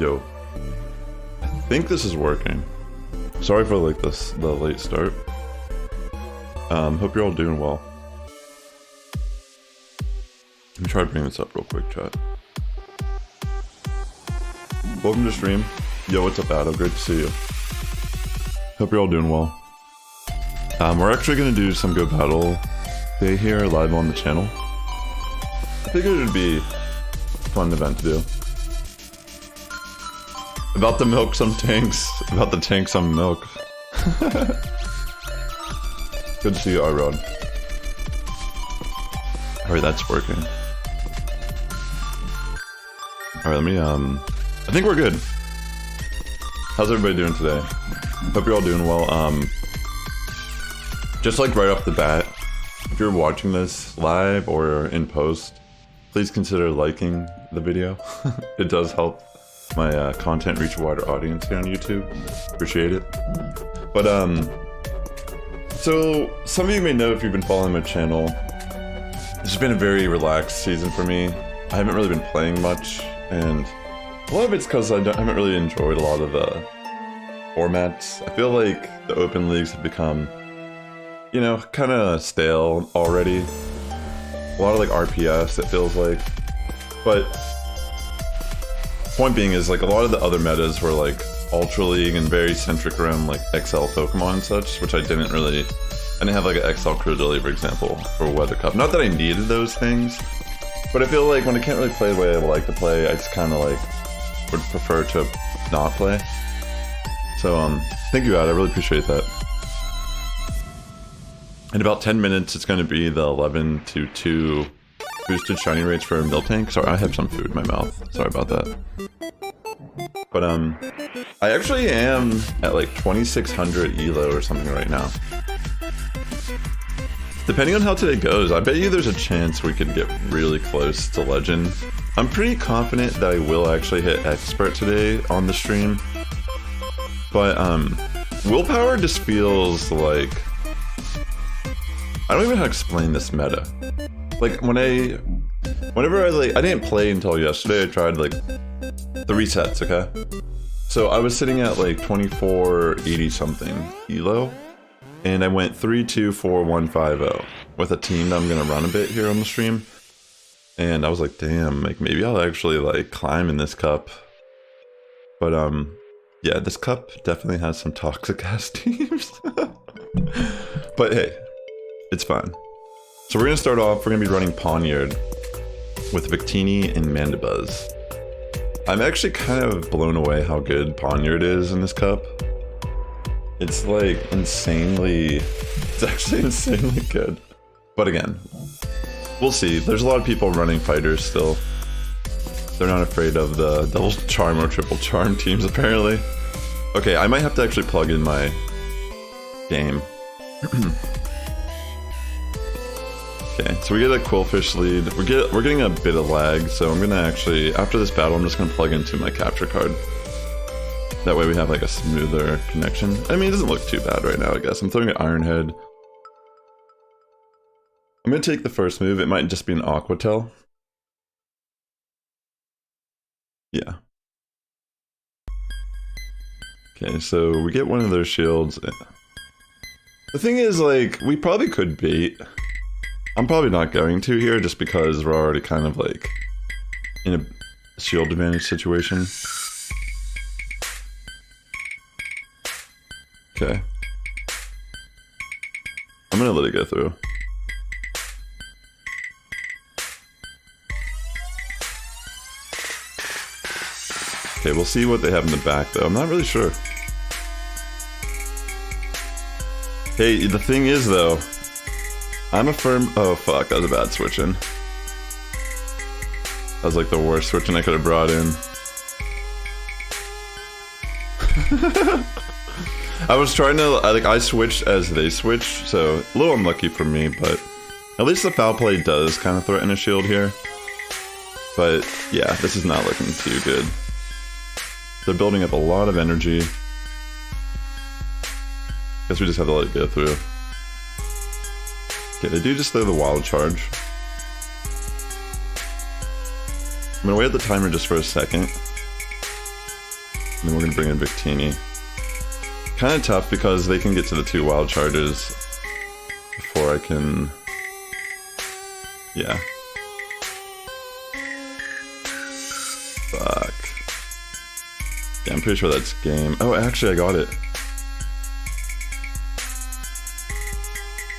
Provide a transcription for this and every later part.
Yo, I think this is working. Sorry for like the late start. Hope you're all doing well. Let me try to bring this up real quick, chat. Welcome to stream. Yo, what's up, Adam? Great to see you. Hope you're all doing well. We're actually gonna do some Go Battle Day here live on the channel. I figured it'd be a fun event to do. About to milk some tanks. About to tank some milk. Good to see you, iRod. Alright, that's working. Alright, let me, I think we're good. How's everybody doing today? Hope you're all doing well. Just like right off the bat, if you're watching this live or in post, please consider liking the video. It does help my content reach a wider audience here on YouTube. Appreciate it. But so some of you may know if you've been following my channel, this has been a very relaxed season for me. I haven't really been playing much, and a lot of it's because I haven't really enjoyed a lot of the formats. I feel like the open leagues have become, you know, kind of stale already. A lot of like RPS, it feels like. But point being is, like, a lot of the other metas were like Ultra League and very centric around like XL Pokemon and such, which I didn't have like an XL Credilli, for example, for Weather Cup. Not that I needed those things, but I feel like when I can't really play the way I would like to play, I just kind of like would prefer to not play. So thank you, Ad, I really appreciate that. In about 10 minutes, it's going to be the 11 to 2 boosted shiny rates for Miltank. Sorry, I have some food in my mouth. Sorry about that. But I actually am at like 2600 ELO or something right now. Depending on how today goes, I bet you there's a chance we could get really close to Legend. I'm pretty confident that I will actually hit Expert today on the stream. But Willpower just feels like, I don't even know how to explain this meta. Like whenever I didn't play until yesterday, I tried like 3 sets, okay? So I was sitting at like 2480 something ELO, and I went 3-2-4-1-5-0 with a team that I'm gonna run a bit here on the stream. And I was like, damn, like maybe I'll actually like climb in this cup. But yeah, this cup definitely has some toxic ass teams. But hey, it's fine. So we're gonna start off, we're gonna be running Poniard with Victini and Mandibuzz. I'm actually kind of blown away how good Poniard is in this cup. It's like it's actually insanely good. But again, we'll see. There's a lot of people running fighters still. They're not afraid of the double charm or triple charm teams, apparently. Okay, I might have to actually plug in my game. Okay, so we get a Quillfish lead. We're getting a bit of lag, so I'm gonna actually, after this battle, I'm just gonna plug into my capture card. That way we have like a smoother connection. I mean, it doesn't look too bad right now, I guess. I'm throwing an Iron Head. I'm gonna take the first move. It might just be an Aqua Tail. Yeah. Okay, so we get one of their shields. The thing is, like, we probably could bait. I'm probably not going to here just because we're already kind of like in a shield advantage situation. Okay. I'm gonna let it go through. Okay, we'll see what they have in the back though. I'm not really sure. Hey, the thing is though, I'm a firm... Oh fuck, that was a bad switch-in. That was like the worst switch-in I could have brought in. I was trying to... I switched as they switched, so a little unlucky for me, but at least the foul play does kind of threaten a shield here. But yeah, this is not looking too good. They're building up a lot of energy. Guess we just have to let it go through. Okay, they do just throw the wild charge. I'm gonna wait at the timer just for a second. And then we're gonna bring in Victini. Kind of tough because they can get to the 2 wild charges before I can... Yeah. Fuck. Yeah, I'm pretty sure that's game. Oh, actually, I got it.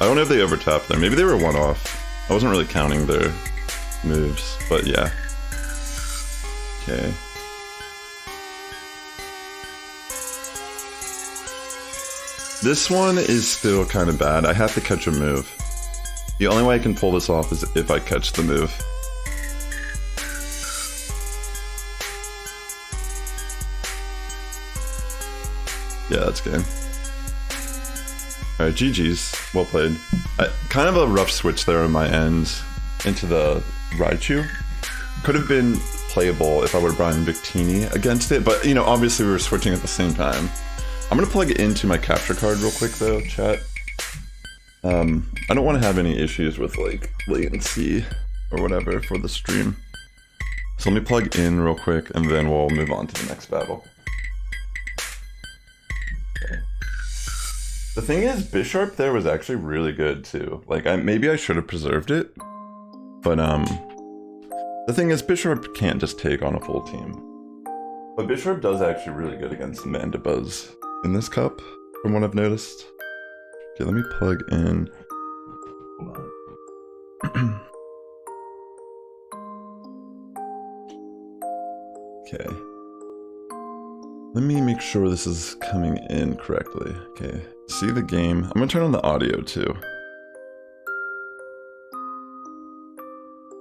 I don't know if they overtapped there. Maybe they were one off. I wasn't really counting their moves, but yeah. Okay. This one is still kind of bad. I have to catch a move. The only way I can pull this off is if I catch the move. Yeah, that's game. Alright, GG's. Well played. Kind of a rough switch there on my end into the Raichu. Could have been playable if I would have brought in Victini against it, but you know, obviously we were switching at the same time. I'm gonna plug it into my capture card real quick though, chat. I don't want to have any issues with like latency or whatever for the stream. So let me plug in real quick and then we'll move on to the next battle. Okay. The thing is, Bisharp there was actually really good too. Like, maybe I should have preserved it, but the thing is, Bisharp can't just take on a full team. But Bisharp does actually really good against Mandibuzz in this cup, from what I've noticed. Okay, let me plug in. Hold on. Okay. Let me make sure this is coming in correctly. Okay, see the game. I'm gonna turn on the audio too.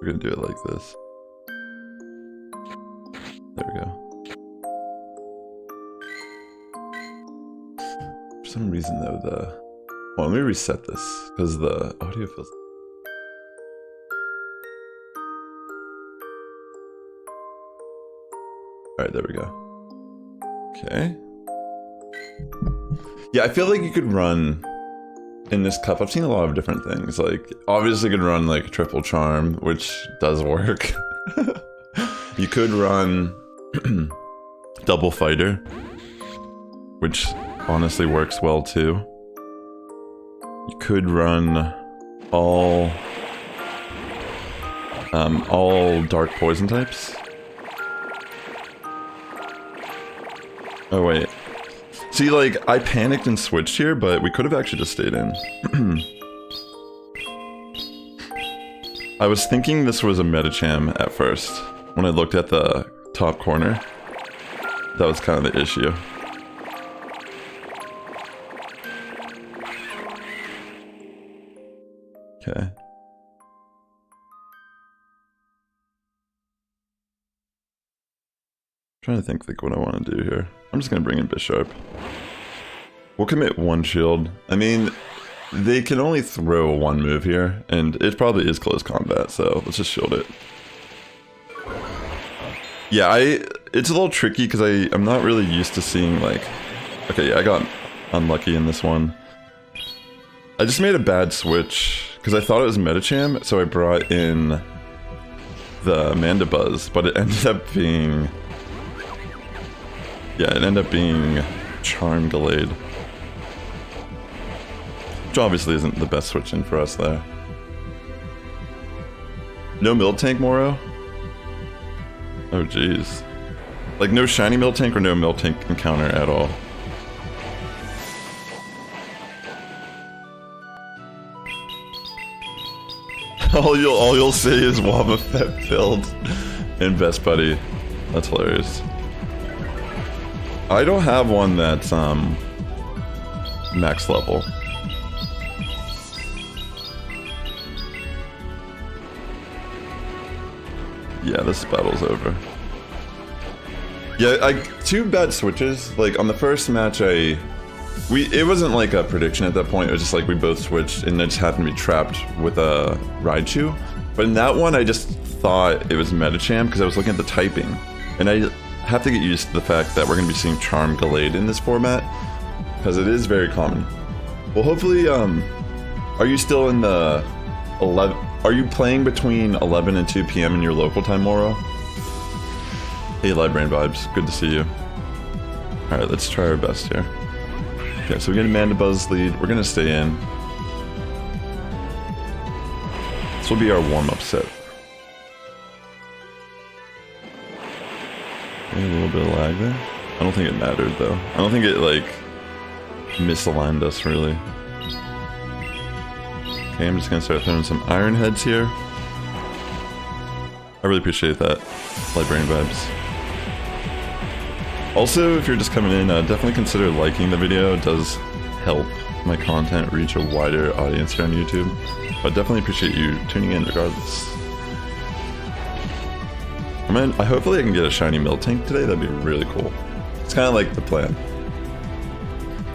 We're gonna do it like this. There we go. For some reason though, well, let me reset this, because the audio feels... Alright, there we go. Okay. Yeah, I feel like you could run in this cup. I've seen a lot of different things. Like, obviously you could run like triple charm, which does work. You could run double fighter, which honestly works well too. You could run all dark poison types. Oh wait. See, like, I panicked and switched here, but we could have actually just stayed in. I was thinking this was a Medicham at first. When I looked at the top corner, that was kind of the issue. Okay. Trying to think like what I want to do here. I'm just gonna bring in Bisharp. We'll commit one shield. I mean, they can only throw one move here, and it probably is close combat, so let's just shield it. Yeah, it's a little tricky because I'm not really used to seeing like... Okay, yeah, I got unlucky in this one. I just made a bad switch because I thought it was Medicham, so I brought in the Mandibuzz, but it ended up being... Yeah, it ended up being Charm delayed. Which obviously isn't the best switch in for us there. No Miltank, Moro? Oh jeez. Like no shiny Miltank or no Miltank encounter at all. all you'll say is Wobbuffet build and Best Buddy. That's hilarious. I don't have one that's max level. Yeah, this battle's over. Yeah, two bad switches. Like on the first match, it wasn't like a prediction at that point. It was just like we both switched, and it just happened to be trapped with a Raichu. But in that one, I just thought it was Medicham because I was looking at the typing, and I have to get used to the fact that we're going to be seeing Charm Gallade in this format because it is very common. Well, hopefully, are you still in the 11? Are you playing between 11 and 2 p.m. in your local time, Moro? Hey, Live Brain Vibes. Good to see you. Alright, let's try our best here. Okay, so we get a Mandibuzz lead. We're gonna stay in. This will be our warm-up set. Maybe a little bit of lag there. I don't think it mattered though. I don't think it like misaligned us really. Okay, I'm just gonna start throwing some iron heads here. I really appreciate that. Light brain vibes. Also, if you're just coming in, definitely consider liking the video. It does help my content reach a wider audience here on YouTube. But definitely appreciate you tuning in regardless. Hopefully I can get a shiny Miltank today. That'd be really cool. It's kind of like the plan.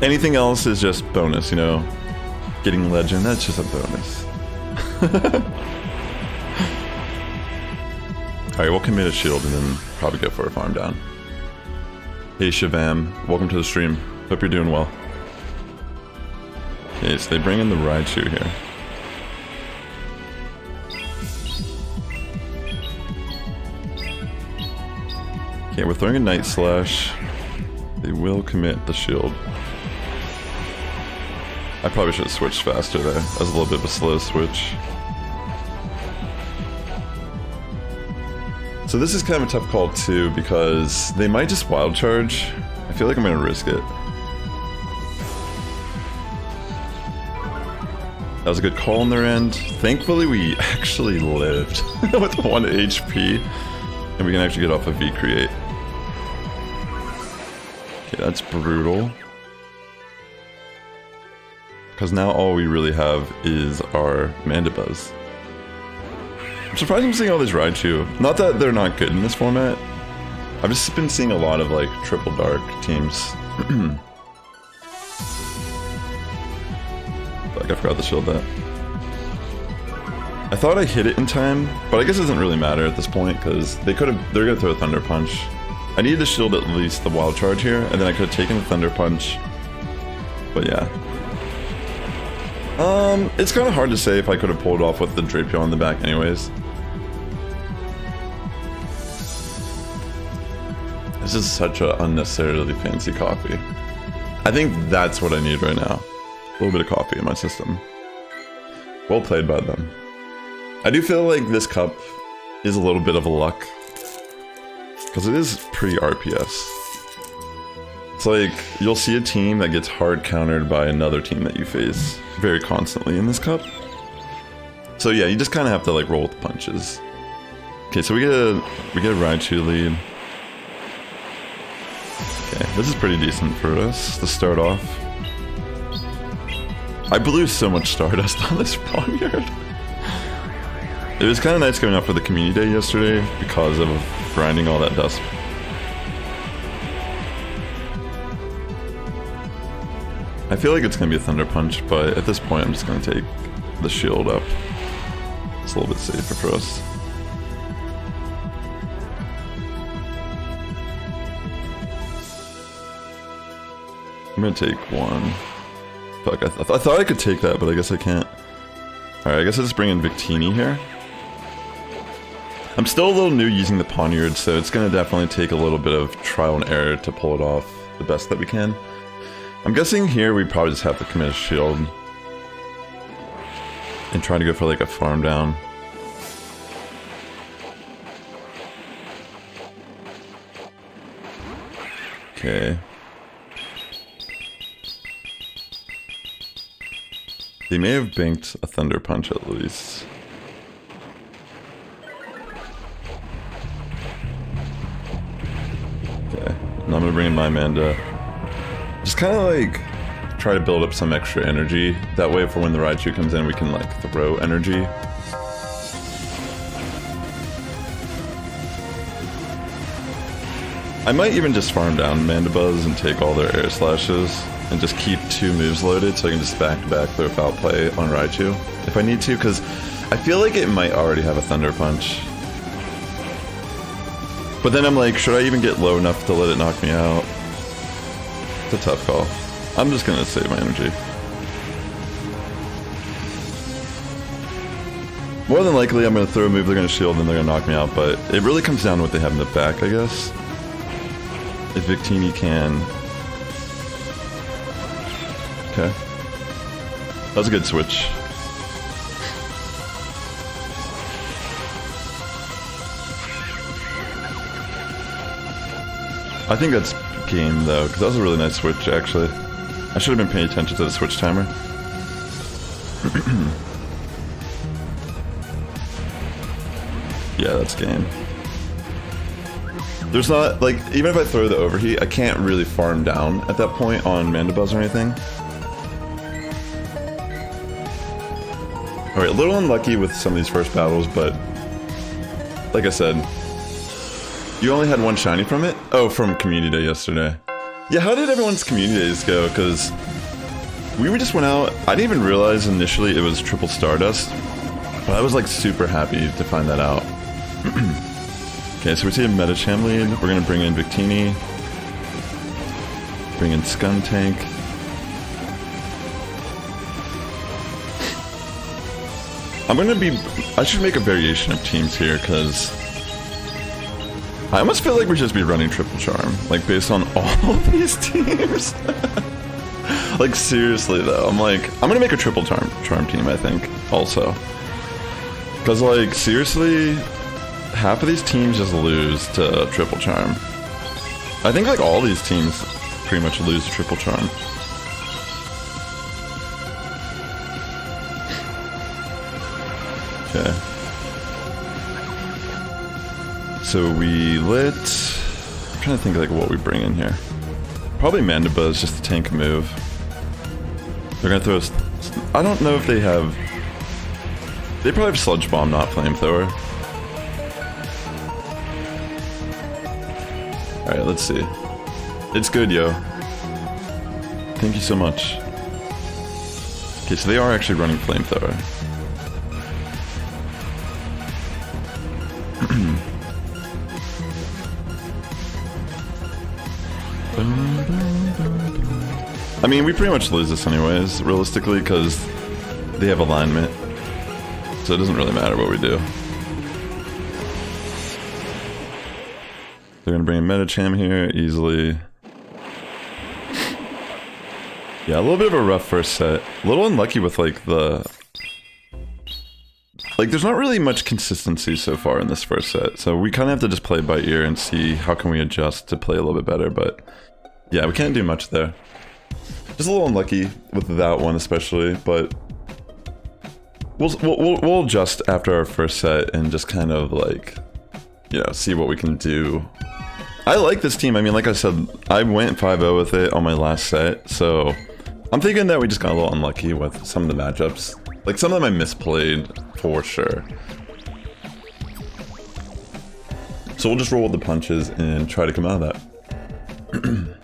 Anything else is just bonus, you know? Getting legend, that's just a bonus. Alright, we'll commit a shield and then probably go for a farm down. Hey Shavam, welcome to the stream. Hope you're doing well. Okay, so they bring in the Raichu here. Okay, we're throwing a Night Slash. They will commit the shield. I probably should have switched faster there. That was a little bit of a slow switch. So this is kind of a tough call too, because they might just wild charge. I feel like I'm gonna risk it. That was a good call on their end. Thankfully we actually lived with 1 HP, and we can actually get off a V-Create. Okay, that's brutal. Because now all we really have is our Mandibuzz. I'm surprised I'm seeing all these Raichu. Not that they're not good in this format. I've just been seeing a lot of like triple dark teams. Like I forgot to shield that. I thought I hit it in time, but I guess it doesn't really matter at this point because they're gonna throw a Thunder Punch. I needed to shield at least the Wild Charge here, and then I could have taken the Thunder Punch. But yeah. It's kind of hard to say if I could have pulled it off with the Drapion on the back anyways. This is such an unnecessarily fancy coffee. I think that's what I need right now. A little bit of coffee in my system. Well played by them. I do feel like this cup is a little bit of a luck. Because it is pretty RPS. It's like, you'll see a team that gets hard countered by another team that you face very constantly in this cup. So yeah, you just kind of have to like roll with the punches. Okay, so we get a Raichu lead. Okay, this is pretty decent for us to start off. I blew so much Stardust on this Ponyard. It was kind of nice going out for the community day yesterday because of grinding all that dust. I feel like it's going to be a Thunder Punch, but at this point I'm just going to take the shield up. It's a little bit safer for us. I'm going to take one. Fuck, I thought I could take that, but I guess I can't. Alright, I guess I'll just bring in Victini here. I'm still a little new using the Poniard, so it's going to definitely take a little bit of trial and error to pull it off the best that we can. I'm guessing here we probably just have to commit a shield and try to go for like a farm down. Okay. They may have banked a Thunder Punch at least. Okay, now I'm gonna bring in my Amanda. Just kind of like try to build up some extra energy. That way for when the Raichu comes in we can like throw energy. I might even just farm down Mandibuzz and take all their air slashes and just keep 2 moves loaded so I can just back to back throw Foul Play on Raichu if I need to, because I feel like it might already have a Thunder Punch. But then I'm like, should I even get low enough to let it knock me out? It's a tough call. I'm just gonna save my energy. More than likely I'm gonna throw a move, they're gonna shield, and they're gonna knock me out, but it really comes down to what they have in the back, I guess. If Victini can Okay. That was a good switch. I think that's game though, because that was a really nice switch actually. I should have been paying attention to the switch timer. Yeah, that's game. There's not, like, even if I throw the overheat, I can't really farm down at that point on Mandibuzz or anything. Alright, a little unlucky with some of these first battles, but like I said, you only had one shiny from it? Oh, from Community Day yesterday. Yeah, how did everyone's Community Days go? Because we just went out, I didn't even realize initially it was Triple Stardust, but I was like super happy to find that out. Okay, so we see a Metacham lead. We're gonna bring in Victini. Bring in Skuntank. I should make a variation of teams here, because I almost feel like we should just be running Triple Charm, like based on all of these teams. Like seriously though, I'm gonna make a Triple Charm team, I think, also. Because like, seriously, half of these teams just lose to Triple Charm. I think like all these teams pretty much lose to Triple Charm. Okay. So we lit... I'm trying to think like what we bring in here. Probably Mandibuzz, just a tank move. They're gonna throw us... I don't know if they have... They probably have Sludge Bomb, not Flamethrower. Alright, let's see. It's good, yo. Thank you so much. Okay, so they are actually running Flamethrower. I mean, we pretty much lose this anyways, realistically, because they have alignment. So it doesn't really matter what we do. They're gonna bring a Metacham here, easily. Yeah, a little bit of a rough first set. A little unlucky with, like, the... Like, there's not really much consistency so far in this first set, so we kind of have to just play by ear and see how can we adjust to play a little bit better, but... Yeah, we can't do much there. Just a little unlucky with that one especially, but... We'll adjust after our first set and just kind of, like... You know, see what we can do. I like this team. I mean, like I said, I went 5-0 with it on my last set, so... I'm thinking that we just got a little unlucky with some of the matchups. Like, some of them I misplayed, for sure. So we'll just roll with the punches and try to come out of that.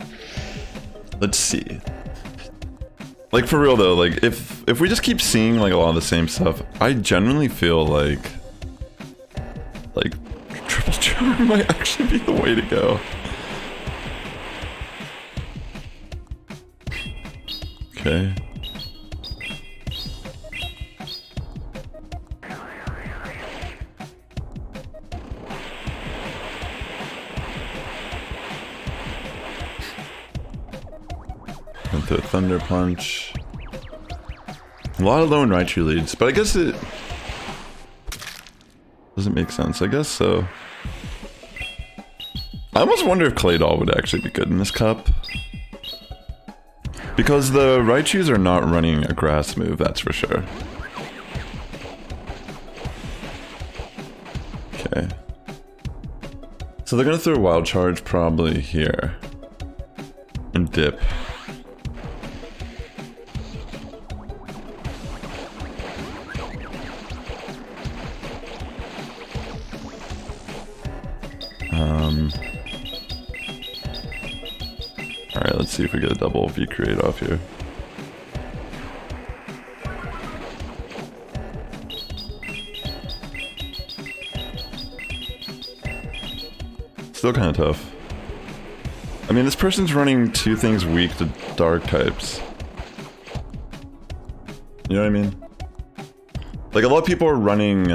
Let's see. Like, for real though, like, if we just keep seeing, like, a lot of the same stuff, I genuinely feel like... Triple Charm might actually be the way to go. Okay. Into a Thunder Punch. A lot of low and Raichu leads, but I guess it doesn't make sense. I guess so. I almost wonder if Claydol would actually be good in this cup. Because the Raichus are not running a grass move, that's for sure. Okay. So they're gonna throw Wild Charge probably here. And dip. Alright, let's see if we get a double V-Create off here. Still kind of tough. I mean, this person's running two things weak to dark types. You know what I mean? Like, a lot of people are running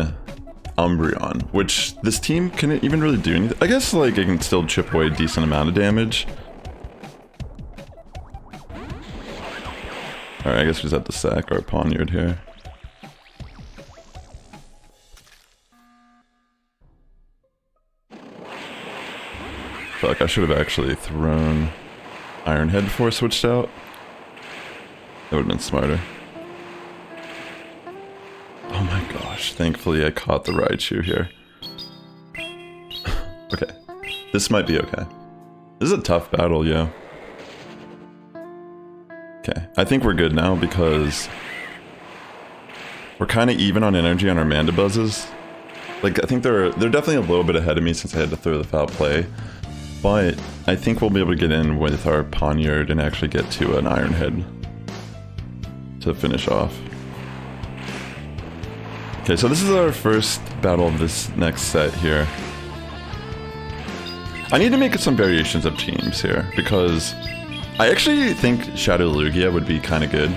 Umbreon, which this team couldn't even really do anything. I guess, like, it can still chip away a decent amount of damage. Alright, I guess we just have to sack our poniard here. Feel like I should have actually thrown Iron Head before I switched out. That would have been smarter. Oh my gosh, thankfully I caught the Raichu here. Okay, this might be okay. This is a tough battle, yo. Okay, I think we're good now because we're kind of even on energy on our Mandabuzzes. Like, I think they're definitely a little bit ahead of me since I had to throw the foul play. But I think we'll be able to get in with our Poniard and actually get to an Iron Head to finish off. Okay, so this is our first battle of this next set here. I need to make some variations of teams here because I actually think Shadow Lugia would be kind of good.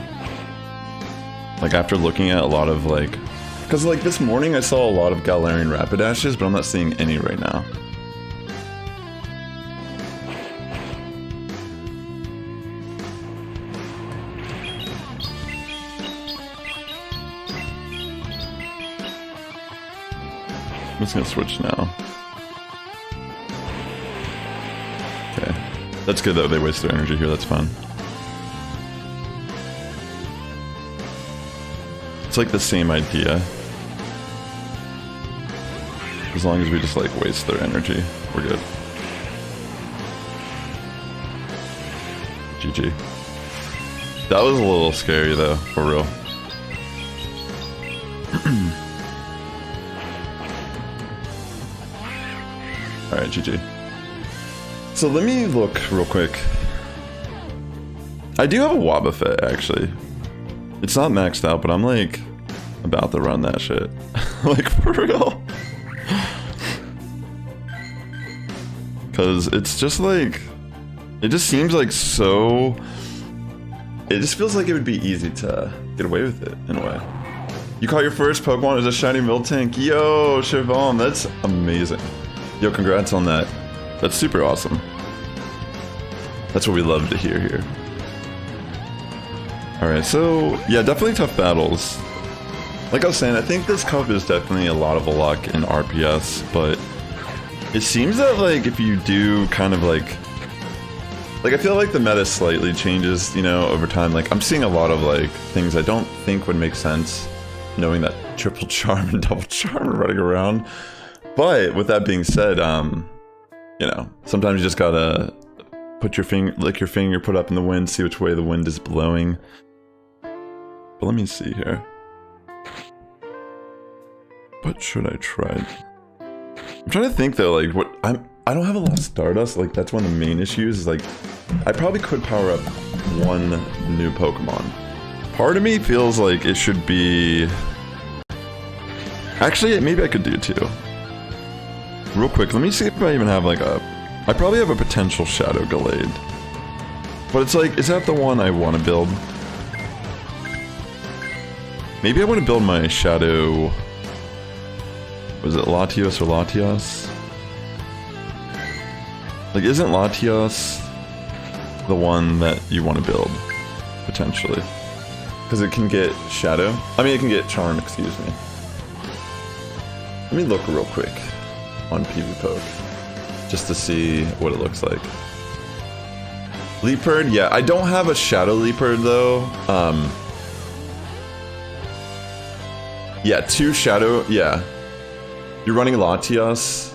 Like after looking at a lot of like... Because like this morning I saw a lot of Galarian Rapidashes, but I'm not seeing any right now. I'm just gonna switch now. Okay. That's good that they waste their energy here, that's fine. It's like the same idea. As long as we just like waste their energy, we're good. GG. That was a little scary though, for real. Alright, GG. So let me look real quick. I do have a Wobbuffet, actually. It's not maxed out, but I'm like about to run that shit. Like, for real. Because it's just like... It just seems like so... It just feels like it would be easy to get away with it, in a way. You caught your first Pokemon as a shiny Miltank. Yo, Siobhan, that's amazing. Yo, congrats on that. That's super awesome. That's what we love to hear here. Alright, so yeah, definitely tough battles. Like I was saying, I think this cup is definitely a lot of luck in RPS, but it seems that like if you do kind of like I feel like the meta slightly changes, you know, over time. Like I'm seeing a lot of like things I don't think would make sense, knowing that triple charm and double charm are running around. But with that being said, you know, sometimes you just gotta put your finger, lick your finger, put up in the wind, see which way the wind is blowing. But let me see here. What should I try? I'm trying to think though, like I don't have a lot of Stardust. Like that's one of the main issues. Is like I probably could power up one new Pokemon. Part of me feels like it should be. Actually, maybe I could do two. Real quick, let me see if I even have like a... I probably have a potential Shadow Gallade. But it's like, is that the one I want to build? Maybe I want to build my Shadow... Was it Latios or Latias? Like, isn't Latias the one that you want to build? Potentially. Because it can get Shadow. I mean, it can get Charm, excuse me. Let me look real quick on PvPoke, just to see what it looks like. Leopard, yeah, I don't have a Shadow Leopard though. Yeah, two Shadow, yeah. You're running Latias.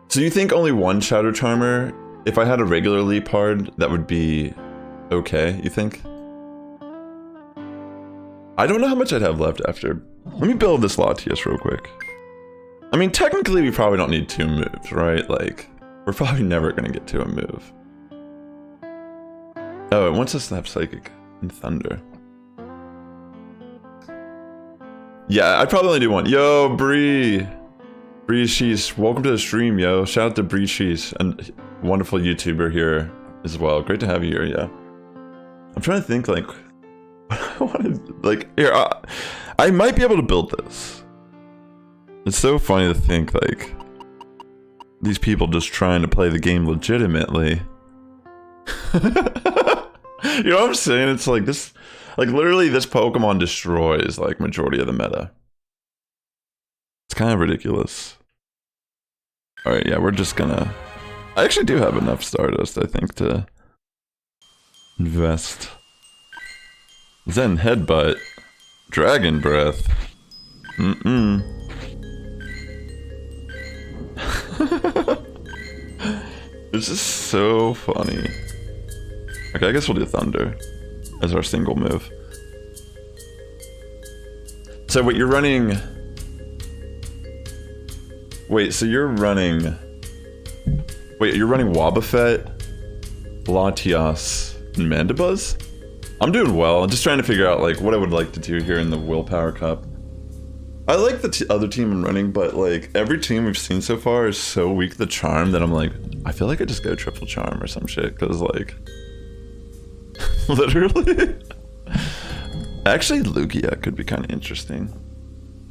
So you think only one Shadow Charmer? If I had a regular Leopard, that would be okay, you think? I don't know how much I'd have left after. Let me build this Latias real quick. I mean, technically we probably don't need two moves, right? Like, we're probably never gonna get to a move. Oh, it wants us to have Psychic and Thunder. Yeah, I'd probably only do one. Yo, Bree! Bree Sheesh, welcome to the stream, yo. Shout out to Bree Sheesh, and wonderful YouTuber here as well. Great to have you here, yeah. I'm trying to think, like, I wanted, like, here, I might be able to build this. It's so funny to think, like, these people just trying to play the game legitimately. You know what I'm saying? It's like this, like literally this Pokemon destroys like majority of the meta. It's kind of ridiculous. All right, yeah, we're just gonna. I actually do have enough Stardust, I think, to invest. Zen Headbutt, Dragon Breath. This is so funny. Okay, I guess we'll do Thunder as our single move. So wait, you're running... Wait, so you're running... Wait, you're running Wobbuffet, Latias, and Mandibuzz? I'm doing well. I'm just trying to figure out like what I would like to do here in the Willpower Cup. I like the other team I'm running, but like every team we've seen so far is so weak the charm that I'm like, I feel like I just go triple charm or some shit, because like... Literally. Actually, Lugia could be kind of interesting.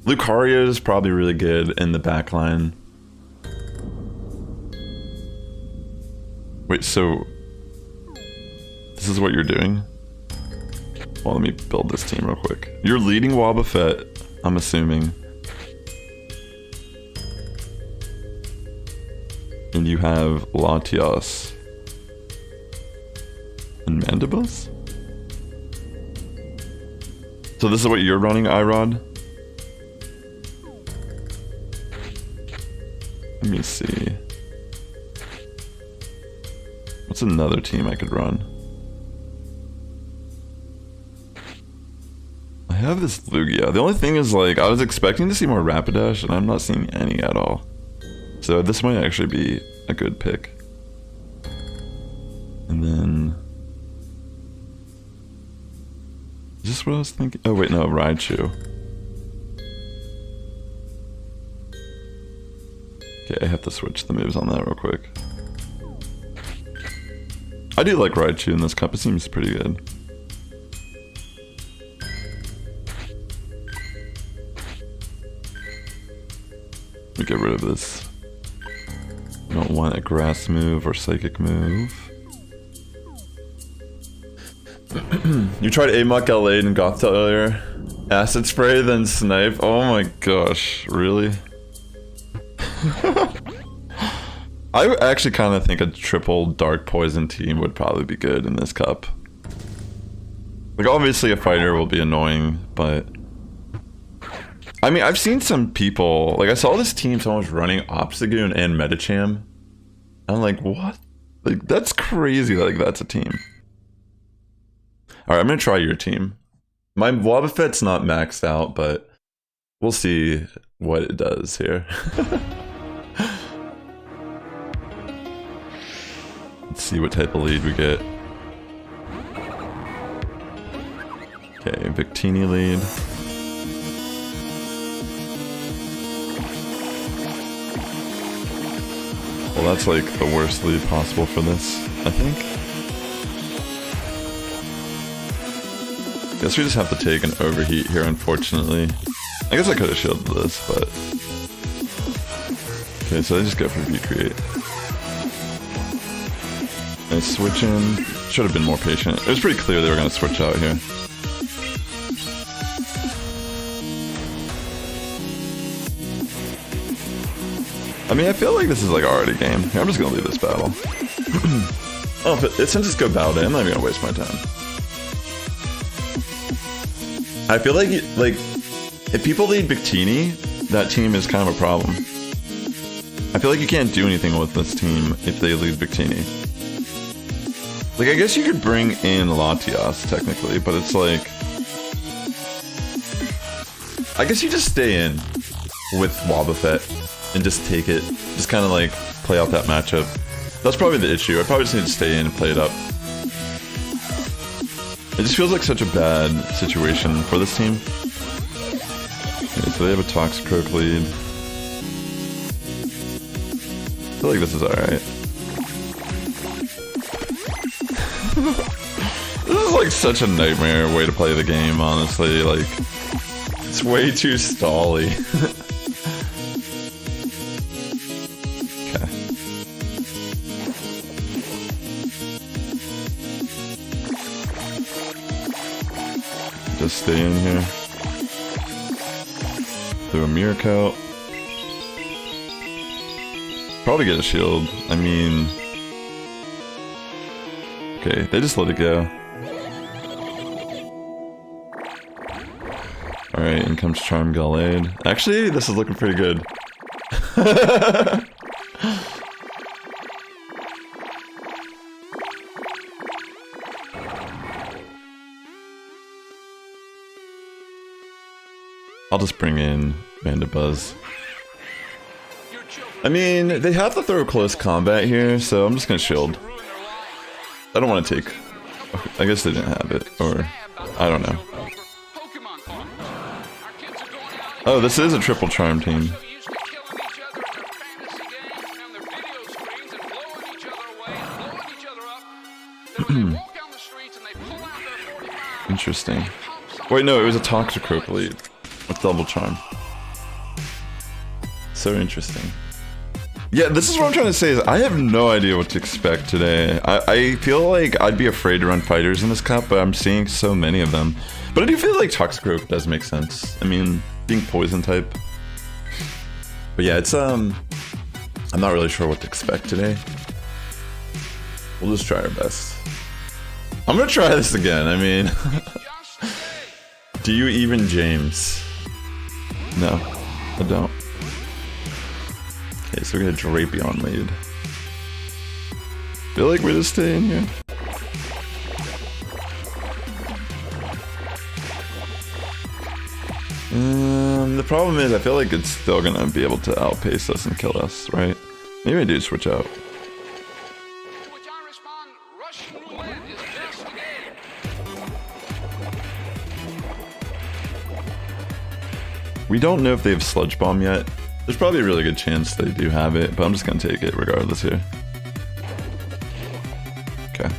Lucario is probably really good in the back line. Wait, so... This is what you're doing? Well, let me build this team real quick. You're leading Wobbuffet, I'm assuming. And you have Latias and Mandibuzz? So this is what you're running, Irod? Let me see. What's another team I could run? I have this Lugia. The only thing is, like, I was expecting to see more Rapidash, and I'm not seeing any at all. So this might actually be a good pick. And then... Is this what I was thinking? Oh wait, no, Raichu. Okay, I have to switch the moves on that real quick. I do like Raichu in this cup, it seems pretty good. Let me get rid of this. I don't want a grass move or psychic move. You tried Amok L8 and Gothita earlier? Acid spray, then snipe? Oh my gosh, really? I actually kind of think a triple dark poison team would probably be good in this cup. Like, obviously a fighter will be annoying, but... I mean, I've seen some people... Like, I saw this team, someone was running Obstagoon and Medicham. I'm like, what? Like, that's crazy, like, that's a team. Alright, I'm gonna try your team. My Wobbuffet's not maxed out, but we'll see what it does here. Let's see what type of lead we get. Okay, Victini lead. Well, that's like the worst lead possible for this, I think. Guess we just have to take an overheat here, unfortunately. I guess I could have shielded this, but... Okay, so I just go for V-Create. I switch in. Should have been more patient. It was pretty clear they were going to switch out here. I mean, I feel like this is like already game. Here, I'm just going to leave this battle. Oh, but since it's go battle day, I'm not even going to waste my time. I feel like if people lead Victini, that team is kind of a problem. I feel like you can't do anything with this team if they lead Victini. Like, I guess you could bring in Latias, technically, but it's like... I guess you just stay in with Wobbuffet and just take it. Just kind of, like, play out that matchup. That's probably the issue. I probably just need to stay in and play it up. It just feels like such a bad situation for this team. Okay, so they have a Toxicroak lead. I feel like this is alright. This is like such a nightmare way to play the game, honestly. Like, it's way too stally. Okay. Just stay in here. Throw a mirror coat. Probably get a shield. I mean... Okay, they just let it go. Alright, in comes Charm Gallade. Actually, this is looking pretty good. I'll just bring in Vandabuzz. I mean, they have to throw close combat here, so I'm just gonna shield. I don't want to take... I guess they didn't have it, or... I don't know. Oh, this is a triple charm team. Interesting. Wait, no, it was a Toxicroak lead with double charm. So interesting. Yeah, this is what I'm trying to say, is I have no idea what to expect today. I feel like I'd be afraid to run fighters in this cup, but I'm seeing so many of them. But I do feel like Toxicroak does make sense. I mean, being poison type. But yeah, it's I'm not really sure what to expect today. We'll just try our best. I'm gonna try this again, I mean... Do you even James? No, I don't. Okay, so we're gonna Drapion lead. Feel like we're just staying here. The problem is I feel like it's still gonna be able to outpace us and kill us, right? Maybe I do switch out. We don't know if they have Sludge Bomb yet. There's probably a really good chance they do have it, but I'm just gonna take it regardless here. Okay.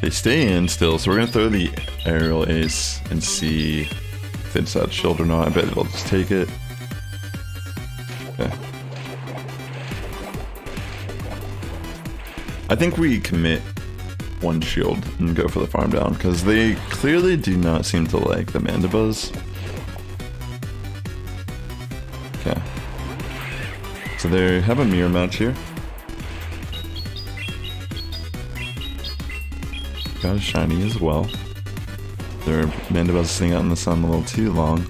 They stay in still, so we're gonna throw the Aerial Ace and see if it's that shield or not. I bet they'll just take it. Okay. I think we commit one shield and go for the farm down, because they clearly do not seem to like the Mandibuzz. Okay. So they have a mirror match here. Got a shiny as well. Their Mandibuzz sitting out in the sun a little too long.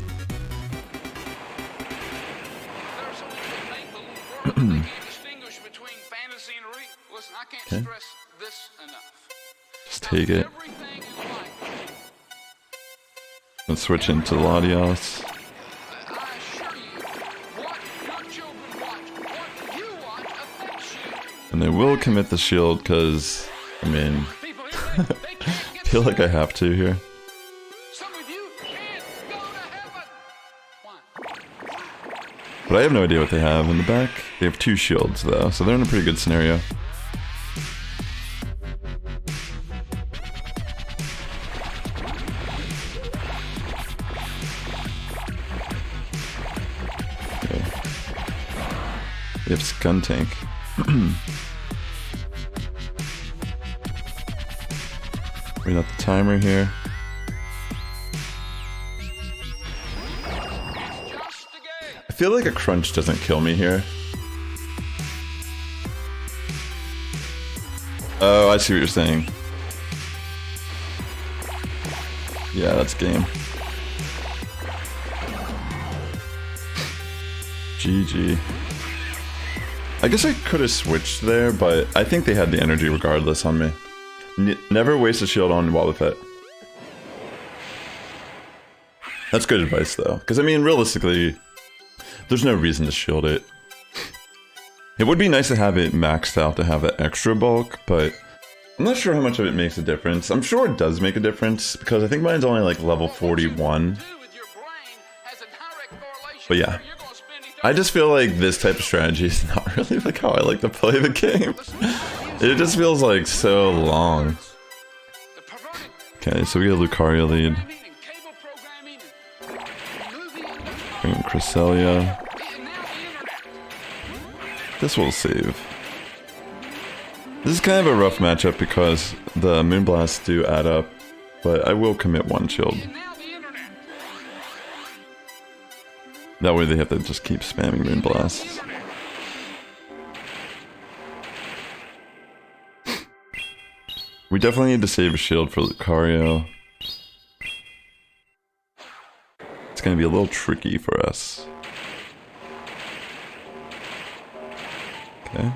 Okay. Just take it. Let's switch into Latios. And they will commit the shield because, I mean, I feel like I have to here. But I have no idea what they have in the back. They have 2 shields though, so they're in a pretty good scenario. Okay. We have Skuntank. Bring out the timer here. I feel like a crunch doesn't kill me here. Oh, I see what you're saying. Yeah, that's game. GG. I guess I could have switched there, but I think they had the energy regardless on me. Never waste a shield on Wobbuffet. That's good advice though, because I mean realistically, there's no reason to shield it. It would be nice to have it maxed out to have that extra bulk, but I'm not sure how much of it makes a difference. I'm sure it does make a difference, because I think mine's only like level 41. But yeah. I just feel like this type of strategy is not really like how I like to play the game. It just feels like so long. Okay, so we get a Lucario lead. Bring in Cresselia. This will save. This is kind of a rough matchup because the Moonblasts do add up, but I will commit one shield. That way they have to just keep spamming Moonblasts. We definitely need to save a shield for Lucario. It's gonna be a little tricky for us. Okay.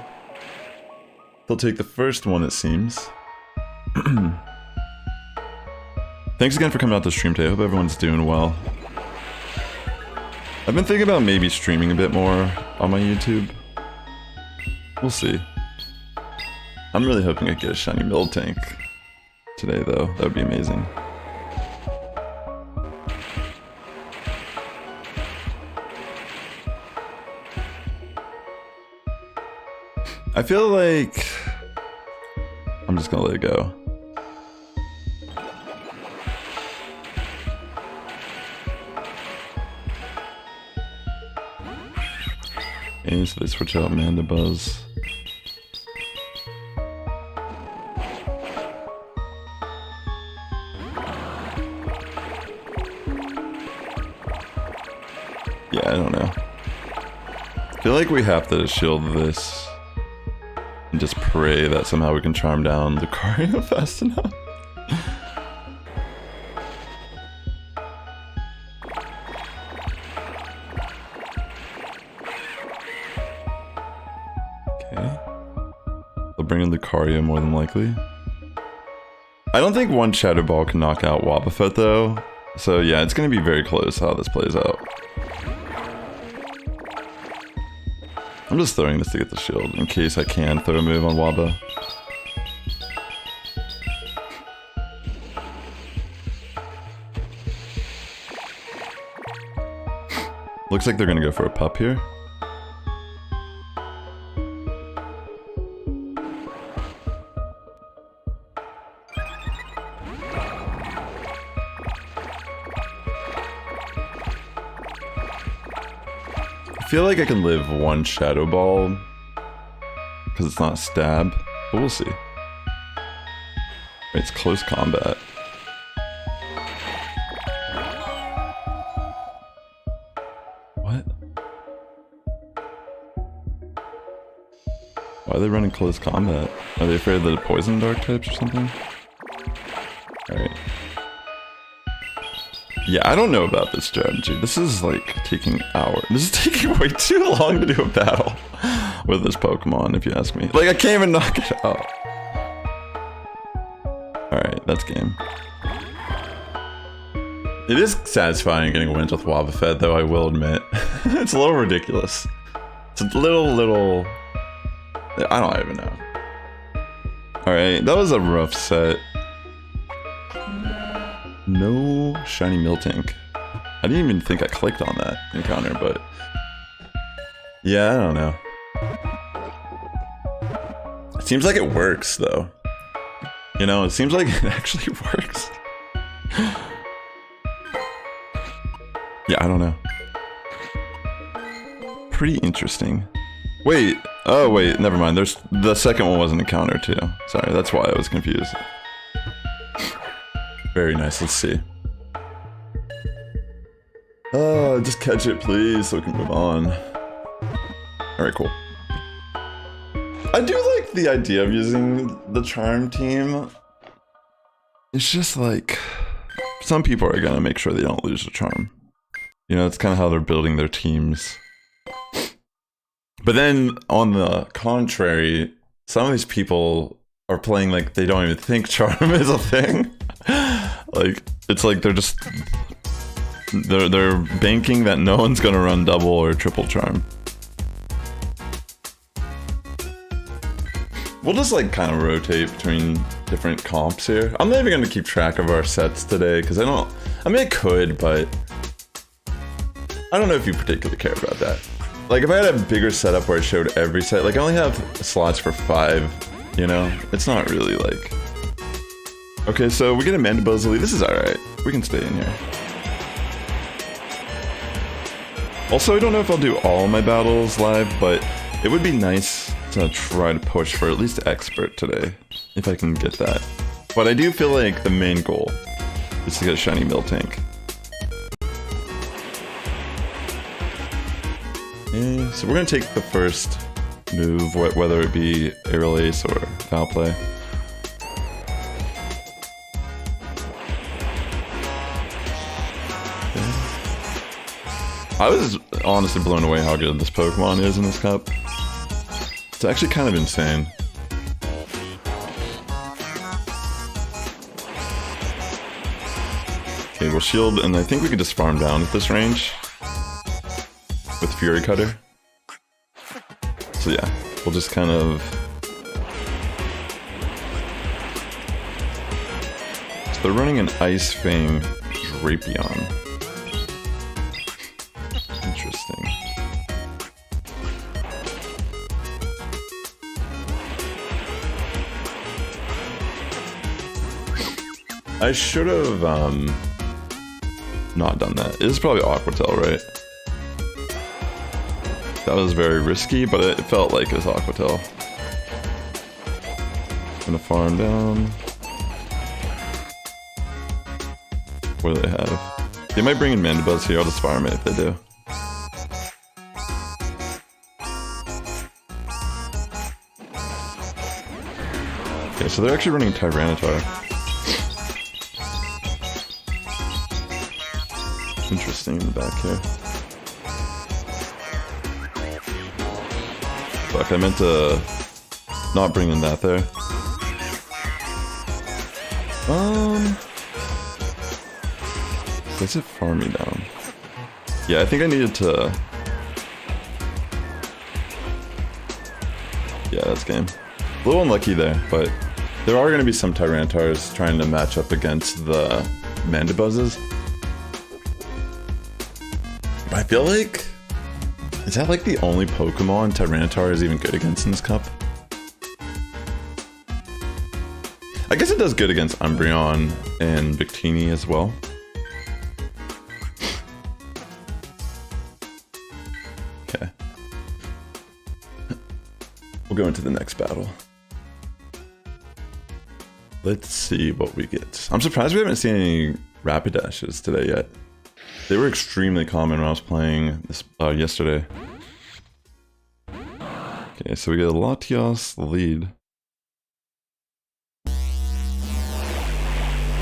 They'll take the first one, it seems. Thanks again for coming out to stream today. I hope everyone's doing well. I've been thinking about maybe streaming a bit more on my YouTube. We'll see. I'm really hoping I get a shiny Miltank today, though. That would be amazing. I feel like I'm just gonna let it go. Okay, so they switch out Mandibuzz. Yeah, I don't know. I feel like we have to shield this. And just pray that somehow we can charm down Lucario fast enough. Okay. They'll bring in Lucario more than likely. I don't think one Shadow Ball can knock out Wobbuffet though. So yeah, it's gonna be very close how this plays out. I'm just throwing this to get the shield, in case I can throw a move on Wabba. Looks like they're gonna go for a pup here. I feel like I can live one Shadow Ball because it's not stab, but we'll see. It's close combat. What? Why are they running close combat? Are they afraid of the poison dark types or something? Alright. Yeah, I don't know about this strategy. This is like taking hours. This is taking way too long to do a battle with this Pokemon, if you ask me. Like, I can't even knock it out. Alright, that's game. It is satisfying getting wins with Wobbuffet, though, I will admit. It's a little ridiculous. It's a little... I don't even know. Alright, that was a rough set. No shiny Miltank. I didn't even think I clicked on that encounter, but... yeah, I don't know. It seems like it works, though. You know, it seems like it actually works. Yeah, I don't know. Pretty interesting. Wait, oh wait, never mind. There's the second one was an encounter too. Sorry, that's why I was confused. Very nice, let's see. Oh, just catch it please so we can move on. Alright, cool. I do like the idea of using the charm team. It's just like, some people are gonna make sure they don't lose the charm. You know, it's kind of how they're building their teams. But then, on the contrary, some of these people are playing like they don't even think charm is a thing. Like, it's like they're just... They're banking that no one's gonna run double or triple charm. We'll just like kind of rotate between different comps here. I'm not even gonna keep track of our sets today, because I mean I could, but I don't know if you particularly care about that. Like, if I had a bigger setup where I showed every set, like I only have slots for 5, you know? It's not really like... Okay, so we get a Mandibuzz. This is alright. We can stay in here. Also, I don't know if I'll do all my battles live, but it would be nice to try to push for at least expert today, if I can get that. But I do feel like the main goal is to get a shiny Miltank. Okay, so we're gonna take the first move, whether it be aerial ace or foul play. Okay. I was honestly blown away how good this Pokemon is in this cup. It's actually kind of insane. Okay, we'll shield, and I think we could just farm down at this range with Fury Cutter. So yeah, we'll just kind of... So they're running an Ice Fang Drapion. Interesting. I should have not done that. It is probably Aquatail, right? That was very risky, but it felt like it was Aquatail. Gonna farm down. What do they have? They might bring in Mandibuzz here. I'll just farm it if they do. Okay, so they're actually running Tyranitar. Interesting in the back here. Fuck, I meant to not bring in that there. Does it farm me down? Yeah, I think I needed to... Yeah, that's game. A little unlucky there, but there are going to be some Tyranitars trying to match up against the Mandibuzzes. I feel like... Is that like the only Pokemon Tyranitar is even good against in this cup? I guess it does good against Umbreon and Victini as well. Okay. We'll go into the next battle. Let's see what we get. I'm surprised we haven't seen any Rapidashes today yet. They were extremely common when I was playing this yesterday. Okay, so we get a Latios, the lead.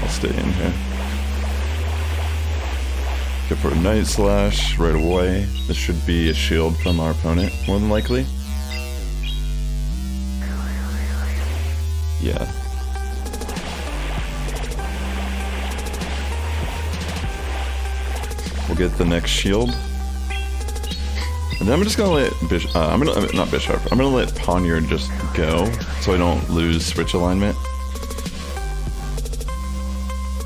I'll stay in here. Go for a Night Slash right away. This should be a shield from our opponent, more than likely. Yeah. We'll get the next shield. And then I'm just gonna let not Bishop. I'm gonna let Poniard just go so I don't lose switch alignment.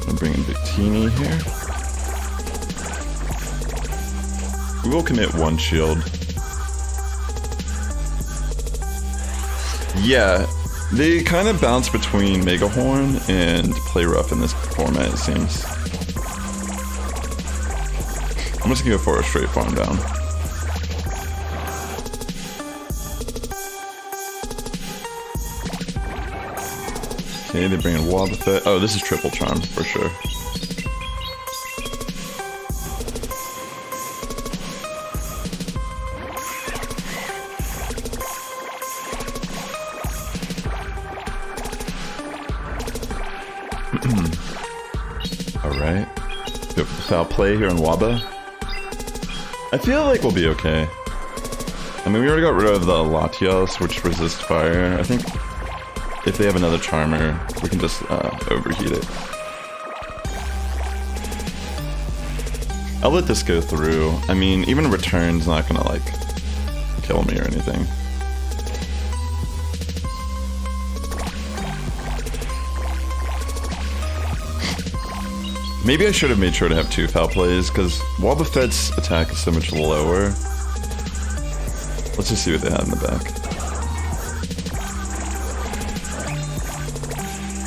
I'm bringing Victini here. We will commit one shield. Yeah, they kind of bounce between Mega Horn and Play Rough in this format, it seems. I'm just gonna go for a straight farm down. Okay, they bring in Wobbuffet. Oh, this is triple charm for sure. Alright. Go for the foul play here on Wabba. I feel like we'll be okay. I mean, we already got rid of the Latios, which resist fire. I think if they have another Charmer, we can just overheat it. I'll let this go through. I mean, even return's not gonna, like, kill me or anything. Maybe I should have made sure to have two foul plays, because Wobbuffet's attack is so much lower. Let's just see what they have in the back.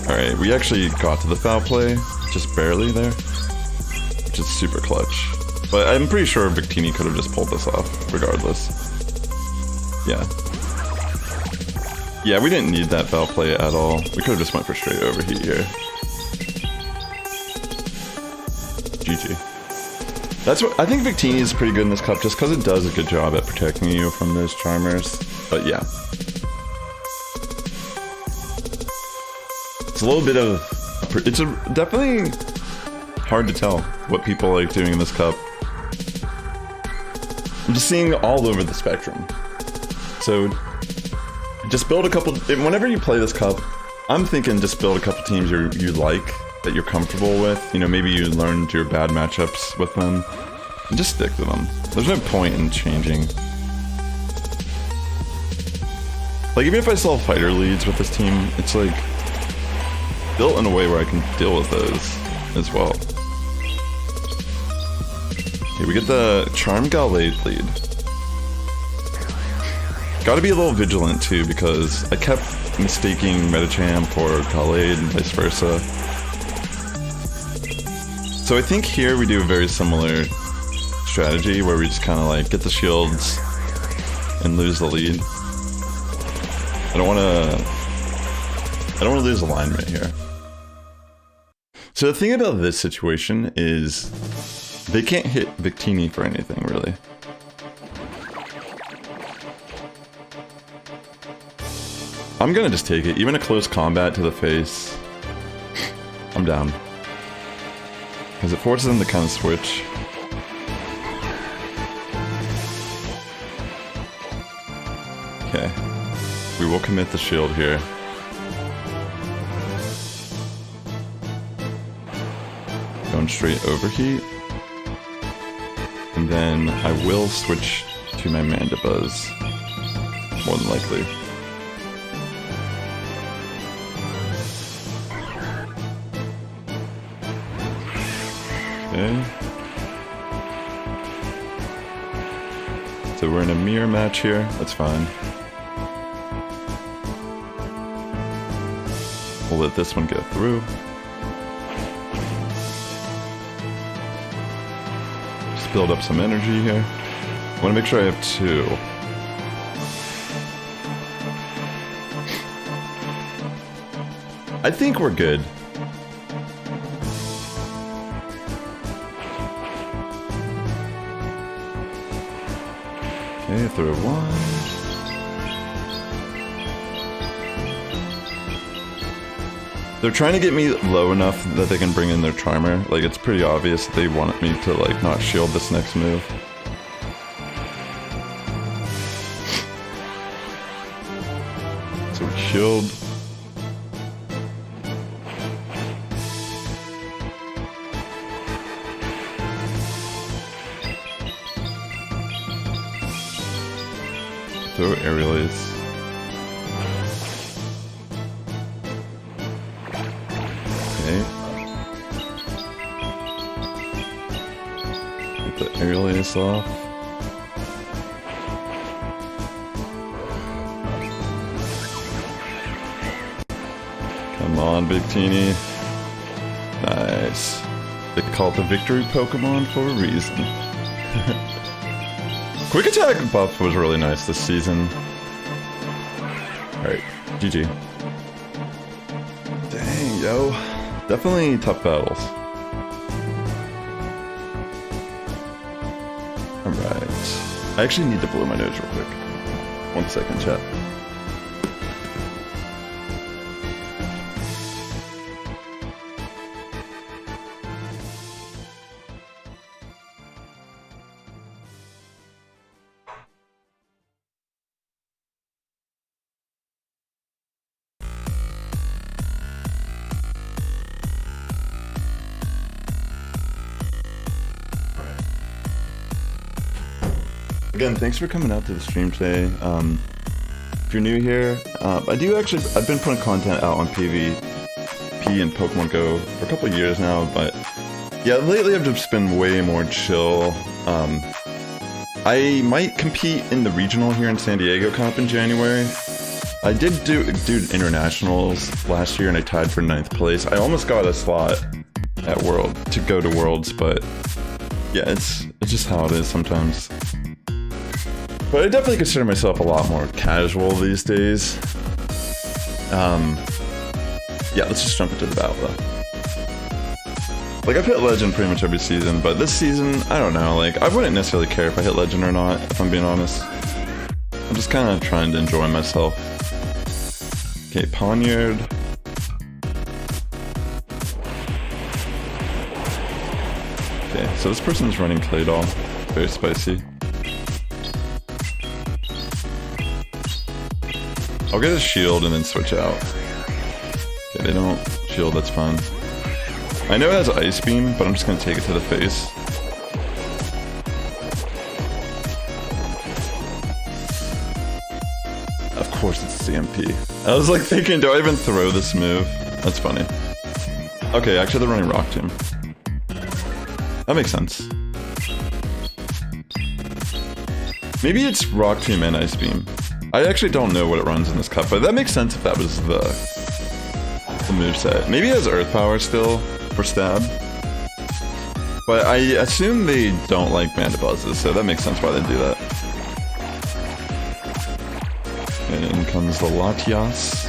Alright, we actually got to the foul play, just barely there, which is super clutch. But I'm pretty sure Victini could have just pulled this off, regardless. Yeah. Yeah, we didn't need that foul play at all. We could have just went for straight overheat here. GG. That's what I think. Victini is pretty good in this cup just because it does a good job at protecting you from those charmers. But yeah, it's a little bit of. It's definitely hard to tell what people like doing in this cup. I'm just seeing all over the spectrum. So just build a couple. Whenever you play this cup, I'm thinking just build a couple teams you like, that you're comfortable with. You know, maybe you learned your bad matchups with them, and just stick to them. There's no point in changing. Like, even if I still have fighter leads with this team, it's like built in a way where I can deal with those as well. Okay, we get the Charm Gallade lead. Gotta be a little vigilant too, because I kept mistaking Metachamp for Gallade and vice versa. So I think here we do a very similar strategy where we just kind of like get the shields and lose the lead. I don't want to lose alignment here. So the thing about this situation is they can't hit Victini for anything, really. I'm gonna just take it. Even a close combat to the face, I'm down. Because it forces them to kind of switch. Okay. We will commit the shield here. Going straight overheat. And then I will switch to my Mandibuzz, more than likely. Okay. So we're in a mirror match here, that's fine. We'll let this one go through. Just build up some energy here. I want to make sure I have 2. I think we're good. Okay, throw 1. They're trying to get me low enough that they can bring in their Charmer. Like, it's pretty obvious they want me to, like, not shield this next move. So we shield. Throw Aerial Ace. Okay. Get the Aerial Ace off. Come on, Victini. Nice. They call it the victory Pokemon for a reason. Quick attack buff was really nice this season. Alright, GG. Dang, yo. Definitely tough battles. Alright. I actually need to blow my nose real quick. 1 second, chat. Again, thanks for coming out to the stream today. If you're new here, I've been putting content out on PvP and Pokemon Go for a couple of years now, but yeah, lately I've just been way more chill. I might compete in the regional here in San Diego comp in January. I did do internationals last year and I tied for 9th place. I almost got a slot at World to go to Worlds, but yeah, it's just how it is sometimes. But I definitely consider myself a lot more casual these days. Yeah, let's just jump into the battle though. Like, I've hit Legend pretty much every season, but this season, I don't know, like, I wouldn't necessarily care if I hit Legend or not, if I'm being honest. I'm just kind of trying to enjoy myself. Okay, Poniard. Okay, so this person's running Claydol. Very spicy. I'll get a shield and then switch out. Okay, they don't shield, that's fine. I know it has Ice Beam, but I'm just gonna take it to the face. Of course it's CMP. I was like thinking, do I even throw this move? That's funny. Okay, actually they're running Rock Tomb. That makes sense. Maybe it's Rock Tomb and Ice Beam. I actually don't know what it runs in this cup, but that makes sense if that was the moveset. Maybe it has Earth Power still for stab. But I assume they don't like Mandibuzzes, so that makes sense why they do that. And in comes the Latias,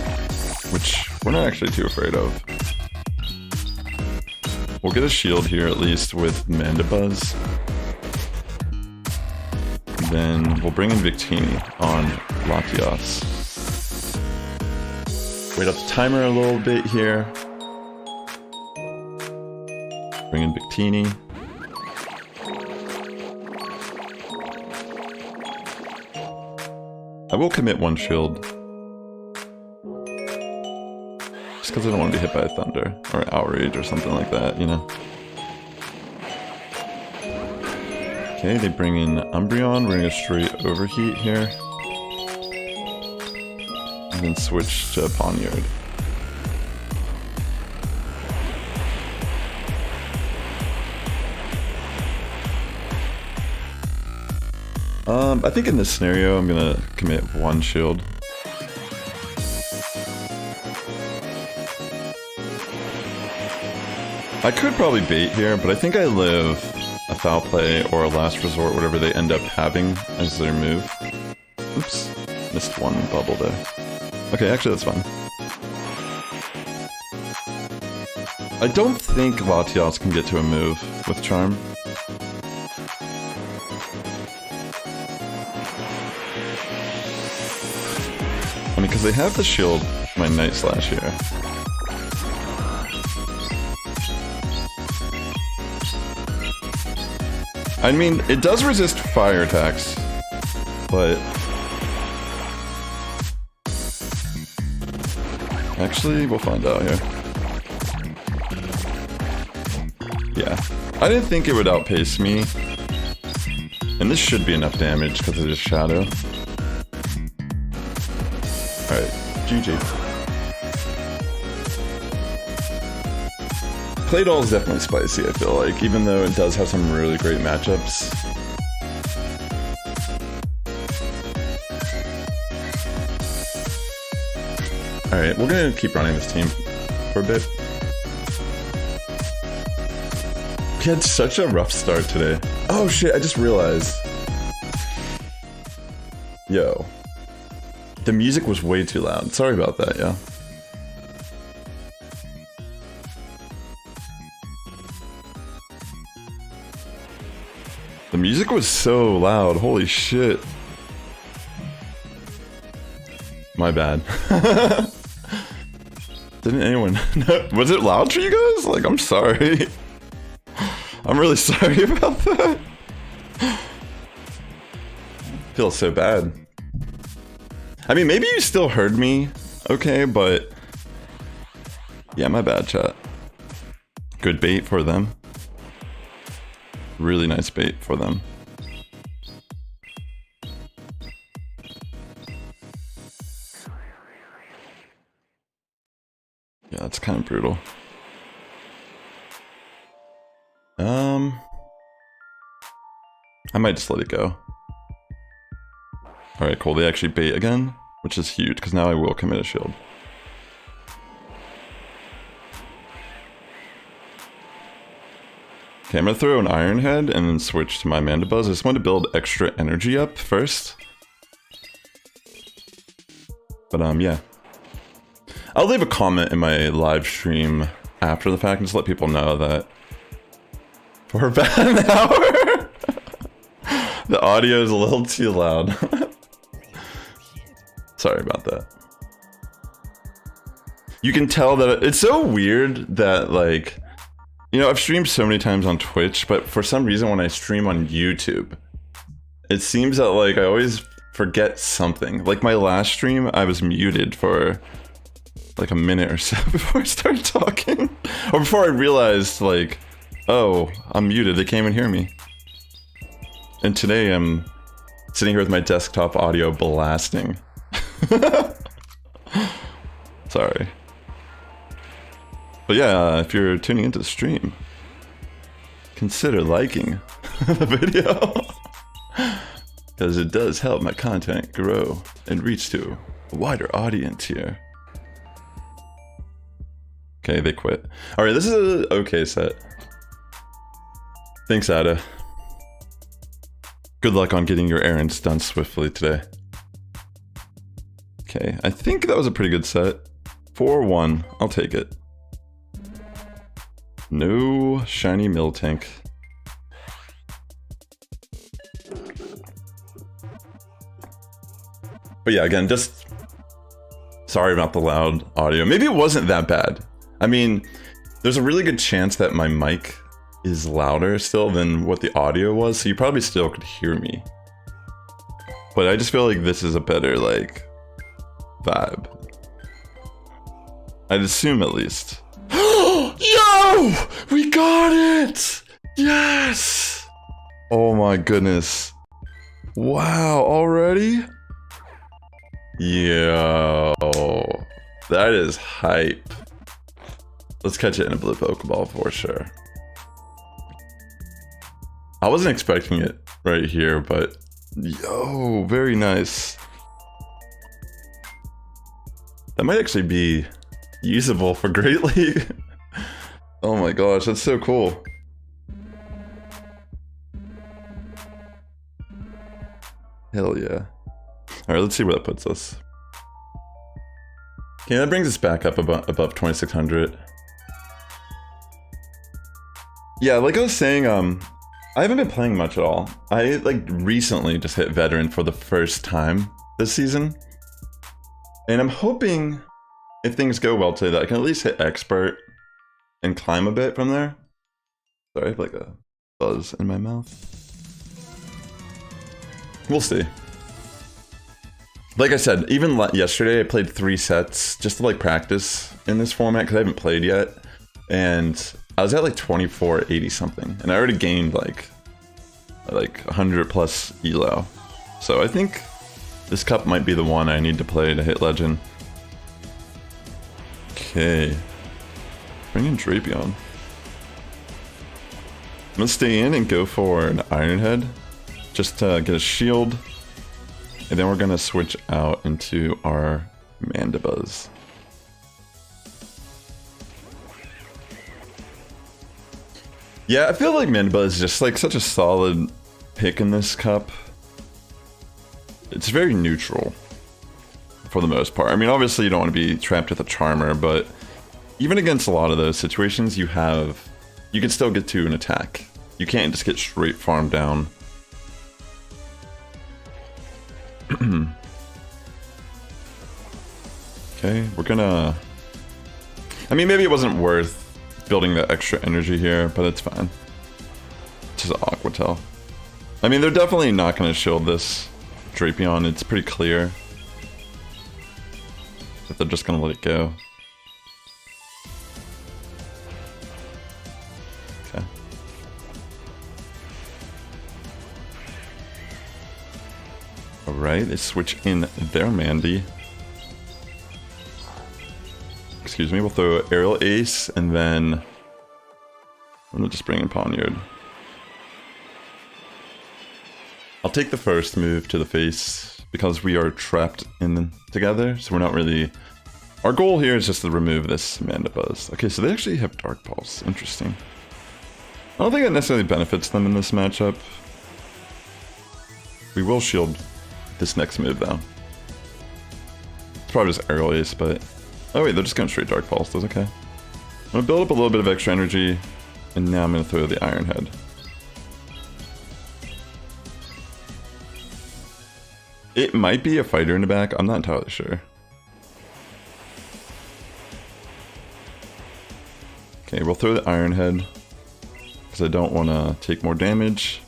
which we're not actually too afraid of. We'll get a shield here at least with Mandibuzz. Then we'll bring in Victini on Latias. Wait up the timer a little bit here. Bring in Victini. I will commit one shield. Just because I don't want to be hit by a Thunder or Outrage or something like that, you know? Okay, they bring in Umbreon. We're going to go straight Overheat here. And then switch to Poniard. I think in this scenario I'm going to commit one shield. I could probably bait here, but I think I live a Foul Play or a Last Resort, whatever they end up having as their move. Oops, missed one bubble there. Okay, actually that's fine. I don't think Latias can get to a move with Charm. I mean, because they have the shield, my Night Slash here. I mean, it does resist fire attacks, but... Actually, we'll find out here. Yeah. I didn't think it would outpace me. And this should be enough damage because it is Shadow. Alright, GG. Claydol is definitely spicy, I feel like, even though it does have some really great matchups. Alright, we're gonna keep running this team for a bit. We had such a rough start today. Oh shit, I just realized. Yo. The music was way too loud. Sorry about that, yeah. The music was so loud, holy shit. My bad. Didn't anyone know? Was it loud for you guys? Like, I'm sorry. I'm really sorry about that. Feels so bad. I mean, maybe you still heard me, okay, but... Yeah, my bad, chat. Good bait for them. Really nice bait for them. Yeah, that's kind of brutal. I might just let it go. Alright, cool. They actually bait again, which is huge, because now I will commit a shield. Okay, I'm gonna throw an Iron Head and then switch to my Mandibuzz. I just want to build extra energy up first. But yeah. I'll leave a comment in my live stream after the fact and just let people know that for about an hour, the audio is a little too loud. Sorry about that. You can tell that it's so weird that, like, you know, I've streamed so many times on Twitch, but for some reason when I stream on YouTube, it seems that, like, I always forget something. Like my last stream, I was muted for like a minute or so before I started talking. Or before I realized, like, oh, I'm muted, they can't even hear me. And today I'm sitting here with my desktop audio blasting. Sorry. But yeah, if you're tuning into the stream, consider liking the video. Because it does help my content grow and reach to a wider audience here. Okay, they quit. Alright, this is an okay set. Thanks, Ada. Good luck on getting your errands done swiftly today. Okay, I think that was a pretty good set. 4-1, I'll take it. No shiny Miltank. But yeah, again, just sorry about the loud audio. Maybe it wasn't that bad. I mean, there's a really good chance that my mic is louder still than what the audio was, so you probably still could hear me. But I just feel like this is a better, like, vibe. I'd assume at least. Yo! We got it! Yes! Oh my goodness. Wow, already? Yo. That is hype. Let's catch it in a blue Pokeball for sure. I wasn't expecting it right here, but yo, very nice. That might actually be usable for Great League. Oh my gosh, that's so cool. Hell yeah. Alright, let's see where that puts us. Okay, that brings us back up above 2600. Yeah, like I was saying, I haven't been playing much at all. I, like, recently just hit Veteran for the first time this season. And I'm hoping, if things go well today, that I can at least hit Expert and climb a bit from there. Sorry, I have like a buzz in my mouth. We'll see. Like I said, even yesterday I played 3 sets just to like practice in this format because I haven't played yet. And I was at like 2480 something. And I already gained like 100 plus elo. So I think this cup might be the one I need to play to hit Legend. Okay. Bring in Drapion. I'm gonna stay in and go for an Iron Head. Just to get a shield. And then we're gonna switch out into our Mandibuzz. Yeah, I feel like Mandibuzz is just like such a solid pick in this cup. It's very neutral for the most part. I mean, obviously you don't want to be trapped with a Charmer, but even against a lot of those situations, you can still get to an attack. You can't just get straight farmed down. Okay, we're gonna... I mean, maybe it wasn't worth building that extra energy here, but it's fine. It's just Aqua Tail. I mean, they're definitely not gonna shield this Drapion. It's pretty clear that they're just gonna let it go. Okay. Alright, they switch in their Mandy. Excuse me, we'll throw Aerial Ace, and then I'm gonna just bring in Pawniard. I'll take the first move to the face, because we are trapped in together, so we're not really... Our goal here is just to remove this Mandibuzz. Okay, so they actually have Dark Pulse. Interesting. I don't think that necessarily benefits them in this matchup. We will shield this next move, though. It's probably just Aerial Ace, but Oh wait, they're just going straight Dark Pulse. That's okay. I'm gonna build up a little bit of extra energy, and now I'm gonna throw the Iron Head. It might be a fighter in the back. I'm not entirely sure. Okay, we'll throw the Iron Head because I don't want to take more damage.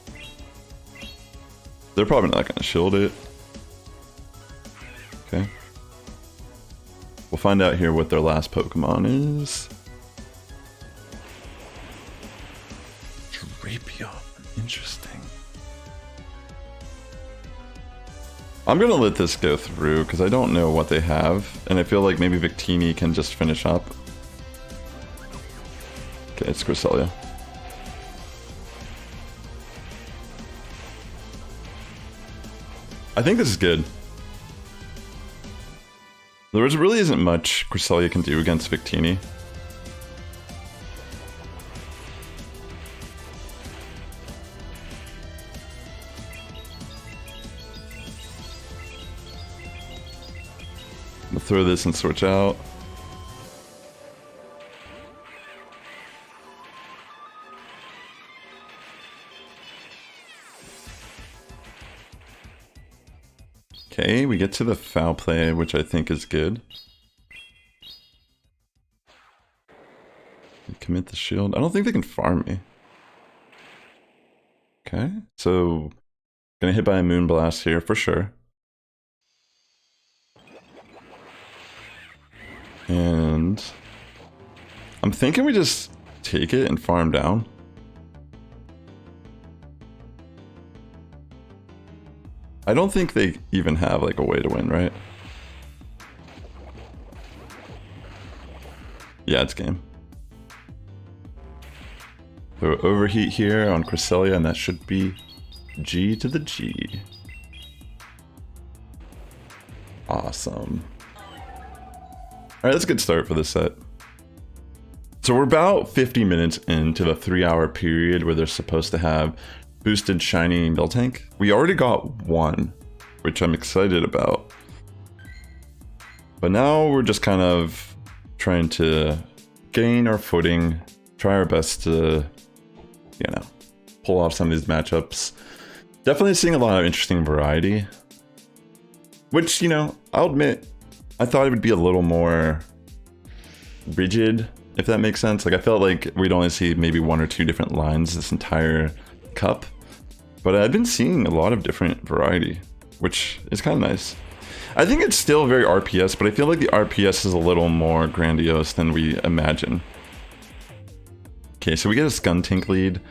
They're probably not going to shield it. Okay. We'll find out here what their last Pokemon is. Drapion. Interesting. I'm going to let this go through because I don't know what they have. And I feel like maybe Victini can just finish up. Okay, it's Cresselia. I think this is good. There really isn't much Cresselia can do against Victini. We'll throw this and switch out. Okay, we get to the foul play, which I think is good. Commit the shield. I don't think they can farm me. Okay, so gonna hit by a Moonblast here for sure. And I'm thinking we just take it and farm down. I don't think they even have like a way to win, right? Yeah, it's game. Throw overheat here on Cresselia, and that should be G to the G. Awesome. Alright, that's a good start for this set. So we're about 50 minutes into the 3-hour period where they're supposed to have boosted shiny Miltank. We already got one, which I'm excited about. But now we're just kind of trying to gain our footing, try our best to, you know, pull off some of these matchups. Definitely seeing a lot of interesting variety. Which, you know, I'll admit, I thought it would be a little more rigid, if that makes sense. Like, I felt like we'd only see maybe 1 or 2 different lines this entire cup. But I've been seeing a lot of different variety, which is kind of nice. I think it's still very RPS, but I feel like the RPS is a little more grandiose than we imagine. Okay, so we get a Skuntank lead.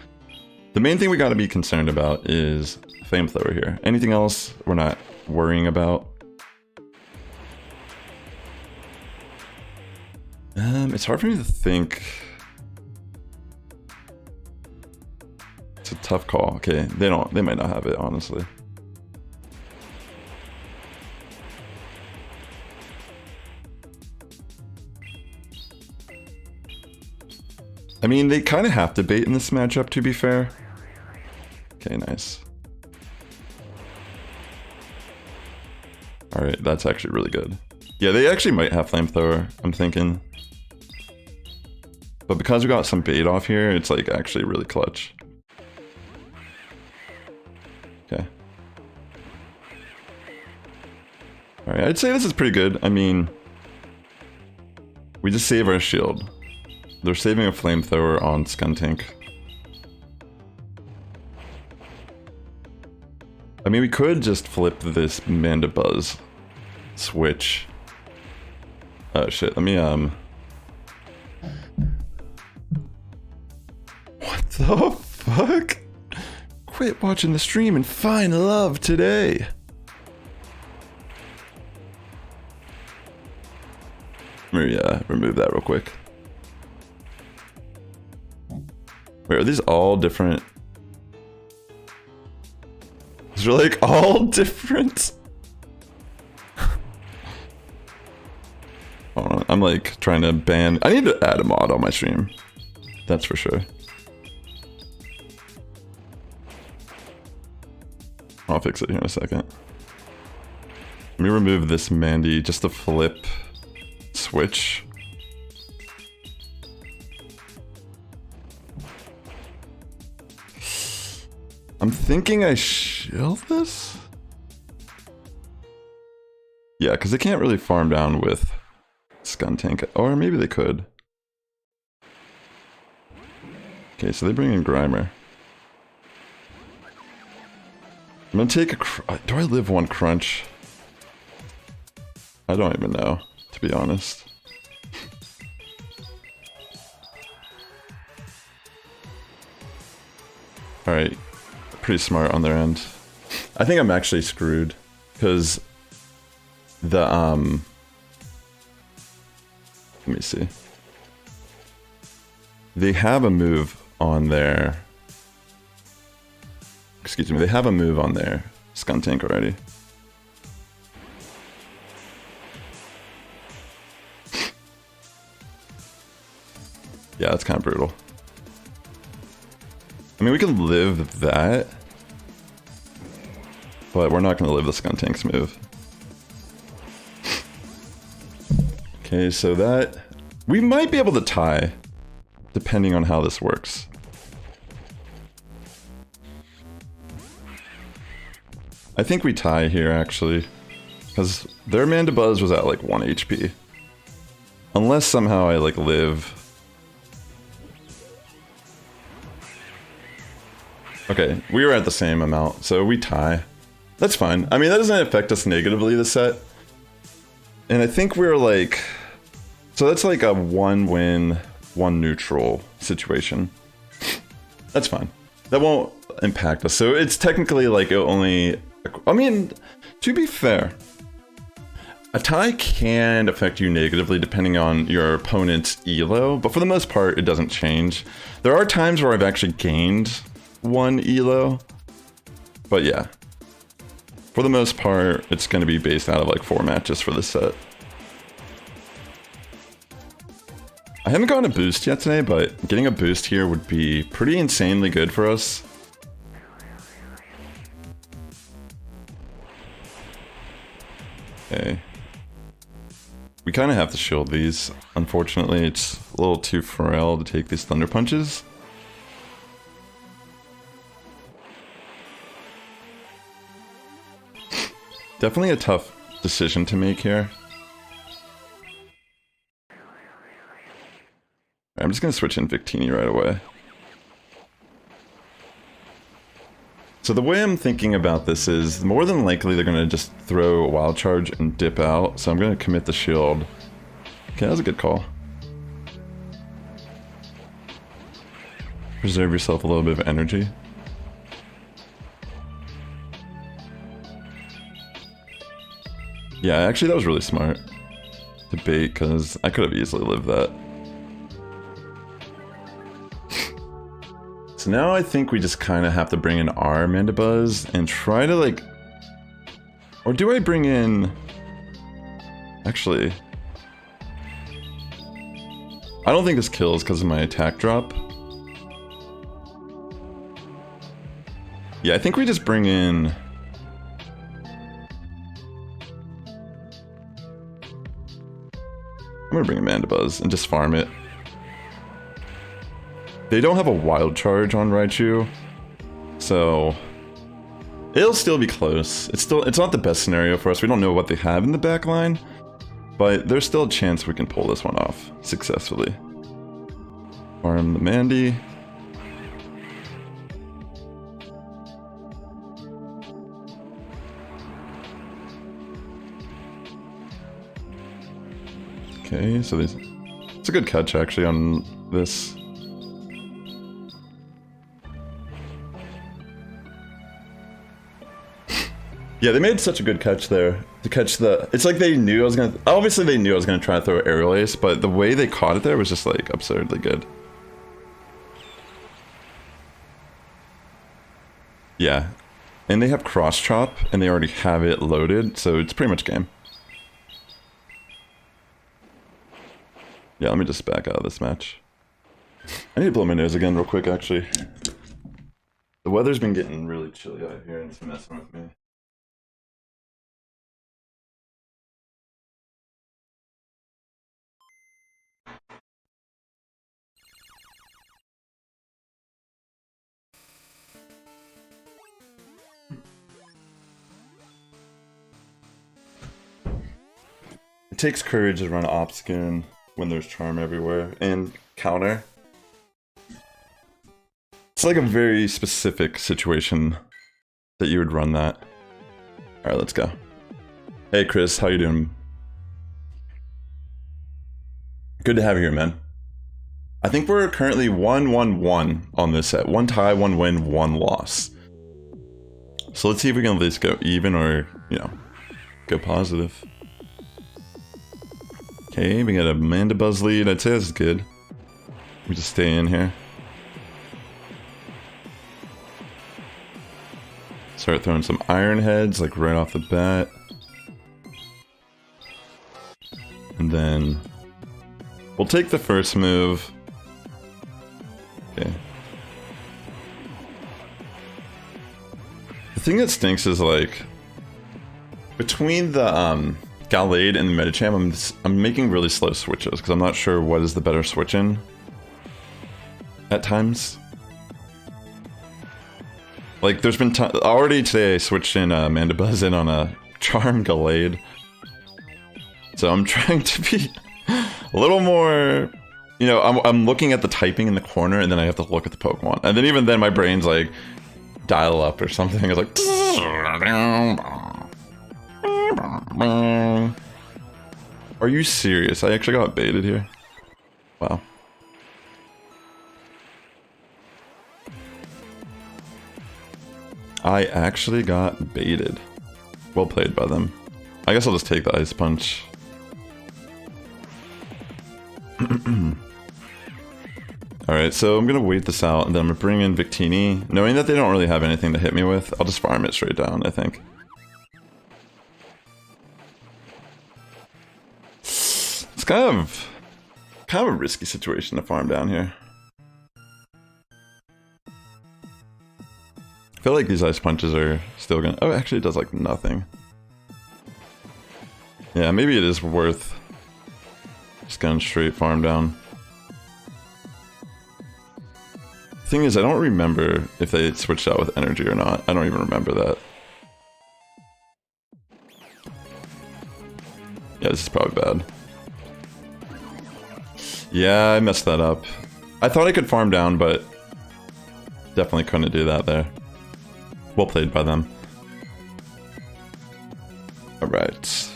The main thing we got to be concerned about is Flamethrower here. Anything else we're not worrying about. It's hard for me to think. It's a tough call. Okay, they might not have it, honestly. I mean, they kind of have to bait in this matchup, to be fair. Okay, nice. Alright, that's actually really good. Yeah, they actually might have Flamethrower, I'm thinking. But because we got some bait off here, it's like actually really clutch. Okay. Alright, I'd say this is pretty good. I mean, we just save our shield. They're saving a Flamethrower on Skuntank. I mean, we could just flip this Mandibuzz switch. Oh shit, let me what the fuck? Quit watching the stream and find love today. Let me remove that real quick. Wait, are these all different? These are like all different? Hold on, I'm like trying to ban. I need to add a mod on my stream. That's for sure. I'll fix it here in a second. Let me remove this Mandy just to flip switch switch. I'm thinking I shield this? Yeah, because they can't really farm down with Skuntank. Or maybe they could. Okay, so they bring in Grimer. I'm gonna take a... Do I live one crunch? I don't even know, to be honest. Alright, pretty smart on their end. I think I'm actually screwed, because the, let me see. They have a move on their... Excuse me, they have a move on their Skuntank already. Yeah, that's kind of brutal. I mean, we can live that, but we're not going to live the Skuntank's move. Okay, so that... We might be able to tie, depending on how this works. I think we tie here, actually, because their Mandibuzz was at, like, 1 HP. Unless somehow I, like, live... Okay, we were at the same amount, so we tie. That's fine. I mean, that doesn't affect us negatively, the set. And I think we're like... So that's like a 1 win, 1 neutral situation. That's fine. That won't impact us. So it's technically like only... I mean, to be fair, a tie can affect you negatively depending on your opponent's elo, but for the most part, it doesn't change. There are times where I've actually gained 1 elo, but yeah, for the most part it's going to be based out of like 4 matches for this set. I haven't gotten a boost yet today, but getting a boost here would be pretty insanely good for us. Okay, we kind of have to shield these. Unfortunately, it's a little too frail to take these thunder punches. Definitely a tough decision to make here. I'm just going to switch in Victini right away. So the way I'm thinking about this is, more than likely they're going to just throw a wild charge and dip out, so I'm going to commit the shield. Okay, that was a good call. Preserve yourself a little bit of energy. Yeah, actually that was really smart to bait, because I could have easily lived that. So now I think we just kind of have to bring in our Mandibuzz and try to like... Or do I bring in... Actually... I don't think this kills because of my attack drop. Yeah, I think we just bring in... I'm gonna bring in Mandibuzz and just farm it. They don't have a wild charge on Raichu, so it'll still be close. It's not the best scenario for us. We don't know what they have in the back line, but there's still a chance we can pull this one off successfully. Farm the Mandy. Okay, so it's a good catch actually on this. Yeah, they made such a good catch there to catch the... It's like they knew I was gonna... Obviously they knew I was gonna try to throw Aerial Ace, but the way they caught it there was just like absurdly good. Yeah, and they have Cross Chop and they already have it loaded, so it's pretty much game. Yeah, let me just back out of this match. I need to blow my nose again real quick, actually. The weather's been getting really chilly out here and it's messing with me. takes courage to run Obscune when there's charm everywhere, and counter. It's like a very specific situation that you would run that. Alright, let's go. Hey Chris, how you doing? Good to have you here, man. I think we're currently 1-1-1 on this set. 1 tie, 1 win, 1 loss. So let's see if we can at least go even or, you know, go positive. Okay, we got a Mandibuzz lead. I'd say this is good. We just stay in here. Start throwing some Iron Heads, like right off the bat. And then we'll take the first move. Okay. The thing that stinks is like between the Gallade and the Medicham, I'm making really slow switches because I'm not sure what is the better switch in at times. Like there's been already today I switched in Mandibuzz in on a Charm Gallade. So I'm trying to be a little more, you know, I'm looking at the typing in the corner and then I have to look at the Pokemon. And then even then my brain's like dial up or something. It's like are you serious? I actually got baited here. Wow. I actually got baited. Well played by them. I guess I'll just take the Ice Punch. Alright, so I'm gonna wait this out and then I'm gonna bring in Victini. Knowing that they don't really have anything to hit me with, I'll just farm it straight down, I think. It's kind of a risky situation to farm down here. I feel like these Ice Punches are still gonna... Oh, actually it does like nothing. Yeah, maybe it is worth just going straight farm down. Thing is, I don't remember if they switched out with energy or not. I don't even remember that. Yeah, this is probably bad. Yeah, I messed that up. I thought I could farm down, but definitely couldn't do that there. Well played by them. Alright.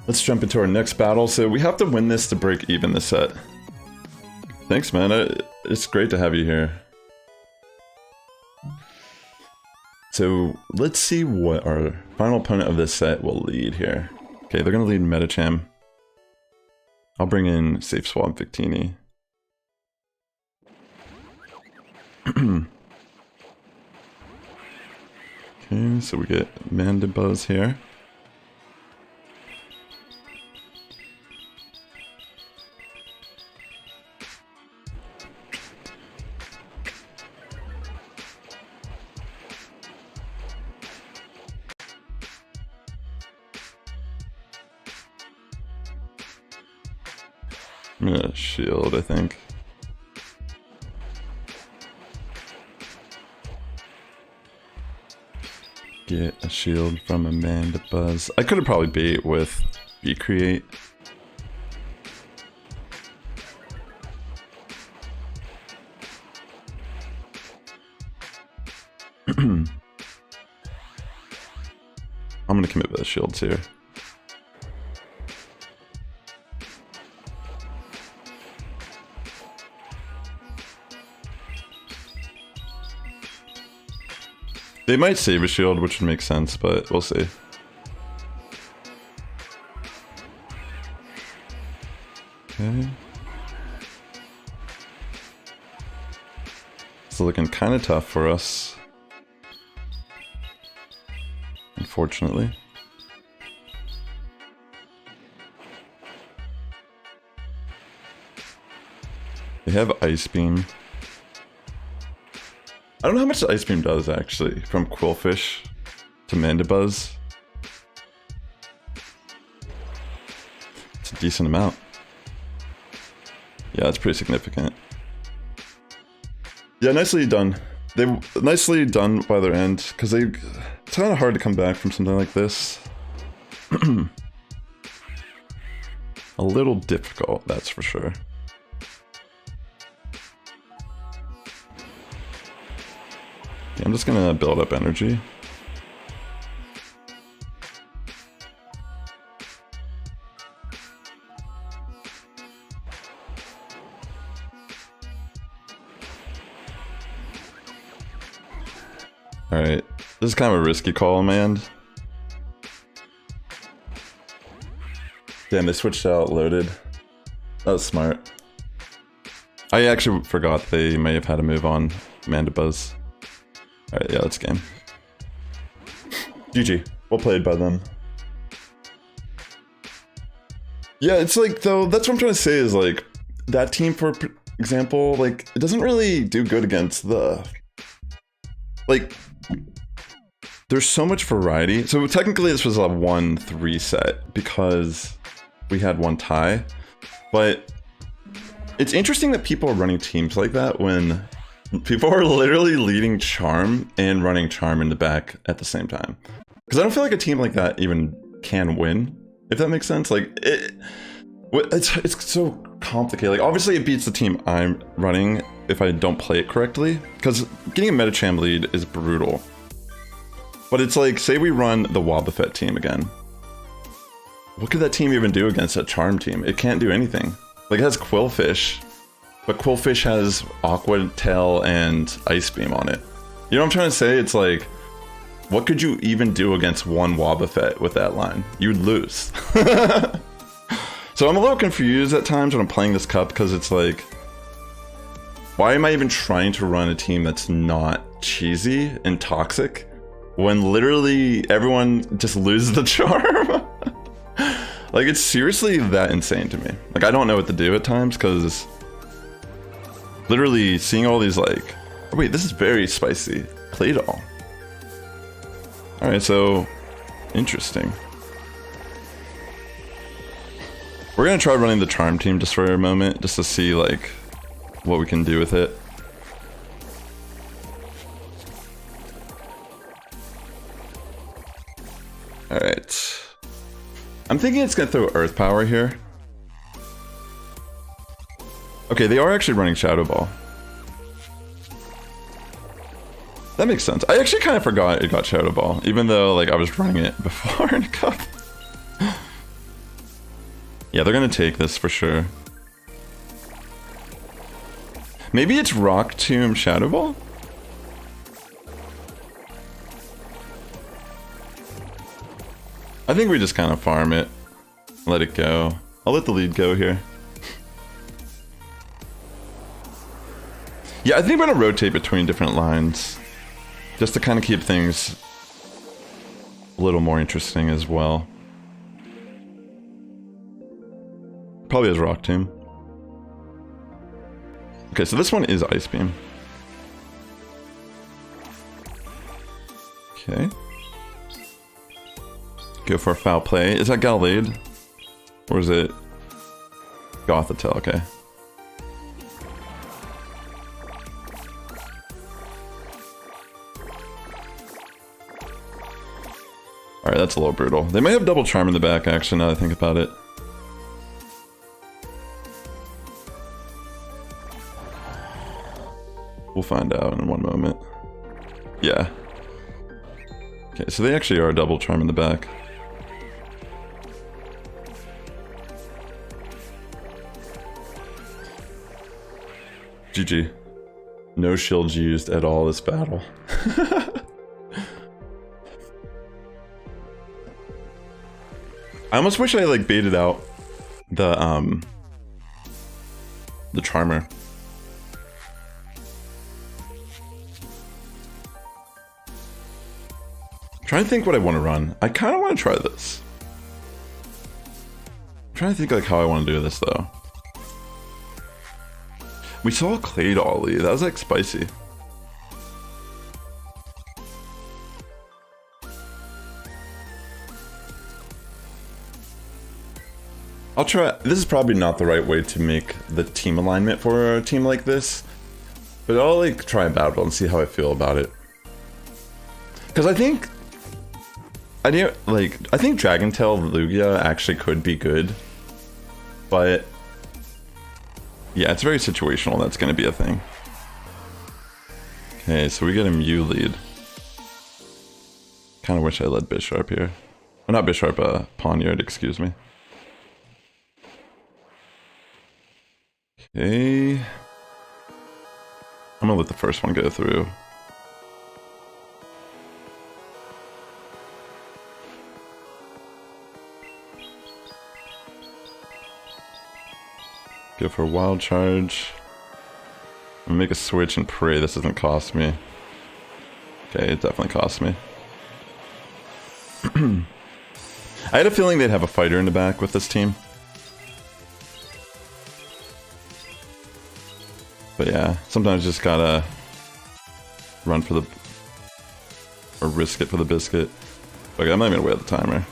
Let's jump into our next battle. So we have to win this to break even this set. Thanks, man. It's great to have you here. So let's see what our final opponent of this set will lead here. Okay, they're going to lead Medicham. I'll bring in Safe Swap Victini. Okay, so we get Mandibuzz here. I'm gonna shield, I think. Get a shield from Mandibuzz. I could have probably bait with Recreate. I'm gonna commit with the shields here. They might save a shield, which would make sense, but we'll see. Okay. It's looking kind of tough for us, unfortunately. They have Ice Beam. I don't know how much the Ice Beam does, actually, from Quillfish to Mandibuzz. It's a decent amount. Yeah, it's pretty significant. Yeah, nicely done. They nicely done by their end, because it's kind of hard to come back from something like this. A little difficult, that's for sure. Yeah, I'm just gonna build up energy. Alright, this is kind of a risky call on my end. Damn, they switched out loaded. That was smart. I actually forgot they may have had a move on Mandibuzz. Alright, yeah, let's game. GG. Well played by them. Yeah, it's like, though, that's what I'm trying to say is, like, that team, for example, like, it doesn't really do good against the... Like, there's so much variety. So technically this was a 1-3 set because we had one tie. But it's interesting that people are running teams like that when people are literally leading Charm and running Charm in the back at the same time. Because I don't feel like a team like that even can win, if that makes sense. Like, it's so complicated. Like, obviously it beats the team I'm running if I don't play it correctly, because getting a Metacham lead is brutal. But it's like, say we run the Wobbuffet team again. What could that team even do against a Charm team? It can't do anything. Like, it has Quillfish, but Quillfish has Aqua Tail and Ice Beam on it. You know what I'm trying to say? It's like, what could you even do against one Wobbuffet with that line? You'd lose. So I'm a little confused at times when I'm playing this cup, because it's like, why am I even trying to run a team that's not cheesy and toxic when literally everyone just loses the charm? Like, it's seriously that insane to me. Like, I don't know what to do at times, because literally seeing all these, like, oh, wait, this is very spicy. Claydol. Alright, so interesting. We're gonna try running the Charm team just for a moment, just to see, like, what we can do with it. Alright. I'm thinking it's gonna throw Earth Power here. Okay, they are actually running Shadow Ball. That makes sense. I actually kind of forgot it got Shadow Ball, even though, like, I was running it before in a cup. Yeah, they're gonna take this for sure. Maybe it's Rock Tomb Shadow Ball? I think we just kind of farm it. Let it go. I'll let the lead go here. Yeah, I think I'm gonna rotate between different lines, just to kind of keep things a little more interesting as well. Probably has Rock Tomb. Okay, so this one is Ice Beam. Okay. Go for a foul play. Is that Gallade? Or is it Gothitelle? Okay. Alright, that's a little brutal. They might have double Charm in the back, actually, now that I think about it. We'll find out in one moment. Yeah. Okay, so they actually are a double Charm in the back. GG. No shields used at all this battle. I almost wish I, like, baited out the Charmer. I'm trying to think what I want to run. I kind of want to try this. I'm trying to think, like, how I want to do this, though. We saw Claydol lead. That was, like, spicy. I'll try. This is probably not the right way to make the team alignment for a team like this, but I'll, like, try a battle and see how I feel about it. Because I think Dragon Tail Lugia actually could be good. But yeah, it's very situational. That's going to be a thing. Okay, so we get a Mew lead. Kind of wish I led Bisharp here. Or not Bisharp, Poniard, excuse me. Okay. I'm gonna let the first one go through. Go for a wild charge. I'm gonna make a switch and pray this doesn't cost me. Okay, it definitely cost me. I had a feeling they'd have a fighter in the back with this team. But yeah, sometimes you just gotta run for the... or risk it for the biscuit. Okay, I'm not even gonna wait at the timer.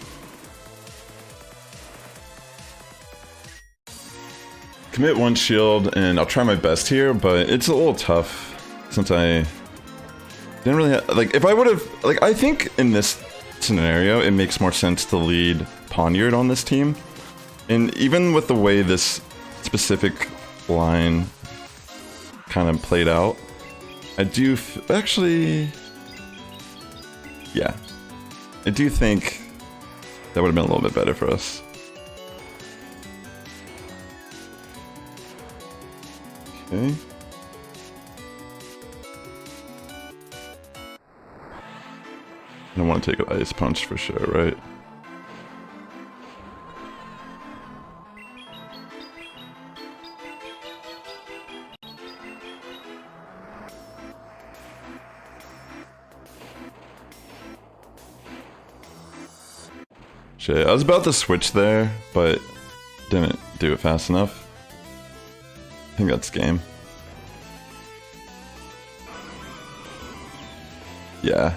Commit one shield, and I'll try my best here, but it's a little tough since I didn't really have, like, if I would have, like, I think in this scenario it makes more sense to lead Poniard on this team. And even with the way this specific line kind of played out, I do actually, yeah, I do think that would have been a little bit better for us. Okay. I don't want to take an ice punch for sure, right? Shit, I was about to switch there, but didn't do it fast enough. I think that's game. Yeah.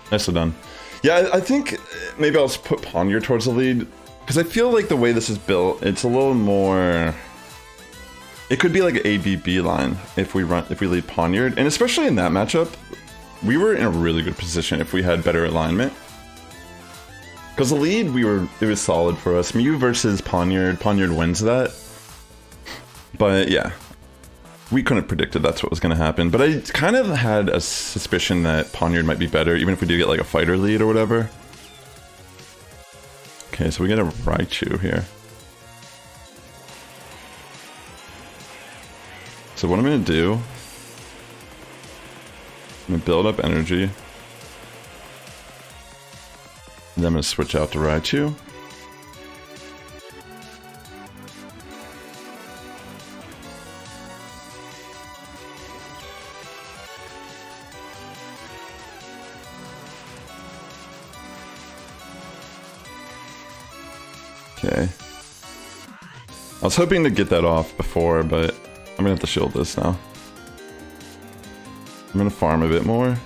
Nicely done. Yeah, I think maybe I'll just put Poniard towards the lead, because I feel like the way this is built, it's a little more... It could be like an ABB line if we lead Poniard, and especially in that matchup, we were in a really good position if we had better alignment. Because the lead, it was solid for us. Mew versus Poniard, Poniard wins that. But yeah, we couldn't have predicted that's what was going to happen. But I kind of had a suspicion that Poniard might be better, even if we do get like a fighter lead or whatever. Okay, so we get a Raichu here. So what I'm going to do, I'm going to build up energy. And then I'm going to switch out to Raichu. Okay. I was hoping to get that off before, but I'm gonna have to shield this now. I'm gonna farm a bit more.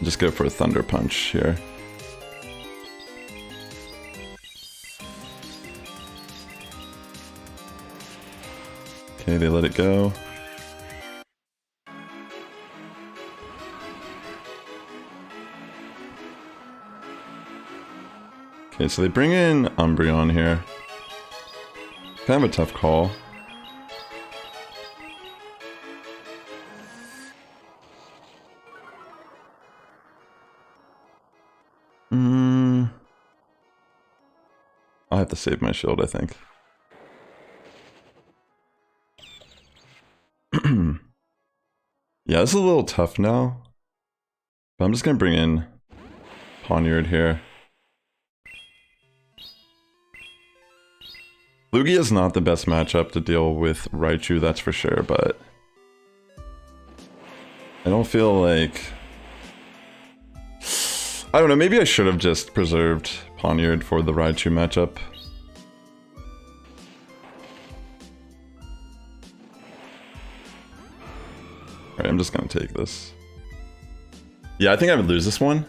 Just go for a Thunder Punch here. Okay, they let it go. Okay, so they bring in Umbreon here. Kind of a tough call. I'll have to save my shield, I think. Yeah, this is a little tough now. But I'm just gonna bring in Poniard here. Lugia is not the best matchup to deal with Raichu, that's for sure, but I don't feel like... I don't know, maybe I should have just preserved Poniard for the Raichu matchup. Alright, I'm just gonna take this. Yeah, I think I would lose this one.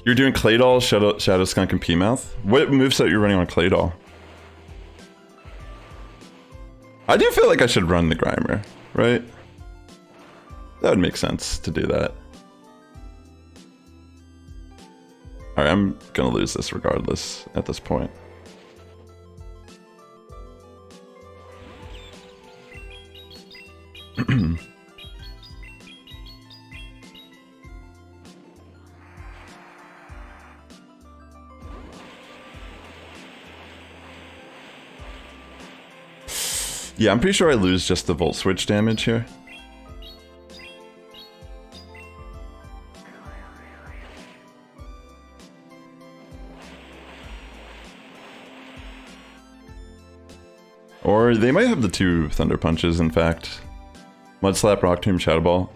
You're doing Claydol, Shadow Skunk, and Peamouth? What moveset are you running on Claydol? I do feel like I should run the Grimer, right? That would make sense to do that. Alright, Alright, I'm gonna lose this regardless at this point. Yeah, I'm pretty sure I lose just the Volt Switch damage here. Or they might have the 2 Thunder Punches, in fact. Mud Slap, Rock Tomb, Shadow Ball.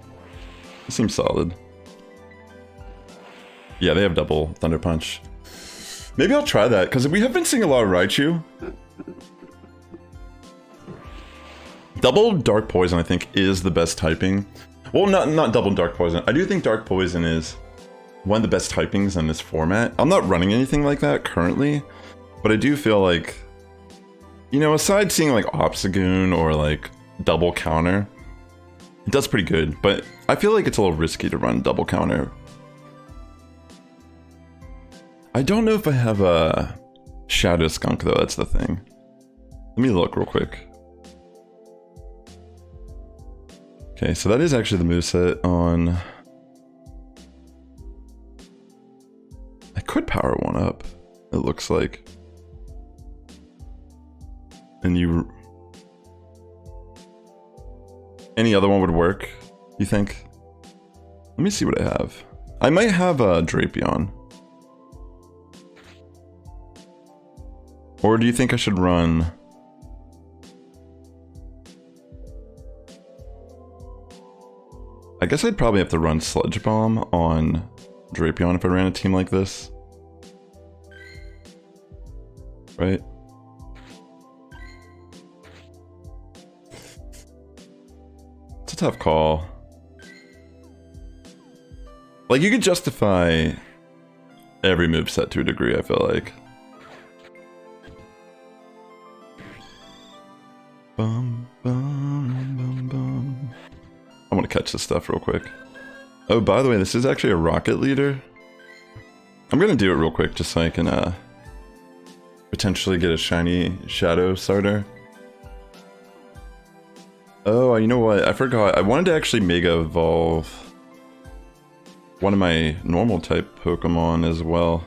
It seems solid. Yeah, they have double Thunder Punch. Maybe I'll try that, because we have been seeing a lot of Raichu. Double Dark Poison, I think, is the best typing. Well, not double Dark Poison. I do think Dark Poison is one of the best typings in this format. I'm not running anything like that currently, but I do feel like, you know, aside seeing like Obstagoon or like double counter, it does pretty good, but I feel like it's a little risky to run double counter. I don't know if I have a Shadow Skunk though, that's the thing. Let me look real quick. Okay, so that is actually the moveset on... I could power one up, it looks like. And you... Any other one would work, you think? Let me see what I have. I might have a Drapion. Or do you think I should run... I guess I'd probably have to run Sludge Bomb on Drapion if I ran a team like this. Right? It's a tough call. Like, you could justify every moveset to a degree, I feel like. Bum, bum, bum, bum. I want to catch this stuff real quick. Oh, by the way, this is actually a rocket leader. I'm gonna do it real quick just so I can potentially get a shiny shadow starter. Oh, you know what? I forgot. I wanted to actually Mega Evolve one of my normal type Pokemon as well.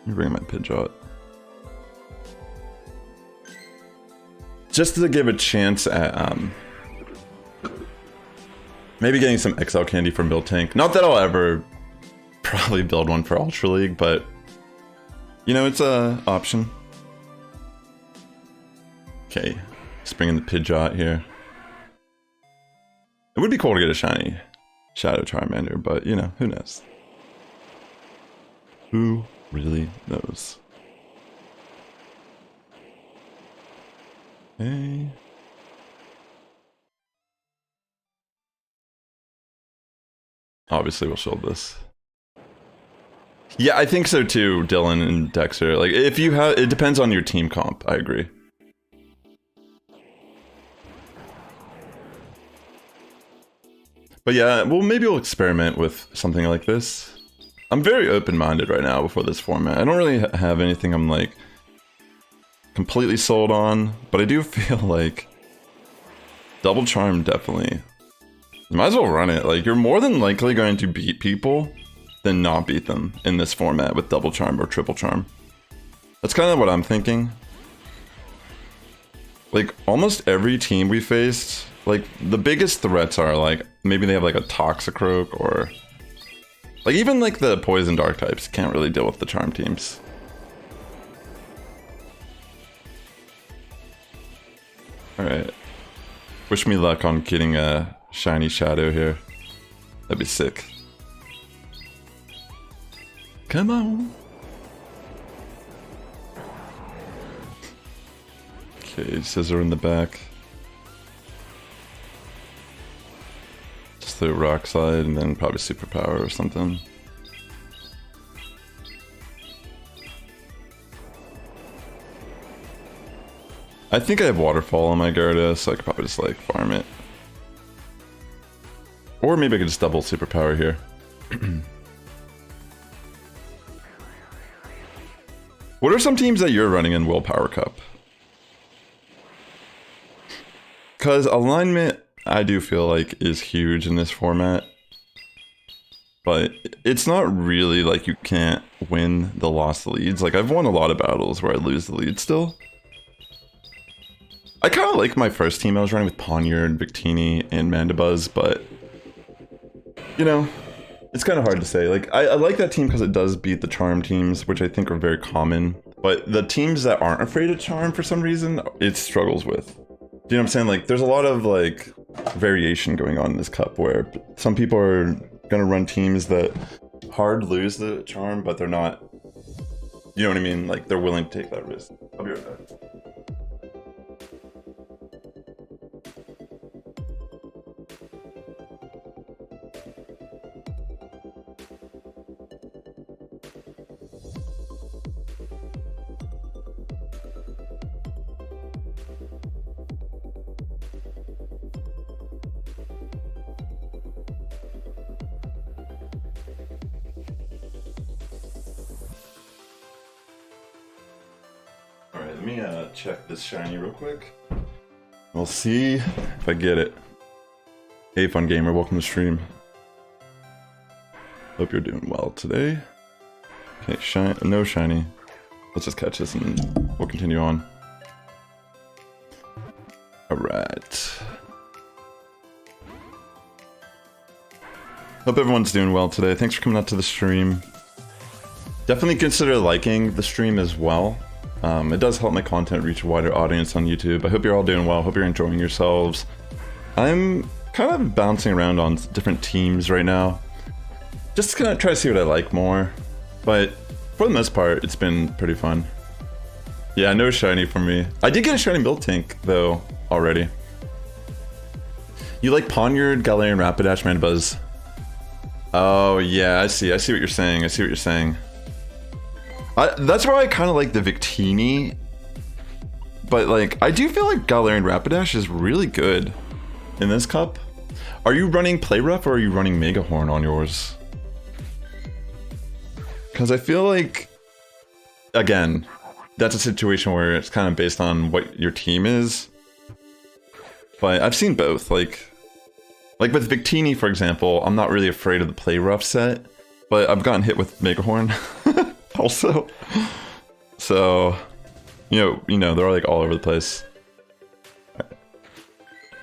Let me bring my Pidgeot. Just to give a chance at maybe getting some XL candy from Miltank. Not that I'll ever probably build one for Ultra League, but you know, it's a option. Okay, let's bring in the Pidgeot here. It would be cool to get a shiny Shadow Charmander, but you know, who knows? Who really knows? Okay. Obviously we'll shield this. Yeah, I think so too, Dylan and Dexter. Like, if you have, it depends on your team comp, I agree. But yeah, well, maybe we'll experiment with something like this. I'm very open-minded right now before this format. I don't really have anything I'm like completely sold on, but I do feel like Double Charm definitely. You might as well run it. Like, you're more than likely going to beat people than not beat them in this format with Double Charm or Triple Charm. That's kind of what I'm thinking. Like, almost every team we faced, like, the biggest threats are, like, maybe they have, like, a Toxicroak or... Like, even, like, the Poison Dark types can't really deal with the Charm teams. Alright. Wish me luck on getting a shiny Shadow here. That'd be sick. Come on! Okay, Scissor in the back. Just throw Rock Slide and then probably Superpower or something. I think I have Waterfall on my Gyarados, so I could probably just like farm it. Or maybe I could just double Superpower here. What are some teams that you're running in Willpower Cup? Because alignment, I do feel like, is huge in this format. But it's not really like you can't win the lost leads. Like, I've won a lot of battles where I lose the lead still. I kind of like my first team. I was running with Poniard, Victini, and Mandibuzz, but... You know, it's kind of hard to say. Like, I like that team because it does beat the Charm teams, which I think are very common. But the teams that aren't afraid of Charm for some reason, it struggles with. Do you know what I'm saying? Like, there's a lot of, like, variation going on in this cup where some people are gonna run teams that hard lose the Charm, but they're not, you know what I mean? Like, they're willing to take that risk. I'll be right back. Let me check this shiny real quick. We'll see if I get it. Hey, fun gamer, welcome to stream. Hope you're doing well today. Okay, no shiny. Let's just catch this and we'll continue on. Alright. Hope everyone's doing well today. Thanks for coming out to the stream. Definitely consider liking the stream as well. It does help my content reach a wider audience on YouTube. I hope you're all doing well. Hope you're enjoying yourselves. I'm kind of bouncing around on different teams right now. Just gonna try to see what I like more. But for the most part, it's been pretty fun. Yeah, no shiny for me. I did get a shiny Miltank, though, already. You like Poniard, Galarian, Rapidash, Mandibuzz? Oh, yeah, I see what you're saying. I see what you're saying. That's why I kind of like the Victini, but like I do feel like Galarian Rapidash is really good in this cup. Are you running Play Rough or are you running Mega Horn on yours? Because I feel like, again, that's a situation where it's kind of based on what your team is. But I've seen both. Like with Victini, for example, I'm not really afraid of the Play Rough set, but I've gotten hit with Mega Horn. Also, so you know they're like all over the place. Right.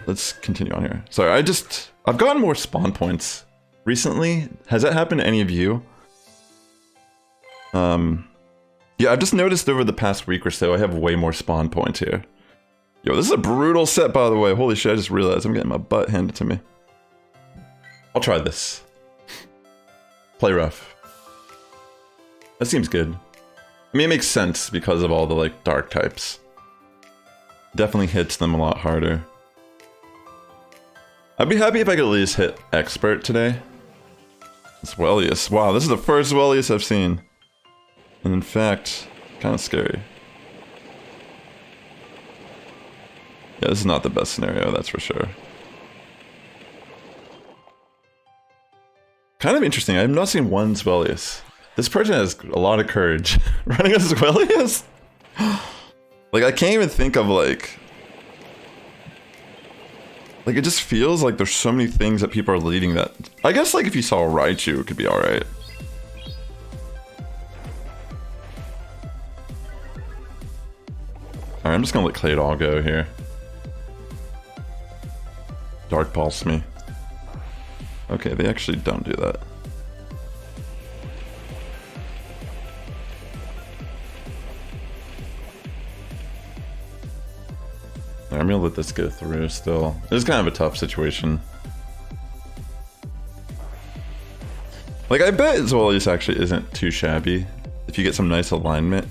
Let's continue on here. Sorry, I've gotten more spawn points recently. Has that happened to any of you? Yeah, I've just noticed over the past week or so I have way more spawn points here. Yo, this is a brutal set, by the way. Holy shit, I just realized I'm getting my butt handed to me. I'll try this. Play Rough. That seems good. I mean, it makes sense because of all the, like, dark types. Definitely hits them a lot harder. I'd be happy if I could at least hit Expert today. Swellius. Wow, this is the first Swellius I've seen. And in fact, kind of scary. Yeah, this is not the best scenario, that's for sure. Kind of interesting, I've not seen one Swellius. This person has a lot of courage. Running a Swellius? Like, I can't even think of, like, it just feels like there's so many things that people are leading that... I guess, like, if you saw a Raichu, it could be alright. Alright, I'm just gonna let Claydol go here. Dark Pulse me. Okay, they actually don't do that. I'm gonna let this go through still. It's kind of a tough situation. Like, I bet Swellius actually isn't too shabby if you get some nice alignment.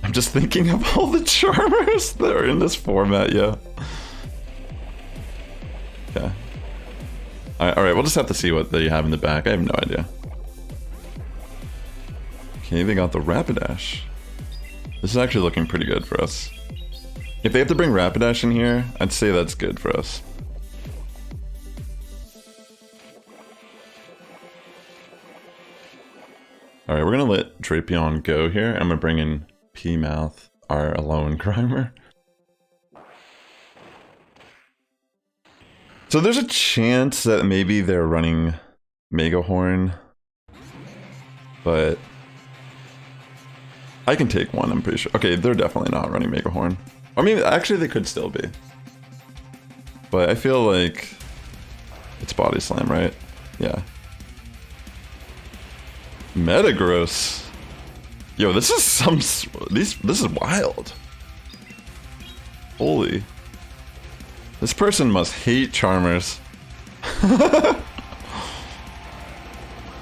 I'm just thinking of all the Charmers that are in this format, yeah. Okay. Alright, we'll just have to see what they have in the back. I have no idea. Okay, they got the Rapidash. This is actually looking pretty good for us. If they have to bring Rapidash in here, I'd say that's good for us. All right, we're gonna let Drapion go here. I'm gonna bring in P-Mouth, our alone grimer. So there's a chance that maybe they're running Megahorn, but I can take one, I'm pretty sure. Okay, they're definitely not running Megahorn. I mean, actually they could still be. But I feel like it's Body Slam, right? Yeah. Metagross. Yo, this is this is wild. Holy. This person must hate Charmers.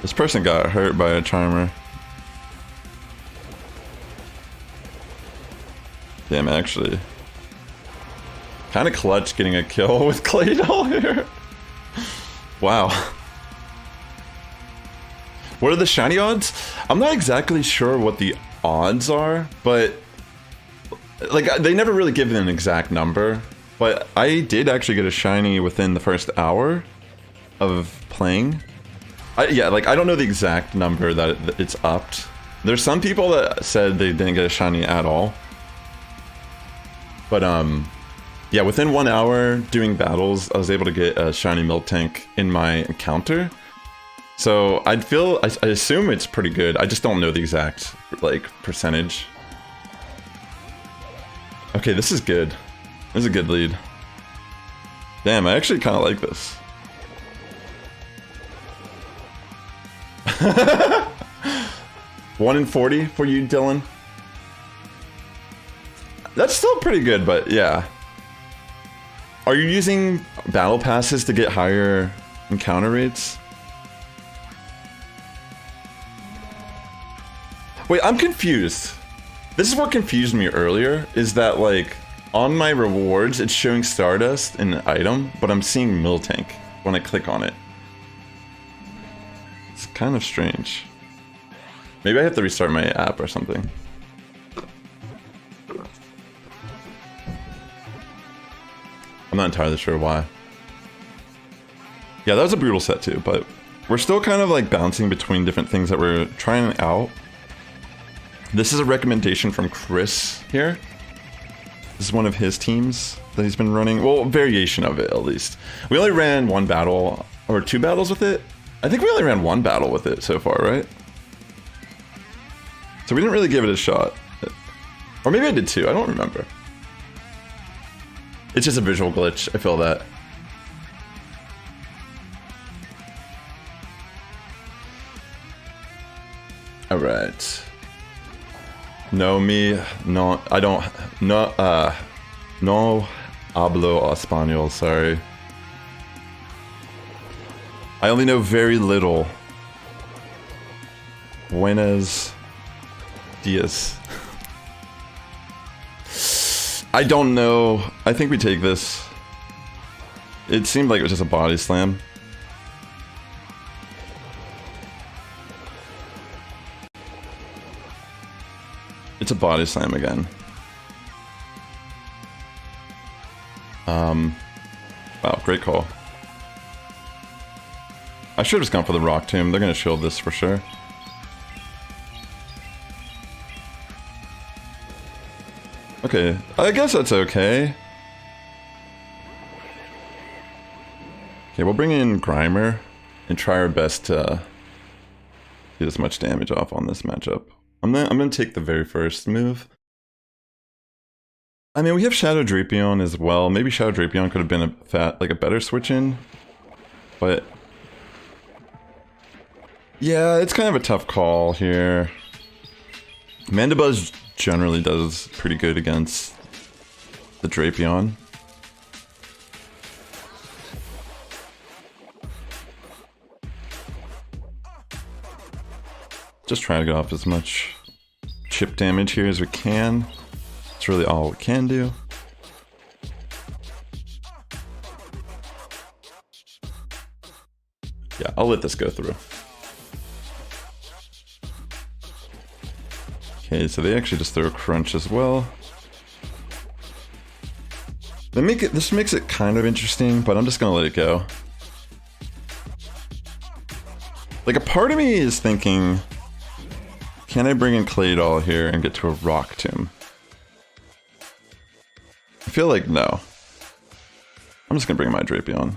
This person got hurt by a Charmer. Damn, actually. Kind of clutch getting a kill with Claydol here. Wow. What are the shiny odds? I'm not exactly sure what the odds are, but like they never really give an exact number. But I did actually get a shiny within the first hour of playing. Yeah, like I don't know the exact number that it's upped. There's some people that said they didn't get a shiny at all. But yeah, within 1 hour doing battles, I was able to get a shiny Miltank in my encounter. So I assume it's pretty good. I just don't know the exact like percentage. Okay, this is good. This is a good lead. Damn, I actually kind of like this. One in 40 for you, Dylan. That's still pretty good, but yeah. Are you using battle passes to get higher encounter rates? Wait, I'm confused. This is what confused me earlier, is that like, on my rewards, it's showing Stardust in an item, but I'm seeing Miltank when I click on it. It's kind of strange. Maybe I have to restart my app or something. I'm not entirely sure why. Yeah, that was a brutal set too, but we're still kind of like bouncing between different things that we're trying out. This is a recommendation from Chris here. This is one of his teams that he's been running. Well, variation of it, at least. We only ran one battle, or 2 battles with it. I think we only ran 1 battle with it so far, right? So we didn't really give it a shot. Or maybe I did 2, I don't remember. It's just a visual glitch, I feel that. Alright. No, I don't, no hablo español, sorry. I only know very little. Buenos dias. I don't know. I think we take this. It seemed like it was just a body slam. It's a body slam again. Wow, great call. I should have just gone for the Rock Tomb. They're gonna shield this for sure. Okay, I guess that's okay. Okay, we'll bring in Grimer and try our best to get as much damage off on this matchup. I'm gonna take the very first move. I mean, we have Shadow Drapion as well. Maybe Shadow Drapion could have been a better switch in, but yeah, it's kind of a tough call here. Mandibuzz generally does pretty good against the Drapion. Just trying to get off as much chip damage here as we can. It's really all we can do. Yeah, I'll let this go through. Okay, so they actually just throw a crunch as well. This makes it kind of interesting, but I'm just gonna let it go. Like, a part of me is thinking Can I bring in Claydol here and get to a Rock Tomb? I feel like no. I'm just gonna bring my Drapion.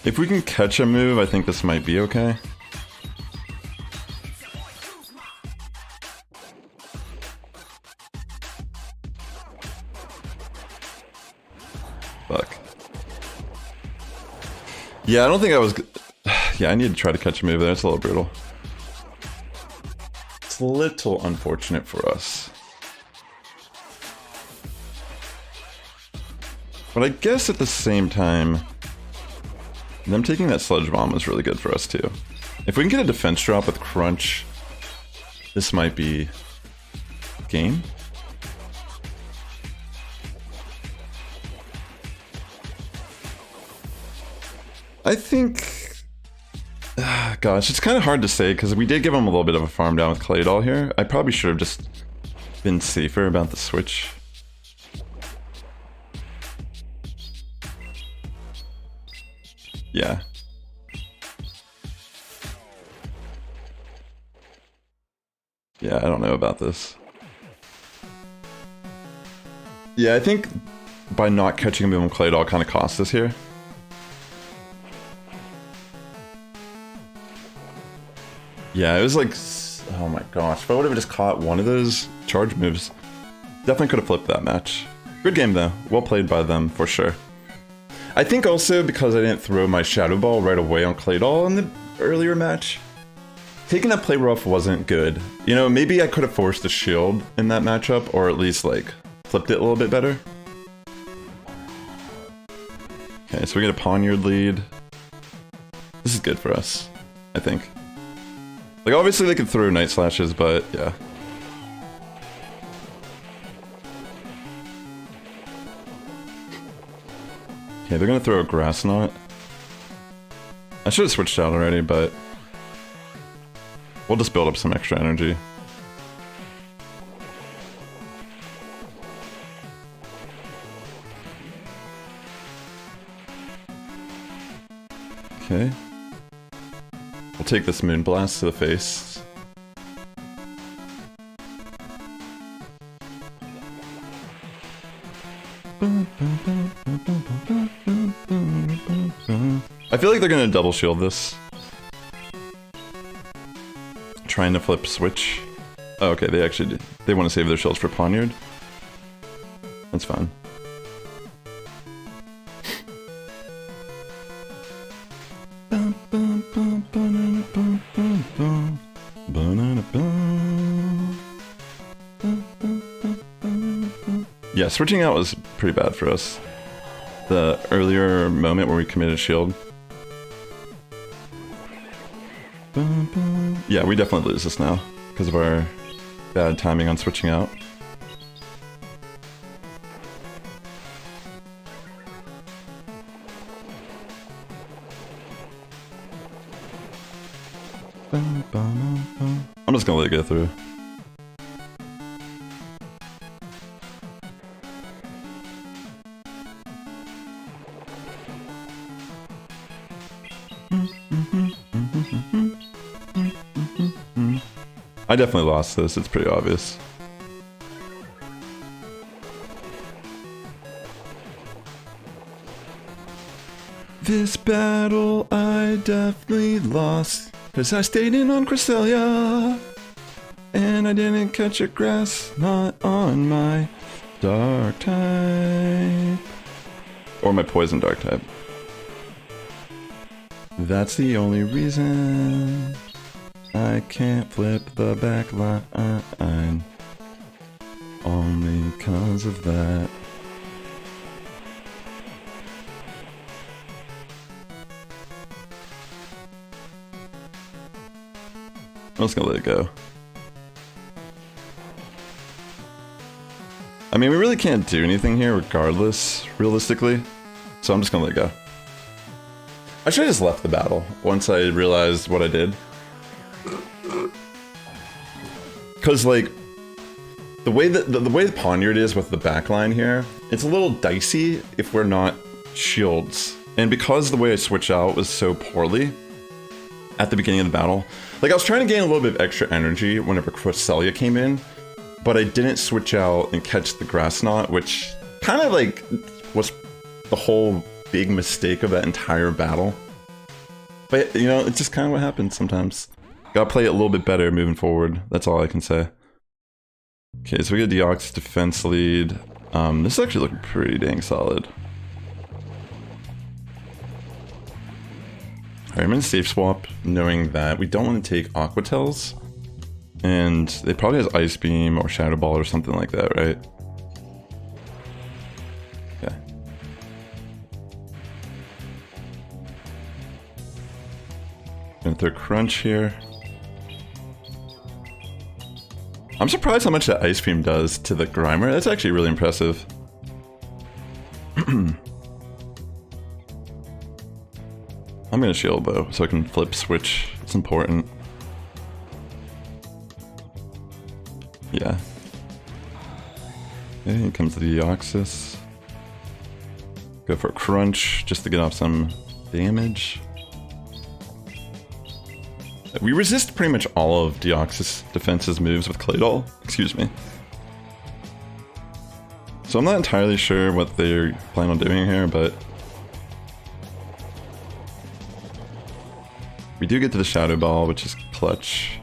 If we can catch a move, I think this might be okay. Fuck. Yeah, I don't think I was... Yeah, I need to try to catch a move there. It's a little brutal. It's a little unfortunate for us. But I guess at the same time, them taking that Sludge Bomb was really good for us too. If we can get a defense drop with Crunch, this might be game. I think... gosh, it's kind of hard to say because we did give him a little bit of a farm down with Claydol here. I probably should have just been safer about the switch. Yeah. Yeah, I don't know about this. Yeah, I think by not catching him in Claydol kind of cost us here. Yeah, it was like, oh my gosh, if I would have just caught one of those charge moves, definitely could have flipped that match. Good game though, well played by them for sure. I think also because I didn't throw my Shadow Ball right away on Claydol in the earlier match, taking that play rough wasn't good. You know, maybe I could have forced a shield in that matchup, or at least like flipped it a little bit better. Okay, so we get a Poniard lead. This is good for us, I think. Like, obviously they could throw Night Slashes, but yeah. Okay, they're gonna throw a Grass Knot. I should have switched out already, but we'll just build up some extra energy. Okay. We'll take this Moonblast to the face. I feel like they're gonna double shield this. Trying to flip switch. Oh, okay, they actually did. They want to save their shields for Poniard. That's fine. Yeah, switching out was pretty bad for us. The earlier moment where we committed shield. Yeah, we definitely lose this now because of our bad timing on switching out. I'm just gonna let it go through. I definitely lost this, it's pretty obvious. This battle I definitely lost, 'cause I stayed in on Cresselia, and I didn't catch a Grass Knot on my Dark type. Or my Poison Dark type. That's the only reason I can't flip the back line. Only 'cause of that. I'm just gonna let it go. I mean, we really can't do anything here regardless, realistically. So I'm just gonna let it go. I should have just left the battle once I realized what I did. Cause like, the way that the way the Poniard is with the backline here, it's a little dicey if we're not shields And because the way I switched out was so poorly at the beginning of the battle, like I was trying to gain a little bit of extra energy whenever Cresselia came in, but I didn't switch out and catch the Grass Knot, which kind of like was the whole big mistake of that entire battle. But you know, it's just kind of what happens sometimes. Gotta play it a little bit better moving forward. That's all I can say. Okay, so we got Deoxys defense lead. This is actually looking pretty dang solid. Alright, I'm gonna safe swap, knowing that we don't want to take Aquatels. And they probably has Ice Beam or Shadow Ball or something like that, right? Yeah. Gonna throw Crunch here. I'm surprised how much that Ice Beam does to the Grimer. That's actually really impressive. I'm gonna shield though, so I can flip switch. It's important. Yeah. Okay, here comes the Deoxys. Go for a Crunch just to get off some damage. We resist pretty much all of Deoxys defense's moves with Claydol. Excuse me. So I'm not entirely sure what they're planning on doing here, but we do get to the Shadow Ball, which is clutch.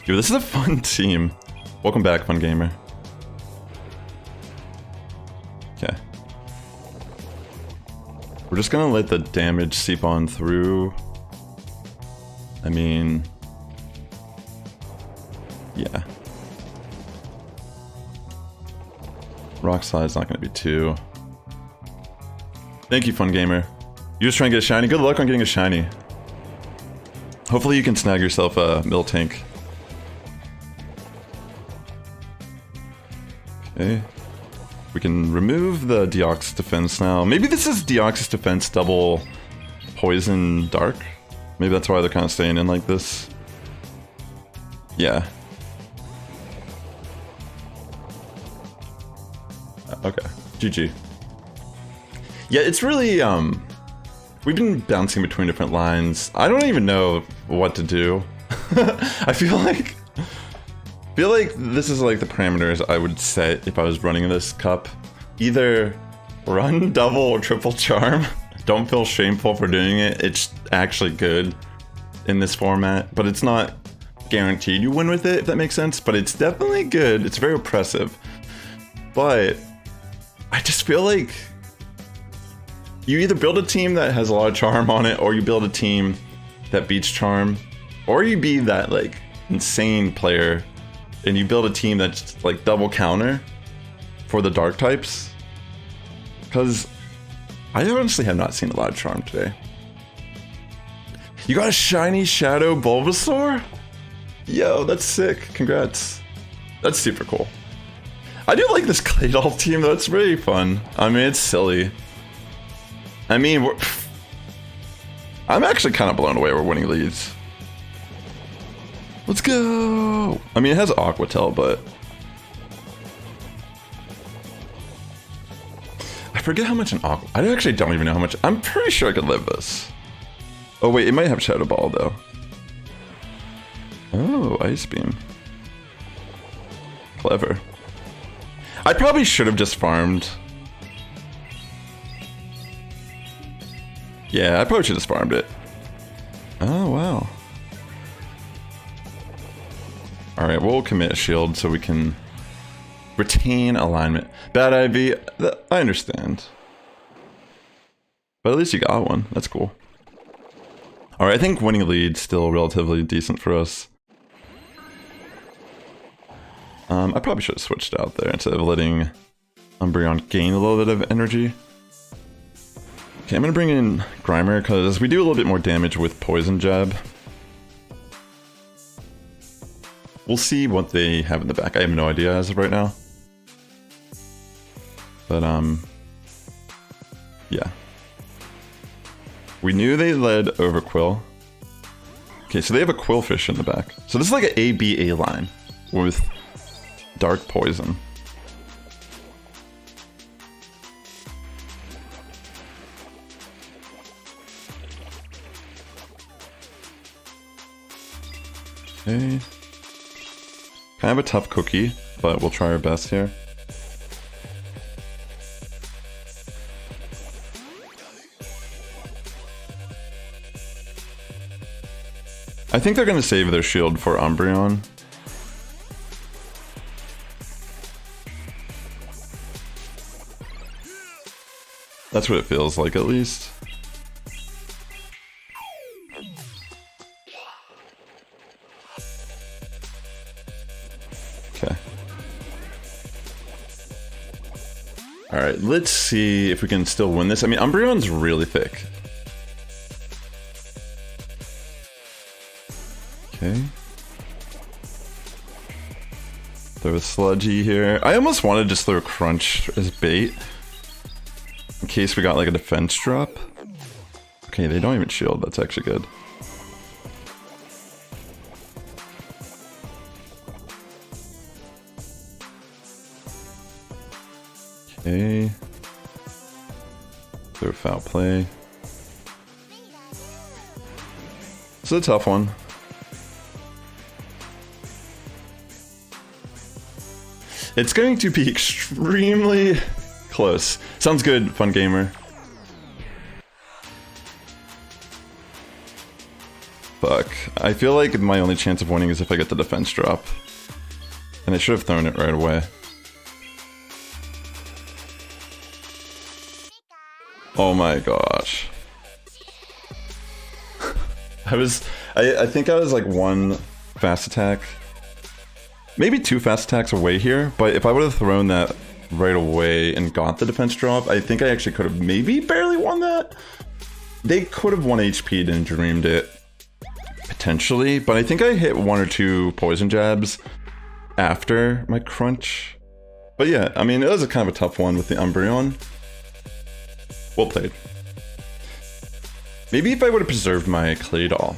Yo, this is a fun team. Welcome back, Fun Gamer. Okay. We're just gonna let the damage seep on through. I mean, yeah. Rock Slide's not gonna be too. Thank you, Fun Gamer. You're just trying to get a shiny? Good luck on getting a shiny. Hopefully you can snag yourself a Miltank. Okay. We can remove the Deoxys defense now. Maybe this is Deoxys defense double poison dark? Maybe that's why they're kind of staying in like this. Yeah. Okay. GG. Yeah, it's really, we've been bouncing between different lines. I don't even know what to do. I feel like this is like the parameters I would set if I was running this cup. Either run double or triple charm. Don't feel shameful for doing it. It's actually good in this format, but it's not guaranteed you win with it, if that makes sense. But it's definitely good. It's very oppressive. But I just feel like you either build a team that has a lot of charm on it, or you build a team that beats charm, or you be that like insane player and you build a team that's like double counter for the dark types. Because I honestly have not seen a lot of charm today. You got a shiny Shadow Bulbasaur? Yo, that's sick. Congrats. That's super cool. I do like this Claydol team though. It's really fun. I mean, it's silly. I mean, I'm actually kind of blown away we're winning leads. Let's go! I mean, it has Aquatel, but I forget how much an Aqua... I actually don't even know how much... I'm pretty sure I could live this. Oh wait, it might have Shadow Ball though. Oh, Ice Beam. Clever. I probably should have just farmed. Yeah, I probably should have just farmed it. Oh, wow. Alright, we'll commit a shield so we can retain alignment. Bad IV, I understand. But at least you got one. That's cool. Alright, I think winning lead's still relatively decent for us. I probably should have switched out there instead of letting Umbreon gain a little bit of energy. Okay, I'm gonna bring in Grimer because we do a little bit more damage with Poison Jab. We'll see what they have in the back. I have no idea as of right now. But, yeah. We knew they led Overquill. Okay, so they have a Quillfish in the back. So this is like an ABA line with Dark Poison. Okay. Kind of a tough cookie, but we'll try our best here. I think they're gonna save their shield for Umbreon. That's what it feels like, at least. Okay. Alright, let's see if we can still win this. I mean, Umbreon's really thick. Okay. Throw a Sludgy here. I almost want to just throw a Crunch as bait. In case we got like a defense drop. Okay, they don't even shield. That's actually good. Okay. Throw foul play. It's a tough one. It's going to be extremely close. Sounds good, fun gamer. Fuck. I feel like my only chance of winning is if I get the defense drop. And I should have thrown it right away. Oh my gosh. I think I was like one fast attack. Maybe two fast attacks away here, but if I would have thrown that right away and got the defense drop, I think I actually could have maybe barely won that. They could have 1 HP'd and dreamed it. Potentially, but I think I hit 1 or 2 poison jabs after my crunch. But yeah, I mean, it was a kind of a tough one with the Umbreon. Well played. Maybe if I would have preserved my Claydol.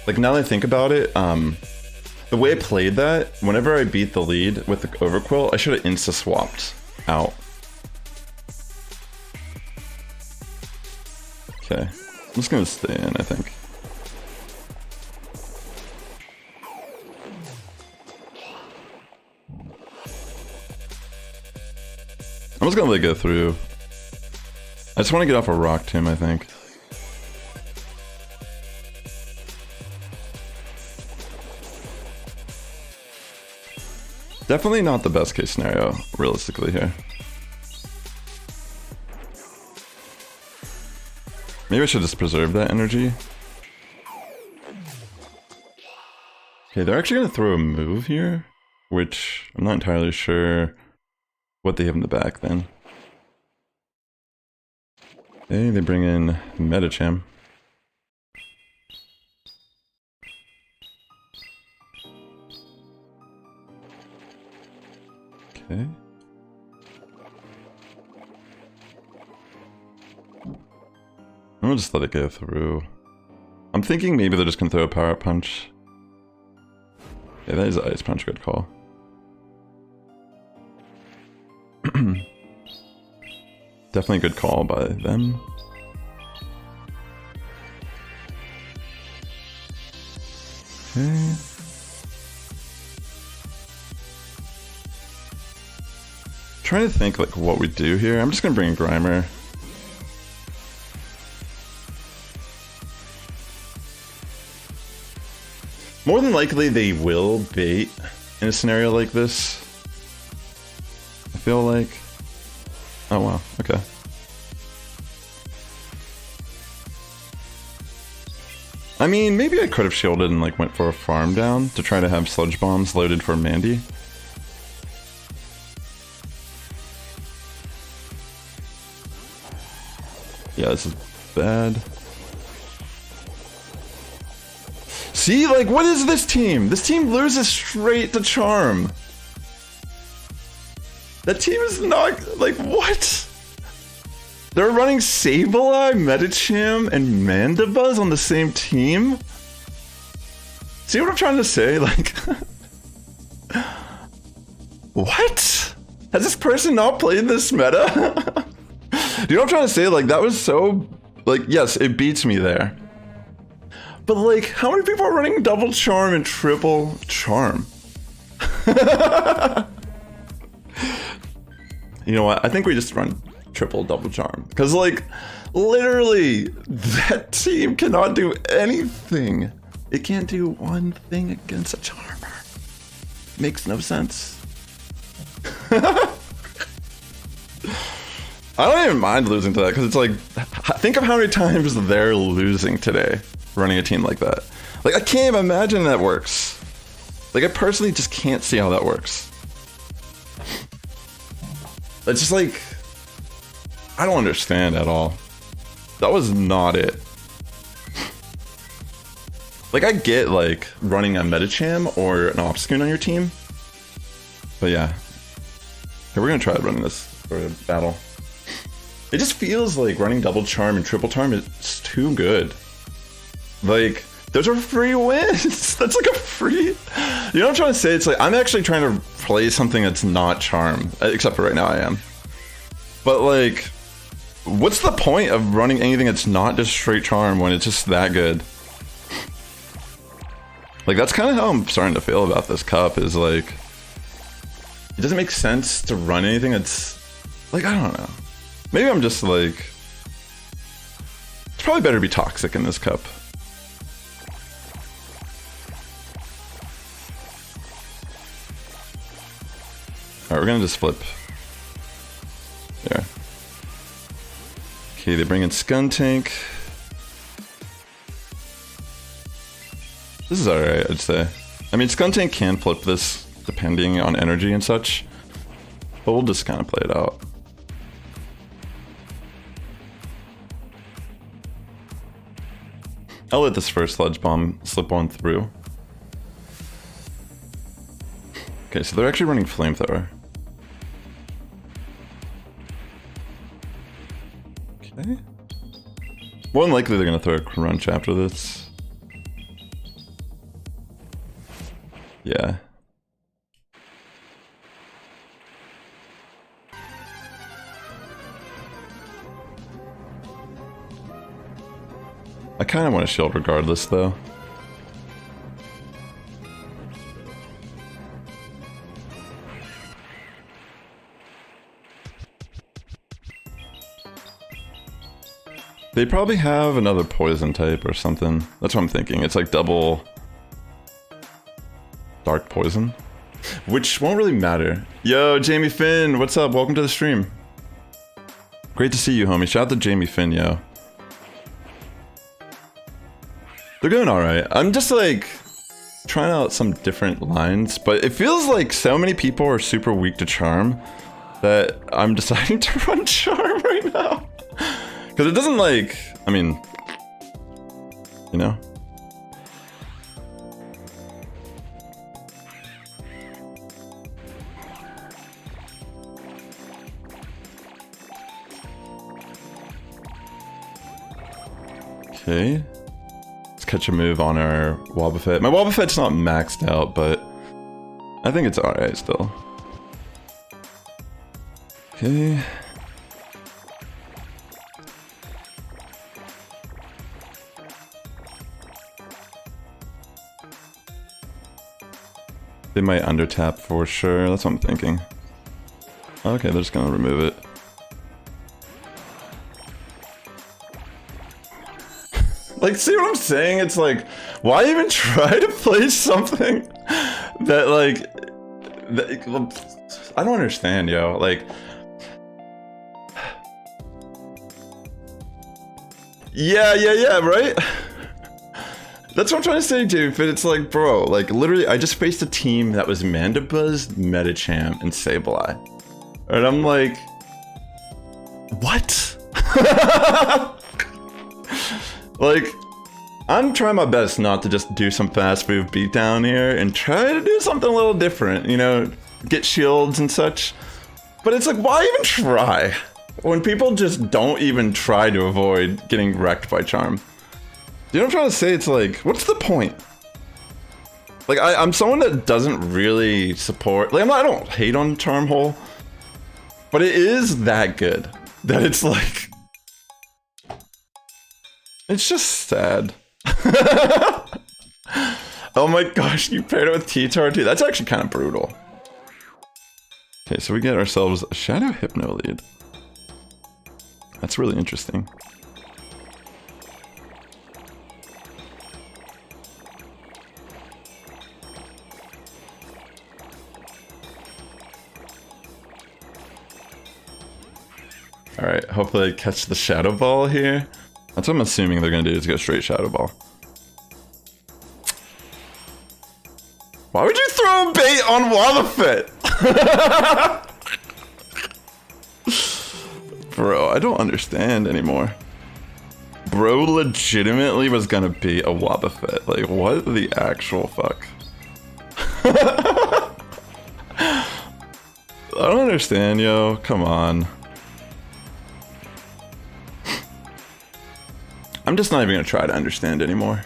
Like, now that I think about it, the way I played that, whenever I beat the lead with the Overquill, I should have insta-swapped out. Okay, I'm just gonna stay in, I think. I'm just gonna let it go through. I just want to get off a Rock Tomb, I think. Definitely not the best case scenario, realistically, here. Maybe I should just preserve that energy. Okay, they're actually going to throw a move here, which I'm not entirely sure what they have in the back then. Okay, they bring in Medicham. Okay. I'm gonna just let it go through. I'm thinking maybe they're just gonna throw a power punch. Yeah, that is an Ice Punch, good call. Definitely a good call by them. Okay. Trying to think like what we do here. I'm just gonna bring in Grimer. More than likely they will bait in a scenario like this. I feel like. Oh wow, okay. I mean, maybe I could have shielded and like went for a farm down to try to have sludge bombs loaded for Mandy. Yeah, this is bad. See, like, what is this team? This team loses straight to Charm. That team is not, like, what? They're running Sableye, Medicham, and Mandibuzz on the same team? See what I'm trying to say? Like, what? Has this person not played this meta? Do you know what I'm trying to say? Like, that was so, like, yes, it beats me there. But like, how many people are running double charm and triple charm? You know what? I think we just run triple double charm. Because like, literally, that team cannot do anything. It can't do one thing against a charmer. Makes no sense. I don't even mind losing to that, because it's like, think of how many times they're losing today running a team like that. Like, I can't even imagine that works. Like, I personally just can't see how that works. It's just like, I don't understand at all. That was not it. Like, I get, like, running a Metacham or an Obscure on your team. But yeah. Okay, we're gonna try running this for a battle. It just feels like running double charm and triple charm is too good. Like, those are free wins. That's like a free... You know what I'm trying to say? It's like, I'm actually trying to play something that's not charm. Except for right now I am. But like, what's the point of running anything that's not just straight charm when it's just that good? Like, that's kind of how I'm starting to feel about this cup, is like, it doesn't make sense to run anything that's, like, I don't know. Maybe I'm just like, it's probably better to be toxic in this cup. Alright, we're gonna just flip. There. Okay, they bring in Miltank. This is alright, I'd say. I mean, Miltank can flip this depending on energy and such, but we'll just kind of play it out. I'll let this first Sludge Bomb slip on through. Okay, so they're actually running Flamethrower. Okay. More than likely they're gonna throw a Crunch after this. Yeah. I kind of want to shield regardless, though. They probably have another poison type or something. That's what I'm thinking. It's like double dark poison, which won't really matter. Yo, Jamie Finn, what's up? Welcome to the stream. Great to see you, homie. Shout out to Jamie Finn, yo. They're doing alright. I'm just like trying out some different lines, but it feels like so many people are super weak to charm that I'm deciding to run charm right now. Because it doesn't like, I mean, you know? Okay. Let's catch a move on our Wobbuffet. My Wobbuffet's not maxed out, but I think it's alright still. Okay. They might undertap for sure, that's what I'm thinking. Okay, they're just gonna remove it. Like, see what I'm saying? It's like, why even try to play something that, like, I don't understand, yo. Like, yeah, right? That's what I'm trying to say, dude. But it's like, bro, like, literally, I just faced a team that was Mandibuzz, Metacham, and Sableye. And I'm like, what? Like, I'm trying my best not to just do some fast move beatdown here and try to do something a little different, you know, get shields and such. But it's like, why even try? When people just don't even try to avoid getting wrecked by charm. You know what I'm trying to say? It's like, what's the point? Like, I'm someone that doesn't really support, like, I don't hate on Charm Hole, but it is that good that it's like, it's just sad. Oh my gosh, you paired it with T-Tar too. That's actually kind of brutal. Okay, so we get ourselves a Shadow Hypno lead. That's really interesting. Alright, hopefully I catch the Shadow Ball here. That's what I'm assuming they're gonna do, is go straight Shadow Ball. Why would you throw a bait on Wobbuffet? Bro, I don't understand anymore. Bro legitimately was gonna be a Wobbuffet. Like, what the actual fuck? I don't understand, yo. Come on. I'm just not even gonna try to understand anymore.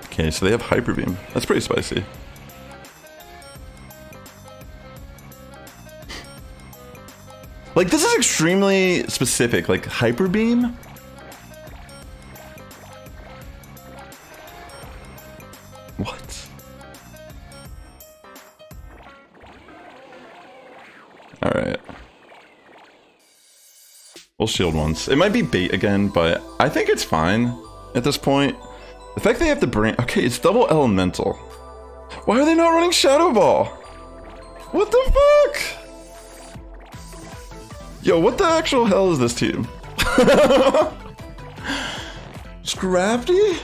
Okay, so they have Hyper Beam. That's pretty spicy. Like, this is extremely specific. Like, Hyper Beam? What? Alright. We'll shield once. It might be bait again, but I think it's fine at this point. The fact they have to bring... Okay, it's double elemental. Why are they not running Shadow Ball? What the fuck? Yo, what the actual hell is this team? Scrafty?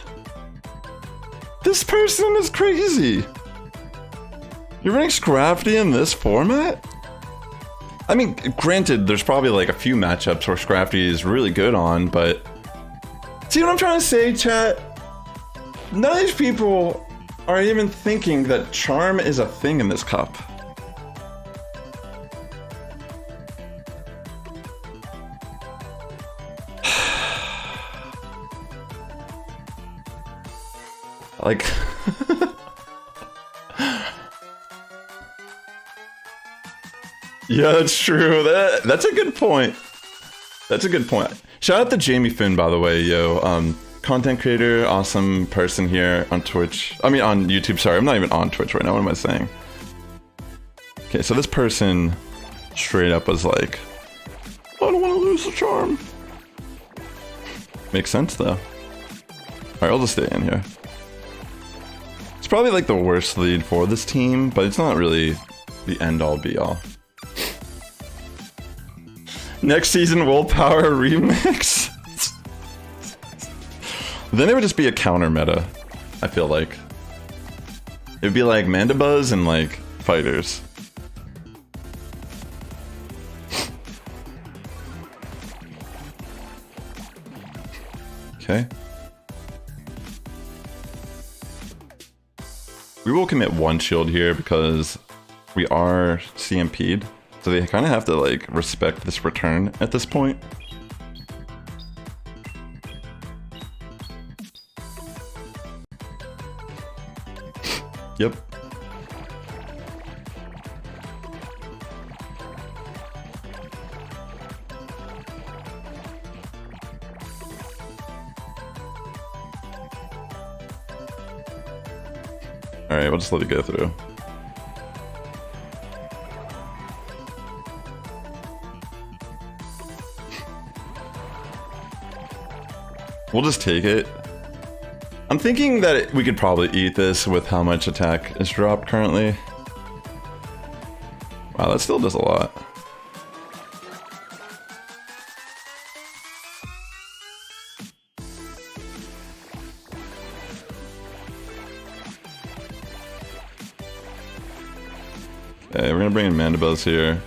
This person is crazy. You're running Scrafty in this format? I mean, granted, there's probably like a few matchups where Scrafty is really good on, but... See what I'm trying to say, chat? None of these people are even thinking that charm is a thing in this cup. Like... Yeah, that's true. That's a good point. That's a good point. Shout out to Jamie Finn, by the way, yo. Content creator, awesome person here on Twitch. I mean, on YouTube, sorry. I'm not even on Twitch right now. What am I saying? Okay, so this person straight up was like, I don't want to lose the charm. Makes sense, though. Alright, I'll just stay in here. It's probably like the worst lead for this team, but it's not really the end-all be-all. Next season, Willpower remix? Then it would just be a counter meta, I feel like. It would be like Mandibuzz and like fighters. Okay. We will commit one shield here because we are CMP'd. So they kind of have to like respect this return at this point. Yep. Alright, we'll just let it go through. We'll just take it. I'm thinking that we could probably eat this with how much attack is dropped currently. Wow, that still does a lot. Okay, we're gonna bring in Mandibuzz here.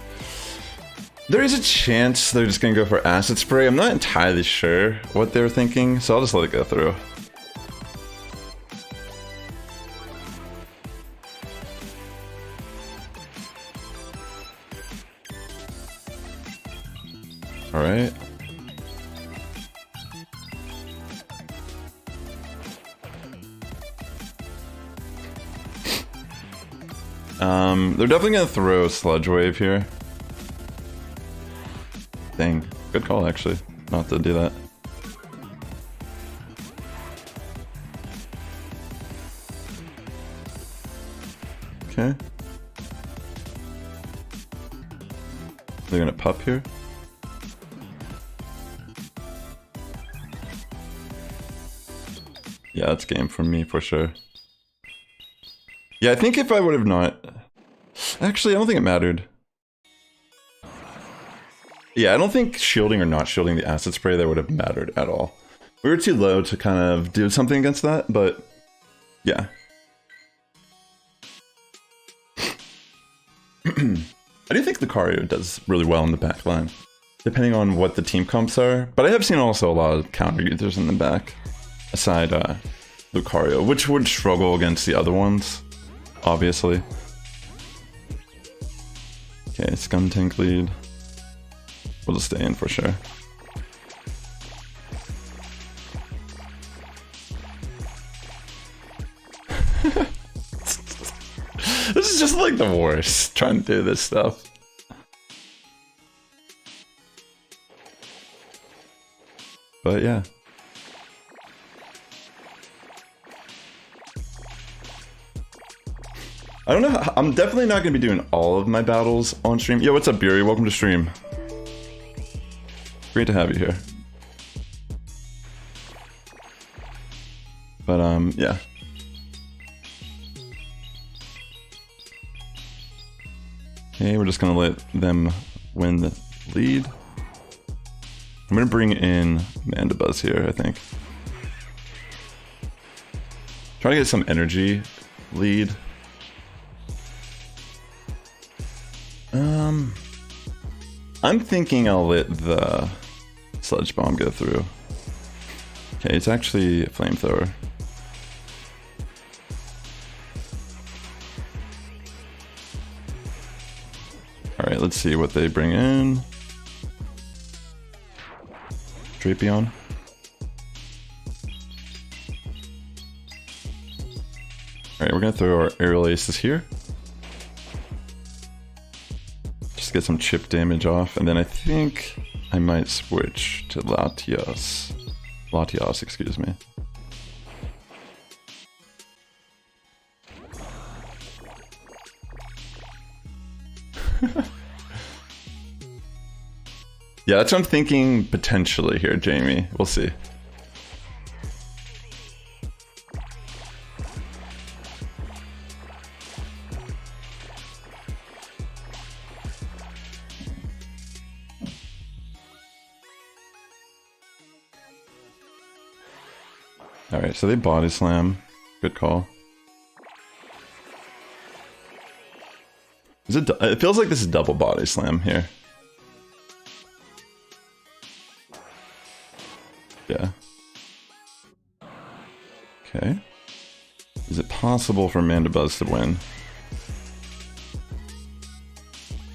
There is a chance they're just gonna go for Acid Spray. I'm not entirely sure what they were thinking, so I'll just let it go through. Alright. They're definitely gonna throw Sludge Wave here. Dang. Good call, actually, not to do that. Okay. They're gonna pup here. Yeah, it's game for me for sure. Yeah, I think if I would have not... Actually, I don't think it mattered. Yeah, I don't think shielding or not shielding the acid spray there would have mattered at all. We were too low to kind of do something against that, but yeah. I do think Lucario does really well in the back line, depending on what the team comps are. But I have seen also a lot of counter users in the back, aside Lucario, which would struggle against the other ones, obviously. Okay, Skuntank lead. We'll just stay in for sure. This is just like the worst, trying to do this stuff. But yeah. I don't know, I'm definitely not going to be doing all of my battles on stream. Yo, what's up, Buri? Welcome to stream. Great to have you here. But, yeah. Okay, we're just gonna let them win the lead. I'm gonna bring in Mandibuzz here, I think. Try to get some energy lead. I'm thinking I'll let the Sludge Bomb go through. Okay, it's actually a Flamethrower. Alright, let's see what they bring in. Drapion. Alright, we're gonna throw our Aerial Aces here. Just get some chip damage off, and then I think I might switch to Latias. Latias, excuse me. Yeah, that's what I'm thinking potentially here, Jamie. We'll see. Alright, so they body slam. Good call. Is it feels like this is double body slam here. Yeah. Okay. Is it possible for Mandibuzz to win?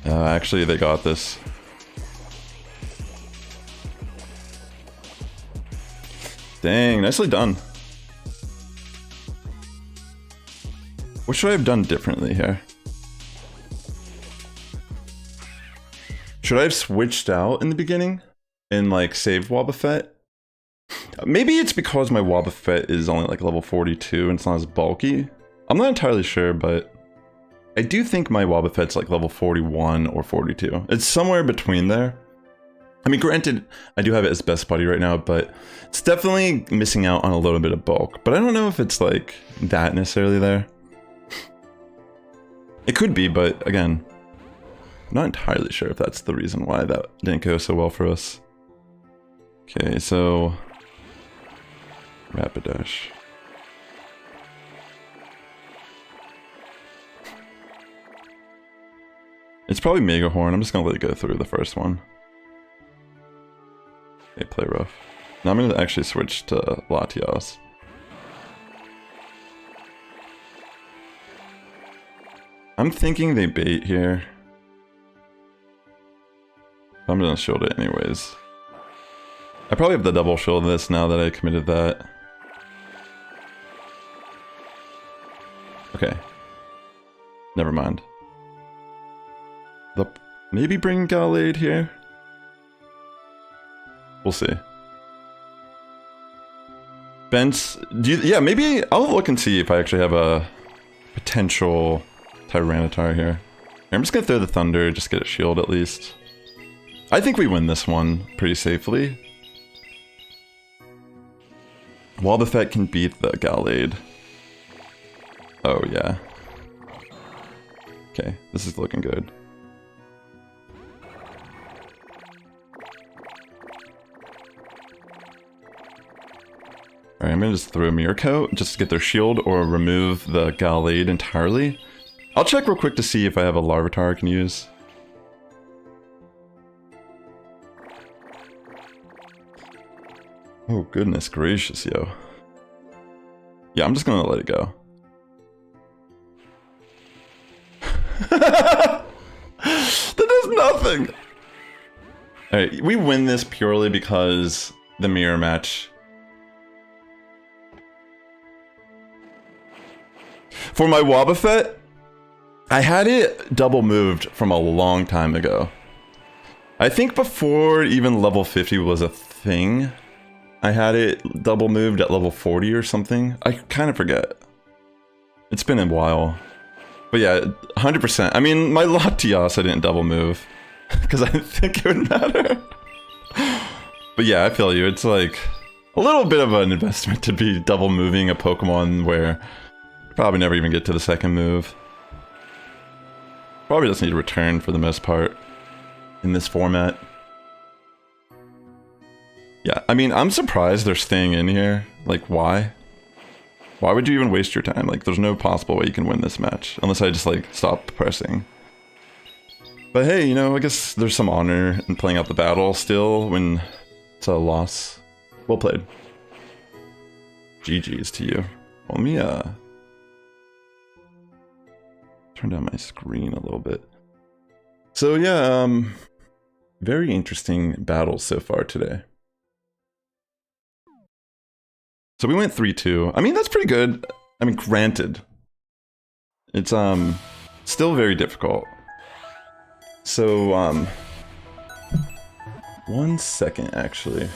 Actually, they got this. Dang, nicely done. What should I have done differently here? Should I have switched out in the beginning and like saved Wobbuffet? Maybe it's because my Wobbuffet is only like level 42 and it's not as bulky. I'm not entirely sure, but I do think my Wobbuffet's like level 41 or 42. It's somewhere between there. I mean, granted, I do have it as best buddy right now, but it's definitely missing out on a little bit of bulk. But I don't know if it's like that necessarily there. It could be, but again, I'm not entirely sure if that's the reason why that didn't go so well for us. Okay, so Rapidash. It's probably Mega Horn. I'm just gonna let it go through the first one. Okay, play rough. Now I'm gonna actually switch to Latias. I'm thinking they bait here. I'm gonna shield it anyways. I probably have the double shield this now that I committed that. Okay. Never mind. Maybe bring Gallade here. We'll see. Bence, yeah, maybe I'll look and see if I actually have a potential Tyranitar here. I'm just gonna throw the Thunder, just get a shield at least. I think we win this one pretty safely. Wobbuffet can beat the Gallade. Oh yeah. Okay, this is looking good. Alright, I'm gonna just throw a Mirror Coat just to get their shield or remove the Gallade entirely. I'll check real quick to see if I have a Larvitar I can use. Oh goodness gracious, yo. Yeah, I'm just gonna let it go. That does nothing! Alright, we win this purely because the mirror match. For my Wobbuffet, I had it double moved from a long time ago. I think before even level 50 was a thing, I had it double moved at level 40 or something. I kind of forget. It's been a while. But yeah, 100%. I mean, my Latias I didn't double move, because I didn't think it would matter. But yeah, I feel you. It's like a little bit of an investment to be double moving a Pokemon where you probably never even get to the second move. Probably just need to return for the most part in this format. Yeah, I mean, I'm surprised they're staying in here. Like, why? Why would you even waste your time? Like, there's no possible way you can win this match. Unless I just, like, stop pressing. But hey, you know, I guess there's some honor in playing out the battle still when it's a loss. Well played. GG's to you. Let me, turn down my screen a little bit. So yeah, very interesting battles so far today. So we went 3-2. I mean, that's pretty good. I mean, granted, it's still very difficult. So 1 second actually.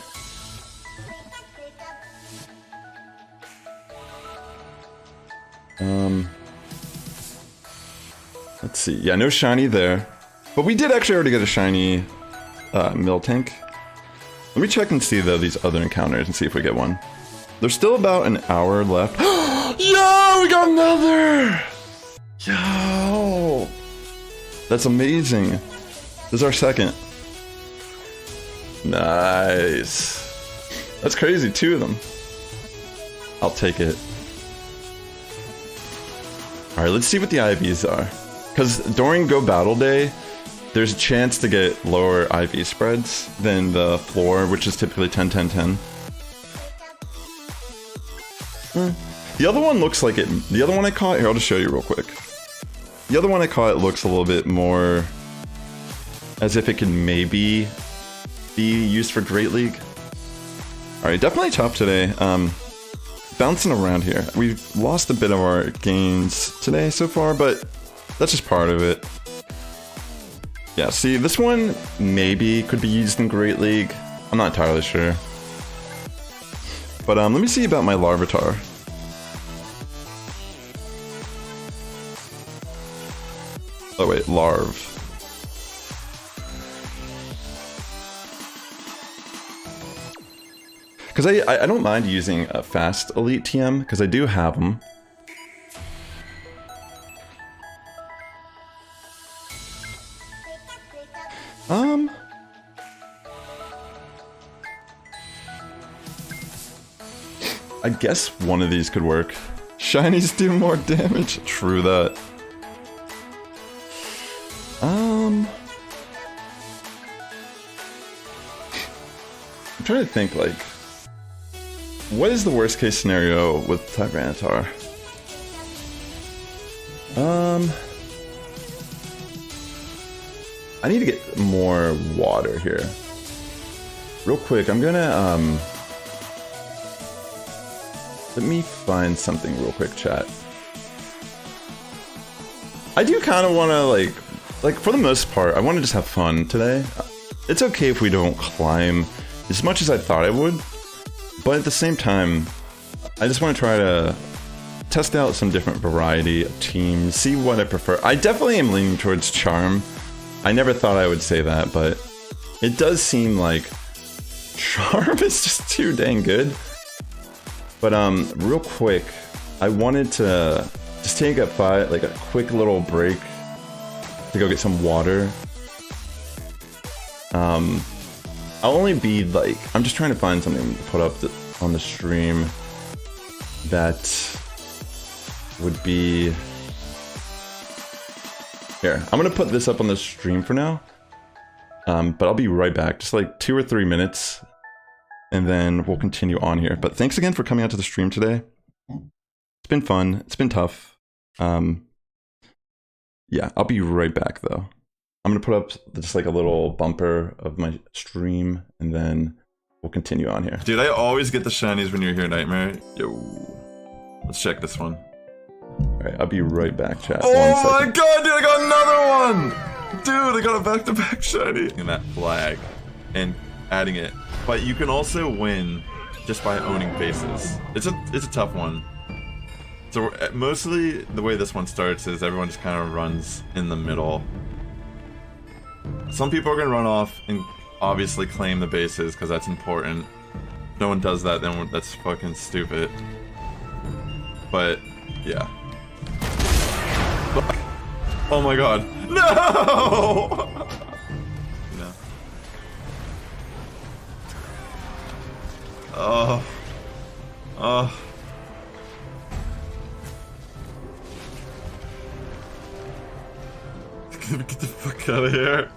Let's see. Yeah, no shiny there. But we did actually already get a shiny Miltank. Let me check and see though these other encounters and see if we get one. There's still about an hour left. Yo, we got another! Yo! That's amazing. This is our second. Nice. That's crazy, 2 of them. I'll take it. Alright, let's see what the IVs are. Because during Go Battle Day, there's a chance to get lower IV spreads than the floor, which is typically 10-10-10. The other one looks like it. The other one I caught, here, I'll just show you real quick. The other one I caught looks a little bit more as if it can maybe be used for Great League. Alright, definitely tough today. Bouncing around here. We've lost a bit of our gains today so far, but that's just part of it. Yeah, see, this one maybe could be used in Great League. I'm not entirely sure. But let me see about my Larvitar. Oh wait, Larv. Because I don't mind using a fast Elite TM, because I do have them. I guess one of these could work. Shinies do more damage. True that. I'm trying to think, like, what is the worst case scenario with Tyranitar? I need to get more water here. Real quick, I'm gonna, let me find something real quick, chat. I do kind of want to, like, for the most part, I want to just have fun today. It's okay if we don't climb as much as I thought I would. But at the same time, I just want to try to test out some different variety of teams, see what I prefer. I definitely am leaning towards Charm. I never thought I would say that, but it does seem like Charm is just too dang good. But real quick, I wanted to just take a quick little break to go get some water. I'll only be like, I'm just trying to find something to put up on the stream that would be here. I'm gonna put this up on the stream for now, but I'll be right back, just like 2 or 3 minutes, and then we'll continue on here. But thanks again for coming out to the stream today. It's been fun. It's been tough. Yeah, I'll be right back though. I'm gonna put up just like a little bumper of my stream, and then we'll continue on here. Dude, I always get the shinies when you're here, Nightmare. Yo, let's check this one. Alright, I'll be right back, chat. Oh my god, dude, I got another one! Dude, I got a back-to-back shiny. And that flag and adding it. But you can also win just by owning bases. It's a tough one. So mostly the way this one starts is everyone just kind of runs in the middle. Some people are gonna run off and obviously claim the bases because that's important. If no one does that, then that's fucking stupid. But yeah. Fuck. Oh my god. No! No. Oh. Oh. Get the fuck out of here.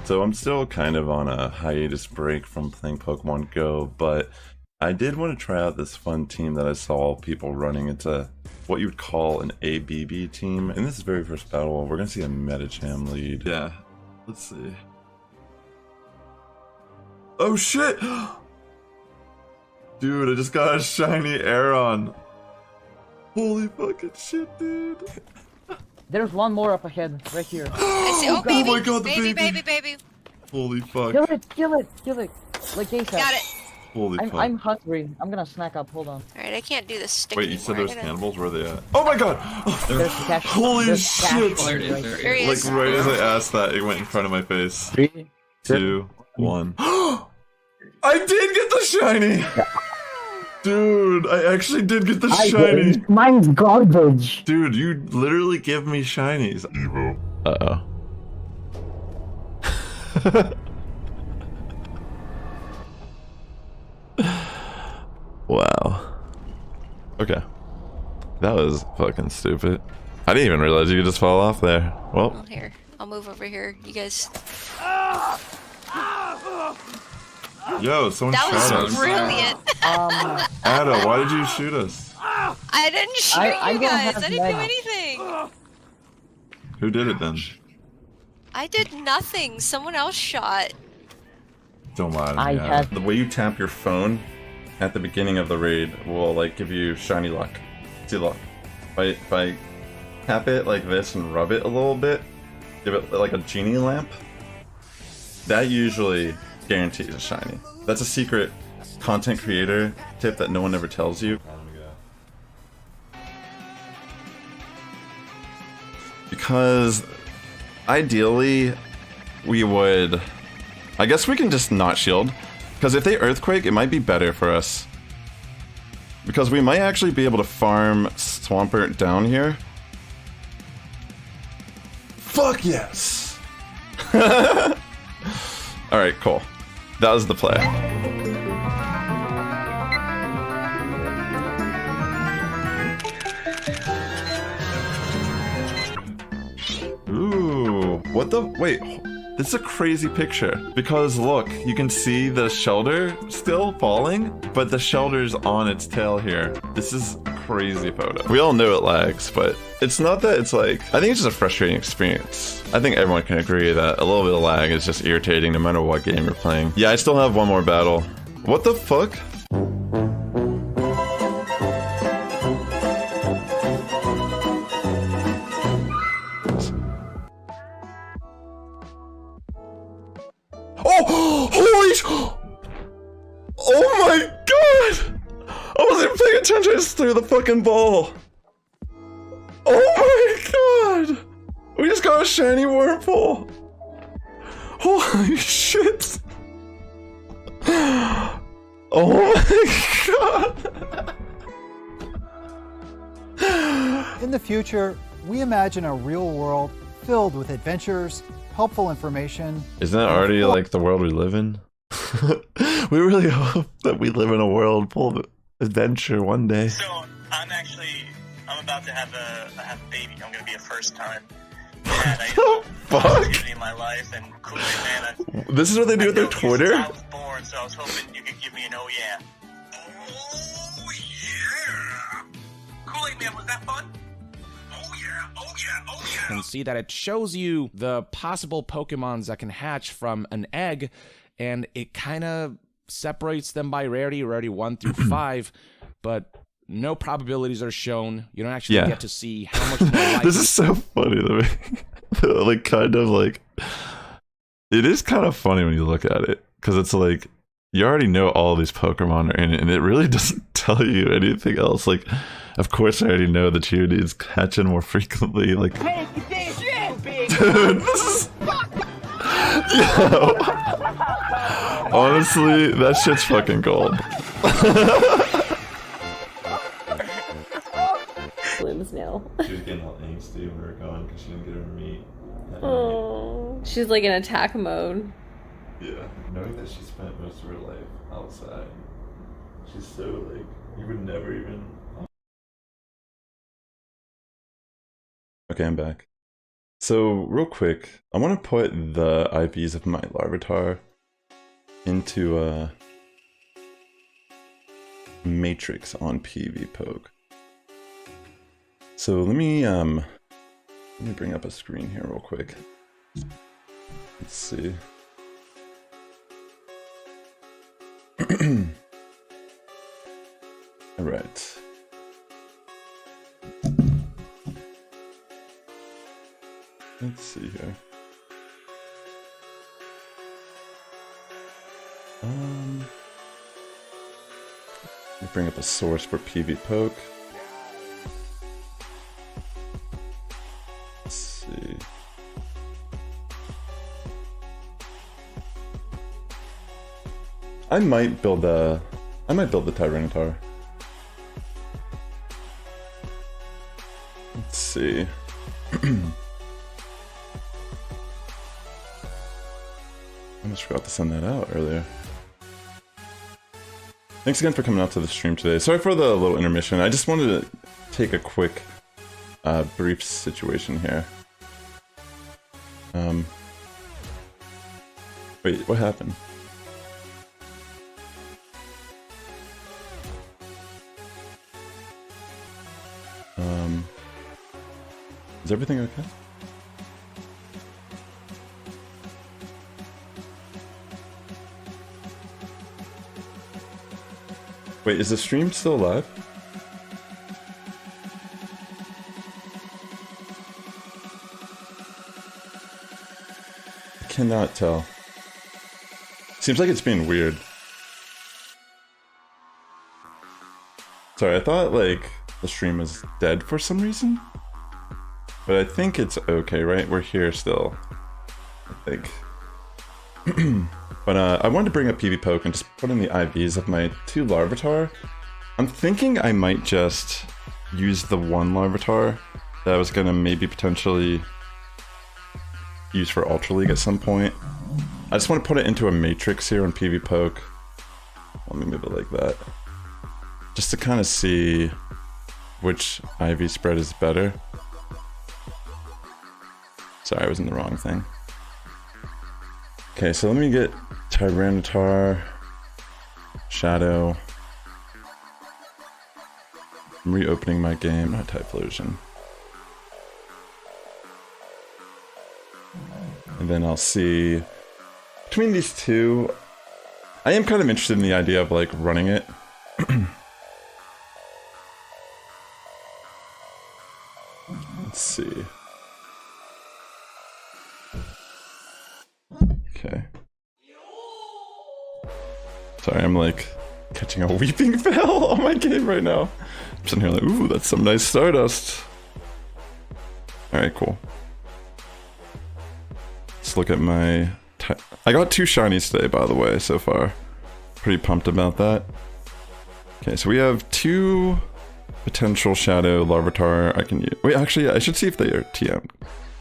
So I'm still kind of on a hiatus break from playing Pokemon Go, but I did want to try out this fun team that I saw people running. It's what you would call an ABB team. In this very first battle, we're going to see a Metacham lead. Yeah, let's see. Oh shit! Dude, I just got a shiny Aeron. Holy fucking shit, dude. There's one more up ahead, right here. I see. Oh, baby, oh my god, the baby. Holy fuck. Kill it. Like ASAP. Got it. Holy fuck. I'm hungry. I'm gonna snack up. Hold on. Alright, I can't do this stick Wait, you said anymore. there's cannibals? Where are they at? Oh my god! There's cash. Holy There's shit! cash right There he Like is. right as I asked that, it went in front of my face. 3, 2, 1. I did get the shiny! Dude, I actually did get the shiny! Mine's garbage. Dude, you literally give me shinies. Evo. Wow. Okay. That was fucking stupid. I didn't even realize you could just fall off there. Well, Oh, here. I'll move over here. You guys. Yo, someone That shot was us. brilliant. Ada, why did you shoot us? I didn't shoot I you don't guys. have I didn't do meds. anything. Who did it then? I did nothing. Someone else shot. Don't lie to me. I Ada. had- the way you tap your phone at the beginning of the raid will like give you shiny luck. See, look. If I tap it like this and rub it a little bit, give it like a genie lamp, that usually guarantees a shiny. That's a secret content creator tip that no one ever tells you. Because ideally we would, I guess we can just not shield, because if they earthquake it might be better for us, because we might actually be able to farm Swampert down here. Fuck yes. Alright, cool. That was the play. Ooh, what the? Wait, this is a crazy picture. Because look, you can see the shelter still falling, but the shelter's on its tail here. This is a crazy photo. We all know it lags, but it's not that it's like, I think it's just a frustrating experience. I think everyone can agree that a little bit of lag is just irritating no matter what game you're playing. Yeah, I still have one more battle. What the fuck? my god! I wasn't even paying attention, I just threw the fucking ball. Oh my god! We just got a shiny Whirlpool! Holy shit! Oh my god! In the future, we imagine a real world filled with adventures, helpful information. Isn't that already like the world we live in? We really hope that we live in a world full of adventure one day. So I'm about to have a baby. I'm gonna be a first time. And Fuck? in my life and Kool-Aid Man. This is what they do with their Twitter? I was born, so I was hoping you could give me an oh yeah. Oh yeah. Kool-Aid Man, was that fun? Oh yeah, oh yeah, oh yeah. And see that it shows you the possible Pokemons that can hatch from an egg, and it kind of separates them by rarity 1 through 5, but no probabilities are shown. You don't actually get to see how much more likely. This is so funny to me. Like, kind of like, it is kind of funny when you look at it, because it's like, you already know all these Pokemon are in it, and it really doesn't tell you anything else. Like, of course I already know the Geodude's hatching more frequently, like, dude, this is... Yo. Honestly, that shit's fucking gold. Blooms now. She was getting all angsty when we were gone because she didn't get her meat. Oh, she's like in attack mode. Yeah, knowing that she spent most of her life outside, she's so like, you would never even... Okay, I'm back. So, real quick, I want to put the IVs of my Larvitar into a matrix on PvPoke. So let me bring up a screen here real quick. Let's see. All right. Let's see here. Let me bring up a source for PvPoke. Let's see. I might build the Tyranitar. Let's see. I almost forgot to send that out earlier. Thanks again for coming out to the stream today. Sorry for the little intermission. I just wanted to take a quick, brief situation here. Wait, what happened? Is everything okay? Wait, is the stream still live? I cannot tell. Seems like it's being weird. Sorry, I thought like the stream was dead for some reason. But I think it's okay, right? We're here still, I think. But I wanted to bring up PvPoke and just put in the IVs of my 2 Larvitar. I'm thinking I might just use the 1 Larvitar that I was gonna maybe potentially use for Ultra League at some point. I just want to put it into a matrix here on PvPoke. Let me move it like that. Just to kind of see which IV spread is better. Sorry, I was in the wrong thing. Okay, so let me get Tyranitar, Shadow. I'm reopening my game, not Typhlosion. And then I'll see, between these two, I am kind of interested in the idea of like running it. Let's see. Okay. Sorry, I'm like Catching a weeping veil on my game right now. I'm sitting here like, ooh, that's some nice Stardust. Alright, cool. Let's look at my... I got 2 shinies today, by the way, so far. Pretty pumped about that. Okay, so we have 2 potential Shadow Larvitar I can use. Wait, actually, I should see if they are TM'd.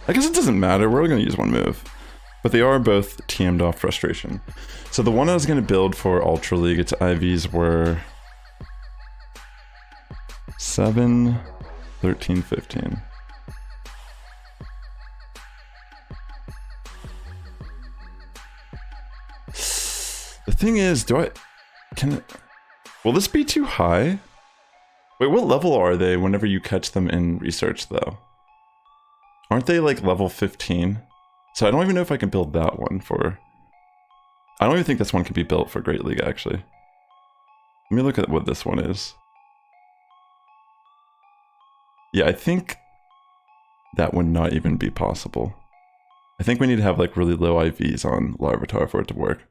I guess it doesn't matter, we're only going to use 1 move. But they are both TM'd off Frustration. So the one I was going to build for Ultra League, its IVs were 7, 13, 15. The thing is, will this be too high? Wait, what level are they whenever you catch them in research though? Aren't they like level 15? So I don't even know if I can build that one for... I don't even think this one can be built for Great League actually. Let me look at what this one is. Yeah, I think that would not even be possible. I think we need to have like really low IVs on Larvitar for it to work.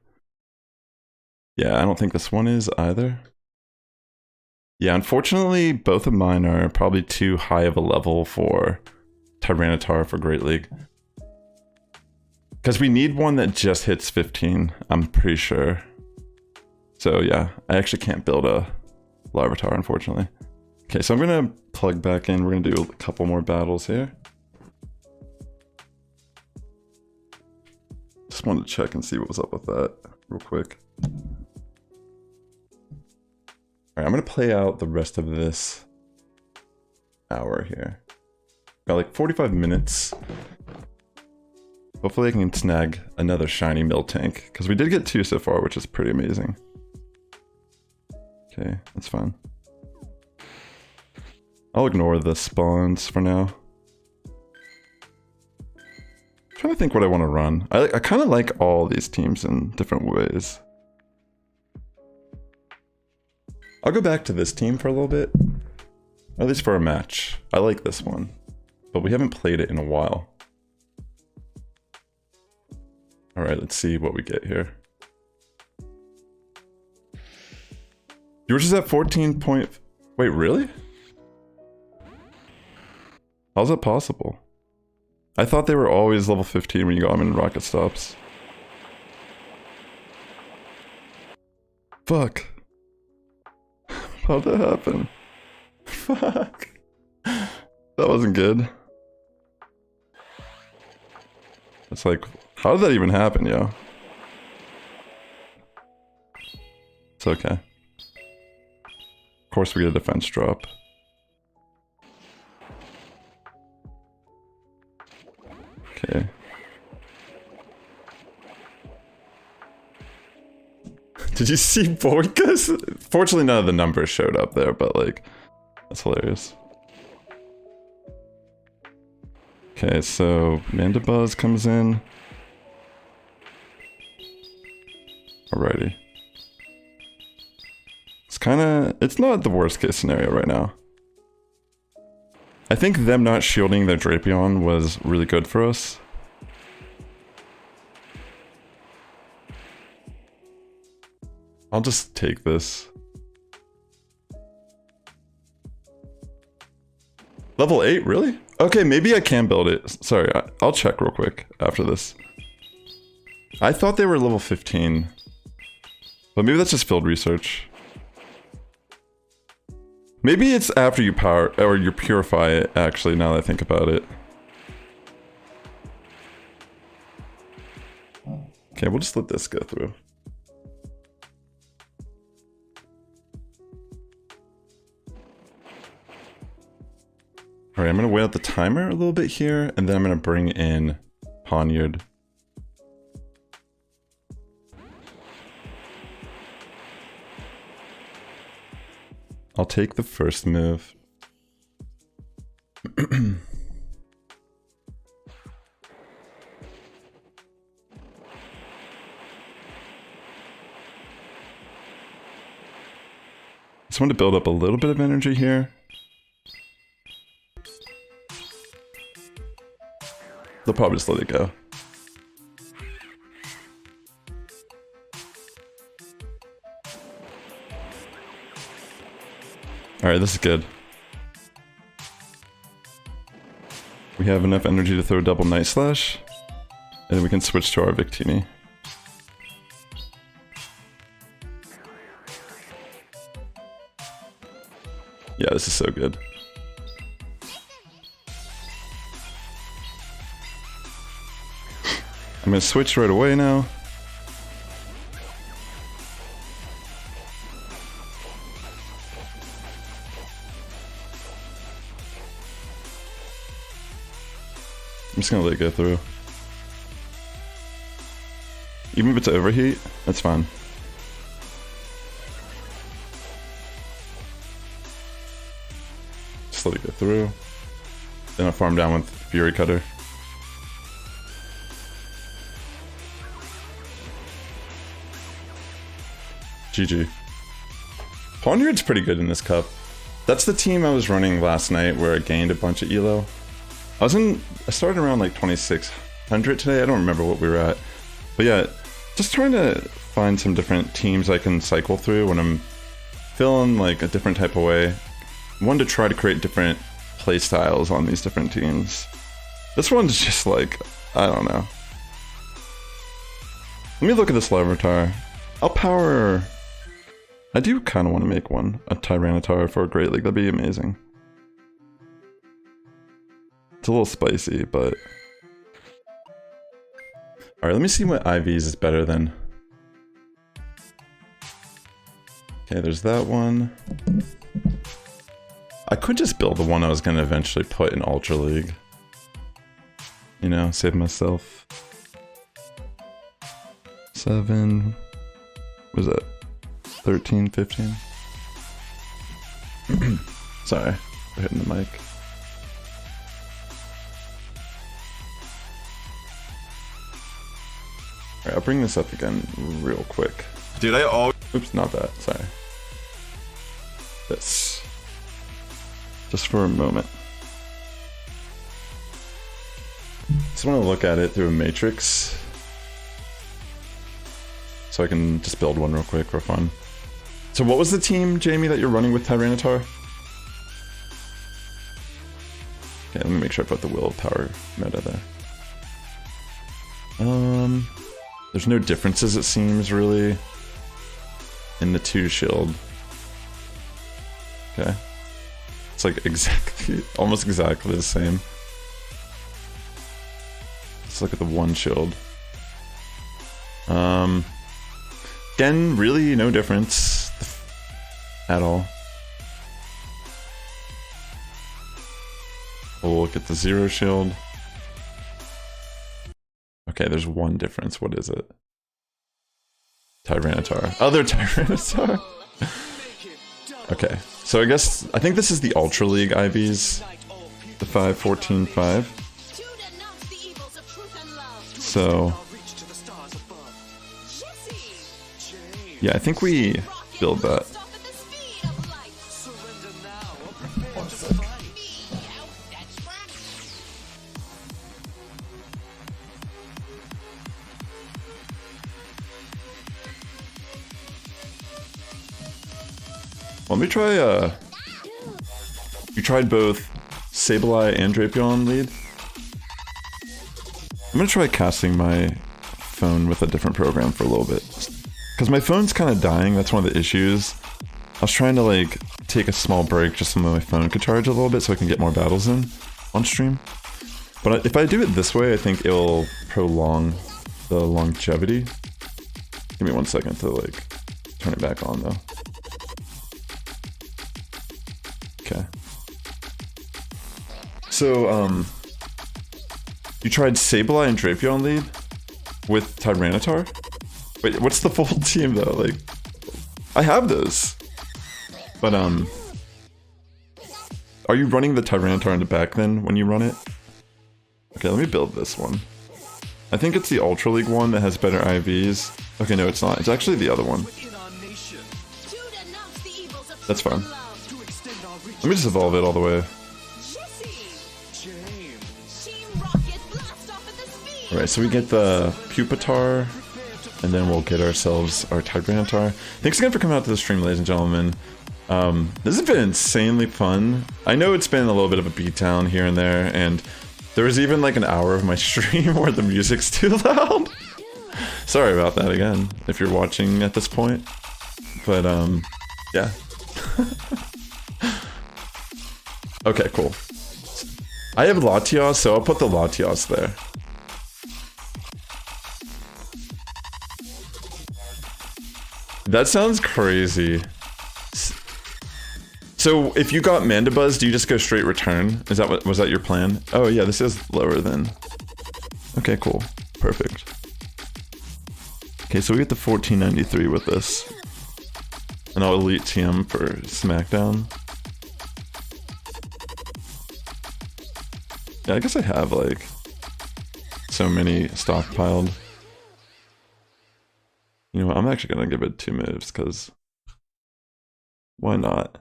Yeah, I don't think this one is either. Yeah, unfortunately, both of mine are probably too high of a level for Tyranitar for Great League. Because we need one that just hits 15, I'm pretty sure. So yeah, I actually can't build a Larvitar, unfortunately. Okay, so I'm gonna plug back in. We're gonna do a couple more battles here. Just wanted to check and see what was up with that real quick. Alright, I'm gonna play out the rest of this hour here. Got like 45 minutes. Hopefully I can snag another shiny Miltank, because we did get 2 so far, which is pretty amazing. Okay, that's fine. I'll ignore the spawns for now. I'm trying to think what I want to run. I kind of like all these teams in different ways. I'll go back to this team for a little bit. At least for a match. I like this one. But we haven't played it in a while. Alright, let's see what we get here. Yours is at 14 point... Wait, really? How's that possible? I thought they were always level 15 when you got them in Rocket Stops. Fuck. How'd that happen? Fuck. That wasn't good. It's like, how did that even happen, yo? It's okay. Of course we get a defense drop. Okay. Did you see Boykas? Fortunately, none of the numbers showed up there, but like, that's hilarious. Okay, so Mandibuzz comes in. Alrighty. It's not the worst case scenario right now. I think them not shielding their Drapion was really good for us. I'll just take this. Level 8, really? Okay, maybe I can build it. Sorry, I'll check real quick after this. I thought they were level 15. But maybe that's just field research. Maybe it's after you power, or you purify it, actually, now that I think about it. Okay, we'll just let this go through. Alright, I'm gonna wait out the timer a little bit here, and then I'm gonna bring in Poniard. I'll take the first move. Just want to build up a little bit of energy here. They'll probably just let it go. Alright, this is good. We have enough energy to throw double Night Slash, and then we can switch to our Victini. Yeah, this is so good. I'm gonna switch right away now. I'm just gonna let it go through. Even if it's overheat, that's fine. Just let it go through. Then I'll farm down with Fury Cutter. GG. Pawnyard's pretty good in this cup. That's the team I was running last night where I gained a bunch of elo. I started around like 2600 today. I don't remember what we were at. But yeah, just trying to find some different teams I can cycle through when I'm feeling like a different type of way. I wanted to try to create different play styles on these different teams. This one's just like, I don't know. Let me look at this Larvitar. I'll power... I do kind of want to make one, a Tyranitar for a Great League. That'd be amazing. It's a little spicy, but... Alright, let me see what IVs is better than. Okay, there's that one. I could just build the one I was going to eventually put in Ultra League. You know, save myself. 7... What was that? 13, 15? Sorry, for hitting the mic. Alright, I'll bring this up again real quick. Dude, I always... Oops, not that, sorry. This. Just for a moment. Just want to look at it through a matrix. So I can just build one real quick for fun. So what was the team, Jamie, that you're running with Tyranitar? Okay, let me make sure I put the Willpower meta there. There's no differences, it seems, really, in the 2 shield. Okay. It's like exactly, almost exactly the same. Let's look at the 1 shield. Again, really no difference at all. We'll look at the 0 shield. Okay, there's one difference. What is it? Tyranitar. Other Tyranitar? Okay, so I think this is the Ultra League IVs. The 5, 14, 5. So... yeah, I think we build that. One sec. Let me try, you tried both Sableye and Drapion lead? I'm gonna try casting my phone with a different program for a little bit. Because my phone's kind of dying, that's one of the issues. I was trying to like take a small break just so my phone could charge a little bit so I can get more battles in on stream. But if I do it this way, I think it'll prolong the longevity. Give me 1 second to like turn it back on though. Okay. So, you tried Sableye and Drapion lead with Tyranitar? Wait, what's the full team though? Like, I have those. But, are you running the Tyranitar in the back then when you run it? Okay, let me build this one. I think it's the Ultra League one that has better IVs. Okay, no, it's not. It's actually the other one. That's fine. Let me just evolve it all the way. Alright, so we get the Pupitar, and then we'll get ourselves our Tyranitar. Thanks again for coming out to the stream, ladies and gentlemen. This has been insanely fun. I know it's been a little bit of a beatdown here and there, and there was even like an hour of my stream where the music's too loud. Sorry about that again, if you're watching at this point. But, yeah. Okay, cool. I have Latios, so I'll put the Latios there. That sounds crazy. So if you got Mandibuzz, do you just go straight return? Is that was that your plan? Oh yeah, this is lower then. Okay, cool. Perfect. Okay, so we get the 1493 with this. And I'll Elite TM for SmackDown. Yeah, I guess I have like so many stockpiled. You know what, I'm actually gonna give it 2 moves, because why not?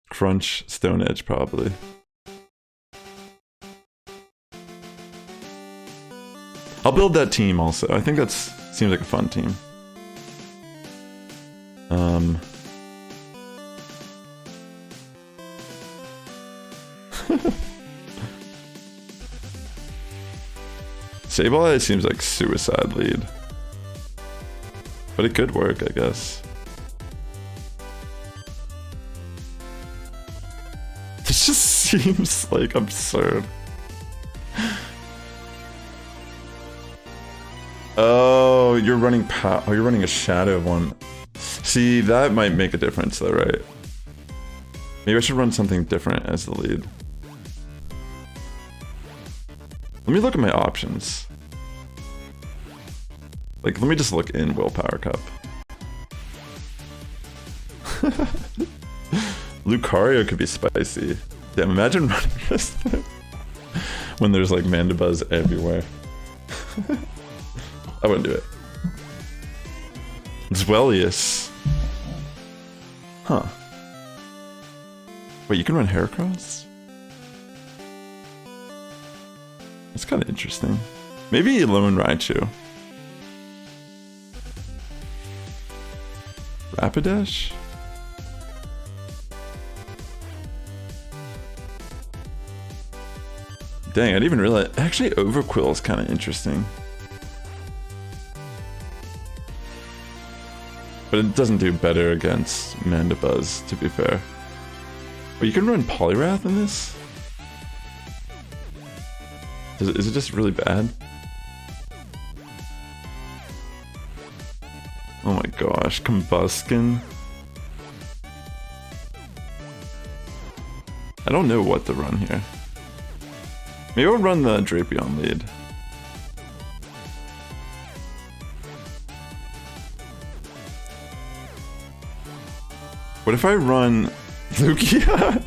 Crunch, Stone Edge, probably. I'll build that team also. I think that's seems like a fun team. Sableye seems like suicide lead. But it could work, I guess. This just seems like absurd. Oh, you're running oh, you're running a shadow one. See, that might make a difference though, right? Maybe I should run something different as the lead. Let me look at my options. Like, let me just look in Willpower Cup. Lucario could be spicy. Damn, imagine running this thing when there's like Mandibuzz everywhere. I wouldn't do it. Zwellius. Huh. Wait, you can run Heracross? That's kind of interesting. Maybe Lone Raichu. Rapidash? Dang, I didn't even realize. Actually, Overquill is kind of interesting. But it doesn't do better against Mandibuzz, to be fair. But you can run Poliwrath in this? Is it just really bad? Oh my gosh, Combuskin. I don't know what to run here. Maybe I'll run the Drapion lead. What if I run Lugia?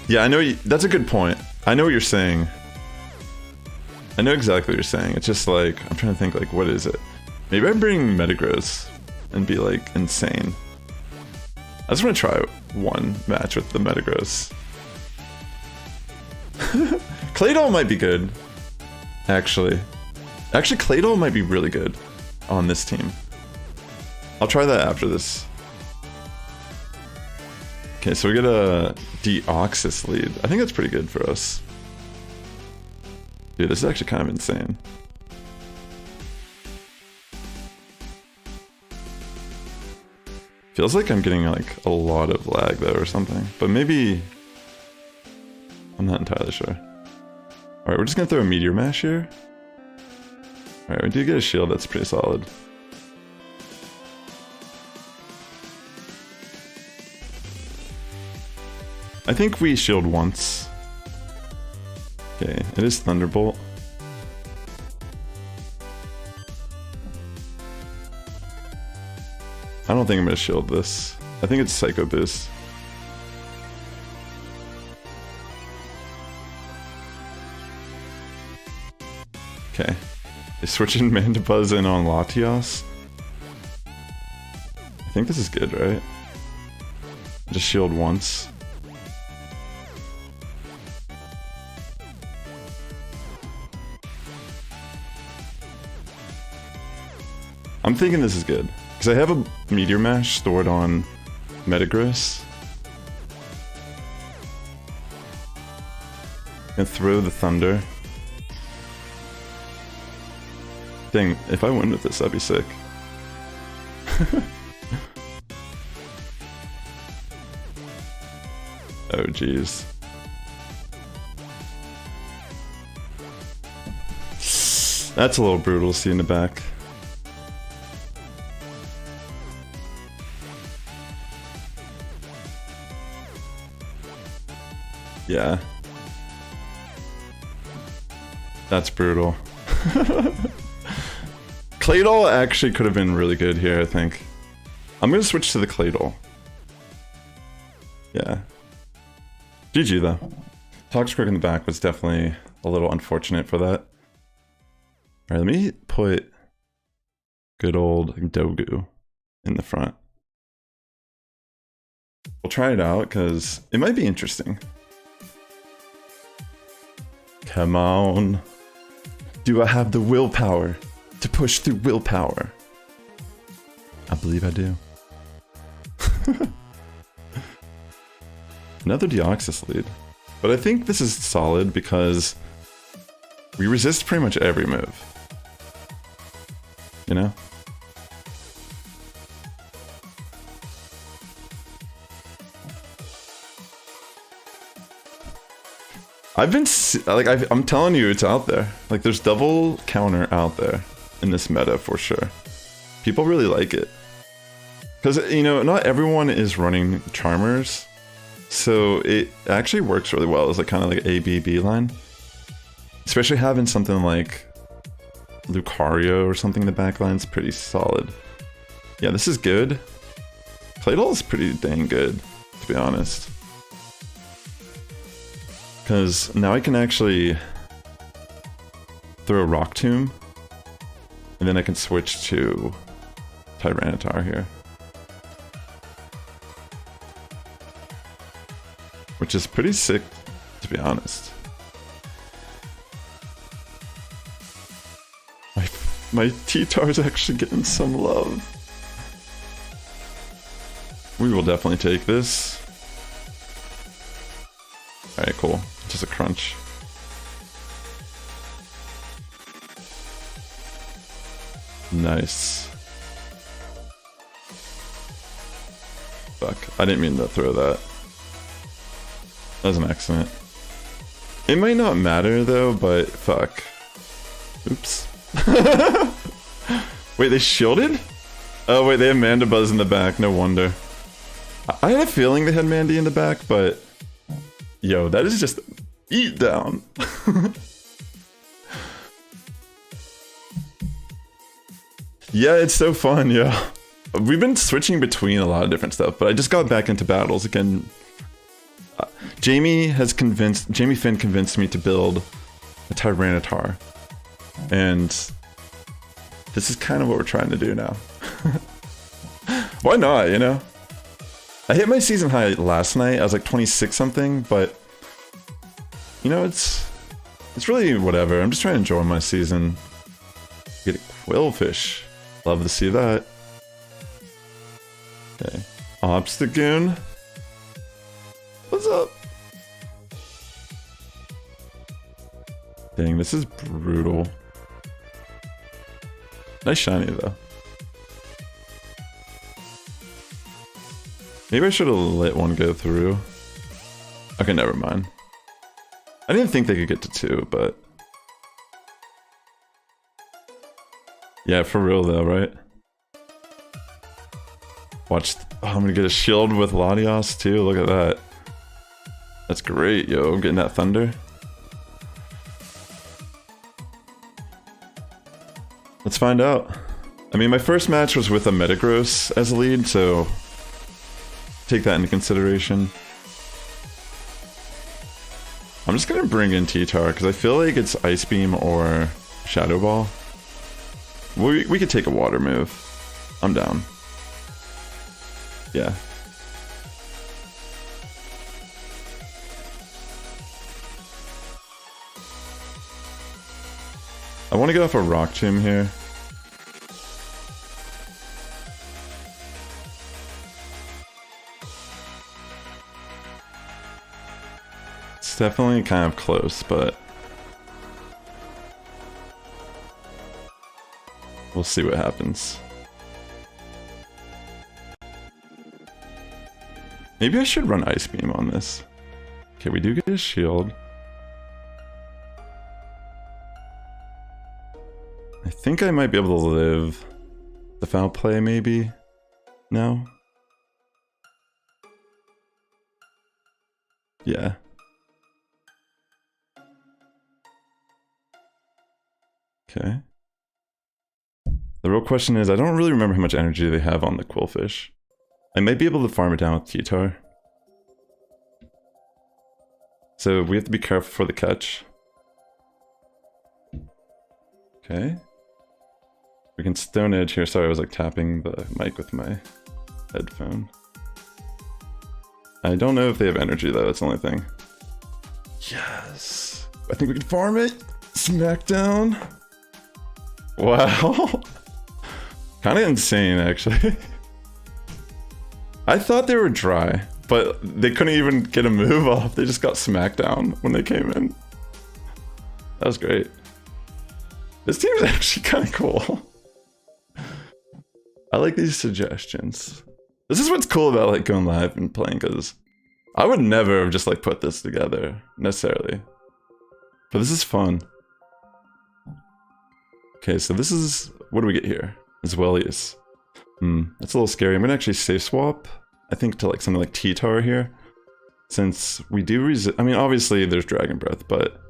Yeah, I know that's a good point. I know what you're saying. I know exactly what you're saying. It's just like, I'm trying to think like, what is it? Maybe I bring Metagross and be like insane. I just want to try one match with the Metagross. Claydol might be good. Actually, Claydol might be really good on this team. I'll try that after this. Okay, so we get a Deoxys lead. I think that's pretty good for us. Dude, this is actually kind of insane. Feels like I'm getting like a lot of lag though or something, but maybe I'm not entirely sure. Alright, we're just gonna throw a Meteor Mash here. Alright, we do get a shield that's pretty solid. I think we shield once. Okay, it is Thunderbolt. I don't think I'm gonna shield this. I think it's Psycho Boost. Okay. They're switching Mandibuzz in on Latios. I think this is good, right? Just shield once. I'm thinking this is good. Because I have a Meteor Mash stored on Metagross. And throw the Thunder. Dang, if I win with this, that'd be sick. Oh, jeez. That's a little brutal to see in the back. Yeah. That's brutal. Claydol actually could have been really good here, I think. I'm gonna switch to the Claydol. Yeah. GG though. Toxic in the back was definitely a little unfortunate for that. Alright, let me put good old Dogu in the front. We'll try it out because it might be interesting. Come on. Do I have the willpower to push through willpower? I believe I do. Another Deoxys lead. But I think this is solid because we resist pretty much every move. You know? I'm telling you, it's out there. Like, there's double counter out there in this meta for sure. People really like it. Because, you know, not everyone is running Charmers. So it actually works really well as like kind of like ABB line. Especially having something like Lucario or something in the backline's pretty solid. Yeah, this is good. Claydol is pretty dang good, to be honest. Because now I can actually throw Rock Tomb, and then I can switch to Tyranitar here. Which is pretty sick, to be honest. My T-Tar's actually getting some love. We will definitely take this. Alright, cool. Just a crunch. Nice. Fuck. I didn't mean to throw that. That was an accident. It might not matter though, but fuck. Oops. Wait, they shielded? Oh wait, they have Mandibuzz in the back, no wonder. I had a feeling they had Mandy in the back, but... Yo, that is just eat down. Yeah, it's so fun, yeah. We've been switching between a lot of different stuff, but I just got back into battles again. Jamie Finn convinced me to build a Tyranitar. And this is kind of what we're trying to do now. Why not, you know? I hit my season high last night. I was like 26 something, but you know, it's really whatever. I'm just trying to enjoy my season. Get a Quillfish. Love to see that. Okay. Obstagoon. What's up? Dang, this is brutal. Nice shiny though. Maybe I should have let one go through. Okay, never mind. I didn't think they could get to 2, but... Yeah, for real though, right? Watch... Oh, I'm gonna get a shield with Latios too, look at that. That's great, yo, I'm getting that Thunder. Let's find out. I mean, my first match was with a Metagross as a lead, so... Take that into consideration. I'm just gonna bring in T-Tar, because I feel like it's Ice Beam or Shadow Ball. We could take a water move. I'm down. Yeah. I want to get off a Rock Tomb here. definitely kind of close, but we'll see what happens. Maybe I should run Ice Beam on this. Okay, we do get a shield. I think I might be able to live the foul play, maybe? No? Yeah. Okay. The real question is, I don't really remember how much energy they have on the Quillfish. I might be able to farm it down with Guitar. So we have to be careful for the catch. Okay. We can Stone Edge here. Sorry, I was like tapping the mic with my headphone. I don't know if they have energy though, that's the only thing. Yes! I think we can farm it! Smackdown! Wow! Kinda insane, actually. I thought they were dry, but they couldn't even get a move off. They just got Smackdown when they came in. That was great. This team is actually kind of cool. I like these suggestions. This is what's cool about like going live and playing, because I would never have just like put this together necessarily. But this is fun. Okay, so this is, what do we get here? Zwellius. That's a little scary. I'm gonna actually safe swap, I think, to like something like T-Tar here. Since we do resist, I mean obviously there's Dragon Breath, but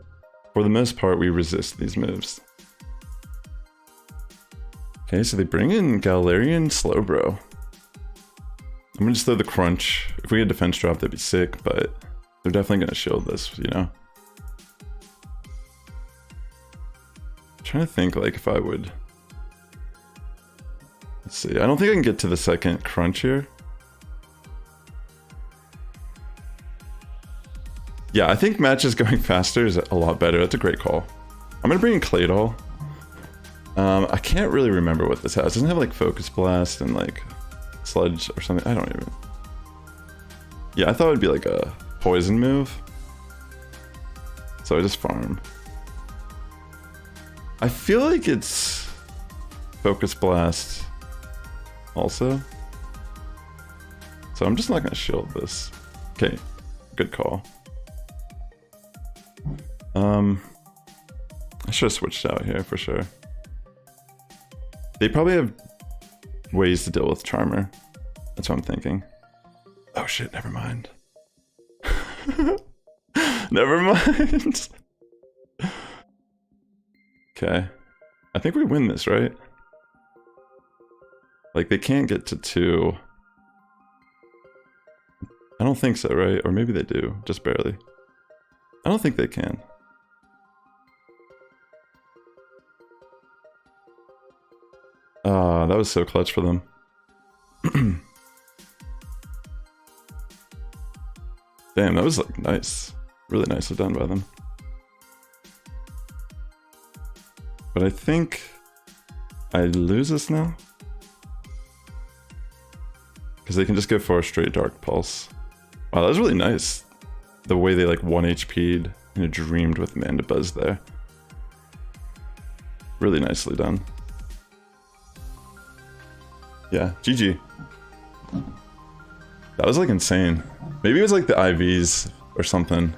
for the most part we resist these moves. Okay, so they bring in Galarian Slowbro. I'm gonna just throw the Crunch. If we get a defense drop, that'd be sick, but they're definitely gonna shield this, you know? I'm trying to think like if I would... Let's see, I don't think I can get to the second Crunch here. Yeah, I think matches going faster is a lot better. That's a great call. I'm gonna bring in Claydol. I can't really remember what this has. It doesn't have like Focus Blast and like Sludge or something. I don't even... Yeah, I thought it would be like a poison move. So I just farm. I feel like it's Focus Blast also. So I'm just not gonna shield this. Okay, good call. I should have switched out here for sure. They probably have ways to deal with Charmer. That's what I'm thinking. Oh shit, never mind. Never mind. Okay. I think we win this, right? Like, they can't get to 2. I don't think so, right? Or maybe they do, just barely. I don't think they can. Ah, that was so clutch for them. Damn, that was like nice. Really nicely done by them. But I think I lose this now. Because they can just go for a straight Dark Pulse. Wow, that was really nice. The way they like 1 HP'd and dreamed with Mandibuzz there. Really nicely done. Yeah, GG. That was like insane. Maybe it was like the IVs or something.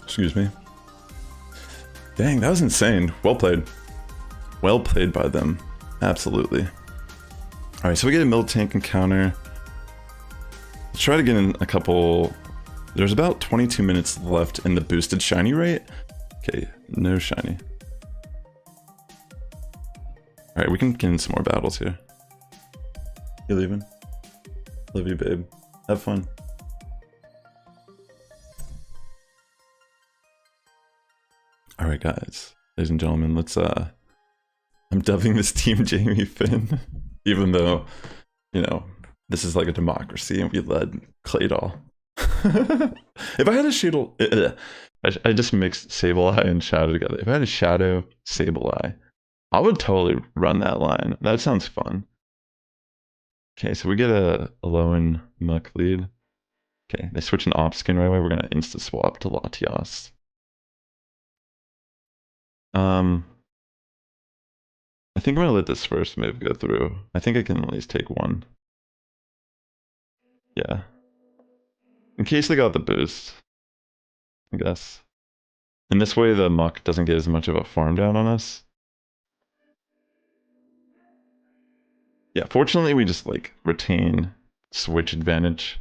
Excuse me. Dang, that was insane. Well played. Well played by them. Absolutely. Alright, so we get a Miltank encounter. Let's try to get in a couple... There's about 22 minutes left in the boosted shiny rate. Okay, no shiny. Alright, we can get in some more battles here. You leaving? Love you, babe. Have fun. Alright, guys. Ladies and gentlemen, let's, I'm dubbing this team Jamie Finn. Even though, you know, this is like a democracy and we led Claydol. If I had a Shadow... I just mixed Sableye and Shadow together. If I had a Shadow Sableye, I would totally run that line. That sounds fun. Okay, so we get a Alolan Muck lead. Okay, they switch an op skin right away. We're gonna insta swap to Latias. I think I'm gonna let this first move go through. I think I can at least take one. Yeah. In case they got the boost, I guess. And this way the Muck doesn't get as much of a farm down on us. Yeah, fortunately we just like retain switch advantage.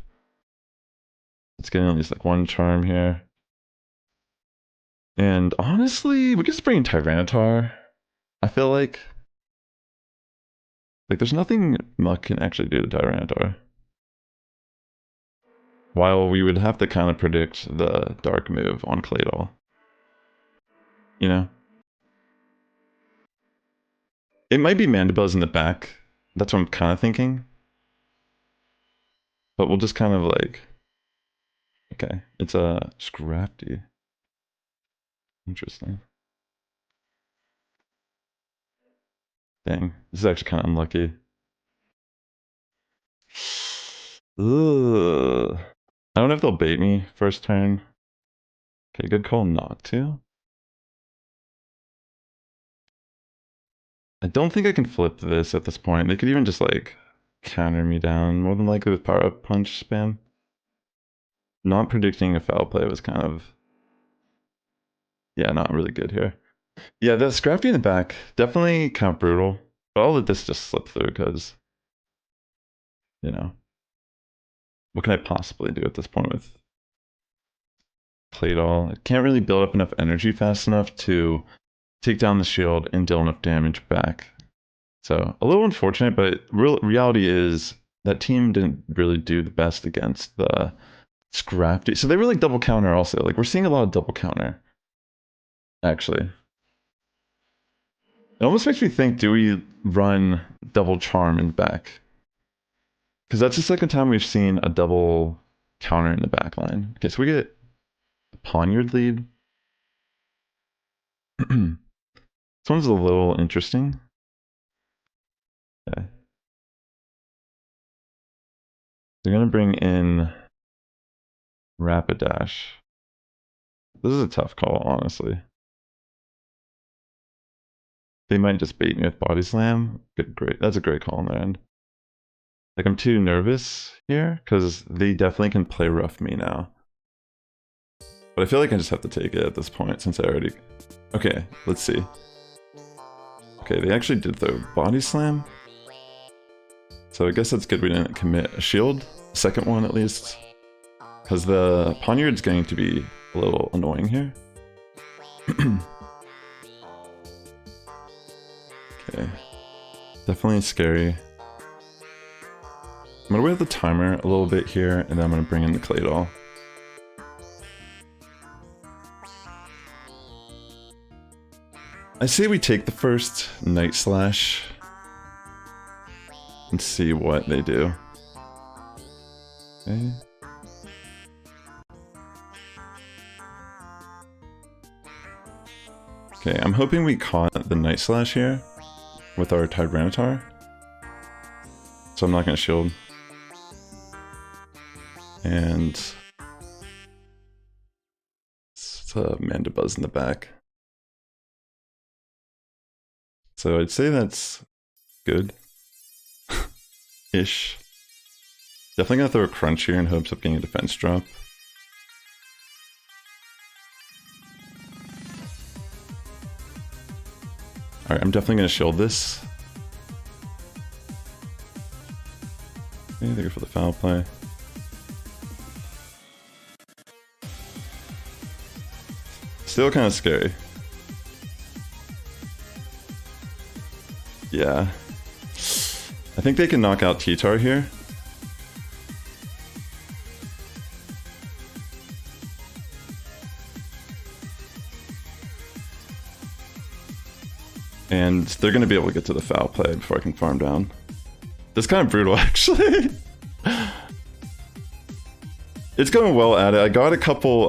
Let's get at least like one charm here. And honestly, we could just bring in Tyranitar. I feel like there's nothing Muck can actually do to Tyranitar. While we would have to kind of predict the dark move on Claydol. You know? It might be Mandibuzz in the back. That's what I'm kind of thinking. But we'll just kind of like... Okay, it's a Scrafty. Interesting. Dang, this is actually kind of unlucky. Ugh. I don't know if they'll bait me first turn. Okay, good call not to. I don't think I can flip this at this point. They could even just like counter me down, more than likely with power up punch spam. Not predicting a foul play was kind of, yeah, not really good here. Yeah, the Scrafty in the back, definitely kind of brutal. But I'll let this just slip through because, you know, what can I possibly do at this point with Claydol? I can't really build up enough energy fast enough to take down the shield and deal enough damage back. So a little unfortunate, but reality is that team didn't really do the best against the Scrafty. So they were like double counter also. Like we're seeing a lot of double counter, actually. It almost makes me think, do we run double charm in the back? Because that's the second time we've seen a double counter in the back line. Okay, so we get a Poniard lead. This one's a little interesting. Okay. They're gonna bring in Rapidash. This is a tough call, honestly. They might just bait me with Body Slam. Great. That's a great call on their end. Like, I'm too nervous here, because they definitely can play rough me now. But I feel like I just have to take it at this point, since I already... Okay, let's see. Okay, they actually did the Body Slam. So I guess that's good we didn't commit a shield. Second one, at least. Because the Poniard's going to be a little annoying here. Okay. Definitely scary. I'm gonna wait the timer a little bit here, and then I'm gonna bring in the Claydol. I say we take the first Night Slash and see what they do. Okay. Okay, I'm hoping we caught the Night Slash here with our Tyranitar. So I'm not gonna shield. And it's a Mandibuzz in the back. So I'd say that's good. Ish. Definitely gonna throw a Crunch here in hopes of getting a defense drop. Alright, I'm definitely gonna shield this. Okay, they go for the foul play. Still kind of scary. Yeah. I think they can knock out T-Tar here. And they're going to be able to get to the foul play before I can farm down. That's kind of brutal, actually. It's going well at it. I got a couple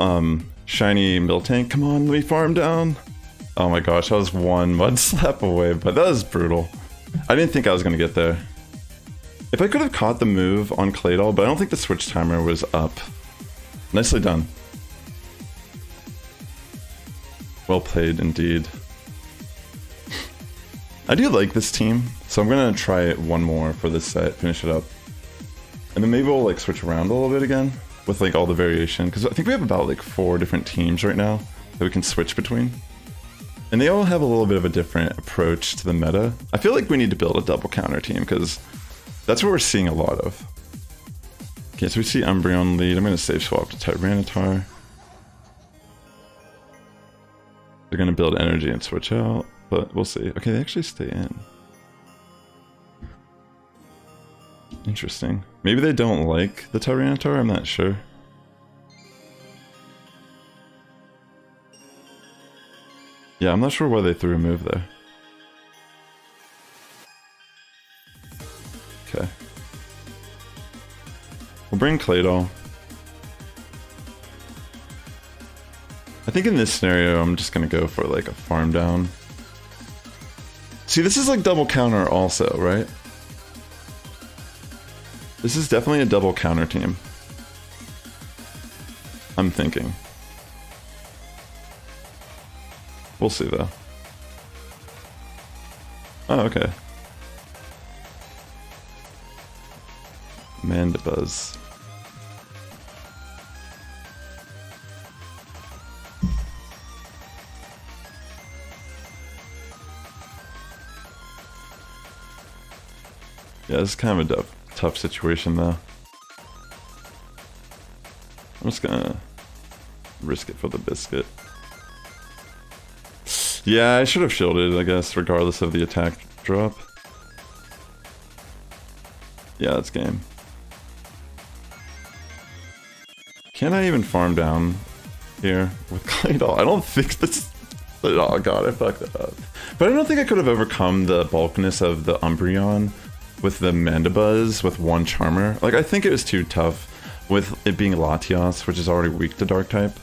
shiny Miltank. Come on, let me farm down. Oh my gosh, I was one mud slap away, but that was brutal. I didn't think I was going to get there. If I could have caught the move on Claydol, but I don't think the switch timer was up. Nicely done. Well played indeed. I do like this team, so I'm gonna try it one more for this set, finish it up. And then maybe we'll like switch around a little bit again with like all the variation, because I think we have about like 4 different teams right now that we can switch between. And they all have a little bit of a different approach to the meta. I feel like we need to build a double counter team, because that's what we're seeing a lot of. Okay, so we see Umbreon lead. I'm gonna save swap to Tyranitar. They're gonna build energy and switch out, but we'll see. Okay, they actually stay in. Interesting. Maybe they don't like the Tyranitar, I'm not sure. Yeah, I'm not sure why they threw a move there. Okay. We'll bring Claydol. I think in this scenario, I'm just gonna go for like a farm down. See, this is like double counter also, right? This is definitely a double counter team. I'm thinking. We'll see though. Oh, okay. Mandibuzz. Yeah, this is kind of a tough situation though. I'm just gonna risk it for the biscuit. Yeah, I should have shielded, I guess, regardless of the attack drop. Yeah, that's game. Can I even farm down here with Claydol? I don't think this... Oh god, I fucked that up. But I don't think I could have overcome the bulkiness of the Umbreon with the Mandibuzz with one Charmer. Like, I think it was too tough with it being Latios, which is already weak to Dark type.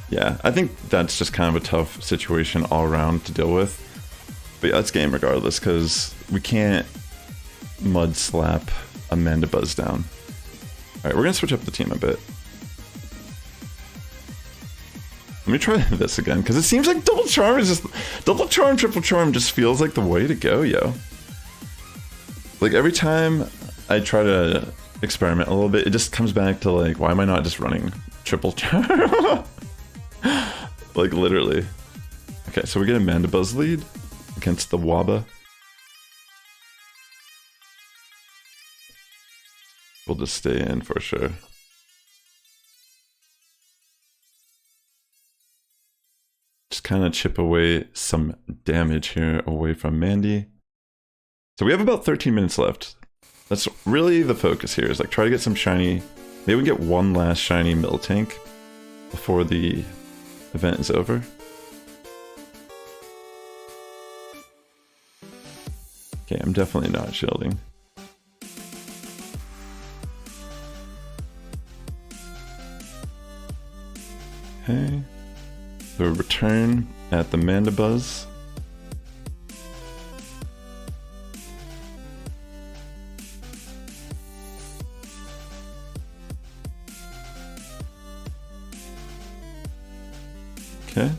Yeah, I think that's just kind of a tough situation all around to deal with. But yeah, that's game regardless, because we can't mud slap a Mandibuzz down. Alright, we're gonna switch up the team a bit. Let me try this again, because it seems like double charm is just... Double charm, triple charm just feels like the way to go, yo. Like, every time I try to experiment a little bit, it just comes back to, like, why am I not just running triple charm? Like, literally. Okay, so we get a Mandibuzz lead against the Waba. We'll just stay in for sure. Just kind of chip away some damage here away from Mandy. So we have about 13 minutes left. That's really the focus here, is like try to get some shiny... Maybe we get one last shiny Miltank before the event is over. Okay, I'm definitely not shielding. Okay. So return at the Mandibuzz. Okay.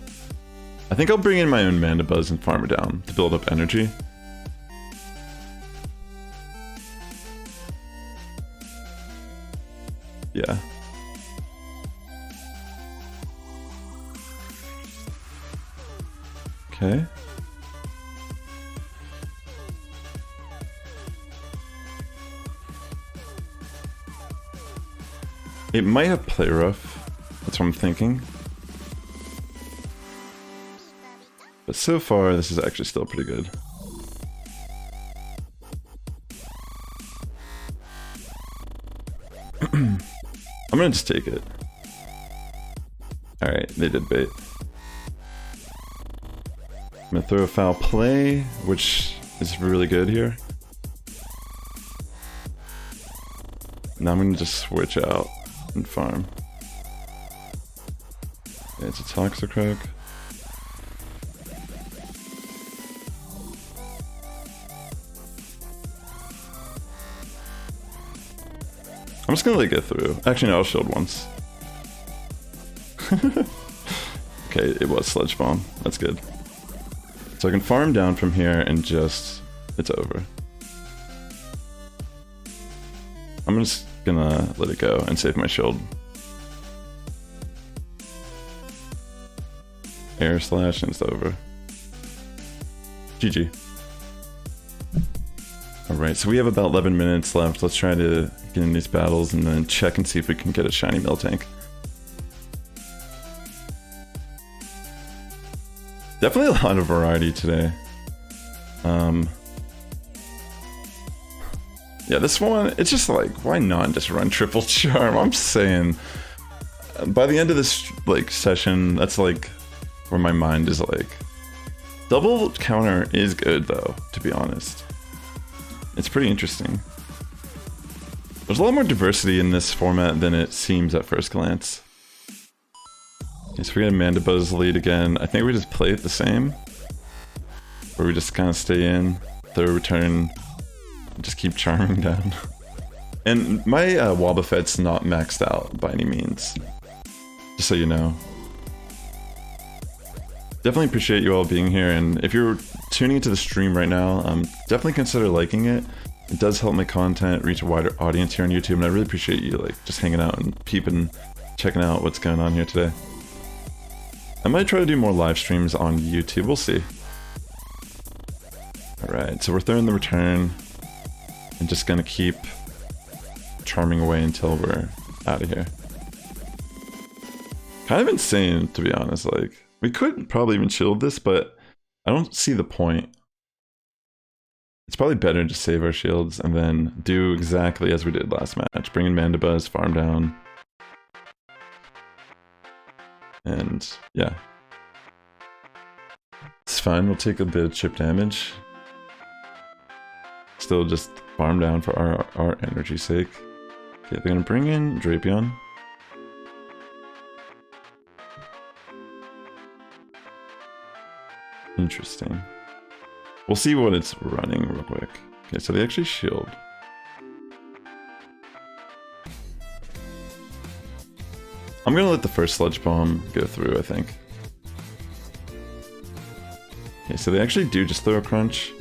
I think I'll bring in my own Mandibuzz and farm it down to build up energy. Yeah. Okay. It might have play rough. That's what I'm thinking. But so far, this is actually still pretty good. I'm gonna just take it. Alright, they did bait. I'm gonna throw a foul play, which is really good here. Now I'm gonna just switch out and farm. Yeah, it's a Toxicroak. I'm just gonna let it go through. Actually, no, I'll shield once. Okay, it was Sludge Bomb. That's good. So I can farm down from here and just... It's over. I'm just gonna let it go and save my shield. Air slash and it's over. GG. Alright, so we have about 11 minutes left. Let's try to get in these battles and then check and see if we can get a shiny Miltank. Definitely a lot of variety today. Yeah, this one, it's just like, why not just run triple charm? I'm saying, by the end of this like session, that's like where my mind is like, double counter is good though, to be honest. It's pretty interesting. There's a lot more diversity in this format than it seems at first glance. Okay, so we got Amanda Buzz lead again. I think we just play it the same. Where we just kind of stay in, throw a return, just keep charming down. And my Wobbuffet's not maxed out by any means. Just so you know. Definitely appreciate you all being here, and if you're tuning into the stream right now, definitely consider liking it. It does help my content reach a wider audience here on YouTube, and I really appreciate you like just hanging out and peeping, checking out what's going on here today. I might try to do more live streams on YouTube, we'll see. Alright, so we're throwing the return, and just gonna keep charming away until we're out of here. Kind of insane, to be honest, like, we could probably even shield this, but I don't see the point. It's probably better to save our shields and then do exactly as we did last match. Bring in Mandibuzz, farm down. And yeah. It's fine, we'll take a bit of chip damage. Still just farm down for our energy's sake. Okay, they're gonna bring in Drapion. Interesting. We'll see what it's running real quick. Okay, so they actually shield. I'm gonna let the first Sludge Bomb go through, I think. Okay, so they actually do just throw a crunch.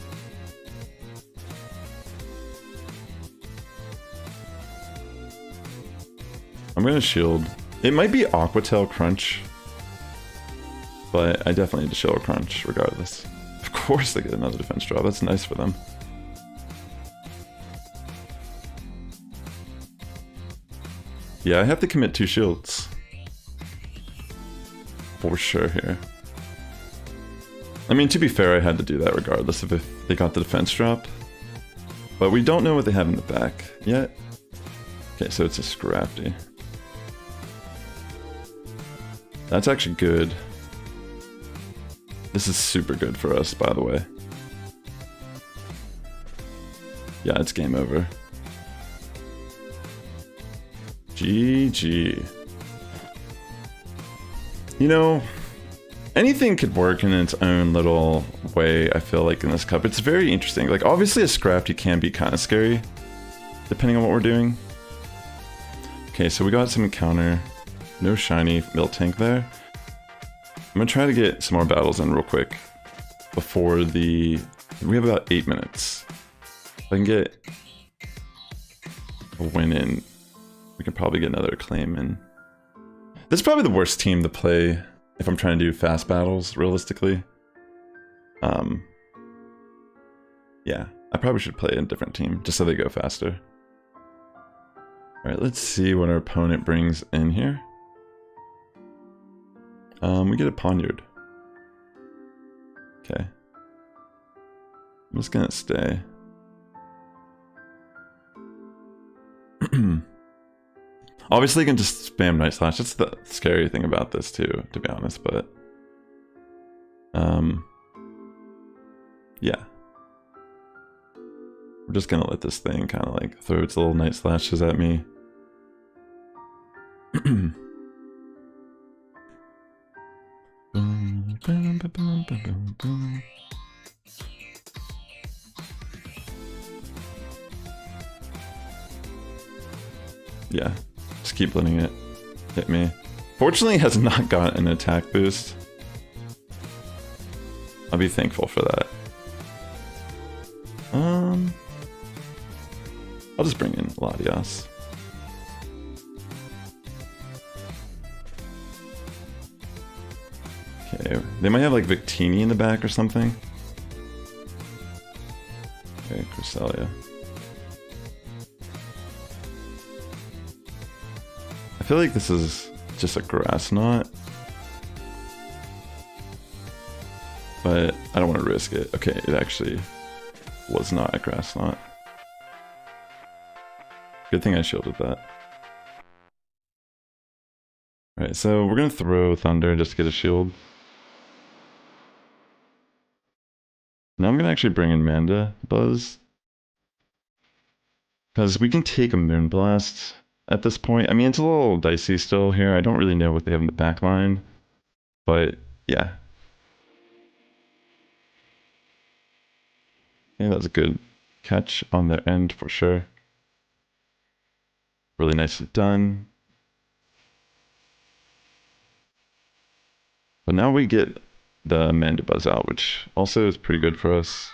I'm gonna shield. It might be Aqua Tail Crunch, but I definitely need to show a crunch regardless. Of course they get another defense draw, that's nice for them. Yeah, I have to commit 2 shields. For sure here. I mean, to be fair, I had to do that regardless of if they got the defense drop. But we don't know what they have in the back yet. Okay, so it's a Scrafty. That's actually good. This is super good for us, by the way. Yeah, it's game over. GG. You know, anything could work in its own little way, I feel like, in this cup. It's very interesting. Like, obviously a Scrafty can be kind of scary, depending on what we're doing. Okay, so we got some counter. No shiny Miltank there. I'm gonna try to get some more battles in real quick before the... We have about 8 minutes. If I can get a win in, we can probably get another claim in. This is probably the worst team to play if I'm trying to do fast battles, realistically. Yeah, I probably should play a different team, just so they go faster. Alright, let's see what our opponent brings in here. We get a Ponyard. Okay. I'm just gonna stay. Obviously you can just spam Night Slash. That's the scary thing about this too, to be honest, but... yeah. We're just gonna let this thing kind of like throw its little Night Slashes at me. yeah, just keep letting it hit me. Fortunately, it has not got an attack boost. I'll be thankful for that. I'll just bring in Latias. Okay, they might have like Victini in the back or something. Okay, Cresselia. I feel like this is just a grass knot. But I don't want to risk it. Okay, it actually was not a grass knot. Good thing I shielded that. Alright, so we're gonna throw Thunder just to get a shield. Now I'm gonna actually bring in Manda Buzz. Because we can take a Moonblast at this point. I mean, it's a little dicey still here. I don't really know what they have in the back line. But, yeah. Okay, that's a good catch on their end for sure. Really nicely done. But now we get the Mandibuzz out, which also is pretty good for us.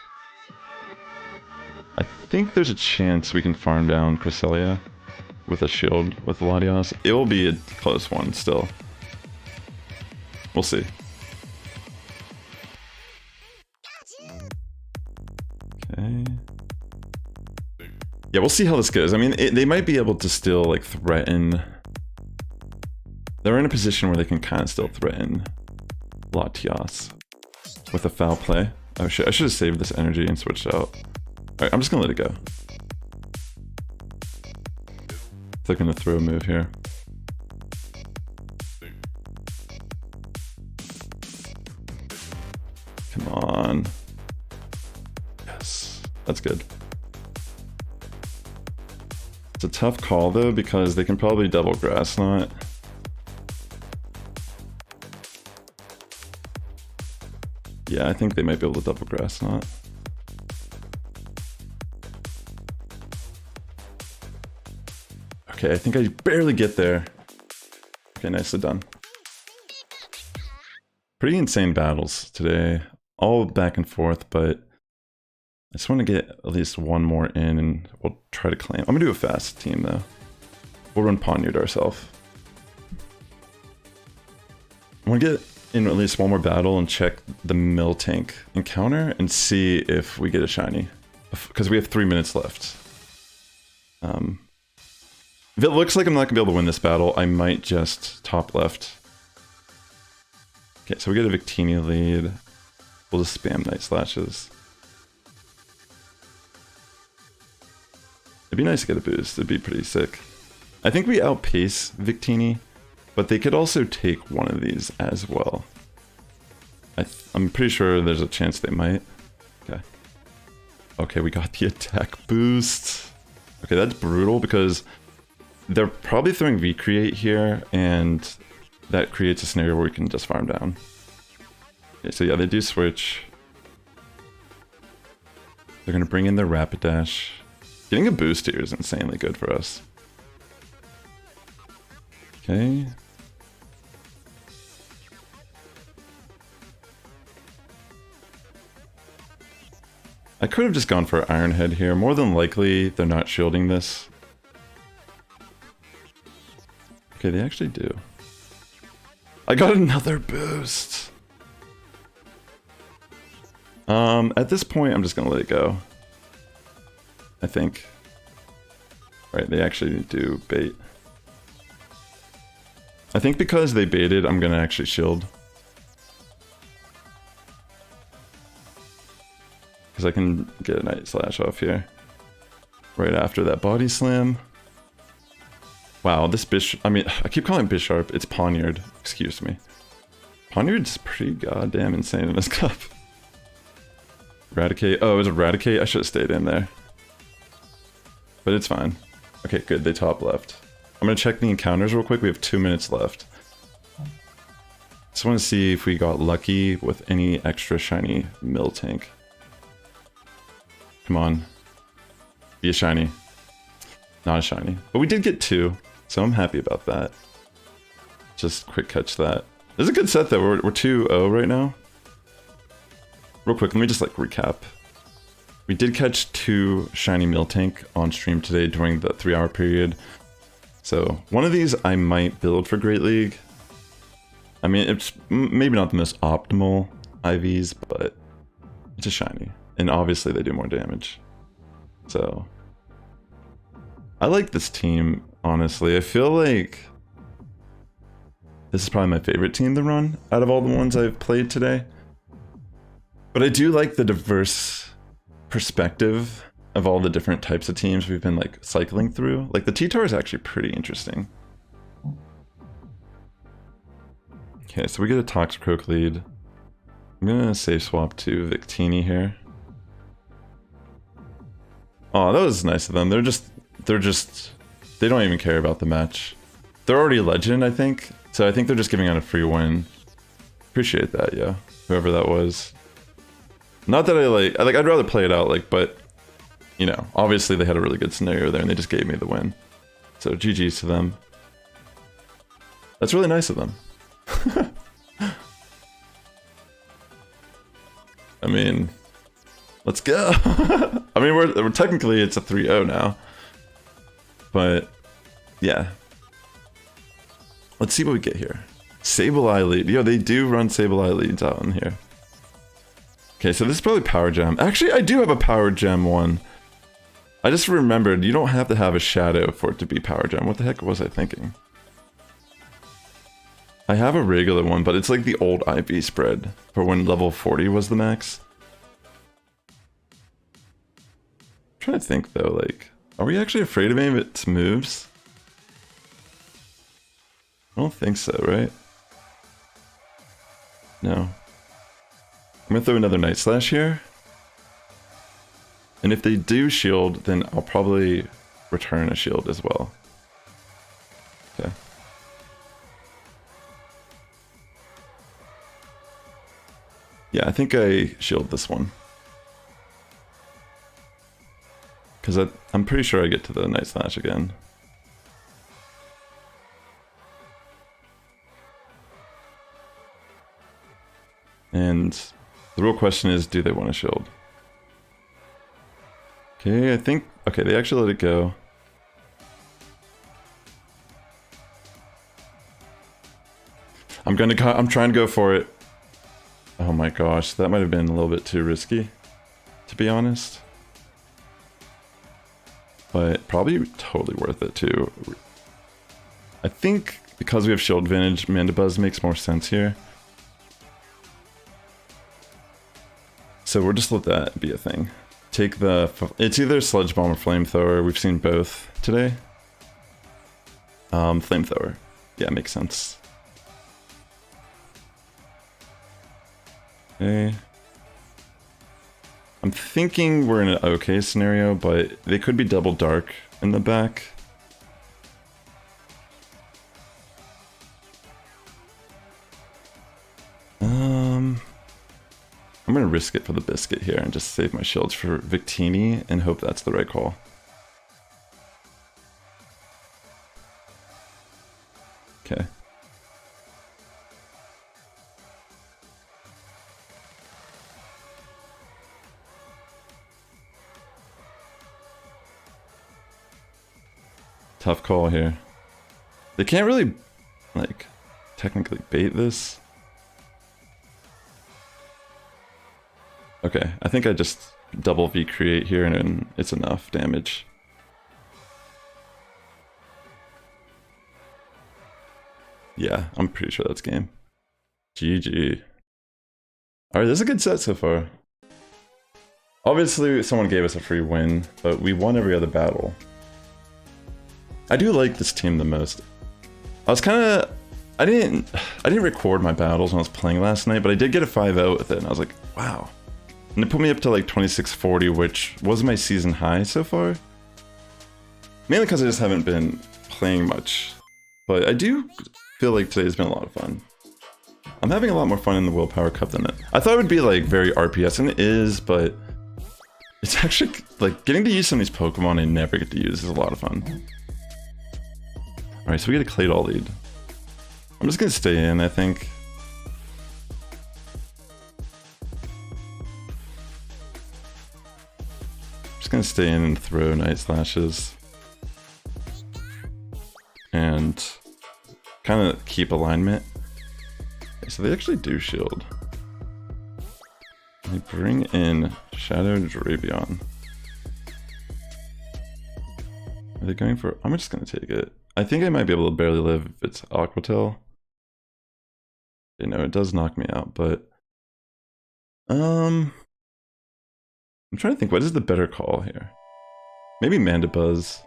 I think there's a chance we can farm down Cresselia with a shield with Latias. It will be a close one still. We'll see. Okay. Yeah, we'll see how this goes. I mean, they might be able to still, like, threaten... They're in a position where they can kind of still threaten Latias with a foul play. Oh shit, I should have saved this energy and switched out. Alright, I'm just gonna let it go. They're gonna throw a move here. Come on. Yes, that's good. It's a tough call though, because they can probably double Grass Knot. Yeah, I think they might be able to double Grass Knot. Okay, I think I barely get there. Okay, nicely done. Pretty insane battles today. All back and forth, but I just want to get at least one more in and we'll try to claim. I'm gonna do a fast team though. We'll run Ponyard ourselves. I want to get in at least one more battle and check the Miltank encounter and see if we get a shiny. Because we have 3 minutes left. If it looks like I'm not gonna be able to win this battle, I might just top left. Okay, so we get a Victini lead. We'll just spam Night Slashes. It'd be nice to get a boost, it'd be pretty sick. I think we outpace Victini, but they could also take one of these as well. I'm pretty sure there's a chance they might. Okay. Okay, we got the attack boost. Okay, that's brutal because they're probably throwing V-Create here, and that creates a scenario where we can just farm down. Okay, so yeah, they do switch. They're gonna bring in their Rapidash. Getting a boost here is insanely good for us. Okay. I could have just gone for Iron Head here. More than likely, they're not shielding this. Okay, they actually do. I got another boost! At this point, I'm just gonna let it go. I think. Right, they actually do bait. I think because they baited, I'm gonna actually shield. Because I can get a Night Slash off here. Right after that Body Slam. Wow, this I keep calling it Bisharp, it's Ponyard, excuse me. Ponyard's pretty goddamn insane in this cup. Eradicate, oh, it was Eradicate? I should have stayed in there. But it's fine. Okay, good, they top left. I'm gonna check the encounters real quick, we have 2 minutes left. Just wanna see if we got lucky with any extra shiny Miltank. Come on. Be a shiny. Not a shiny. But we did get 2. So I'm happy about that. Just quick catch that. This is a good set though. We're 2-0 right now. Real quick, let me just like recap. We did catch 2 shiny Miltank on stream today during the 3-hour period. So one of these I might build for Great League. I mean, it's maybe not the most optimal IVs, but it's a shiny. And obviously they do more damage. So I like this team, honestly. I feel like this is probably my favorite team to run out of all the ones I've played today. But I do like the diverse perspective of all the different types of teams we've been like cycling through. Like the T-Tar is actually pretty interesting. Okay, so we get a Toxicroak lead. I'm gonna save swap to Victini here. Oh, that was nice of them. They don't even care about the match. They're already a legend, I think. So I think they're just giving out a free win. Appreciate that, yeah. Whoever that was. Not that I'd rather play it out, like, but, you know, obviously they had a really good scenario there and they just gave me the win. So GG's to them. That's really nice of them. I mean, let's go. I mean, we're technically it's a 3-0 now. But, yeah. Let's see what we get here. Sableye lead. Yo, they do run Sableye leads out in here. Okay, so this is probably Power Gem. Actually, I do have a Power Gem one. I just remembered you don't have to have a Shadow for it to be Power Gem. What the heck was I thinking? I have a regular one, but it's like the old IV spread for when level 40 was the max. I'm trying to think though, like, are we actually afraid of any of its moves? I don't think so, right? No. I'm gonna throw another Night Slash here. And if they do shield, then I'll probably return a shield as well. Okay. Yeah, I think I shield this one. Because I'm pretty sure I get to the Night Slash again. And the real question is, do they want to shield? Okay, I think... Okay, they actually let it go. I'm trying to go for it. Oh my gosh, that might have been a little bit too risky, to be honest. But probably totally worth it too. I think because we have shield advantage, Mandibuzz makes more sense here. So we'll just let that be a thing. Take the... It's either Sludge Bomb or Flamethrower. We've seen both today. Flamethrower. Yeah, makes sense. Okay. I'm thinking we're in an okay scenario, but they could be double dark in the back. I'm gonna risk it for the biscuit here and just save my shields for Victini and hope that's the right call. Okay. Tough call here. They can't really, like, technically bait this. Okay, I think I just double V create here and it's enough damage. Yeah, I'm pretty sure that's game. GG. Alright, this is a good set so far. Obviously, someone gave us a free win, but we won every other battle. I do like this team the most. I was kind of... I didn't record my battles when I was playing last night, but I did get a 5-0 with it, and I was like, wow. And it put me up to like 2640, which was my season high so far. Mainly because I just haven't been playing much. But I do feel like today's been a lot of fun. I'm having a lot more fun in the Willpower Cup than it. I thought it would be like very RPS, and it is, but it's actually like getting to use some of these Pokemon I never get to use is a lot of fun. Alright, so we get a Claydol lead. I'm just gonna stay in, I think. Just gonna stay in and throw Night Slashes. And kind of keep alignment. So they actually do shield. They bring in Shadow Drabion. Are they going for... I'm just gonna take it. I think I might be able to barely live if it's Aqua Tail. You know, it does knock me out, but... I'm trying to think, what is the better call here? Maybe Mandibuzz.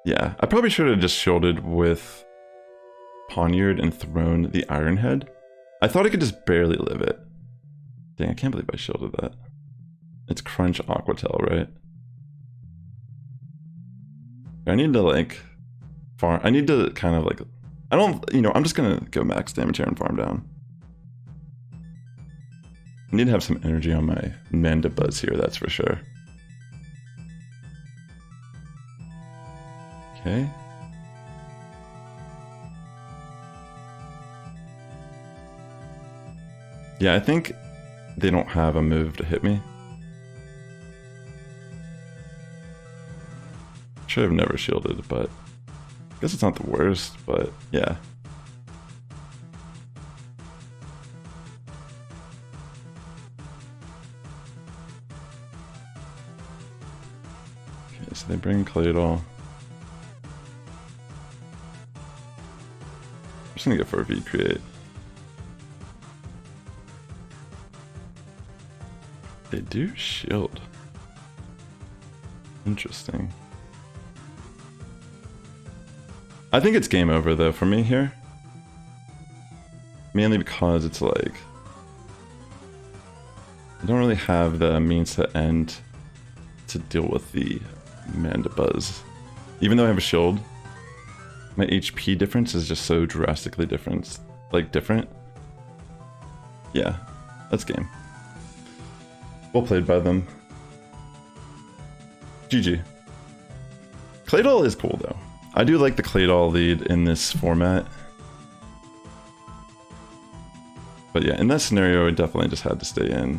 Yeah, I probably should have just shielded with Poniard and thrown the Iron Head. I thought I could just barely live it. Dang, I can't believe I shielded that. It's Crunch Aqua Tail, right? I need to like farm. I need to kind of like, I don't, you know, I'm just gonna go max damage here and farm down. I need to have some energy on my Mandibuzz here, that's for sure. Okay. Yeah, I think they don't have a move to hit me. Should have never shielded, but I guess it's not the worst, but yeah. Okay, so they bring Claydol. I'm just gonna go for a V-Create. They do shield. Interesting. I think it's game over though for me here. Mainly because it's like I don't really have the means to end to deal with the Mandibuzz. Even though I have a shield, my HP difference is just so drastically different. Yeah, that's game. Well played by them. GG. Claydol is cool though. I do like the Claydol lead in this format. But yeah, in that scenario, I definitely just had to stay in.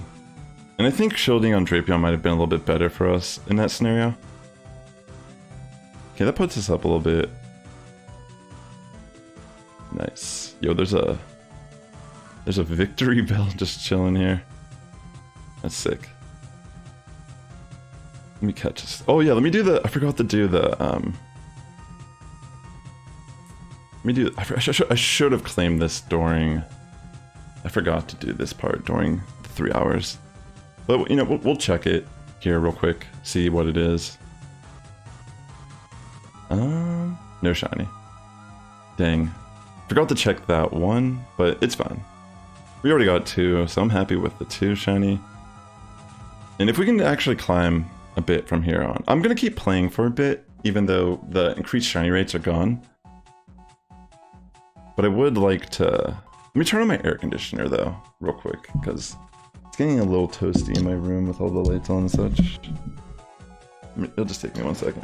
And I think shielding on Drapion might have been a little bit better for us in that scenario. Okay, that puts us up a little bit. Nice. Yo, there's a victory bell just chilling here. That's sick. Let me catch this. Oh yeah, let me do the, I forgot to do the, I should have claimed this during, I forgot to do this part during the 3 hours. But, you know, we'll check it here real quick, see what it is. No shiny. Dang. Forgot to check that one, but it's fine. We already got 2, so I'm happy with the 2 shiny. And if we can actually climb a bit from here on, I'm gonna keep playing for a bit, even though the increased shiny rates are gone. But I would like to... Let me turn on my air conditioner though, real quick, because it's getting a little toasty in my room with all the lights on and such. It'll just take me 1 second.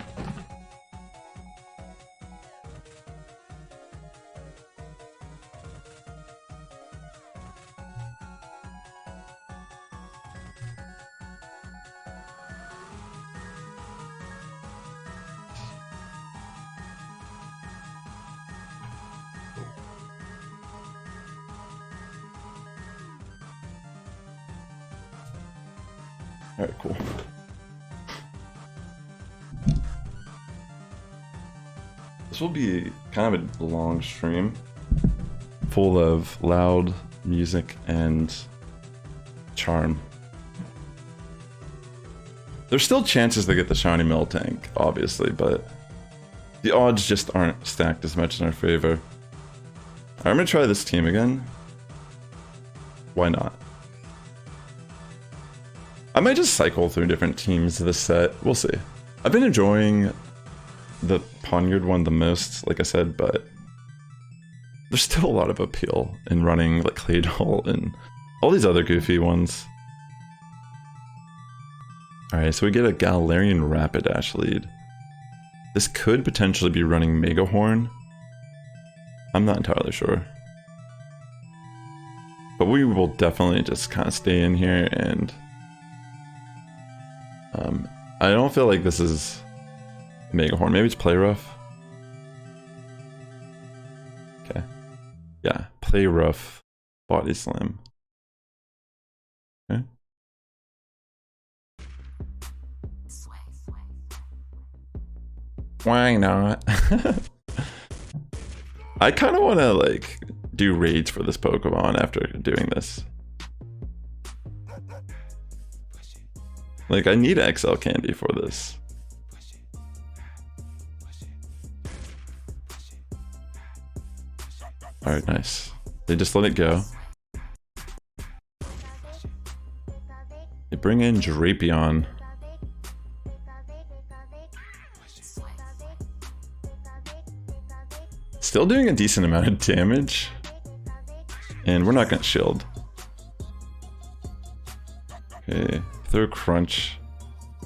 Alright, cool. This will be kind of a long stream, full of loud music and charm. There's still chances to get the shiny Miltank, obviously, but the odds just aren't stacked as much in our favor. Alright, I'm gonna try this team again. Why not? I might just cycle through different teams this set. We'll see. I've been enjoying the Poniard one the most, like I said, but there's still a lot of appeal in running like Claydol and all these other goofy ones. Alright, so we get a Galarian Rapidash lead. This could potentially be running Mega Horn. I'm not entirely sure. But we will definitely just kind of stay in here and... I don't feel like this is Mega Horn. Maybe it's Play Rough. Okay. Yeah, Play Rough, Body Slam. Okay. Why not? I kind of want to like do raids for this Pokemon after doing this. Like, I need XL candy for this. Alright, nice. They just let it go. They bring in Drapion. Still doing a decent amount of damage. And we're not gonna shield. Okay, throw Crunch.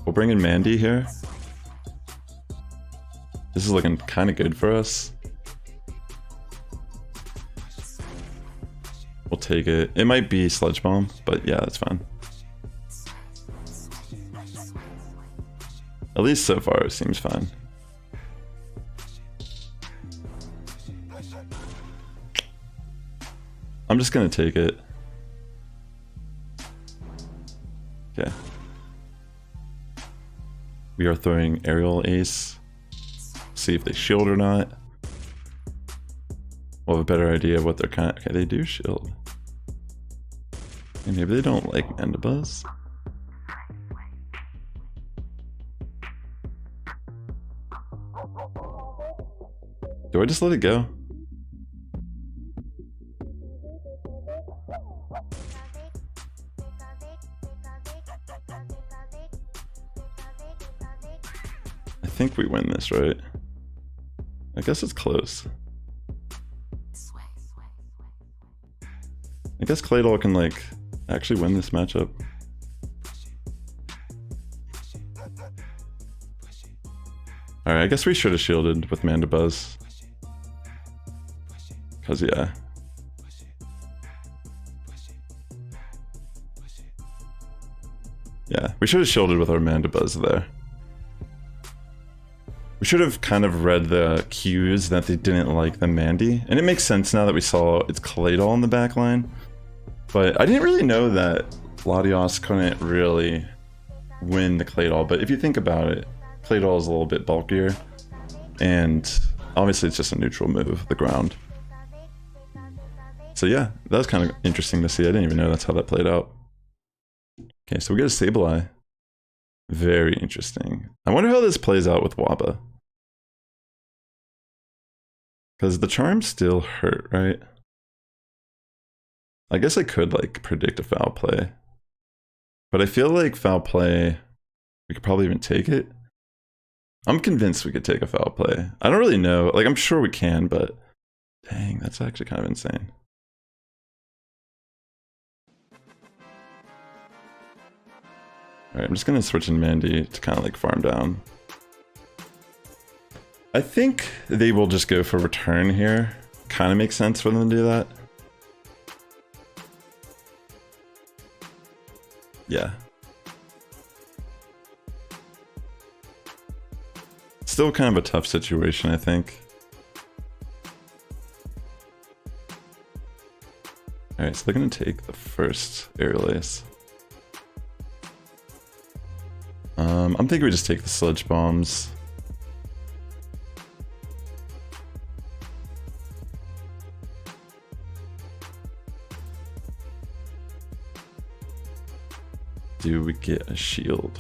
We'll bring in Mandy here. This is looking kind of good for us. We'll take it. It might be Sludge Bomb, but yeah, that's fine. At least so far, it seems fine. I'm just gonna take it. Okay. We are throwing Aerial Ace. See if they shield or not. We'll have a better idea of what they're kind of... Okay, they do shield. And maybe they don't like Mandibuzz. Do I just let it go? I think we win this, right? I guess it's close. I guess Claydol can, like, actually win this matchup. Alright, I guess we should have shielded with Mandibuzz. Cause yeah. Yeah, we should have shielded with our Mandibuzz there. We should have kind of read the cues that they didn't like the Mandy. And it makes sense now that we saw it's Claydol in the back line. But I didn't really know that Latios couldn't really win the Claydol. But if you think about it, Claydol is a little bit bulkier. And obviously it's just a neutral move, the ground. So yeah, that was kind of interesting to see. I didn't even know that's how that played out. Okay, so we get a Sableye. Very interesting. I wonder how this plays out with Waba. Because the charms still hurt, right? I guess I could like predict a foul play. But I feel like foul play, we could probably even take it. I'm convinced we could take a foul play. I don't really know. Like, I'm sure we can, but dang, that's actually kind of insane. Alright, I'm just gonna switch in Mandy to kind of like farm down. I think they will just go for return here. Kind of makes sense for them to do that. Yeah. Still kind of a tough situation, I think. Alright, so they're gonna take the first Aerial Ace. I'm thinking we just take the Sludge Bombs. Do we get a shield?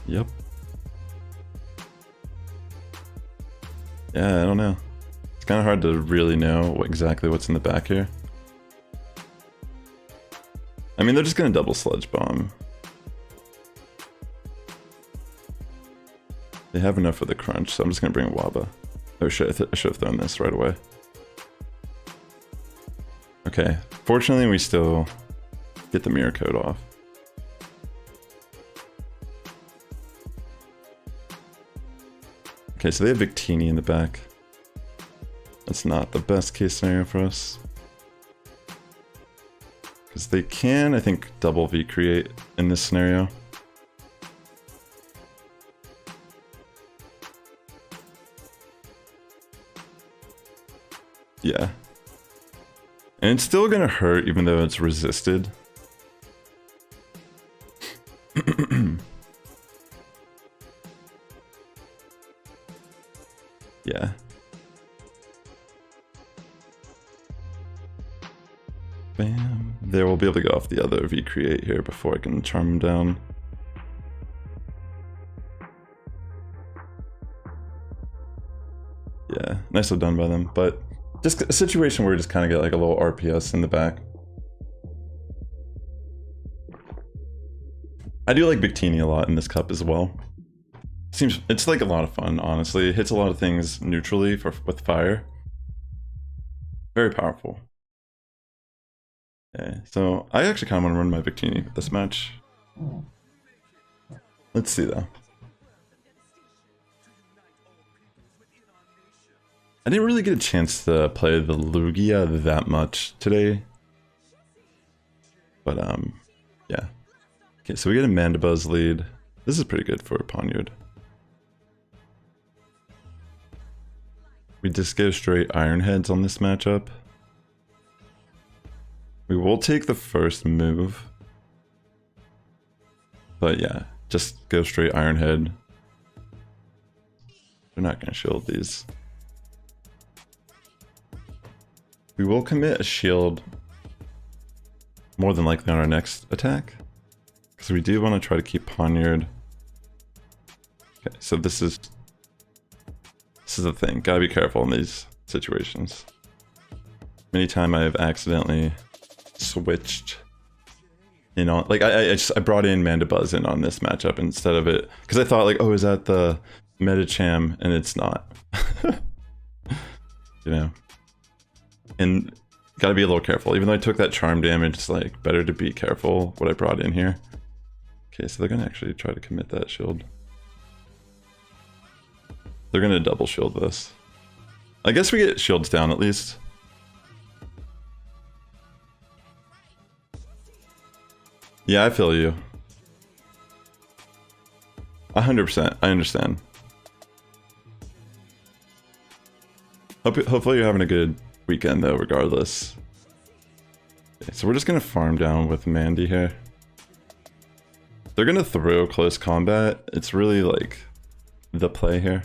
Yep. Yeah, I don't know. It's kind of hard to really know exactly what's in the back here. I mean, they're just gonna double Sludge Bomb. They have enough for the crunch, so I'm just gonna bring a Waba. Oh shit, I should have thrown this right away. Okay, Fortunately, we still get the mirror code off. Okay, so they have Victini in the back. That's not the best case scenario for us. Because they can, I think, double V create in this scenario. Yeah. And it's still gonna hurt even though it's resisted. Yeah. Bam. There, we'll be able to go off the other V create here before I can charm him down. Yeah, nicely done by them, but just a situation where we just kind of get like a little RPS in the back. I do like Victini a lot in this cup as well. It's like a lot of fun, honestly. It hits a lot of things neutrally with fire. Very powerful. Okay, so I actually kind of want to run my Victini with this match. Let's see though. I didn't really get a chance to play the Lugia that much today. But yeah. Okay, so we get a Mandibuzz lead. This is pretty good for Ponyard. We just go straight Iron Heads on this matchup. We will take the first move. But yeah, just go straight Iron Head. They're not going to shield these. We will commit a shield more than likely on our next attack. Because we do want to try to keep Ponyard. Okay, so this is the thing. Gotta be careful in these situations. Many times I have accidentally switched in on, like I brought in Mandibuzz in on this matchup instead of it, because I thought like, oh, is that the Medicham? And it's not. You know. And gotta be a little careful. Even though I took that charm damage, it's like better to be careful what I brought in here. Okay, so they're gonna actually try to commit that shield. They're gonna double shield this. I guess we get shields down at least. Yeah, I feel you. 100%, I understand. Hopefully you're having a good weekend though, regardless. Okay, so we're just gonna farm down with Mandy here. They're gonna throw close combat. It's really like the play here.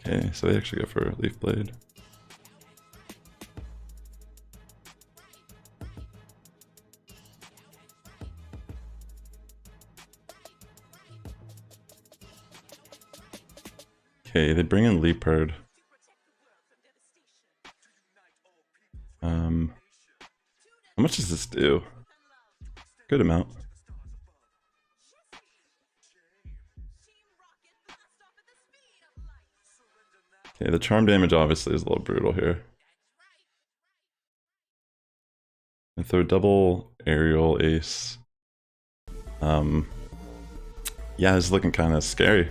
Okay, so they actually go for Leaf Blade. Okay, they bring in Leopard. How much does this do? Good amount. Okay, the charm damage obviously is a little brutal here. And throw double aerial ace. Yeah, it's looking kind of scary.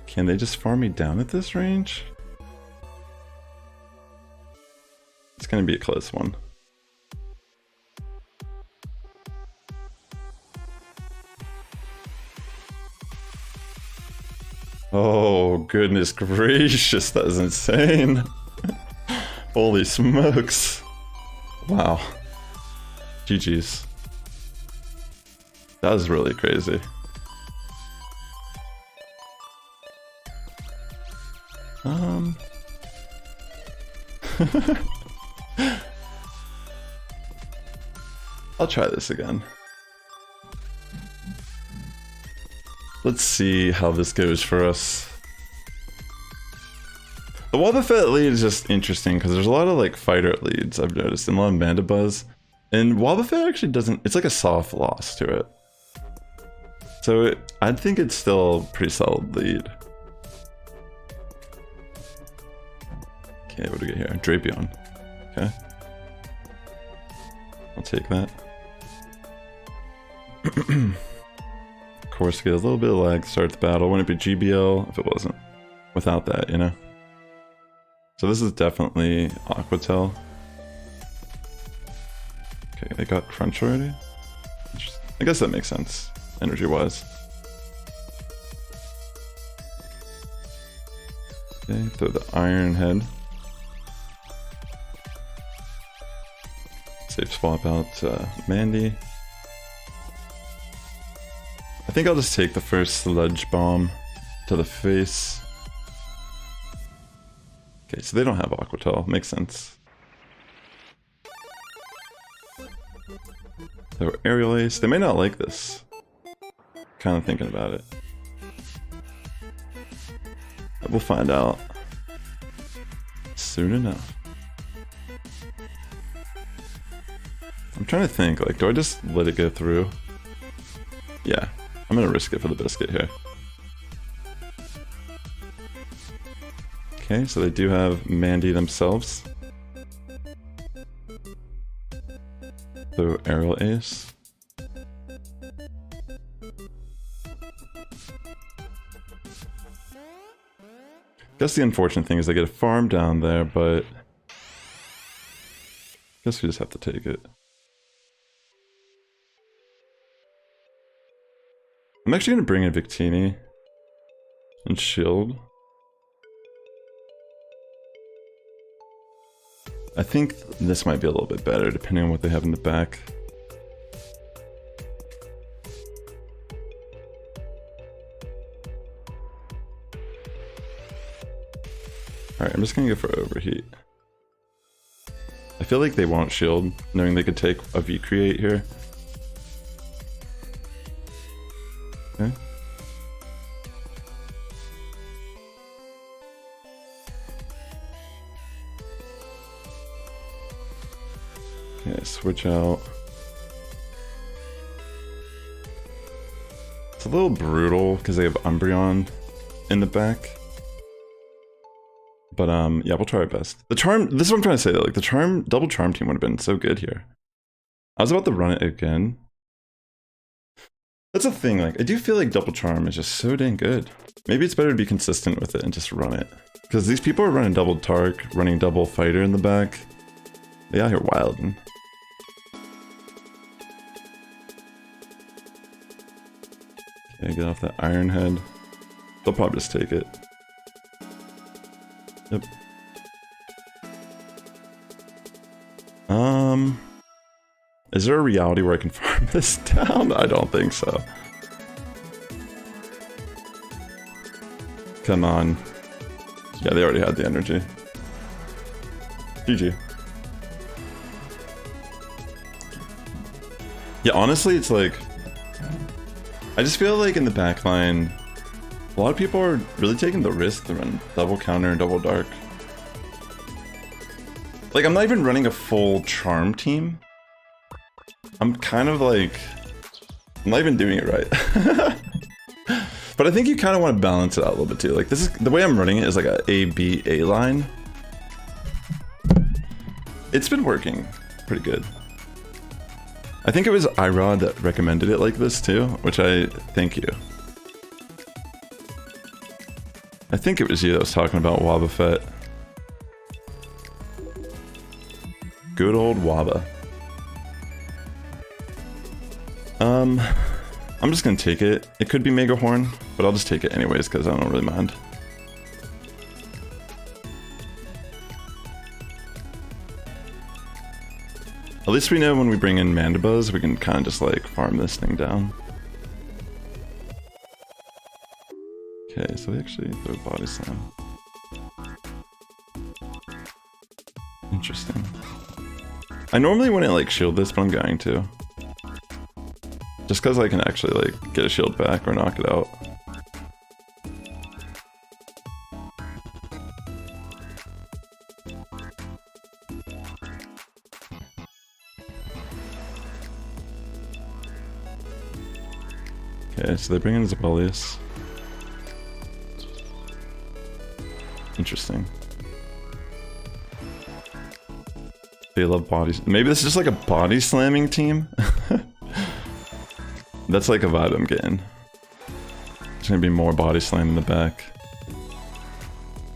Can they just farm me down at this range? It's gonna be a close one. Oh, goodness gracious, that is insane. Holy smokes. Wow. GG's. That was really crazy. I'll try this again. Let's see how this goes for us. The Wobbuffet lead is just interesting because there's a lot of like fighter leads I've noticed, and a lot of Mandibuzz. And Wobbuffet actually doesn't, it's like a soft loss to it. So I think it's still a pretty solid lead. Okay, what do we get here? Drapion. Okay. I'll take that. Of course, get a little bit of lag to start the battle. Wouldn't it be GBL if it wasn't? Without that, you know? So this is definitely Aquatel. Okay, they got Crunch already? I guess that makes sense, energy-wise. Okay, throw the Iron Head. Safe swap out Mandy. I think I'll just take the first Sludge Bomb to the face. Okay, so they don't have Aquatel. Makes sense. So Aerial Ace. They may not like this. Kind of thinking about it. But we'll find out soon enough. I'm trying to think, like, do I just let it go through? Yeah, I'm gonna risk it for the biscuit here. Okay, so they do have Mandy themselves. So Aerial Ace. Guess the unfortunate thing is they get a farm down there, but guess we just have to take it. I'm actually going to bring in Victini and Shield. I think this might be a little bit better depending on what they have in the back. Alright, I'm just going to go for Overheat. I feel like they won't Shield, knowing they could take a V-Create here. Okay. Okay, switch out. It's a little brutal because they have Umbreon in the back. But yeah, we'll try our best. The charm, this is what I'm trying to say though, like the charm, double charm team would have been so good here. I was about to run it again. That's a thing, like I do feel like double charm is just so dang good. Maybe it's better to be consistent with it and just run it. Because these people are running double Tark, running double Fighter in the back. They out here wilding. Okay, get off that Iron Head. They'll probably just take it. Yep. Is there a reality where I can farm this down? I don't think so. Come on. Yeah, they already had the energy. GG. Yeah, honestly, it's like... I just feel like in the backline, a lot of people are really taking the risk to run double counter and double dark. Like, I'm not even running a full charm team. I'm kind of like... I'm not even doing it right. But I think you kind of want to balance it out a little bit too. Like, this is... The way I'm running it is like a A-B-A line. It's been working pretty good. I think it was iRod that recommended it like this too, which I thank you. I think it was you that was talking about Wobbuffet. Good old Wabba. I'm just gonna take it. It could be Mega Horn, but I'll just take it anyways because I don't really mind. At least we know when we bring in Mandibuzz, we can kind of just like farm this thing down. Okay, so they actually throw Body Slam. Interesting. I normally wouldn't like shield this, but I'm going to. Just because I can actually like get a shield back or knock it out. Okay, so they bring in Zabelius. Interesting. They love bodies. Maybe this is just like a body slamming team? That's like a vibe I'm getting. There's gonna be more body slam in the back.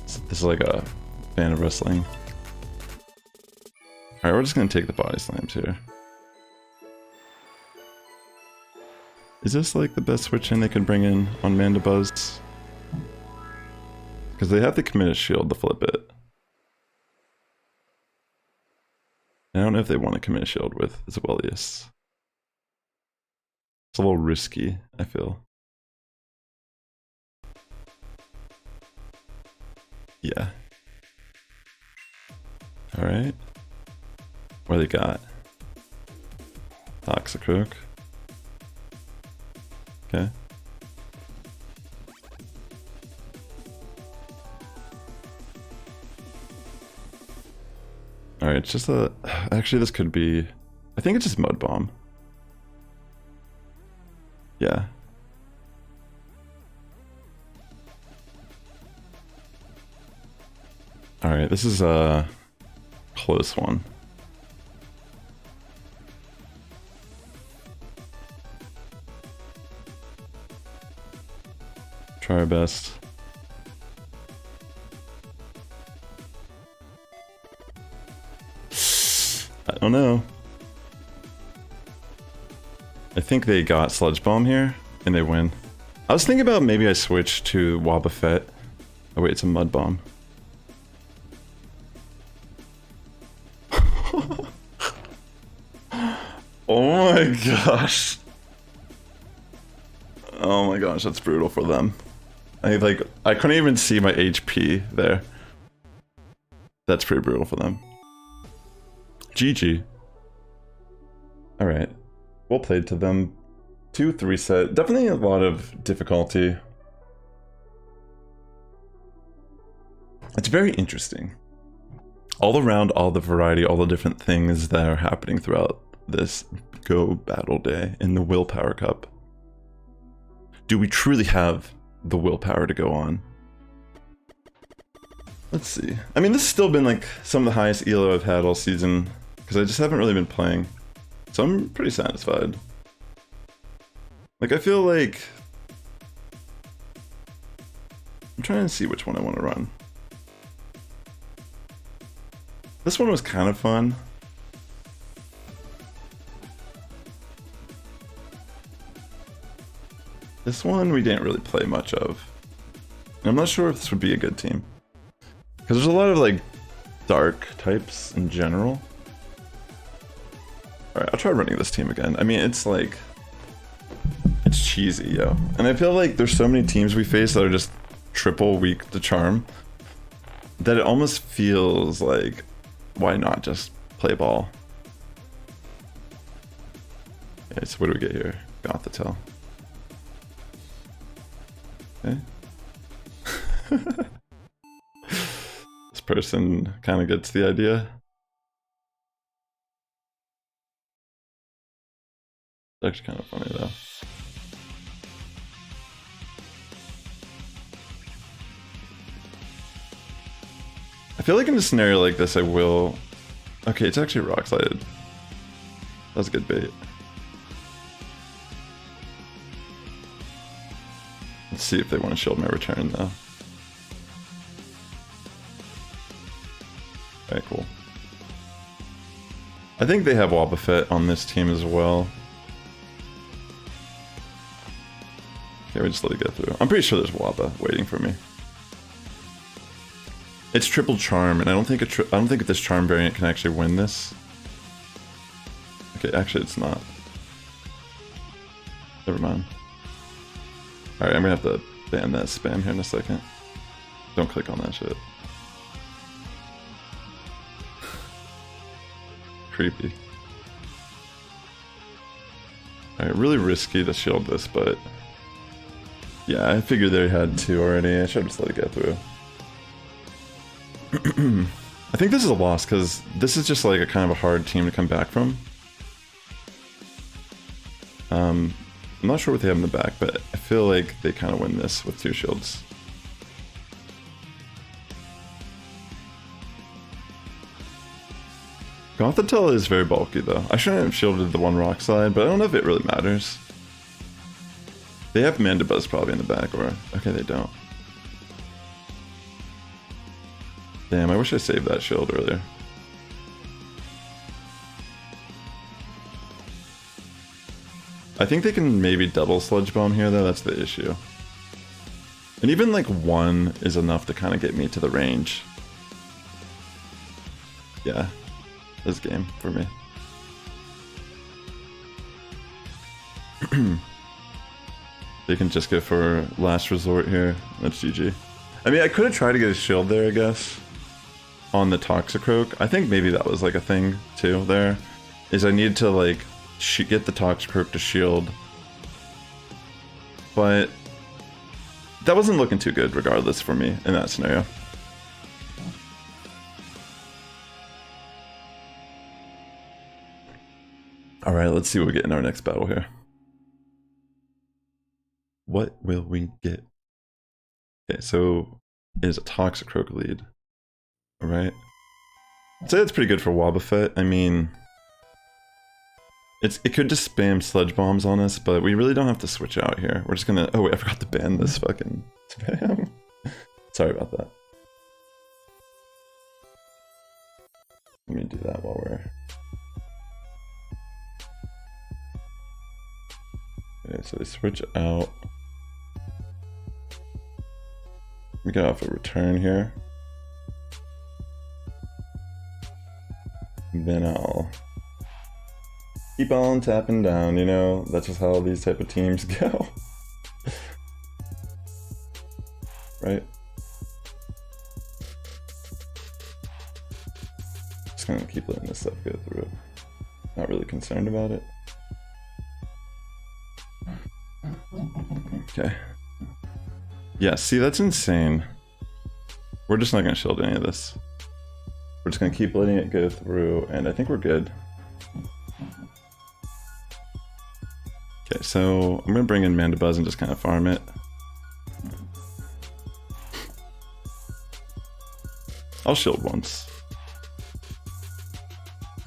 This is like a fan of wrestling. Alright, we're just gonna take the body slams here. Is this like the best switch in they can bring in on Mandibuzz? Because they have to commit a shield to flip it. I don't know if they want to commit a shield with Zabelius. It's a little risky, I feel. Yeah. Alright. What do they got? Toxicroak. Okay. Alright, it's just a... Actually, this could be... I think it's just Mud Bomb. Yeah. Alright, this is a close one. Try our best. I don't know. I think they got Sludge Bomb here, and they win. I was thinking about maybe I switch to Wobbuffet. Oh wait, it's a Mud Bomb. Oh my gosh. Oh my gosh, that's brutal for them. I couldn't even see my HP there. That's pretty brutal for them. GG. Alright. Well played to them. 2-3 set. Definitely a lot of difficulty. It's very interesting. All around, all the variety, all the different things that are happening throughout this Go Battle Day in the Willpower Cup. Do we truly have the willpower to go on? Let's see. I mean, this has still been like some of the highest ELO I've had all season, because I just haven't really been playing. So I'm pretty satisfied. Like, I feel like... I'm trying to see which one I want to run. This one was kind of fun. This one we didn't really play much of. And I'm not sure if this would be a good team. Because there's a lot of like dark types in general. Alright, I'll try running this team again. I mean, it's like... It's cheesy, yo. And I feel like there's so many teams we face that are just triple weak to charm, that it almost feels like, why not just play ball? Okay, so what do we get here? Got the tell. Okay. This person kind of gets the idea. It's actually kind of funny though. I feel like in a scenario like this I will... Okay, it's actually rock slided. That was a good bait. Let's see if they want to shield my return though. Okay, cool. I think they have Wobbuffet on this team as well. Okay, we just let it go through. I'm pretty sure there's Wobba waiting for me. It's triple charm, and I don't think this charm variant can actually win this. Okay, actually it's not. Never mind. Alright, I'm gonna have to ban that spam here in a second. Don't click on that shit. Creepy. Alright, really risky to shield this, but... Yeah, I figured they had two already. I should just let it get through. I think this is a loss, because this is just like a kind of a hard team to come back from. I'm not sure what they have in the back, but I feel like they kind of win this with 2 shields. Gothitelle is very bulky though. I shouldn't have shielded the one rock slide, but I don't know if it really matters. They have Mandibuzz probably in the back, or... Okay, they don't. Damn, I wish I saved that shield earlier. I think they can maybe double Sludge Bomb here though, that's the issue. And even like 1 is enough to kind of get me to the range. Yeah, this game for me. They can just go for last resort here. That's GG. I mean, I could have tried to get a shield there, I guess, on the Toxicroak. I think maybe that was like a thing too there, is I needed to like get the Toxicroak to shield. But that wasn't looking too good regardless for me in that scenario. Alright, let's see what we get in our next battle here. What will we get? Okay, so it is a Toxicroak lead. Alright. I'd say that's pretty good for Wobbuffet. I mean, it could just spam Sludge Bombs on us, but we really don't have to switch out here. We're just gonna... Oh wait, I forgot to ban this fucking spam. Sorry about that. Let me do that while we're... Okay, so they switch out. We got off a return here. And then I'll keep on tapping down, you know? That's just how these type of teams go. Right? Just gonna keep letting this stuff go through. Not really concerned about it. Okay. Yeah, see, that's insane. We're just not gonna shield any of this. We're just gonna keep letting it go through, and I think we're good. Okay, so I'm gonna bring in Mandibuzz and just kind of farm it. I'll shield once.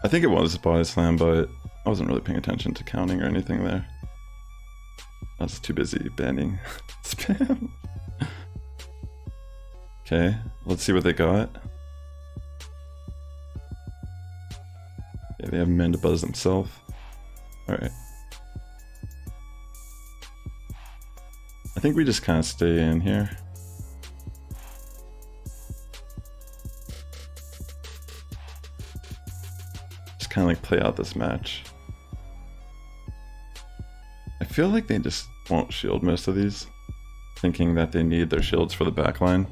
I think it was a body slam, but I wasn't really paying attention to counting or anything there. I was too busy banning spam. Okay, let's see what they got. Yeah, they have Mandibuzz themselves. Alright. I think we just kind of stay in here. Just kind of like play out this match. I feel like they just won't shield most of these, thinking that they need their shields for the backline.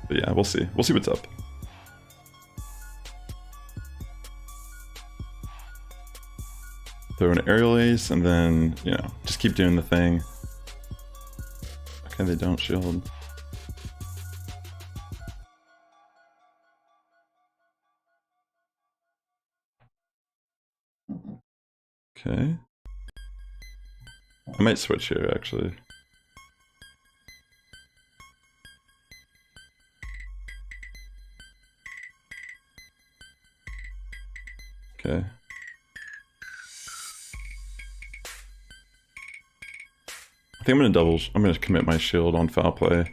But yeah, we'll see. We'll see what's up. Throw an aerial ace and then, you know, just keep doing the thing. Okay, they don't shield. Okay. I might switch here, actually. Okay. I think I'm gonna commit my shield on foul play.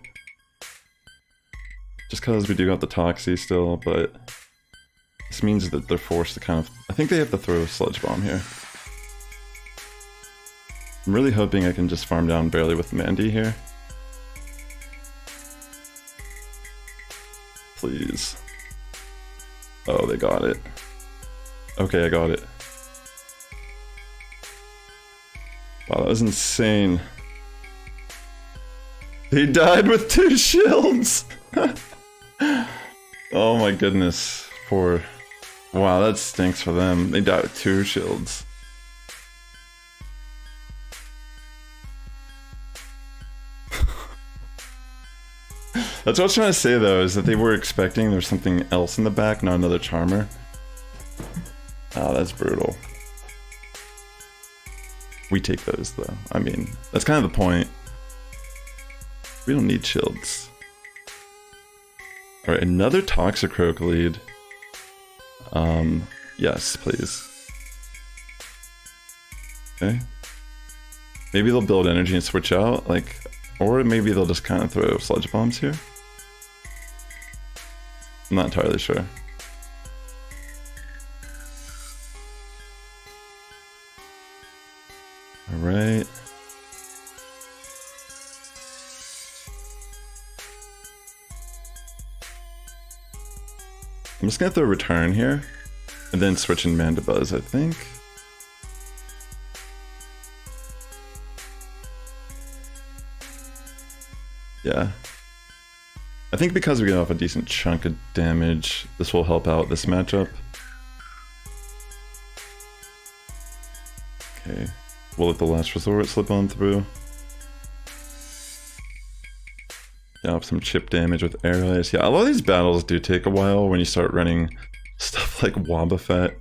Just cause we do got the Toxie still, but this means that they're forced to kind of... I think they have to throw a Sludge Bomb here. I'm really hoping I can just farm down barely with Mandy here. Please. Oh, they got it. Okay, I got it. Wow, that was insane. He died with 2 shields! Oh my goodness. Poor... Wow, that stinks for them. They died with 2 shields. That's what I was trying to say though, is that they were expecting there's something else in the back, not another Charmer. Oh, that's brutal. We take those though. I mean, that's kind of the point. We don't need shields. Alright, another Toxicroak lead. Yes, please. Okay. Maybe they'll build energy and switch out, like, or maybe they'll just kind of throw sludge bombs here. I'm not entirely sure. Alright. I'm just gonna throw return here, and then switch in Mandibuzz, I think. Yeah. I think because we get off a decent chunk of damage, this will help out this matchup. Okay. We'll let the last resort slip on through. Yeah, up some chip damage with air ice. Yeah, a lot of these battles do take a while when you start running stuff like Wobbuffet.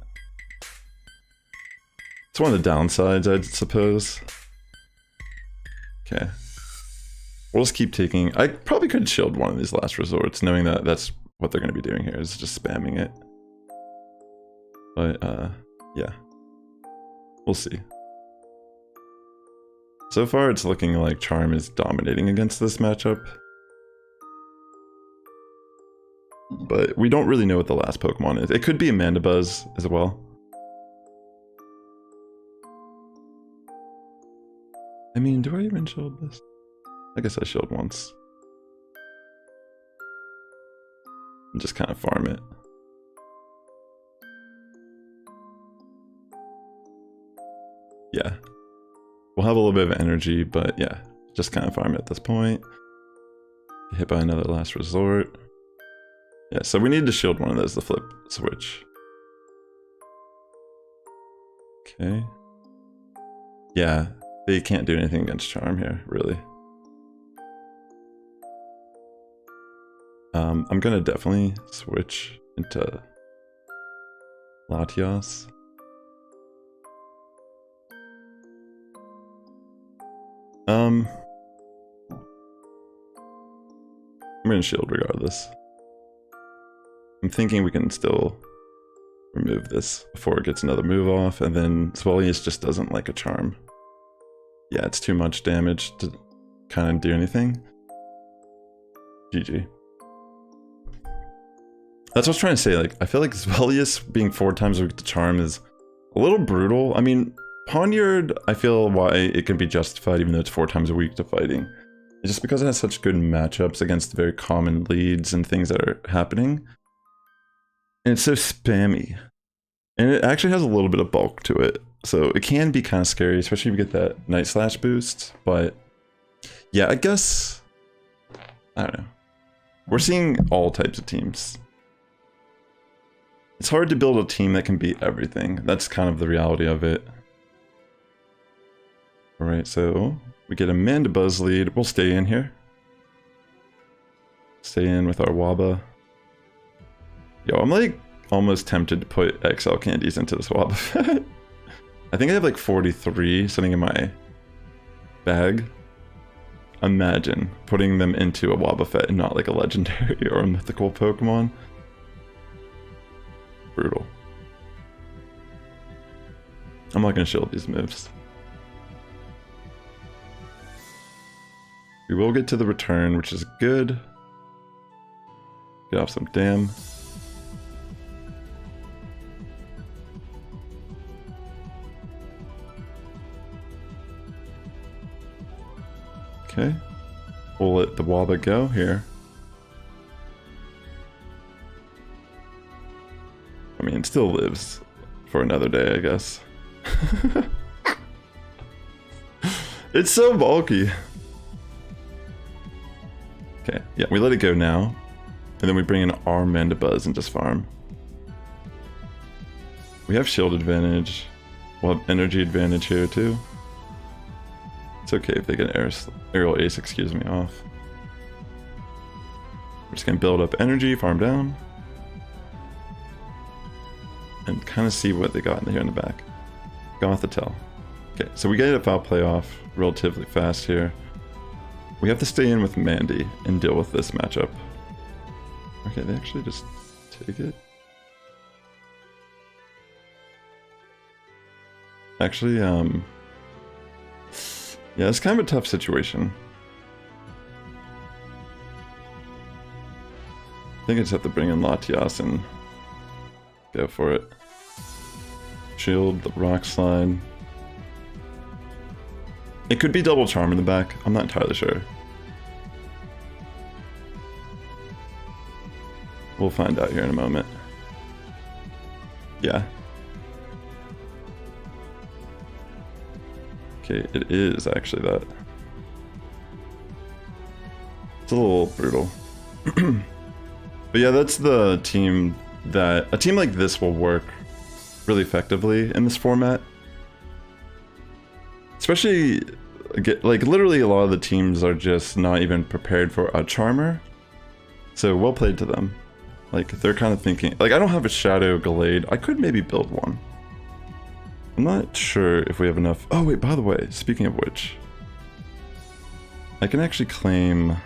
It's one of the downsides, I suppose. Okay. We'll just keep taking... I probably could shield one of these last resorts, knowing that that's what they're going to be doing here, is just spamming it. But, yeah. We'll see. So far, it's looking like Charm is dominating against this matchup. But we don't really know what the last Pokemon is. It could be a Mandibuzz as well. I mean, do I even shield this? I guess I shield once. And just kind of farm it. Yeah. We'll have a little bit of energy, but yeah, just kind of farm it at this point. Get hit by another last resort. Yeah, so we need to shield one of those to flip switch. Okay. Yeah, they can't do anything against Charm here, really. I'm gonna definitely switch into Latios. I'm gonna shield regardless. I'm thinking we can still remove this before it gets another move off, and then Swellius just doesn't like a Charm. Yeah, it's too much damage to kind of do anything. GG. That's what I was trying to say, like, I feel like Swellius being 4 times weak to Charm is a little brutal. I mean, Poniard, I feel why it can be justified even though it's 4 times a week to fighting. It's just because it has such good matchups against very common leads and things that are happening. And it's so spammy. And it actually has a little bit of bulk to it. So it can be kind of scary, especially if you get that Night Slash boost. But yeah, I guess, I don't know. We're seeing all types of teams. It's hard to build a team that can beat everything. That's kind of the reality of it. Alright, so we get a Mandibuzz lead. We'll stay in here. Stay in with our Waba. Yo, I'm like almost tempted to put XL candies into this Wobbuffet. I think I have like 43 sitting in my bag. Imagine putting them into a Wobbuffet and not like a legendary or a mythical Pokemon. Brutal. I'm not gonna shield these moves. We will get to the return, which is good. Get off some dam. Okay. We'll let the Waba go here. I mean, it still lives for another day, I guess. It's so bulky. Okay, yeah, we let it go now. And then we bring in our Mandibuzz and just farm. We have shield advantage. We'll have energy advantage here too. It's okay if they get aerial ace, excuse me, off. We're just gonna build up energy, farm down. and kind of see what they got in here in the back. Gothitelle. Okay, so we get a foul play off relatively fast here. We have to stay in with Mandy and deal with this matchup. Okay, they actually just take it. Actually, yeah, it's kind of a tough situation. I think I just have to bring in Latias and go for it. Shield, the rock slide. It could be double charm in the back. I'm not entirely sure. We'll find out here in a moment. Yeah. Okay, it is actually that. It's a little brutal. But yeah, that's the team that... A team like this will work really effectively in this format. Especially, like, literally a lot of the teams are just not even prepared for a Charmer. So, well played to them. Like, they're kind of thinking... Like, I don't have a Shadow Gallade. I could maybe build one. I'm not sure if we have enough... Oh, wait, by the way, speaking of which... I can actually claim...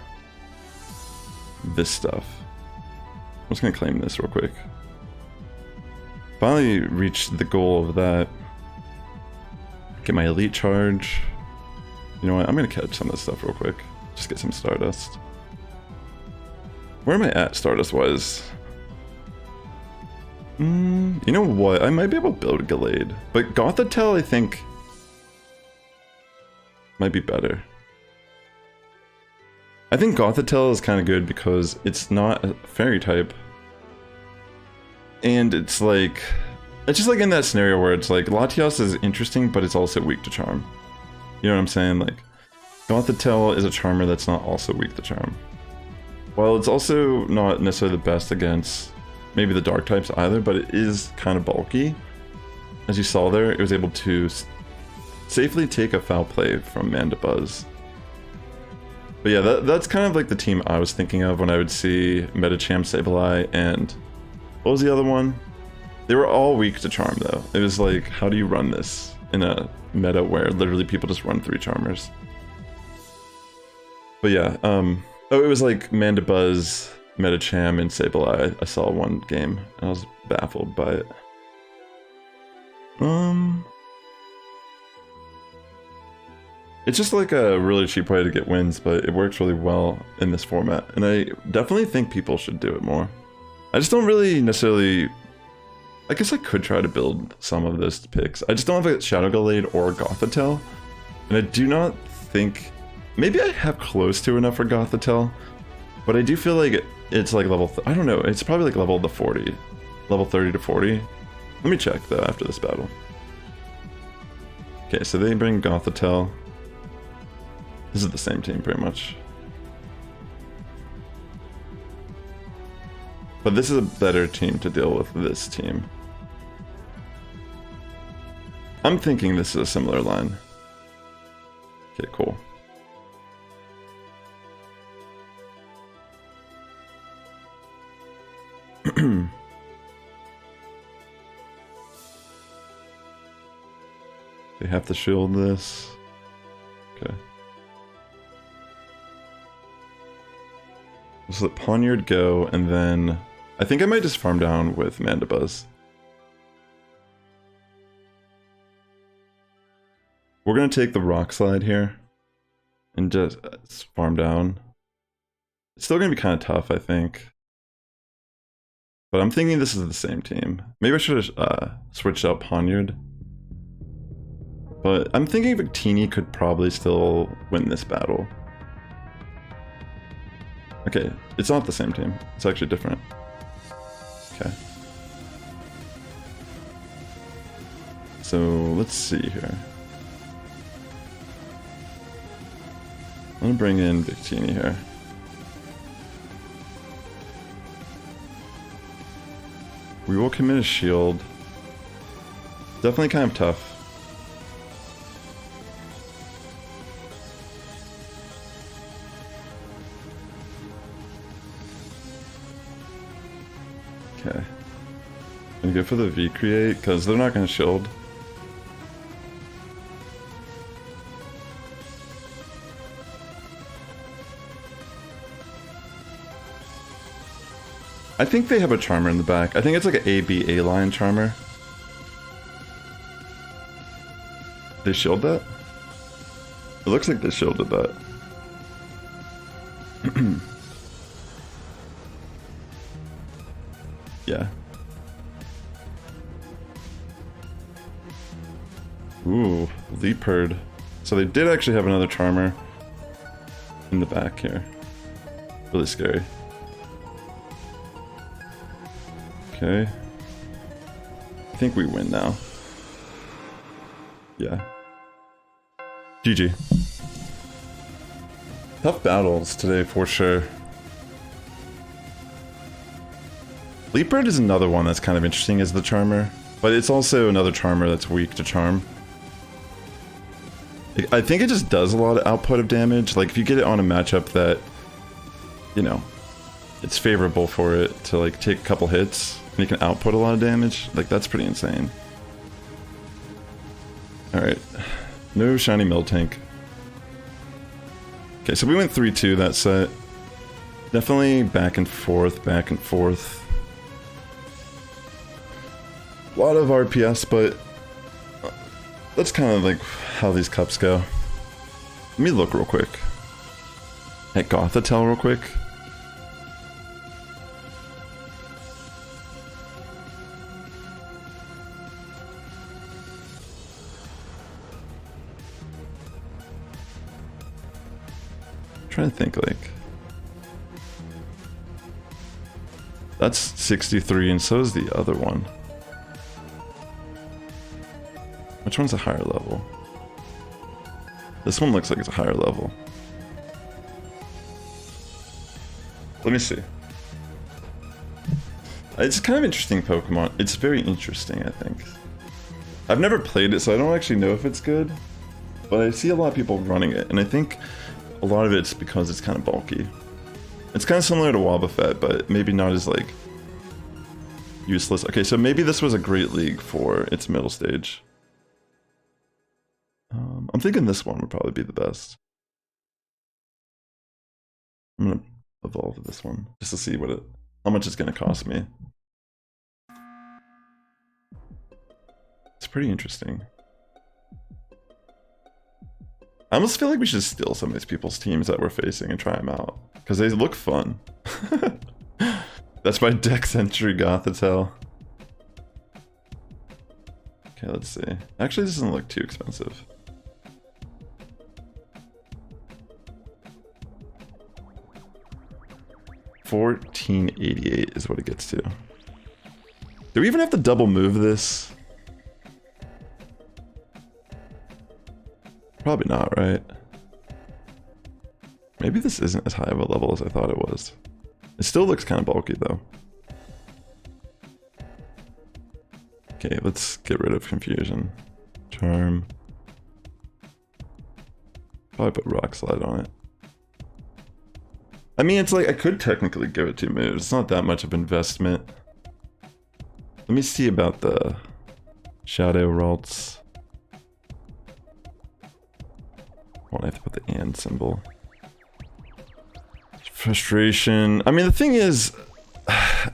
this stuff. I'm just gonna claim this real quick. Finally reached the goal of that. Get my elite charge. You know what? I'm gonna catch some of this stuff real quick. Just get some Stardust. Where am I at Stardust wise? You know what? I might be able to build a Gallade. But Gothitelle, I think, might be better. I think Gothitelle is kind of good because it's not a fairy type. And it's like... It's just like in that scenario where it's like, Latias is interesting, but it's also weak to Charm. You know what I'm saying? Like, Gothitelle is a Charmer that's not also weak to Charm. While it's also not necessarily the best against maybe the Dark types either, but it is kind of bulky. As you saw there, it was able to safely take a foul play from Mandibuzz. But yeah, that's kind of like the team I was thinking of when I would see Medicham, Sableye, and... What was the other one? They were all weak to Charm, though. It was like, how do you run this in a meta where literally people just run 3 Charmers? But yeah, oh, it was like Mandibuzz, Medicham, and Sableye. I saw one game, and I was baffled by it. It's just like a really cheap way to get wins, but it works really well in this format, and I definitely think people should do it more. I just don't really necessarily... I guess I could try to build some of those picks. I just don't have a Shadow Gallade or Gothitelle, and I do not think... Maybe I have close to enough for Gothitelle, but I do feel like it's like level... I don't know, it's probably like level to 40. Level 30 to 40. Let me check, though, after this battle. Okay, so they bring Gothitelle. This is the same team, pretty much. But this is a better team to deal with this team. I'm thinking this is a similar line. Okay, cool. They have to shield this. Okay. Let's let Poniard go, and then... I think I might just farm down with Mandibuzz. We're gonna take the Rock Slide here, and just farm down. It's still gonna be kind of tough, I think. But I'm thinking this is the same team. Maybe I should have switched out Poniard. But I'm thinking Victini could probably still win this battle. Okay, it's not the same team. It's actually different. Okay. So, let's see here. I'm gonna bring in Victini here. We will commit a shield. Definitely kind of tough. Okay. And go for the V create because they're not going to shield. I think they have a charmer in the back. I think it's like an A line charmer. They shield that? It looks like they shielded that. Yeah. Ooh, Leap Herd. So they did actually have another charmer in the back here. Really scary. Okay. I think we win now. Yeah. GG. Tough battles today for sure. Leopard is another one that's kind of interesting as the charmer, but it's also another charmer that's weak to charm. I think it just does a lot of output of damage. Like if you get it on a matchup that, you know, it's favorable for it to like take a couple hits and you can output a lot of damage, like that's pretty insane. Alright. No shiny Miltank. Okay, so we went 3-2 that set. Definitely back and forth, back and forth. A lot of RPS, but that's kind of like how these cups go. Let me look real quick at Gothitelle real quick. Trying to think, like, that's 63 and so is the other one. Which one's a higher level? This one looks like it's a higher level. Let me see. It's kind of interesting Pokemon. It's very interesting, I think. I've never played it, so I don't actually know if it's good. But I see a lot of people running it, and I think a lot of it's because it's kind of bulky. It's kind of similar to Wobbuffet, but maybe not as, like, useless. Okay, so maybe this was a great league for its middle stage. I'm thinking this one would probably be the best. I'm gonna evolve this one just to see how much it's gonna cost me. It's pretty interesting. I almost feel like we should steal some of these people's teams that we're facing and try them out because they look fun. That's my Dex entry Gothitelle. Okay, let's see. Actually, this doesn't look too expensive. $14.88 is what it gets to. Do we even have to double move this? Probably not, right? Maybe this isn't as high of a level as I thought it was. It still looks kind of bulky though. Okay, let's get rid of confusion. Charm. Probably put Rock Slide on it. I mean, it's like, I could technically give it 2 moves. It's not that much of investment. Let me see about the Shadow Ralts. Oh, I have to put the and symbol. Frustration. I mean, the thing is,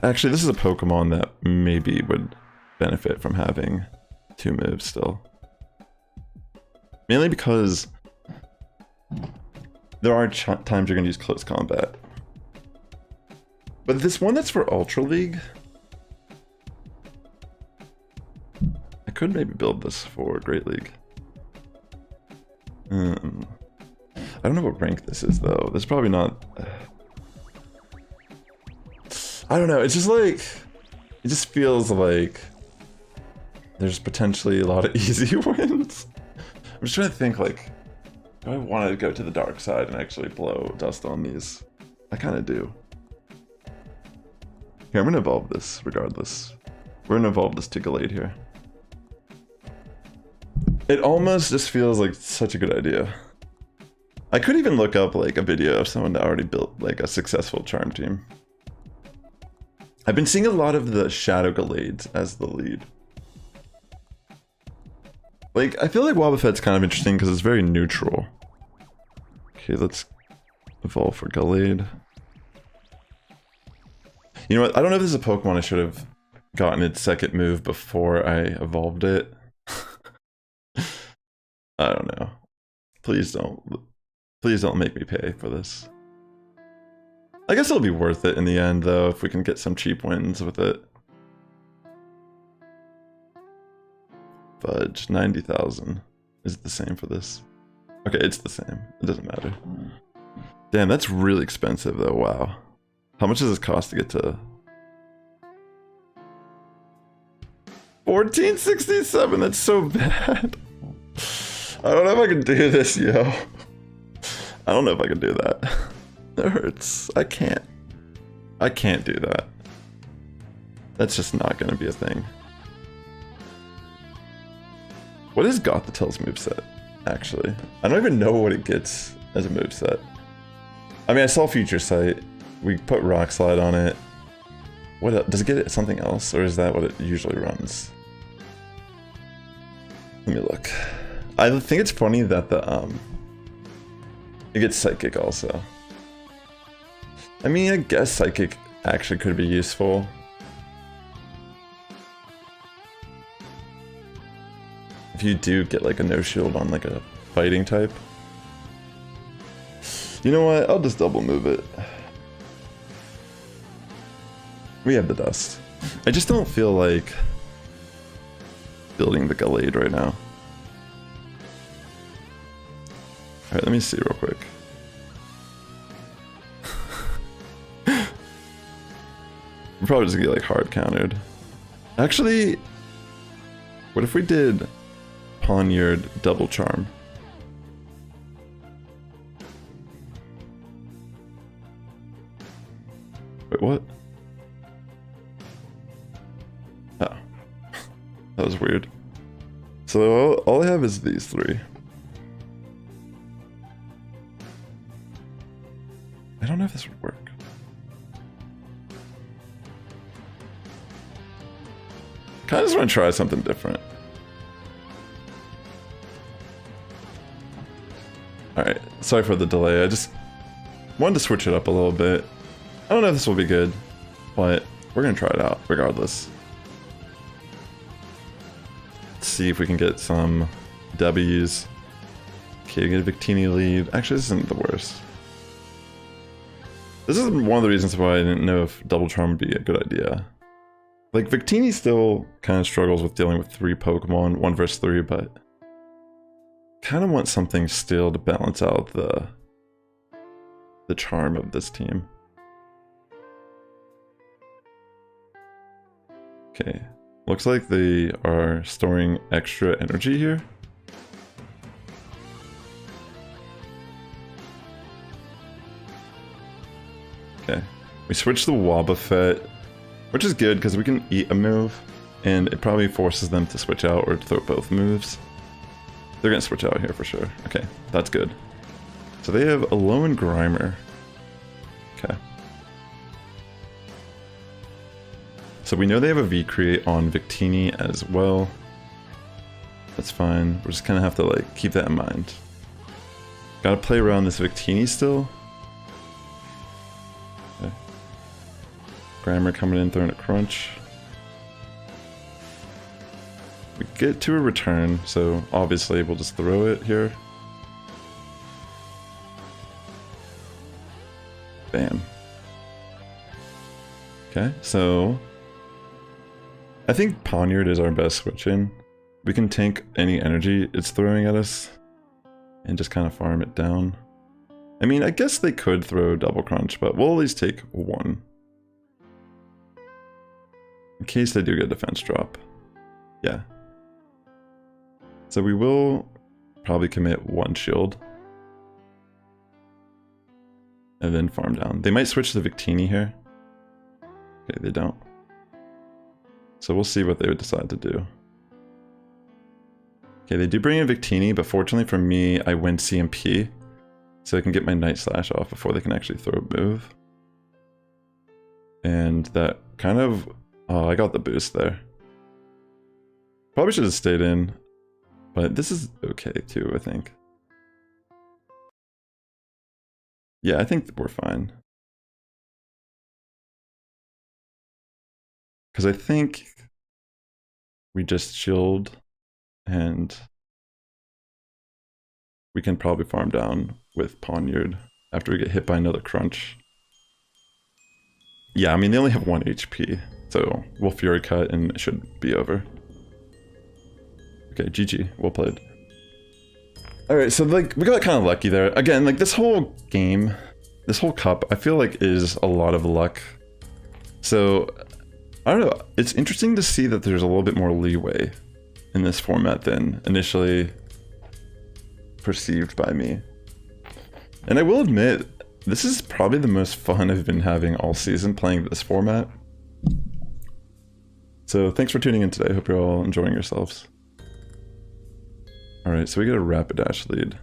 actually, this is a Pokemon that maybe would benefit from having 2 moves still. Mainly because there are times you're going to use close combat. But this one that's for Ultra League, I could maybe build this for Great League. I don't know what rank this is though. This is probably not... I don't know, it's just like... It just feels like there's potentially a lot of easy wins. I'm just trying to think, like, do I want to go to the dark side and actually blow dust on these? I kind of do. Here, I'm going to evolve this regardless. We're going to evolve this to Gallade here. It almost just feels like such a good idea. I could even look up like a video of someone that already built like a successful charm team. I've been seeing a lot of the Shadow Gallades as the lead. Like, I feel like Wobbuffet's kind of interesting because it's very neutral. Okay, let's evolve for Gallade. You know what? I don't know if this is a Pokemon I should have gotten its second move before I evolved it. I don't know. Please don't make me pay for this. I guess it'll be worth it in the end, though, if we can get some cheap wins with it. Fudge, 90,000. Is it the same for this? Okay, it's the same. It doesn't matter. Damn, that's really expensive, though. Wow. How much does this cost to get to... 1467, that's so bad. I don't know if I can do this, yo. I don't know if I can do that. That hurts. I can't do that. That's just not gonna be a thing. What is Gothitel's moveset, actually? I don't even know what it gets as a moveset. I mean, I saw Future Sight. We put Rock Slide on it. What else? Does it get something else, or is that what it usually runs? Let me look. I think it's funny that the it gets Psychic also. I mean, I guess Psychic actually could be useful. If you do get like a no shield on like a fighting type. You know what? I'll just double move it. We have the dust. I just don't feel like building the Gallade right now. Alright, let me see real quick. We're probably just gonna get like hard countered. Actually, what if we did Poniard double charm? Wait, what? Oh. That was weird. So all I have is these three. I don't know if this would work. Kinda just want to try something different. Alright, sorry for the delay. I just wanted to switch it up a little bit. I don't know if this will be good, but we're gonna try it out regardless. Let's see if we can get some W's. Okay, get a Victini lead. Actually, this isn't the worst. This is one of the reasons why I didn't know if Double Charm would be a good idea. Like, Victini still kind of struggles with dealing with 3 Pokemon, 1 versus 3, but kind of want something still to balance out the charm of this team. Okay, looks like they are storing extra energy here. Okay, we switched the Wobbuffet, which is good because we can eat a move, and it probably forces them to switch out or throw both moves. They're gonna switch out here for sure. Okay, that's good. So they have a Alolan Grimer. Okay. So we know they have a V-Create on Victini as well. That's fine. We're just gonna have to like keep that in mind. Gotta play around this Victini still. Okay. Grimer coming in, throwing a crunch. We get to a return, so obviously we'll just throw it here. Bam. Okay, so I think Poniard is our best switch in. We can tank any energy it's throwing at us and just kind of farm it down. I mean, I guess they could throw Double Crunch, but we'll at least take 1. In case they do get a defense drop. Yeah. So we will probably commit 1 shield. And then farm down. They might switch to Victini here. Okay, they don't. So we'll see what they would decide to do. Okay, they do bring in Victini, but fortunately for me, I win CMP. So I can get my Night Slash off before they can actually throw a move. And that kind of... Oh, I got the boost there. Probably should have stayed in. But this is okay too, I think. Yeah, I think we're fine. Because I think we just chilled and we can probably farm down with Poniard after we get hit by another crunch. Yeah, I mean, they only have 1 HP, so we'll Fury Cut and it should be over. Okay, GG, well played. Alright, so like, we got kind of lucky there. Again, like this whole game, this whole cup, I feel like is a lot of luck. So, I don't know, it's interesting to see that there's a little bit more leeway in this format than initially perceived by me. And I will admit, this is probably the most fun I've been having all season playing this format. So thanks for tuning in today, hope you're all enjoying yourselves. Alright, so we get a Rapidash lead.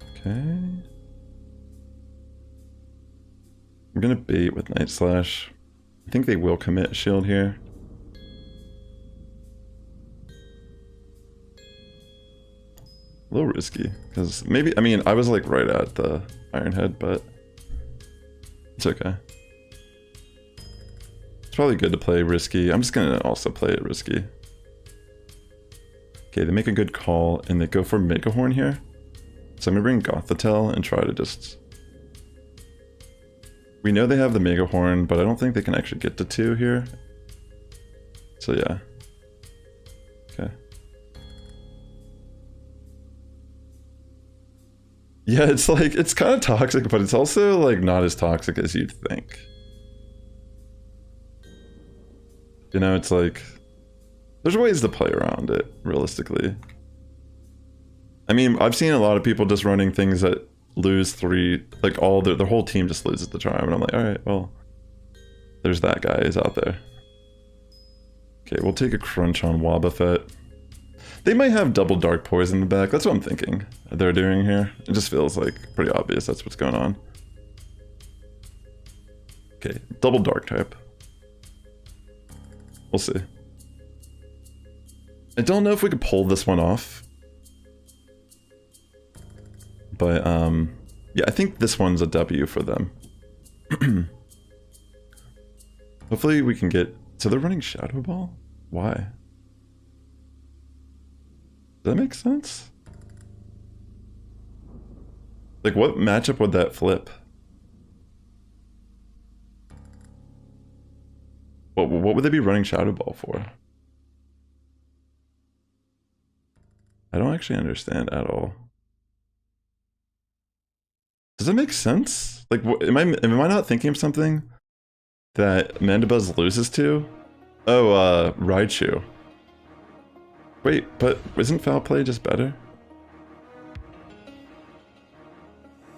Okay. I'm gonna bait with Night Slash. I think they will commit a shield here. A little risky, because maybe, I mean, I was like right at the Iron Head, but it's okay. It's probably good to play risky. I'm just gonna also play it risky. Okay, they make a good call, and they go for Mega Horn here. So I'm gonna bring Gothitelle and try to just... We know they have the Mega Horn, but I don't think they can actually get to 2 here. So yeah. Okay. Yeah, it's like, it's kind of toxic, but it's also like not as toxic as you'd think. You know, it's like, there's ways to play around it, realistically. I mean, I've seen a lot of people just running things that lose 3, like all their whole team just loses the charm, and I'm like, alright, well, there's that guy, he's out there. Okay, we'll take a crunch on Wobbuffet. They might have double Dark Poison in the back, that's what I'm thinking they're doing here. It just feels like pretty obvious that's what's going on. Okay, double Dark type. We'll see. I don't know if we could pull this one off. But, yeah, I think this one's a W for them. Hopefully we can get... So they're running Shadow Ball? Why? Does that make sense? Like, what matchup would that flip? What would they be running Shadow Ball for? I don't actually understand at all. Does that make sense? Like, am I not thinking of something that Mandibuzz loses to? Oh, Raichu. Wait, but isn't Foul Play just better?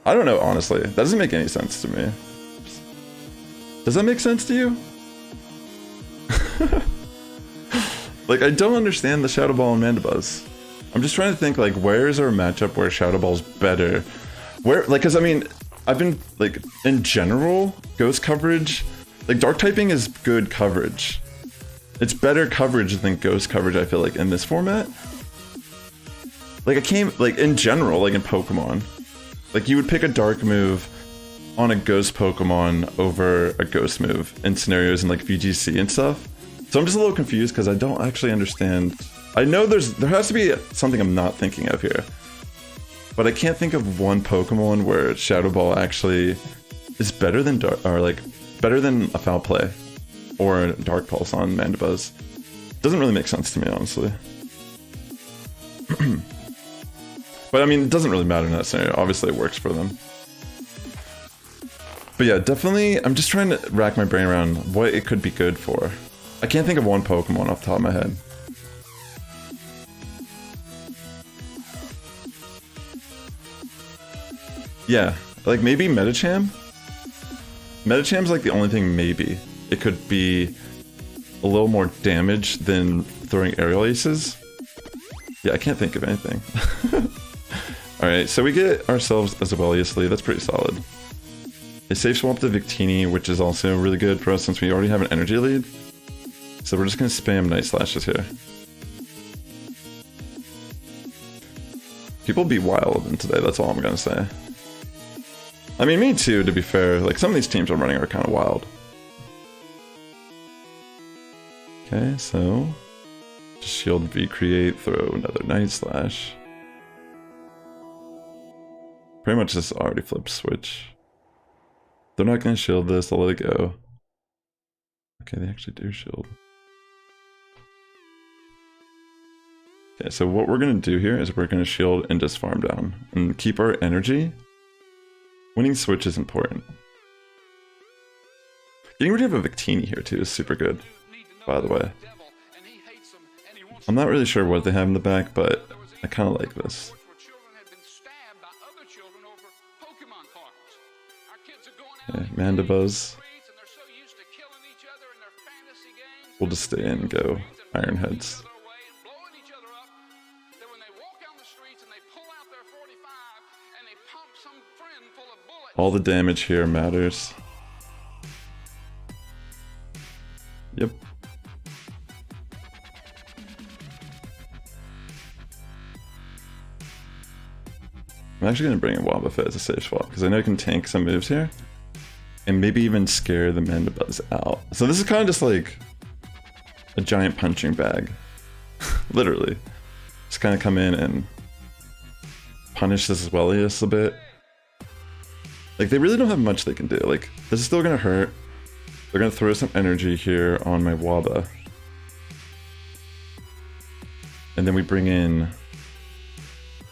I don't know, honestly. That doesn't make any sense to me. Does that make sense to you? Like, I don't understand the Shadow Ball and Mandibuzz. I'm just trying to think, like, where is there a matchup where Shadow Ball's better? Where, like, because I mean, I've been, like, in general, ghost coverage, like, dark typing is good coverage. It's better coverage than ghost coverage, I feel like, in this format. Like, I can't, like, in general, like, in Pokemon, like, you would pick a dark move on a ghost Pokemon over a ghost move in scenarios in, like, VGC and stuff. So I'm just a little confused because I don't actually understand. I know there has to be something I'm not thinking of here. But I can't think of one Pokemon where Shadow Ball actually is better than better than a Foul Play or a Dark Pulse on Mandibuzz. Doesn't really make sense to me, honestly. But I mean, it doesn't really matter in that scenario. Obviously, it works for them. But yeah, definitely, I'm just trying to rack my brain around what it could be good for. I can't think of one Pokemon off the top of my head. Yeah, like maybe Medicham? Medicham's like the only thing maybe. It could be a little more damage than throwing aerial aces. Yeah, I can't think of anything. Alright, so we get ourselves a Zebelius lead, that's pretty solid. They safe swap the Victini, which is also really good for us since we already have an energy lead. So we're just gonna spam Night Slashes here. People be wild in today, that's all I'm gonna say. I mean, me too, to be fair. Like, some of these teams I'm running are kind of wild. Okay, so... just shield V-create, throw another Night Slash. Pretty much this already flipped switch. They're not gonna shield this, I'll let it go. Okay, they actually do shield. Okay, so what we're gonna do here is we're gonna shield and just farm down. And keep our energy. Winning switch is important. Getting rid of a Victini here too is super good, by the way. I'm not really sure what they have in the back, but I kind of like this. Okay, Mandibuzz. We'll just stay in and go Ironheads. All the damage here matters. Yep. I'm actually going to bring in Wobbuffet as a safe swap, because I know I can tank some moves here. And maybe even scare the Mandibuzz out. So this is kind of just like a giant punching bag. Literally. Just kind of come in and punish this Wellius a bit. Like, they really don't have much they can do. Like, this is still going to hurt. They're going to throw some energy here on my Wabba. And then we bring in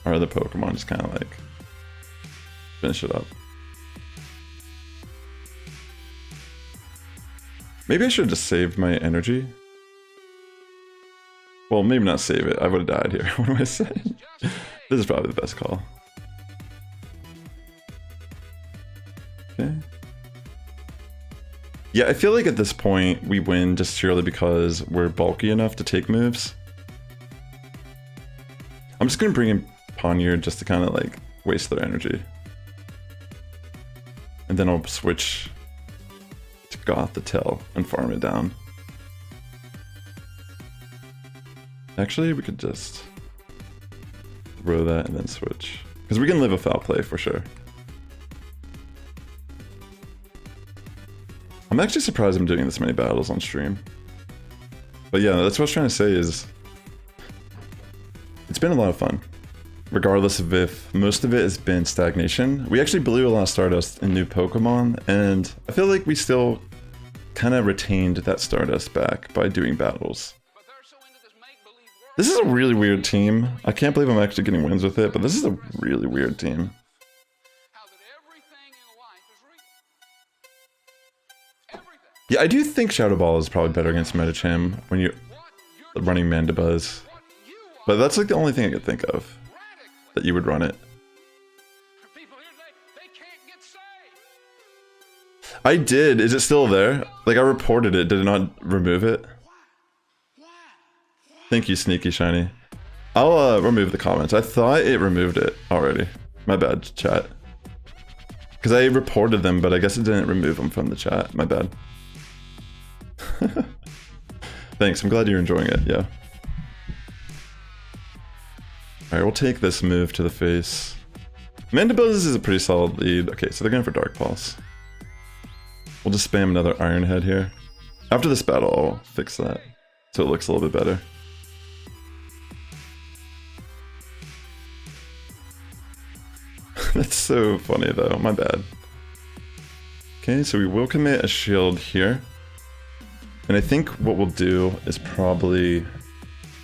our other Pokemon, just kind of like finish it up. Maybe I should have just saved my energy. Well, maybe not save it. I would have died here. What am I saying? This is probably the best call. Okay. Yeah, I feel like at this point we win just purely because we're bulky enough to take moves. I'm just gonna bring in Poniard just to kind of like waste their energy. And then I'll switch to Goth the Tail and farm it down. Actually, we could just throw that and then switch. Because we can live a foul play for sure. I'm actually surprised I'm doing this many battles on stream. But yeah, that's what I was trying to say is... it's been a lot of fun. Regardless of if most of it has been stagnation. We actually blew a lot of Stardust in new Pokemon, and I feel like we still kind of retained that Stardust back by doing battles. This is a really weird team. I can't believe I'm actually getting wins with it, but this is a really weird team. Yeah, I do think Shadow Ball is probably better against Medicham when you're running Mandibuzz. But that's like the only thing I could think of that you would run it. I did. Is it still there? Like, I reported it. Did it not remove it? Thank you, Sneaky Shiny. I'll remove the comments. I thought it removed it already. My bad, chat. Because I reported them, but I guess it didn't remove them from the chat. My bad. Thanks, I'm glad you're enjoying it, yeah. Alright, we'll take this move to the face. Mandibuzz is a pretty solid lead. Okay, so they're going for Dark Pulse. We'll just spam another Iron Head here. After this battle, I'll fix that, so it looks a little bit better. That's so funny though, my bad. Okay, so we will commit a shield here. And I think what we'll do is probably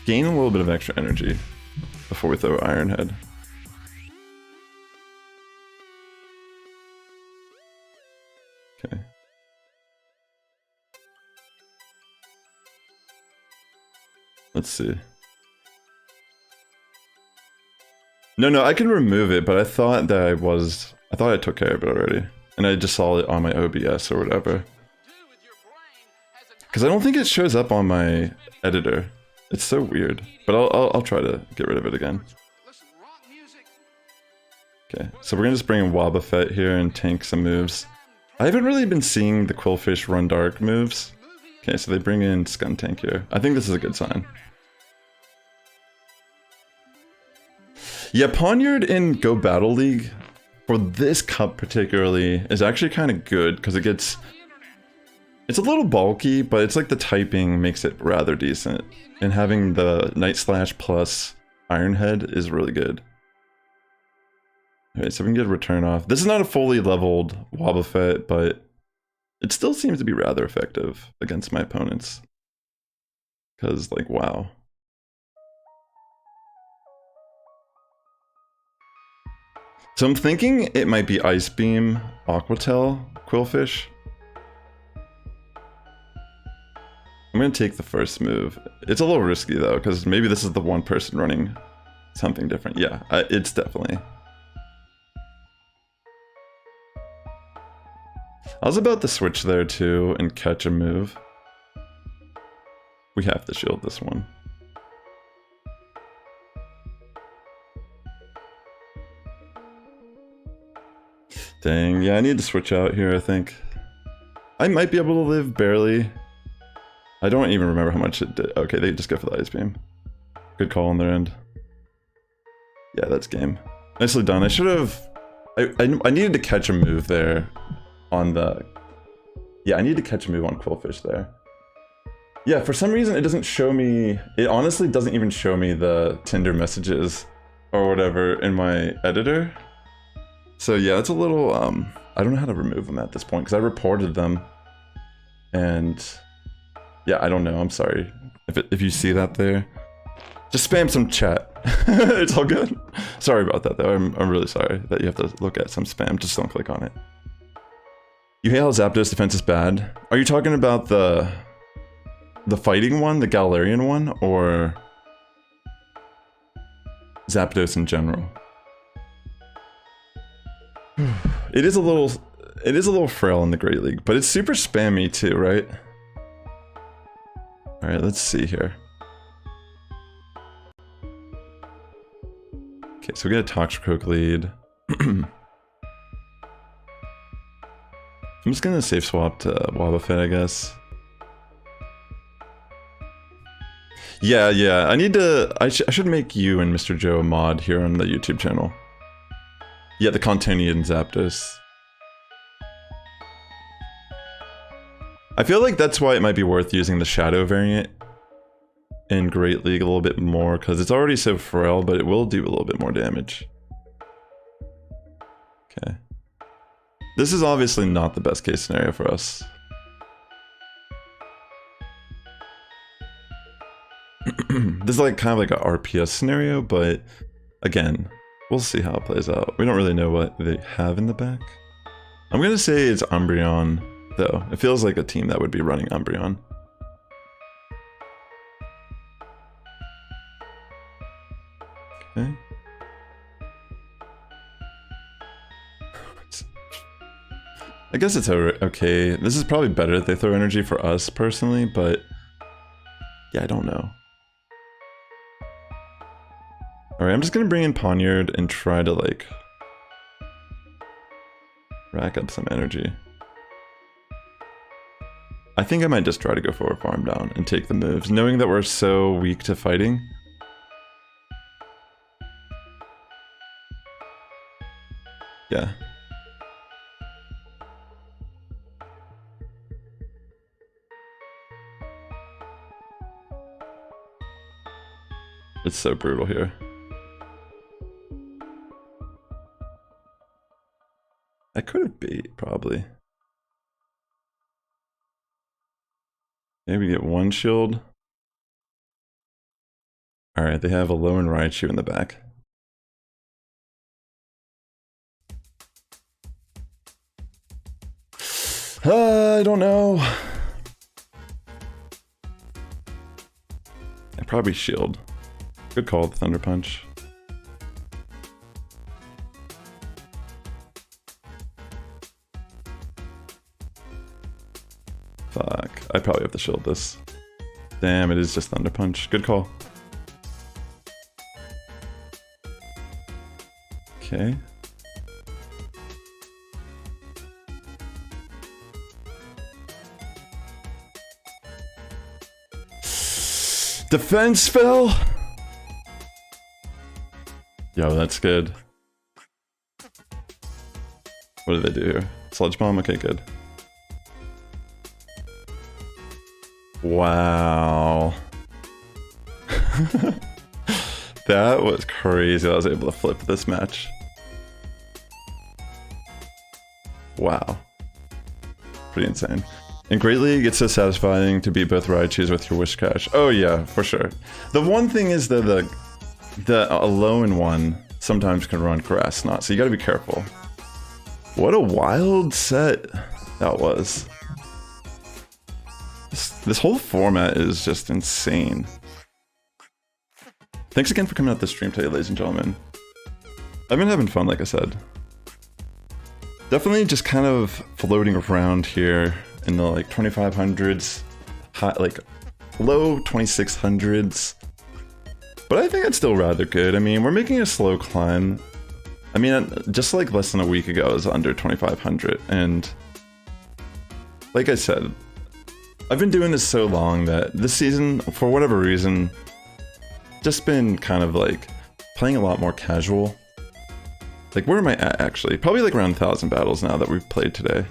gain a little bit of extra energy before we throw Iron Head. Okay. Let's see. No, I can remove it, but I thought that I thought I took care of it already. And I just saw it on my OBS or whatever. Because I don't think it shows up on my editor. It's so weird. But I'll try to get rid of it again. Okay, so we're gonna just bring in Wobbuffet here and tank some moves. I haven't really been seeing the Quillfish Run Dark moves. Okay, so they bring in Skuntank here. I think this is a good sign. Yeah, Pawniard in Go Battle League, for this cup particularly, is actually kind of good, because it gets... It's a little bulky, but it's like the typing makes it rather decent. And having the Night Slash plus Iron Head is really good. Okay, so we can get a return off. This is not a fully leveled Wobbuffet, but it still seems to be rather effective against my opponents. Because, like, wow. So I'm thinking it might be Ice Beam, Aquatail, Quillfish. I'm going to take the first move. It's a little risky though, because maybe this is the one person running something different. Yeah, it's definitely. I was about to switch there too and catch a move. We have to shield this one. Dang, yeah, I need to switch out here, I think. I might be able to live barely. I don't even remember how much it did. Okay, they just go for the Ice Beam. Good call on their end. Yeah, that's game. Nicely done. I should have... I needed to catch a move there on the... Yeah, I need to catch a move on Quillfish there. Yeah, for some reason it doesn't show me... It honestly doesn't even show me the Tinder messages or whatever in my editor. So yeah, it's a little... I don't know how to remove them at this point because I reported them. And... Yeah, I don't know. I'm sorry. If you see that there, just spam some chat. It's all good. Sorry about that, though. I'm really sorry that you have to look at some spam. Just don't click on it. You hail Zapdos defense is bad. Are you talking about the fighting one, the Galarian one, or Zapdos in general? It is a little frail in the Great League, but it's super spammy too, right? Alright, let's see here. Okay, so we get a Toxicroak lead. I'm just gonna safe swap to Wobbuffet, I guess. Yeah, I need to... I should make you and Mr. Joe a mod here on the YouTube channel. Yeah, the Contonian Zapdos. I feel like that's why it might be worth using the Shadow variant in Great League a little bit more, because it's already so frail, but it will do a little bit more damage. Okay. This is obviously not the best case scenario for us. This is like kind of like a RPS scenario, but again, we'll see how it plays out. We don't really know what they have in the back. I'm gonna say it's Umbreon, though. It feels like a team that would be running Umbreon. Okay. I guess it's okay. This is probably better if they throw energy for us personally, but yeah, I don't know. Alright, I'm just gonna bring in Pawniard and try to like rack up some energy. I think I might just try to go for a farm down and take the moves, knowing that we're so weak to fighting. Yeah. It's so brutal here. I could have bait, probably. Maybe get one shield. Alright, they have a Low and Raichu in the back. I don't know. I probably shield. Good call, the Thunder Punch. Fuck, I probably have to shield this. Damn, it is just Thunder Punch. Good call. Okay. Defense fell? Yo, that's good. What did they do here? Sludge bomb? Okay, good. Wow. That was crazy. I was able to flip this match. Wow. Pretty insane. In Great League, it's so satisfying to beat both Raichus with your Wish Cash. Oh yeah, for sure. The one thing is that the Alolan one sometimes can run Grass Knot, so you gotta be careful. What a wild set that was. This whole format is just insane. Thanks again for coming out this stream today, ladies and gentlemen. I've been having fun, like I said. Definitely just kind of floating around here in the like 2500s, high, like low 2600s. But I think it's still rather good. I mean, we're making a slow climb. I mean, just like less than a week ago, it was under 2500. And like I said, I've been doing this so long that this season, for whatever reason, just been kind of like playing a lot more casual. Like, where am I at actually? Probably like around 1,000 battles now that we've played today.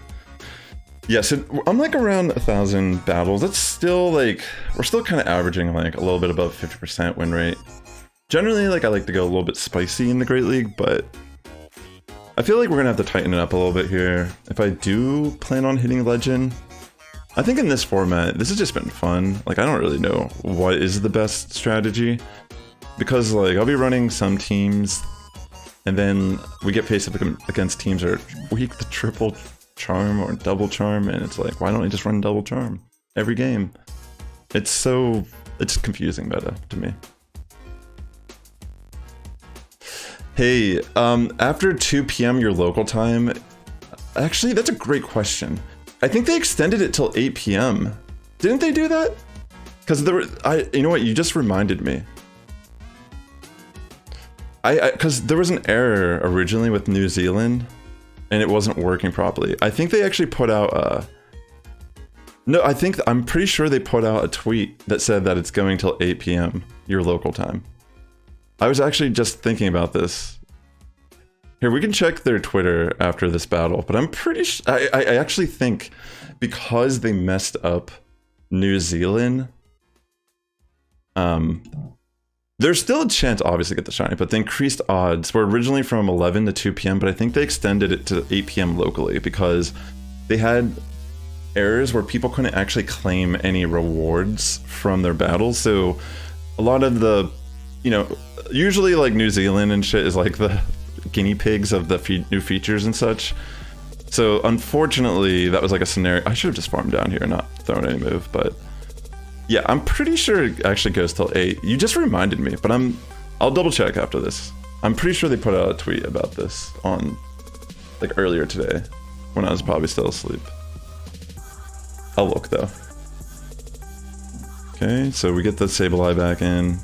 Yeah, so I'm like around 1,000 battles. That's still like, we're still kind of averaging like a little bit above 50% win rate. Generally, like I like to go a little bit spicy in the Great League, but I feel like we're gonna have to tighten it up a little bit here. If I do plan on hitting Legend, I think in this format, this has just been fun. Like, I don't really know what is the best strategy, because like I'll be running some teams and then we get faced up against teams that are weak to triple charm or double charm, and it's like, why don't I just run double charm every game? It's confusing meta to me. Hey, after 2 p.m. your local time, actually that's a great question. I think they extended it till 8 p.m. Didn't they do that? Because you know what, you just reminded me. Because there was an error originally with New Zealand, and it wasn't working properly. I think they actually put out I'm pretty sure they put out a tweet that said that it's going till 8 p.m. your local time. I was actually just thinking about this. Here, we can check their Twitter after this battle, but I'm pretty sure, I actually think because they messed up New Zealand, there's still a chance obviously to get the shiny, but the increased odds were originally from 11 to 2 p.m, but I think they extended it to 8 p.m. locally because they had errors where people couldn't actually claim any rewards from their battles. So a lot of the, you know, usually like New Zealand and shit is like the guinea pigs of the new features and such. So unfortunately that was like a scenario. I should have just farmed down here and not thrown any move, but yeah, I'm pretty sure it actually goes till 8. You just reminded me, but I'll double check after this. I'm pretty sure they put out a tweet about this on like earlier today when I was probably still asleep. I'll look though. Okay, so we get the Sableye back in.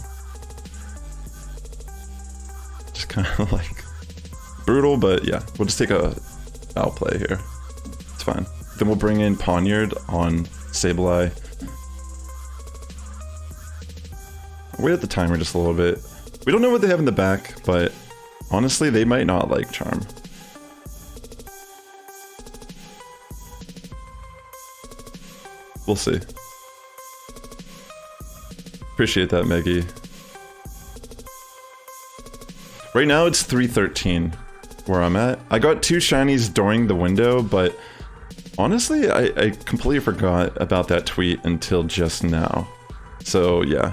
Just kind of like brutal, but yeah, we'll just take a outplay here. It's fine. Then we'll bring in Poniard on Sableye. Wait at the timer just a little bit. We don't know what they have in the back, but honestly, they might not like Charm. We'll see. Appreciate that, Meggy. Right now it's 3:13 where I'm at. I got 2 shinies during the window, but honestly, I completely forgot about that tweet until just now. So yeah.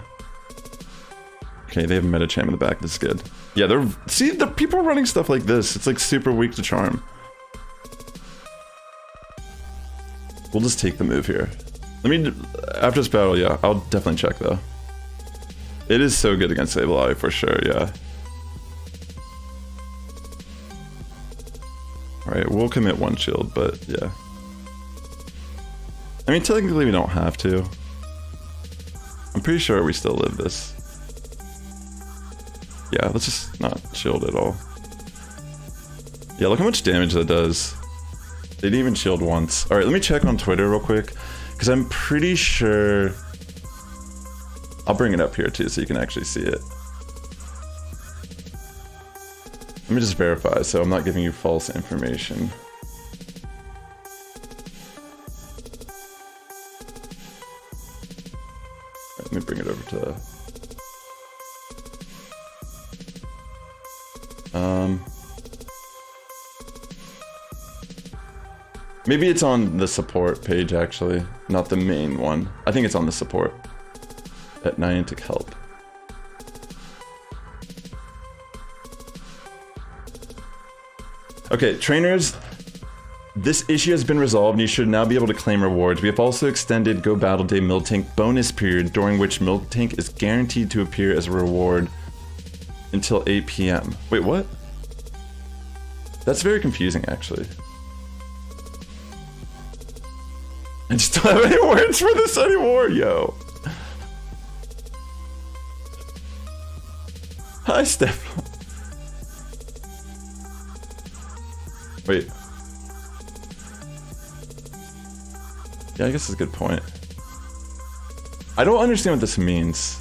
Okay, they have Metacham in the back. This is good. Yeah, the people are running stuff like this. It's like super weak to Charm. We'll just take the move here. After this battle, yeah, I'll definitely check though. It is so good against Sableye for sure, yeah. Alright, we'll commit 1 shield, but yeah. I mean, technically we don't have to. I'm pretty sure we still live this. Yeah, let's just not shield at all. Yeah, look how much damage that does. They didn't even shield once. Alright, let me check on Twitter real quick, because I'm pretty sure I'll bring it up here too so you can actually see it. Let me just verify so I'm not giving you false information. Let me bring it over to... Maybe it's on the support page actually, not the main one. I think it's on the support at Niantic Help. Okay, trainers, this issue has been resolved and you should now be able to claim rewards. We have also extended Go Battle Day Miltank bonus period, during which Miltank is guaranteed to appear as a reward until 8 PM. Wait, what? That's very confusing, actually. I just don't have any words for this anymore, yo. Hi, Steph. Wait. Yeah, I guess that's a good point. I don't understand what this means.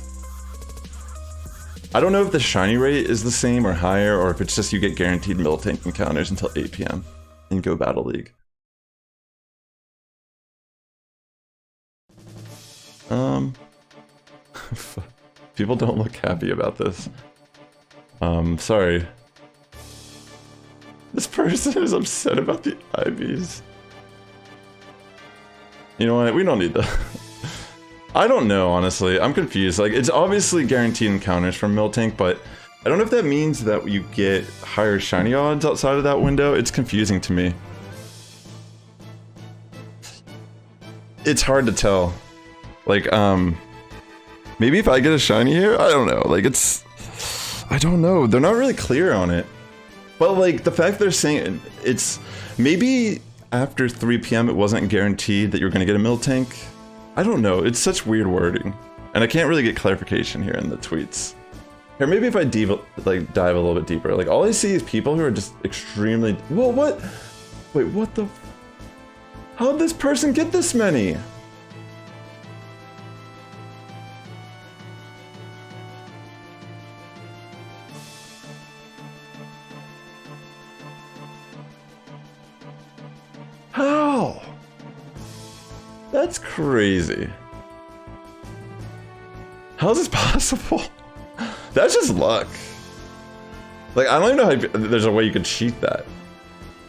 I don't know if the shiny rate is the same or higher, or if it's just you get guaranteed Miltank encounters until 8 PM in Go Battle League. People don't look happy about this. Sorry. This person is upset about the IVs. You know what? We don't need that. I don't know, honestly. I'm confused. Like, it's obviously guaranteed encounters from Miltank, but I don't know if that means that you get higher shiny odds outside of that window. It's confusing to me. It's hard to tell. Like, maybe if I get a shiny here? I don't know. Like, it's... I don't know. They're not really clear on it. But, like, the fact they're saying it's... Maybe after 3 PM it wasn't guaranteed that you're going to get a Miltank. I don't know. It's such weird wording. And I can't really get clarification here in the tweets. Here, maybe if I dive a little bit deeper. Like, all I see is people who are just extremely... Well, what? Wait, what the... How'd this person get this many? How? That's crazy. How is this possible? That's just luck. Like, I don't even know how there's a way you could cheat that.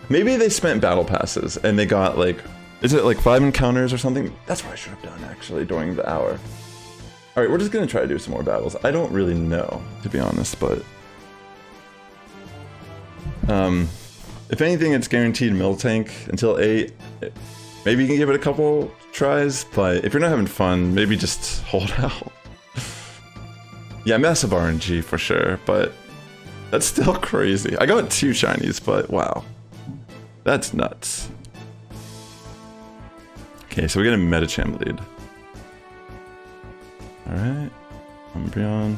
Maybe they spent battle passes and they got like, is it like 5 encounters or something? That's what I should have done actually during the hour. All right, we're just gonna try to do some more battles. I don't really know, to be honest, but if anything, it's guaranteed Miltank until 8. Maybe you can give it a couple tries, but if you're not having fun, maybe just hold out. Yeah, massive RNG for sure, but that's still crazy. I got 2 shinies, but wow. That's nuts. Okay, so we get a Metacham lead. Alright. Umbreon.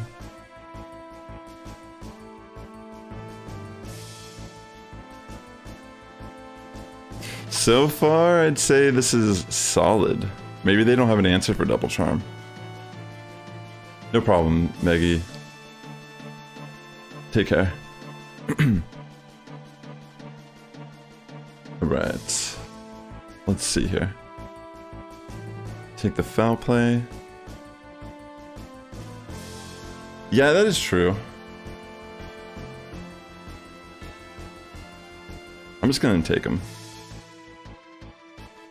So far, I'd say this is solid. Maybe they don't have an answer for Double Charm. No problem, Meggy. Take care. Alright. Let's see here. Take the foul play. Yeah, that is true. I'm just gonna take him.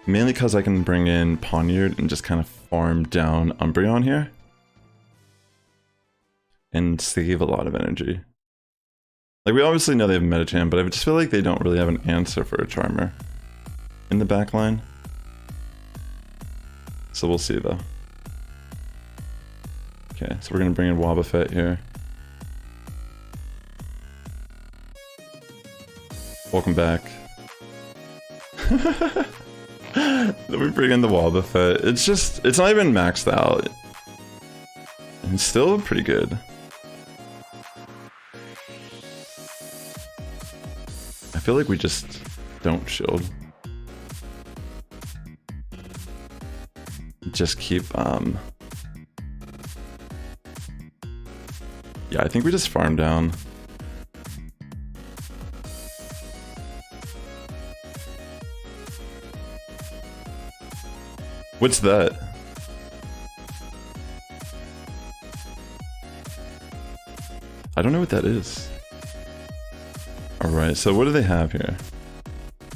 Mainly because I can bring in Poniard and just kind of farm down Umbreon here. And save a lot of energy. Like, we obviously know they have Metacham, but I just feel like they don't really have an answer for a Charmer in the back line. So we'll see, though. Okay, so we're going to bring in Wobbuffet here. Welcome back. Then we bring in the Wobbuffet. It's just, it's not even maxed out. It's still pretty good. I feel like we just don't shield. Just keep Yeah, I think we just farm down. What's that? I don't know what that is. Alright, so what do they have here?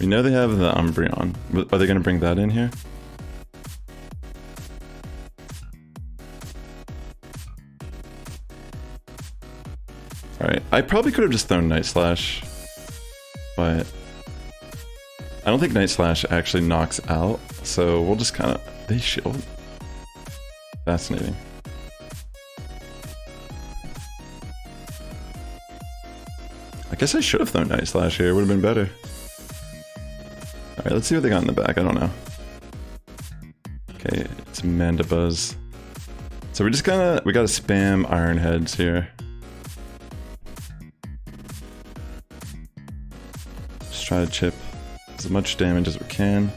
We know they have the Umbreon. Are they going to bring that in here? Alright, I probably could have just thrown Night Slash, but I don't think Night Slash actually knocks out, so we'll just kind of... They shield? Fascinating. I guess I should have thrown Night Slash here, it would have been better. Alright, let's see what they got in the back, I don't know. Okay, it's Mandibuzz. So we gotta spam Iron Heads here. Just try to chip as much damage as we can.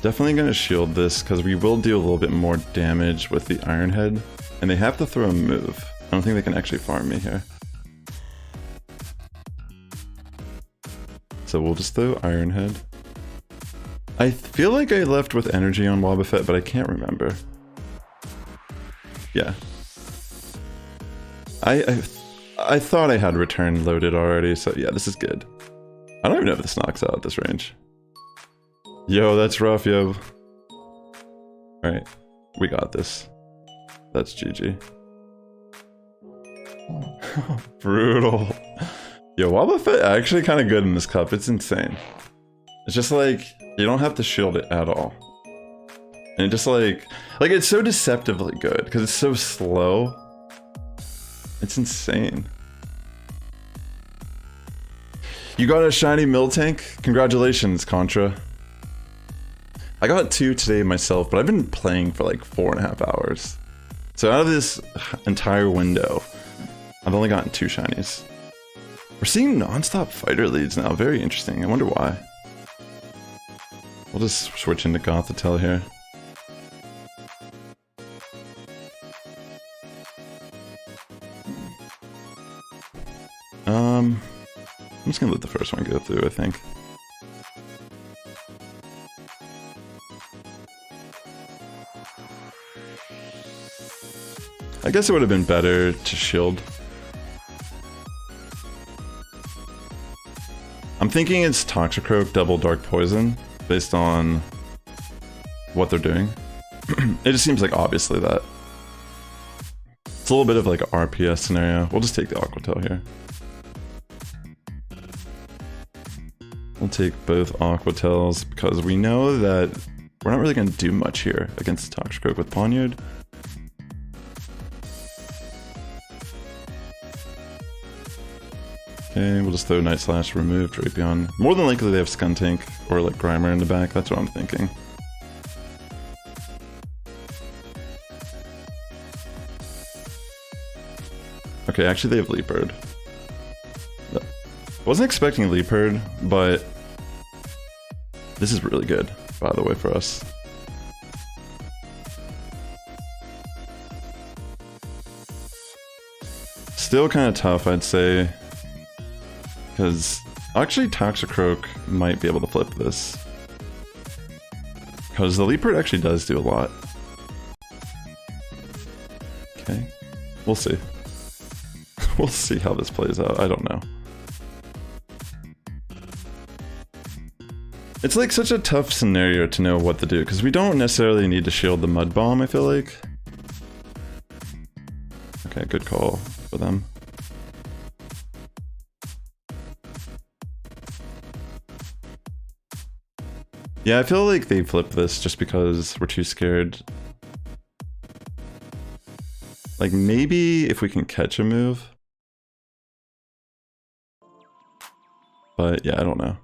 Definitely gonna shield this, because we will do a little bit more damage with the Iron Head. And they have to throw a move. I don't think they can actually farm me here. So we'll just throw Iron Head. I feel like I left with energy on Wobbuffet, but I can't remember. Yeah. I thought I had return loaded already, so yeah, this is good. I don't even know if this knocks out at this range. Yo, that's rough, yo. Alright, we got this. That's GG. Brutal. Yo, Wobbuffet actually kind of good in this cup. It's insane. It's just like, you don't have to shield it at all. And it just like it's so deceptively good because it's so slow. It's insane. You got a shiny Miltank? Congratulations, Contra. I got 2 today myself, but I've been playing for like 4.5 hours. So out of this entire window, I've only gotten 2 shinies. We're seeing non-stop fighter leads now, very interesting. I wonder why. We'll just switch into Gothitelle here. I'm just gonna let the first one go through, I think. I guess it would have been better to shield. I'm thinking it's Toxicroak double Dark Poison, based on what they're doing. It just seems like obviously that. It's a little bit of like an RPS scenario. We'll just take the Aquatail here. We'll take both Aquatails because we know that we're not really going to do much here against Toxicroak with Pawniard. Okay, we'll just throw Night Slash, remove Drapion. More than likely they have Skuntank or like Grimer in the back, that's what I'm thinking. Okay, actually they have Leopard. Wasn't expecting Leopard, but this is really good, by the way, for us. Still kind of tough, I'd say. Because actually Toxicroak might be able to flip this. Because the Leopard actually does do a lot. Okay, we'll see. We'll see how this plays out, I don't know. It's like such a tough scenario to know what to do, because we don't necessarily need to shield the Mud Bomb, I feel like. Okay, good call for them. Yeah, I feel like they flipped this just because we're too scared. Like, maybe if we can catch a move. But yeah, I don't know.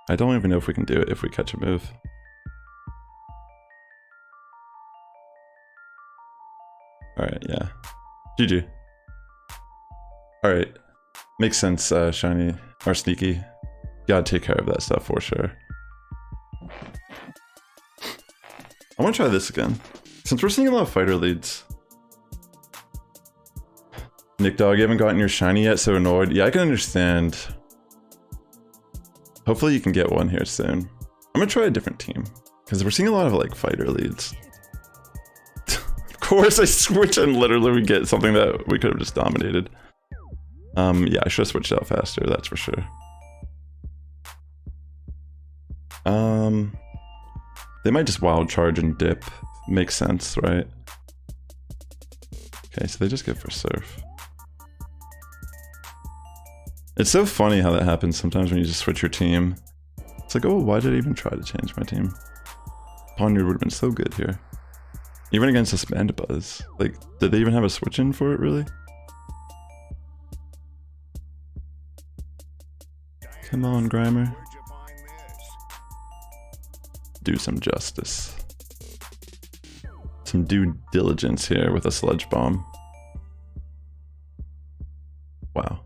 I don't even know if we can do it if we catch a move. Alright, yeah. GG. Alright. Makes sense, shiny or sneaky. Gotta take care of that stuff for sure. I want to try this again. Since we're seeing a lot of fighter leads. Nick Dog, you haven't gotten your shiny yet, so annoyed. Yeah, I can understand. Hopefully you can get one here soon. I'm gonna try a different team. Because we're seeing a lot of like fighter leads. Of course I switch and literally we get something that we could have just dominated. Yeah, I should have switched out faster, that's for sure. They might just wild charge and dip. Makes sense, right? Okay, so they just go for surf. It's so funny how that happens sometimes when you just switch your team. It's like, oh, why did I even try to change my team? Ponyard would have been so good here. Even against this Mandibuzz. Like, did they even have a switch in for it, really? Come on, Grimer. Do some justice. Some due diligence here with a Sludge Bomb. Wow.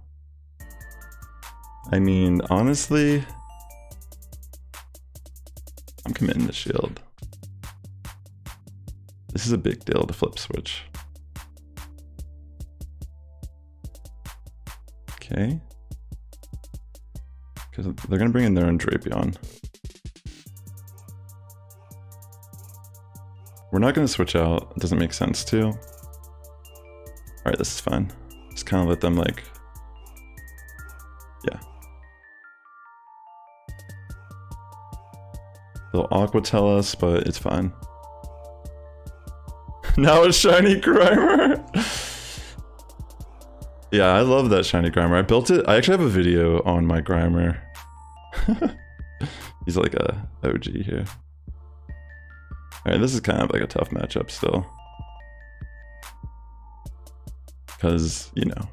I mean, honestly, I'm committing to shield. This is a big deal to flip switch. Okay. Because they're going to bring in their own Drapion. We're not going to switch out. It doesn't make sense to. Alright, this is fine. Just kind of let them like... Yeah. They'll Aqua tell us, but it's fine. Now it's shiny Grimer! Yeah, I love that shiny Grimer. I built it. I actually have a video on my Grimer. He's like a OG here. Alright, this is kind of like a tough matchup still. Because, you know,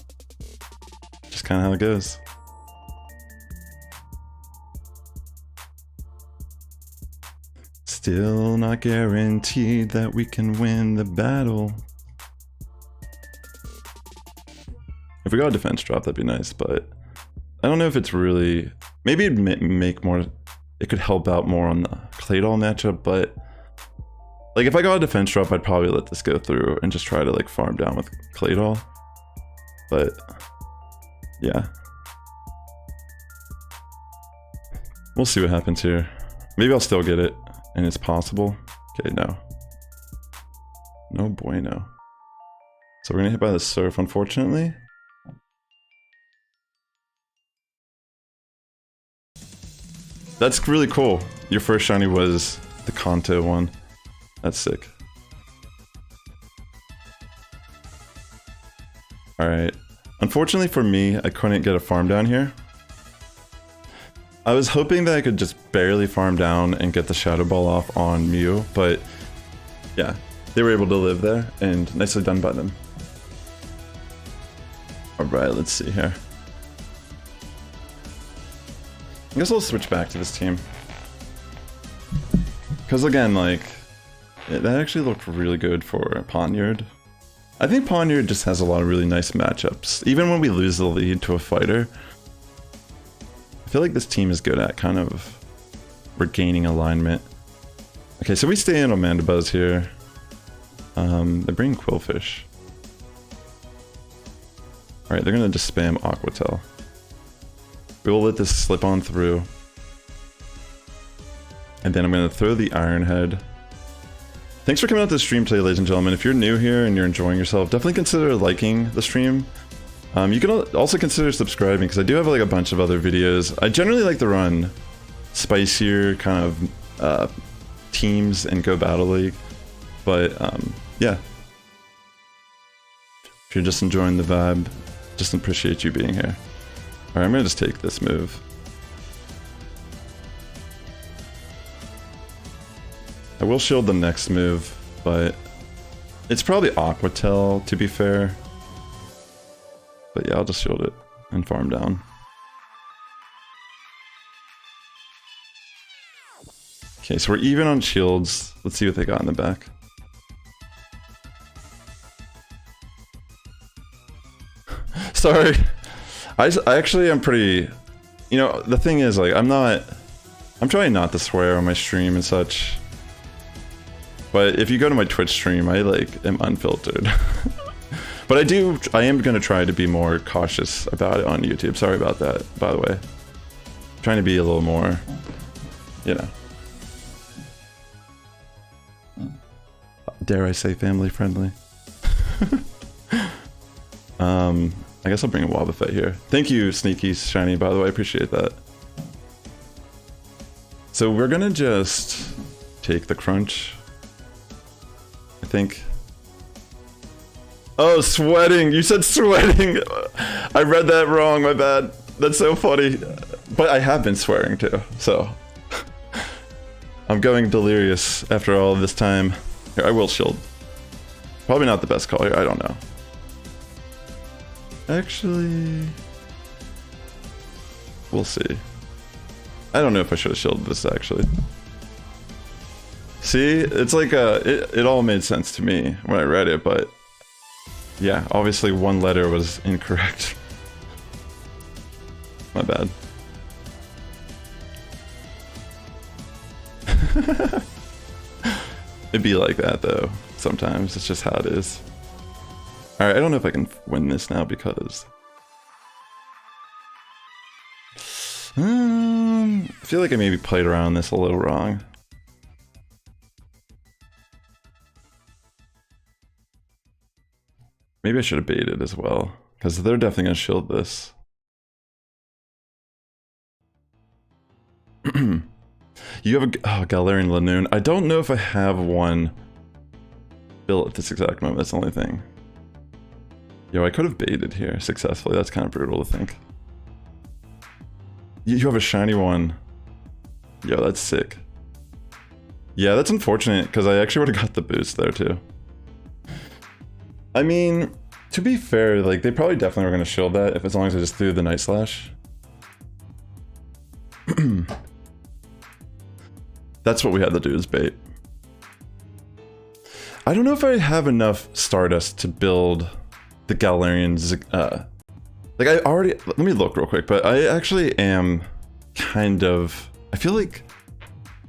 just kind of how it goes. Still not guaranteed that we can win the battle. If we got a defense drop, that'd be nice, but I don't know if it's really... Maybe it'd make more... It could help out more on the Claydol matchup, but... Like, if I got a defense drop, I'd probably let this go through and just try to, like, farm down with Claydol. But... Yeah. We'll see what happens here. Maybe I'll still get it, and it's possible. Okay, no. No bueno. So we're gonna hit by the surf, unfortunately. That's really cool. Your first shiny was the Kanto one. That's sick. Alright. Unfortunately for me, I couldn't get a farm down here. I was hoping that I could just barely farm down and get the Shadow Ball off on Mew, but yeah, they were able to live there, and nicely done by them. Alright, let's see here. I guess I'll switch back to this team. Because again, like, that actually looked really good for Ponyard. I think Ponyard just has a lot of really nice matchups. Even when we lose the lead to a fighter, I feel like this team is good at kind of regaining alignment. Okay, so we stay in on Mandibuzz here. They bring Quillfish. Alright, they're gonna just spam Aqua Tail. We will let this slip on through. And then I'm going to throw the Iron Head. Thanks for coming out to the stream today, ladies and gentlemen. If you're new here and you're enjoying yourself, definitely consider liking the stream. You can also consider subscribing, because I do have like a bunch of other videos. I generally like to run spicier kind of teams and go Battle League. But yeah. If you're just enjoying the vibe, just appreciate you being here. Alright, I'm gonna just take this move. I will shield the next move, but it's probably Aqua Tail, to be fair. But yeah, I'll just shield it and farm down. Okay, so we're even on shields. Let's see what they got in the back. Sorry. I actually am pretty... You know, the thing is, like, I'm trying not to swear on my stream and such. But if you go to my Twitch stream, I like am unfiltered. But I am gonna try to be more cautious about it on YouTube. Sorry about that, by the way. Trying to be a little more, you know. Dare I say family friendly? I guess I'll bring a Wobbuffet here. Thank you, Sneaky Shiny, by the way, I appreciate that. So we're gonna just take the crunch, I think. Oh, sweating! You said sweating! I read that wrong, my bad. That's so funny. But I have been swearing too, so. I'm going delirious after all this time. Here, I will shield. Probably not the best call here, I don't know. Actually... we'll see. I don't know if I should have shielded this, actually. See? It's like, it all made sense to me when I read it, but... yeah, obviously one letter was incorrect. My bad. It'd be like that, though. Sometimes. It's just how it is. Alright, I don't know if I can win this now because... I feel like I maybe played around this a little wrong. Maybe I should have baited as well, because they're definitely going to shield this. You have a Galarian Lanoon. I don't know if I have one built at this exact moment, that's the only thing. Yo, I could have baited here successfully, that's kind of brutal to think. You have a shiny one. Yo, that's sick. Yeah, that's unfortunate, because I actually would have got the boost there too. I mean, to be fair, like, they probably definitely were going to shield that, if as long as I just threw the Night Slash. That's what we had to do, is bait. I don't know if I have enough Stardust to build the Galarian's, like, I already... let me look real quick, but I actually am kind of... I feel like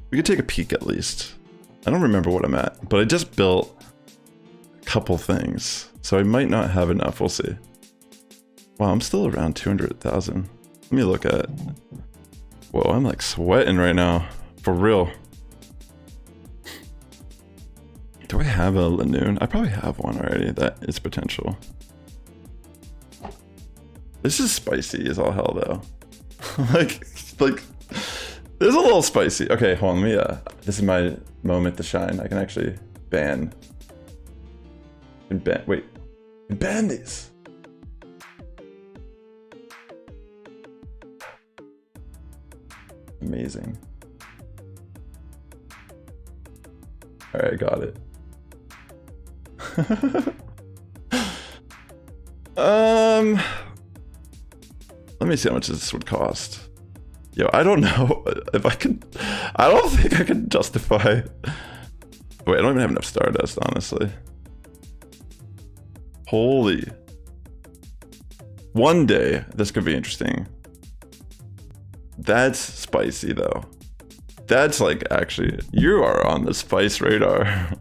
we could take a peek at least. I don't remember what I'm at, but I just built a couple things, so I might not have enough, we'll see. Wow, I'm still around 200,000. Let me look at... whoa, I'm like sweating right now, for real. Do I have a Lanoon? I probably have one already that is potential. This is spicy as all hell though. like, there's a little spicy. Okay, hold on, let me, this is my moment to shine. I can actually ban. Wait, ban these. Amazing. Alright, got it. Let me see how much this would cost. Yo, I don't know if I can... I don't think I can justify... wait, I don't even have enough Stardust, honestly. Holy. One day, this could be interesting. That's spicy, though. That's like, actually, you are on the spice radar.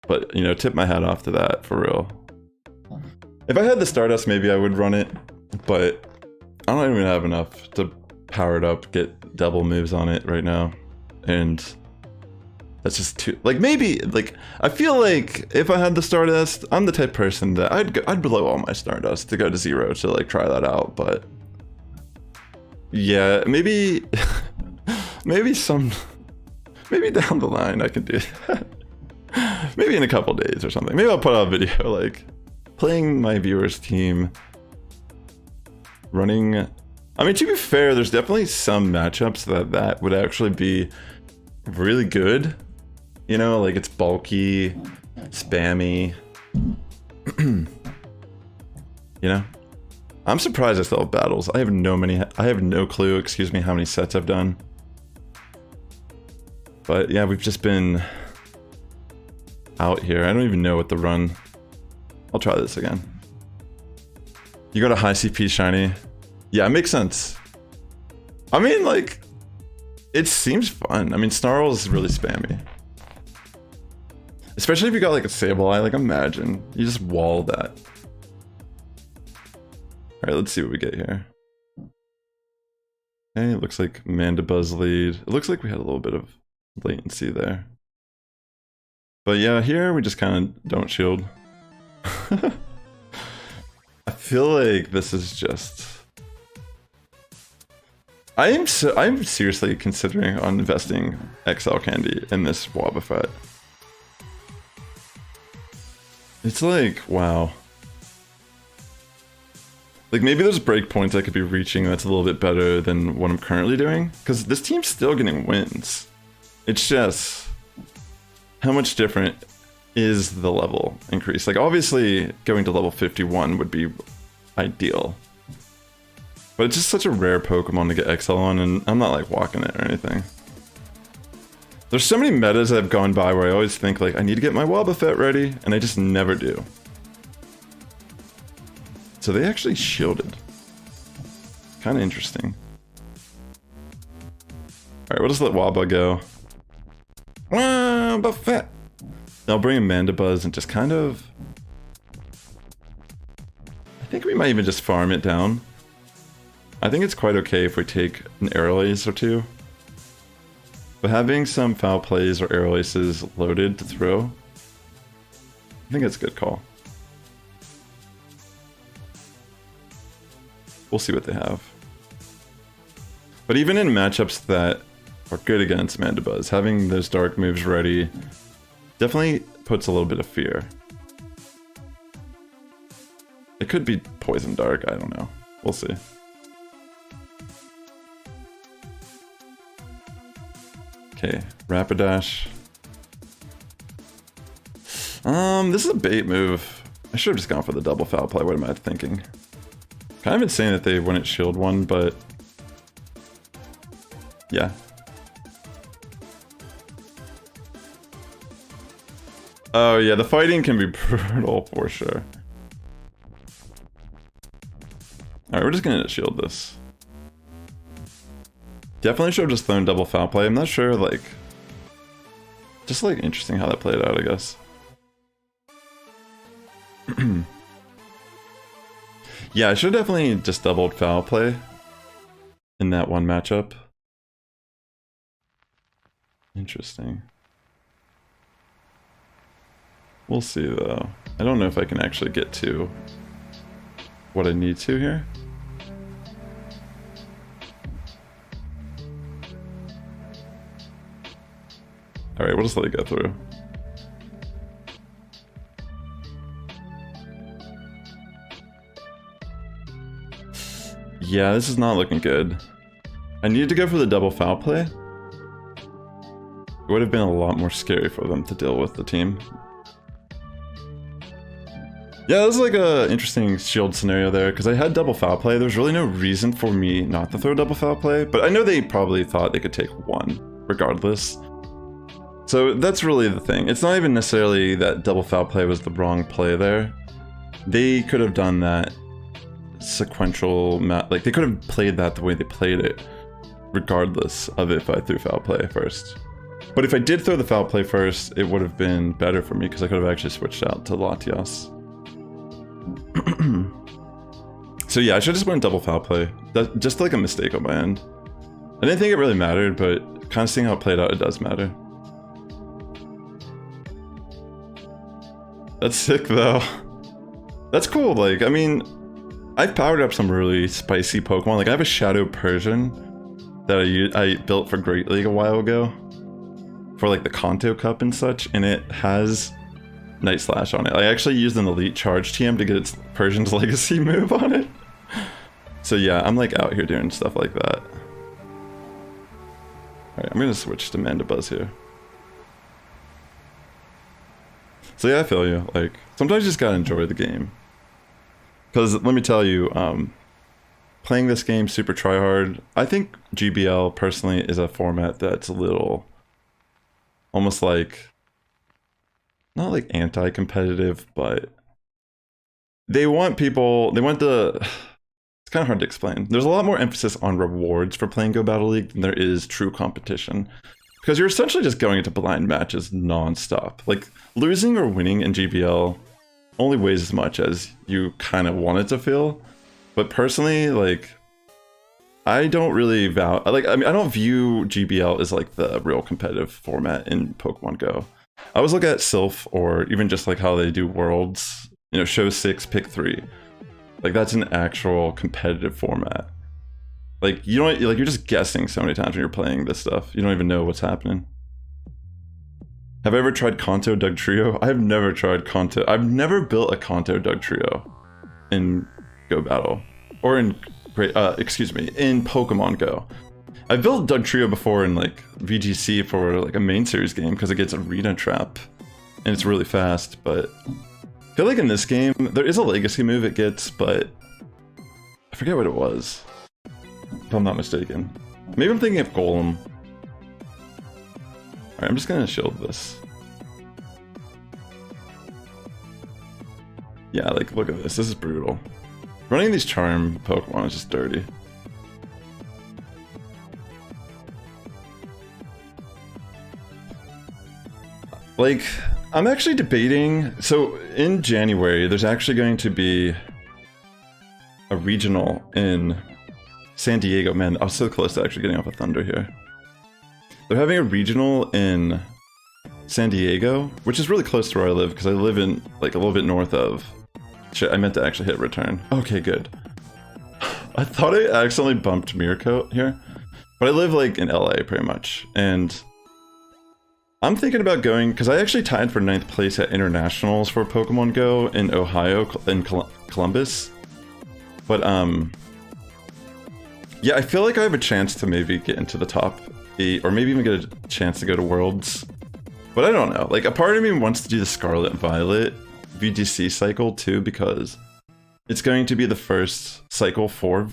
But, you know, tip my hat off to that, for real. If I had the Stardust, maybe I would run it, but I don't even have enough to power it up, get double moves on it right now. And that's just too, like, maybe, like, I feel like if I had the Stardust, I'm the type of person that I'd blow all my Stardust to go to 0 to, like, try that out, but yeah, maybe, maybe down the line I can do that. Maybe in a couple days or something. Maybe I'll put out a video, like, playing my viewers team, running... I mean, to be fair, there's definitely some matchups that would actually be really good. You know, like, it's bulky, spammy. You know? I'm surprised I still have battles. I have no clue, excuse me, how many sets I've done. But yeah, we've just been out here. I don't even know what to run. I'll try this again. You got a high CP shiny. Yeah, it makes sense. I mean, like, It seems fun. I mean, Snarl is really spammy. Especially if you got like a Sableye, like imagine. You just wall that. Alright, let's see what we get here. Okay, it looks like Mandibuzz lead. It looks like we had a little bit of latency there. But yeah, here we just kind of don't shield. I feel like this is just... I'm seriously considering on investing XL candy in this Wobbuffet. It's like, wow. Like maybe there's breakpoints I could be reaching that's a little bit better than what I'm currently doing. Because this team's still getting wins. It's just... how much different is the level increase? Like obviously going to level 51 would be ideal. But it's just such a rare Pokemon to get XL on, and I'm not like walking it or anything. There's so many metas that have gone by where I always think like I need to get my Wobbuffet ready, and I just never do. So they actually shielded. Kind of interesting. Alright, we'll just let Wobba go. Wobbuffet! I'll bring in Mandibuzz and just kind of... I think we might even just farm it down. I think it's quite okay if we take an Aerial Ace or two. But having some foul plays or Aerial Aces loaded to throw, I think it's a good call. We'll see what they have. But even in matchups that are good against Mandibuzz, having those dark moves ready definitely puts a little bit of fear. It could be Poison Dark, I don't know. We'll see. Okay, Rapidash. This is a bait move. I should have just gone for the double foul play. What am I thinking? Kind of insane that they wouldn't shield one, but yeah. Oh yeah, the fighting can be brutal for sure. Alright, we're just gonna shield this. Definitely should have just thrown double foul play. I'm not sure, like... just, like, interesting how that played out, I guess. Yeah, I should have definitely just doubled foul play in that one matchup. Interesting. We'll see, though. I don't know if I can actually get to what I need to here. Alright, we'll just let it go through. Yeah, this is not looking good. I needed to go for the double foul play. It would have been a lot more scary for them to deal with the team. Yeah, this is like a interesting shield scenario there, because I had double foul play. There's really no reason for me not to throw double foul play, but I know they probably thought they could take one, regardless. So that's really the thing. It's not even necessarily that double foul play was the wrong play there. They could have done that sequential, like they could have played that the way they played it, regardless of if I threw foul play first. But if I did throw the foul play first, it would have been better for me because I could have actually switched out to Latias. So yeah, I should have just went double foul play. That's just like a mistake on my end. I didn't think it really mattered, but kind of seeing how it played out, it does matter. That's sick though. That's cool, like, I mean, I've powered up some really spicy Pokemon. Like I have a Shadow Persian that I built for Great League a while ago. For like the Kanto Cup and such, and it has Night Slash on it. I actually used an Elite Charge TM to get its Persian's Legacy move on it. So yeah, I'm like out here doing stuff like that. Alright, I'm gonna switch to Mandibuzz here. So yeah, I feel you. Like, sometimes you just gotta enjoy the game. Because let me tell you, playing this game super tryhard, I think GBL personally is a format that's a little, almost like, not like anti-competitive, but they want people, they want the, it's kind of hard to explain. There's a lot more emphasis on rewards for playing Go Battle League than there is true competition. Because you're essentially just going into blind matches non-stop. Like, losing or winning in GBL only weighs as much as you kind of want it to feel. But personally, like, I don't really I don't view GBL as like the real competitive format in Pokemon Go. I always look at Sylph, or even just like how they do Worlds, you know, show 6, pick 3. Like, that's an actual competitive format. Like, you don't, like, you're just guessing so many times when you're playing this stuff. You don't even know what's happening. Have I ever tried Kanto Doug Trio? I have never tried Kanto. I've never built a Kanto Doug Trio in Go Battle. Or in, in Pokemon Go. I built Doug Trio before in, like, VGC for, like, a main series game because it gets Arena Trap. And it's really fast, but I feel like in this game, there is a legacy move it gets, but I forget what it was. If I'm not mistaken. Maybe I'm thinking of Golem. Alright, I'm just gonna shield this. Yeah, like, look at this. This is brutal. Running these charm Pokemon is just dirty. Like, I'm actually debating... So, in January, there's actually going to be a regional in San Diego. Man, I was so close to actually getting off a thunder here. They're having a regional in San Diego, which is really close to where I live, because I live in, like, a little bit north of... Shit, I meant to actually hit return. Okay, good. I thought I accidentally bumped Mirko here, but I live, like, in LA, pretty much, and I'm thinking about going, because I actually tied for 9th place at internationals for Pokemon Go in Ohio, in Columbus, but, yeah, I feel like I have a chance to maybe get into the top 8, or maybe even get a chance to go to Worlds, but I don't know. Like, a part of me wants to do the Scarlet Violet VGC cycle too, because it's going to be the first cycle for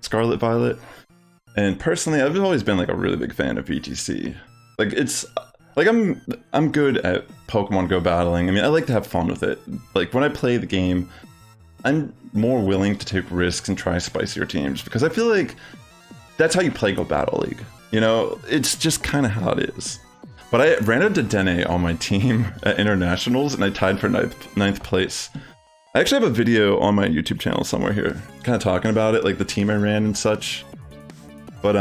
Scarlet Violet, and personally, I've always been like a really big fan of VGC. Like, it's like I'm good at Pokemon Go battling. I mean, I like to have fun with it. Like, when I play the game, I'm more willing to take risks and try spicier teams, because I feel like that's how you play Go Battle League. You know, it's just kind of how it is. But I ran into Dene on my team at internationals, and I tied for 9th place. I actually have a video on my YouTube channel somewhere here, kind of talking about it, like the team I ran and such. But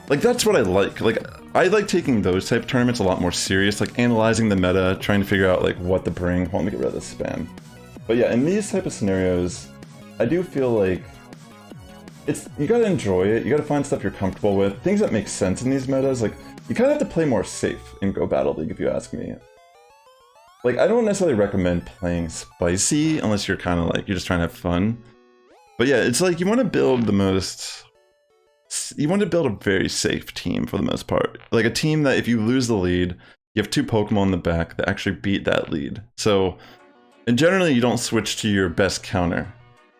like, that's what I like. Like, I like taking those type of tournaments a lot more serious, like analyzing the meta, trying to figure out like what to bring. Hold on, let me get rid of this spam. But yeah, in these type of scenarios, I do feel like you gotta enjoy it. You gotta find stuff you're comfortable with, things that make sense in these metas. Like, you kind of have to play more safe in Go Battle League, if you ask me. Like, I don't necessarily recommend playing spicy unless you're kind of like, you're just trying to have fun. But yeah, it's like you want to build a very safe team for the most part. Like, a team that if you lose the lead, you have 2 Pokemon in the back that actually beat that lead. So, and generally you don't switch to your best counter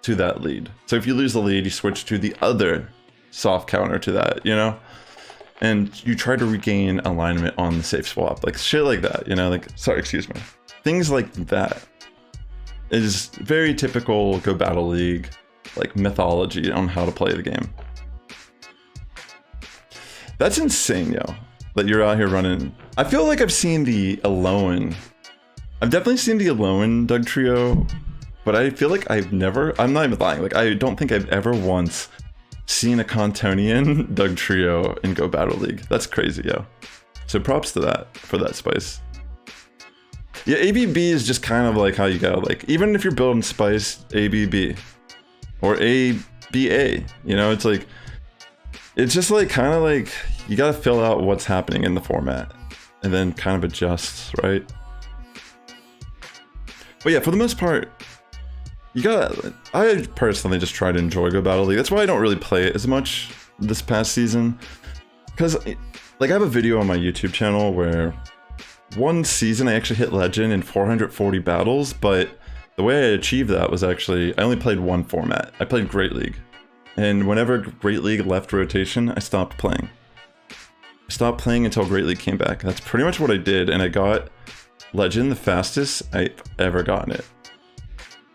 to that lead. So if you lose the lead, you switch to the other soft counter to that, you know? And you try to regain alignment on the safe swap, like shit like that, you know, like, sorry, excuse me. Things like that is very typical Go Battle League, like, mythology on how to play the game. That's insane, yo, that you're out here running. I feel like I've seen the Alolan. I've definitely seen the Alolan Doug Trio, but I feel like I'm not even lying, like, I don't think I've ever once seen a Kantonian Doug Trio in Go Battle League. That's crazy, yo. So props to that, for that spice. Yeah, ABB is just kind of like how you go. Like, even if you're building spice, ABB. Or ABA, you know, it's like, it's just like, kind of like, you gotta fill out what's happening in the format. And then kind of adjust, right? But yeah, for the most part, I personally just try to enjoy Go Battle League. That's why I don't really play it as much this past season. Because, like, I have a video on my YouTube channel where one season I actually hit Legend in 440 battles, but the way I achieved that was actually, I only played one format. I played Great League. And whenever Great League left rotation, I stopped playing. I stopped playing until Great League came back. That's pretty much what I did, and I got Legend the fastest I've ever gotten it.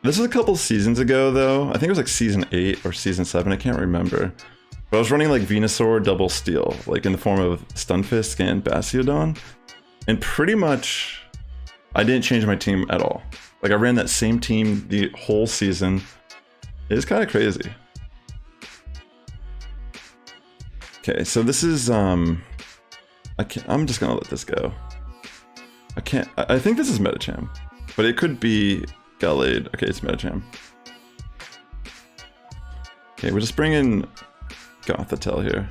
This is a couple seasons ago, though. I think it was like season 8 or season 7. I can't remember. But I was running like Venusaur double steel, like in the form of Stunfisk and Bastiodon. And pretty much, I didn't change my team at all. Like I ran that same team the whole season. It's kind of crazy. Okay, so this is, I'm just gonna let this go. I think this is Metacham, but it could be Gallade. Okay, it's Metacham. Okay, we're just bringing Gothitelle here.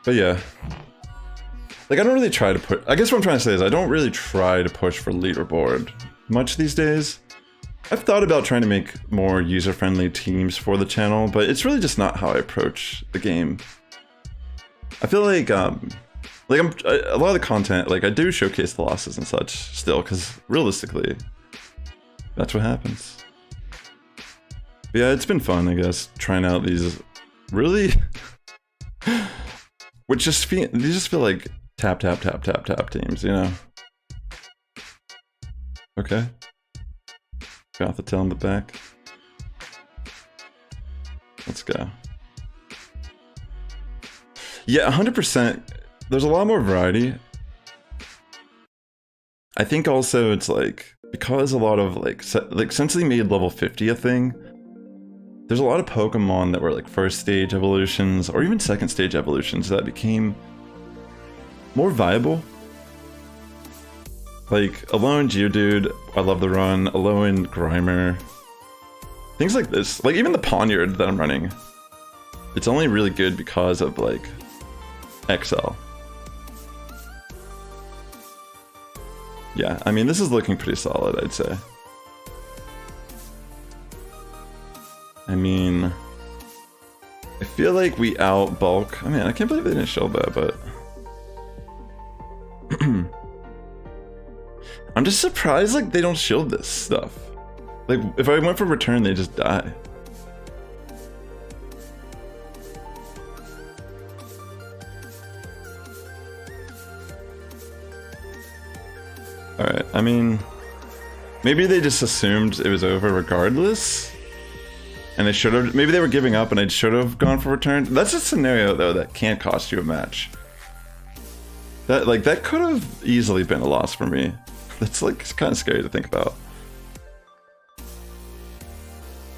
But yeah. Like, I don't really try to put... I guess what I'm trying to say is I don't really try to push for leaderboard much these days. I've thought about trying to make more user-friendly teams for the channel, but it's really just not how I approach the game. I feel like, a lot of the content, like, I do showcase the losses and such still, because realistically, that's what happens. But yeah, it's been fun, I guess, trying out these really... Which just feel, these just feel like tap, tap, tap, tap, tap teams, you know? Okay. Gothitelle in the back. Let's go. Yeah, 100%. There's a lot more variety. I think also it's like, because a lot of like since they made level 50 a thing, there's a lot of Pokemon that were like first stage evolutions or even second stage evolutions that became more viable. Like Alolan Geodude, I love the run, Alolan Grimer, things like this. Like even the Ponyard that I'm running, it's only really good because of like XL. Yeah, I mean this is looking pretty solid, I'd say. I mean, I feel like we out bulk. I mean, I can't believe they didn't show that, but I'm just surprised like they don't shield this stuff. Like if I went for return, they just die. Alright, I mean, maybe they just assumed it was over regardless. And they should have, maybe they were giving up and I should have gone for return. That's a scenario though that can't cost you a match. That could have easily been a loss for me. That's like kind of scary to think about.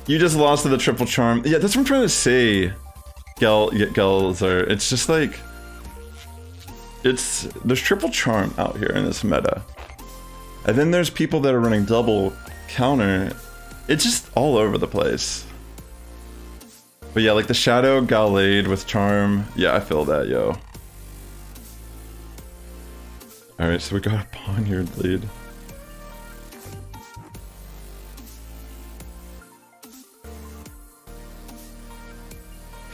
You just lost to the triple charm. Yeah, that's what I'm trying to say. Gelzer. It's just like, there's triple charm out here in this meta. And then there's people that are running double counter. It's just all over the place. But yeah, like the Shadow Gallade with Charm. Yeah, I feel that, yo. Alright, so we got a Ponyard lead.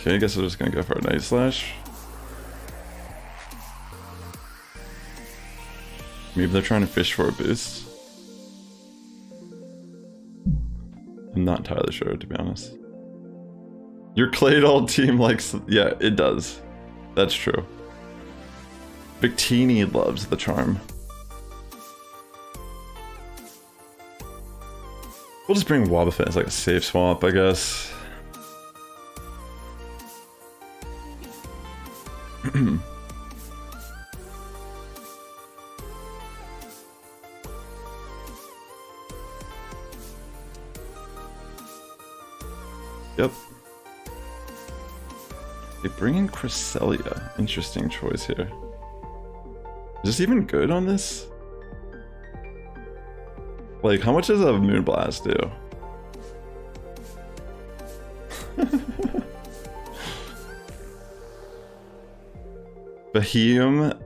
Okay, I guess I'm just gonna go for a Night Slash. Maybe they're trying to fish for a boost. I'm not entirely sure, to be honest. Your Claydol team likes... Yeah, it does. That's true. Victini loves the charm. We'll just bring Wobbuffet as like a safe swap, I guess. Yep. They bring in Cresselia. Interesting choice here. Is this even good on this? Like, how much does a Moonblast do? Behemoth?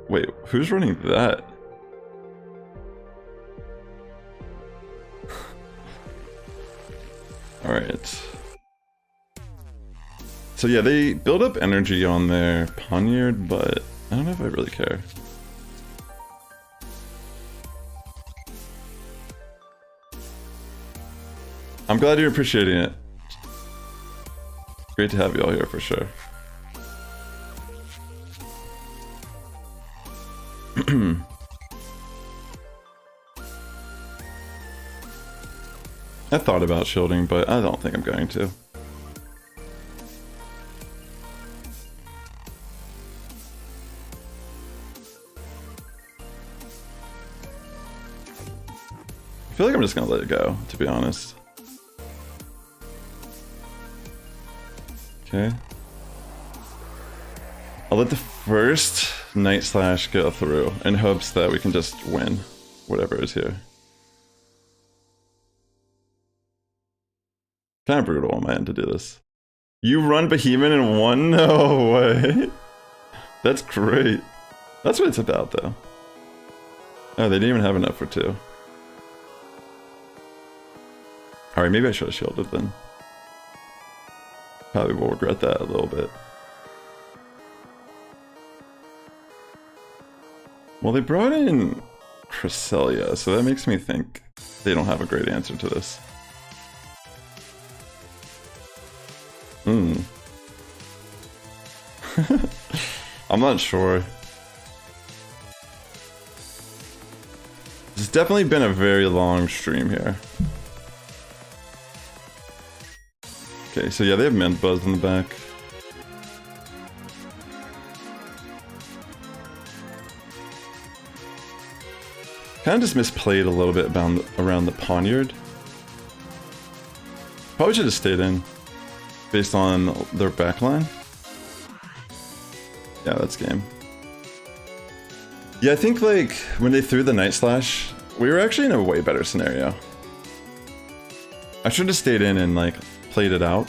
Wait, who's running that? Alright. So yeah, they build up energy on their Ponyard, but I don't know if I really care. I'm glad you're appreciating it. Great to have you all here for sure. I thought about shielding, but I don't think I'm going to. I feel like I'm just gonna let it go, to be honest. Okay. I'll let the first Night Slash go through in hopes that we can just win whatever is here. Kind of brutal on my end to do this. You run Behemoth in one? No way. That's great. That's what it's about, though. Oh, they didn't even have enough for 2. Alright, maybe I should have shielded then. Probably will regret that a little bit. Well, they brought in Cresselia, so that makes me think they don't have a great answer to this. I'm not sure. It's definitely been a very long stream here. Okay, so yeah, they have Mint Buzz in the back. Kind of just misplayed a little bit around the Poniard. Probably should have stayed in, based on their backline. Yeah, that's game. Yeah, I think like when they threw the Night Slash, we were actually in a way better scenario. I should have stayed in and like played it out.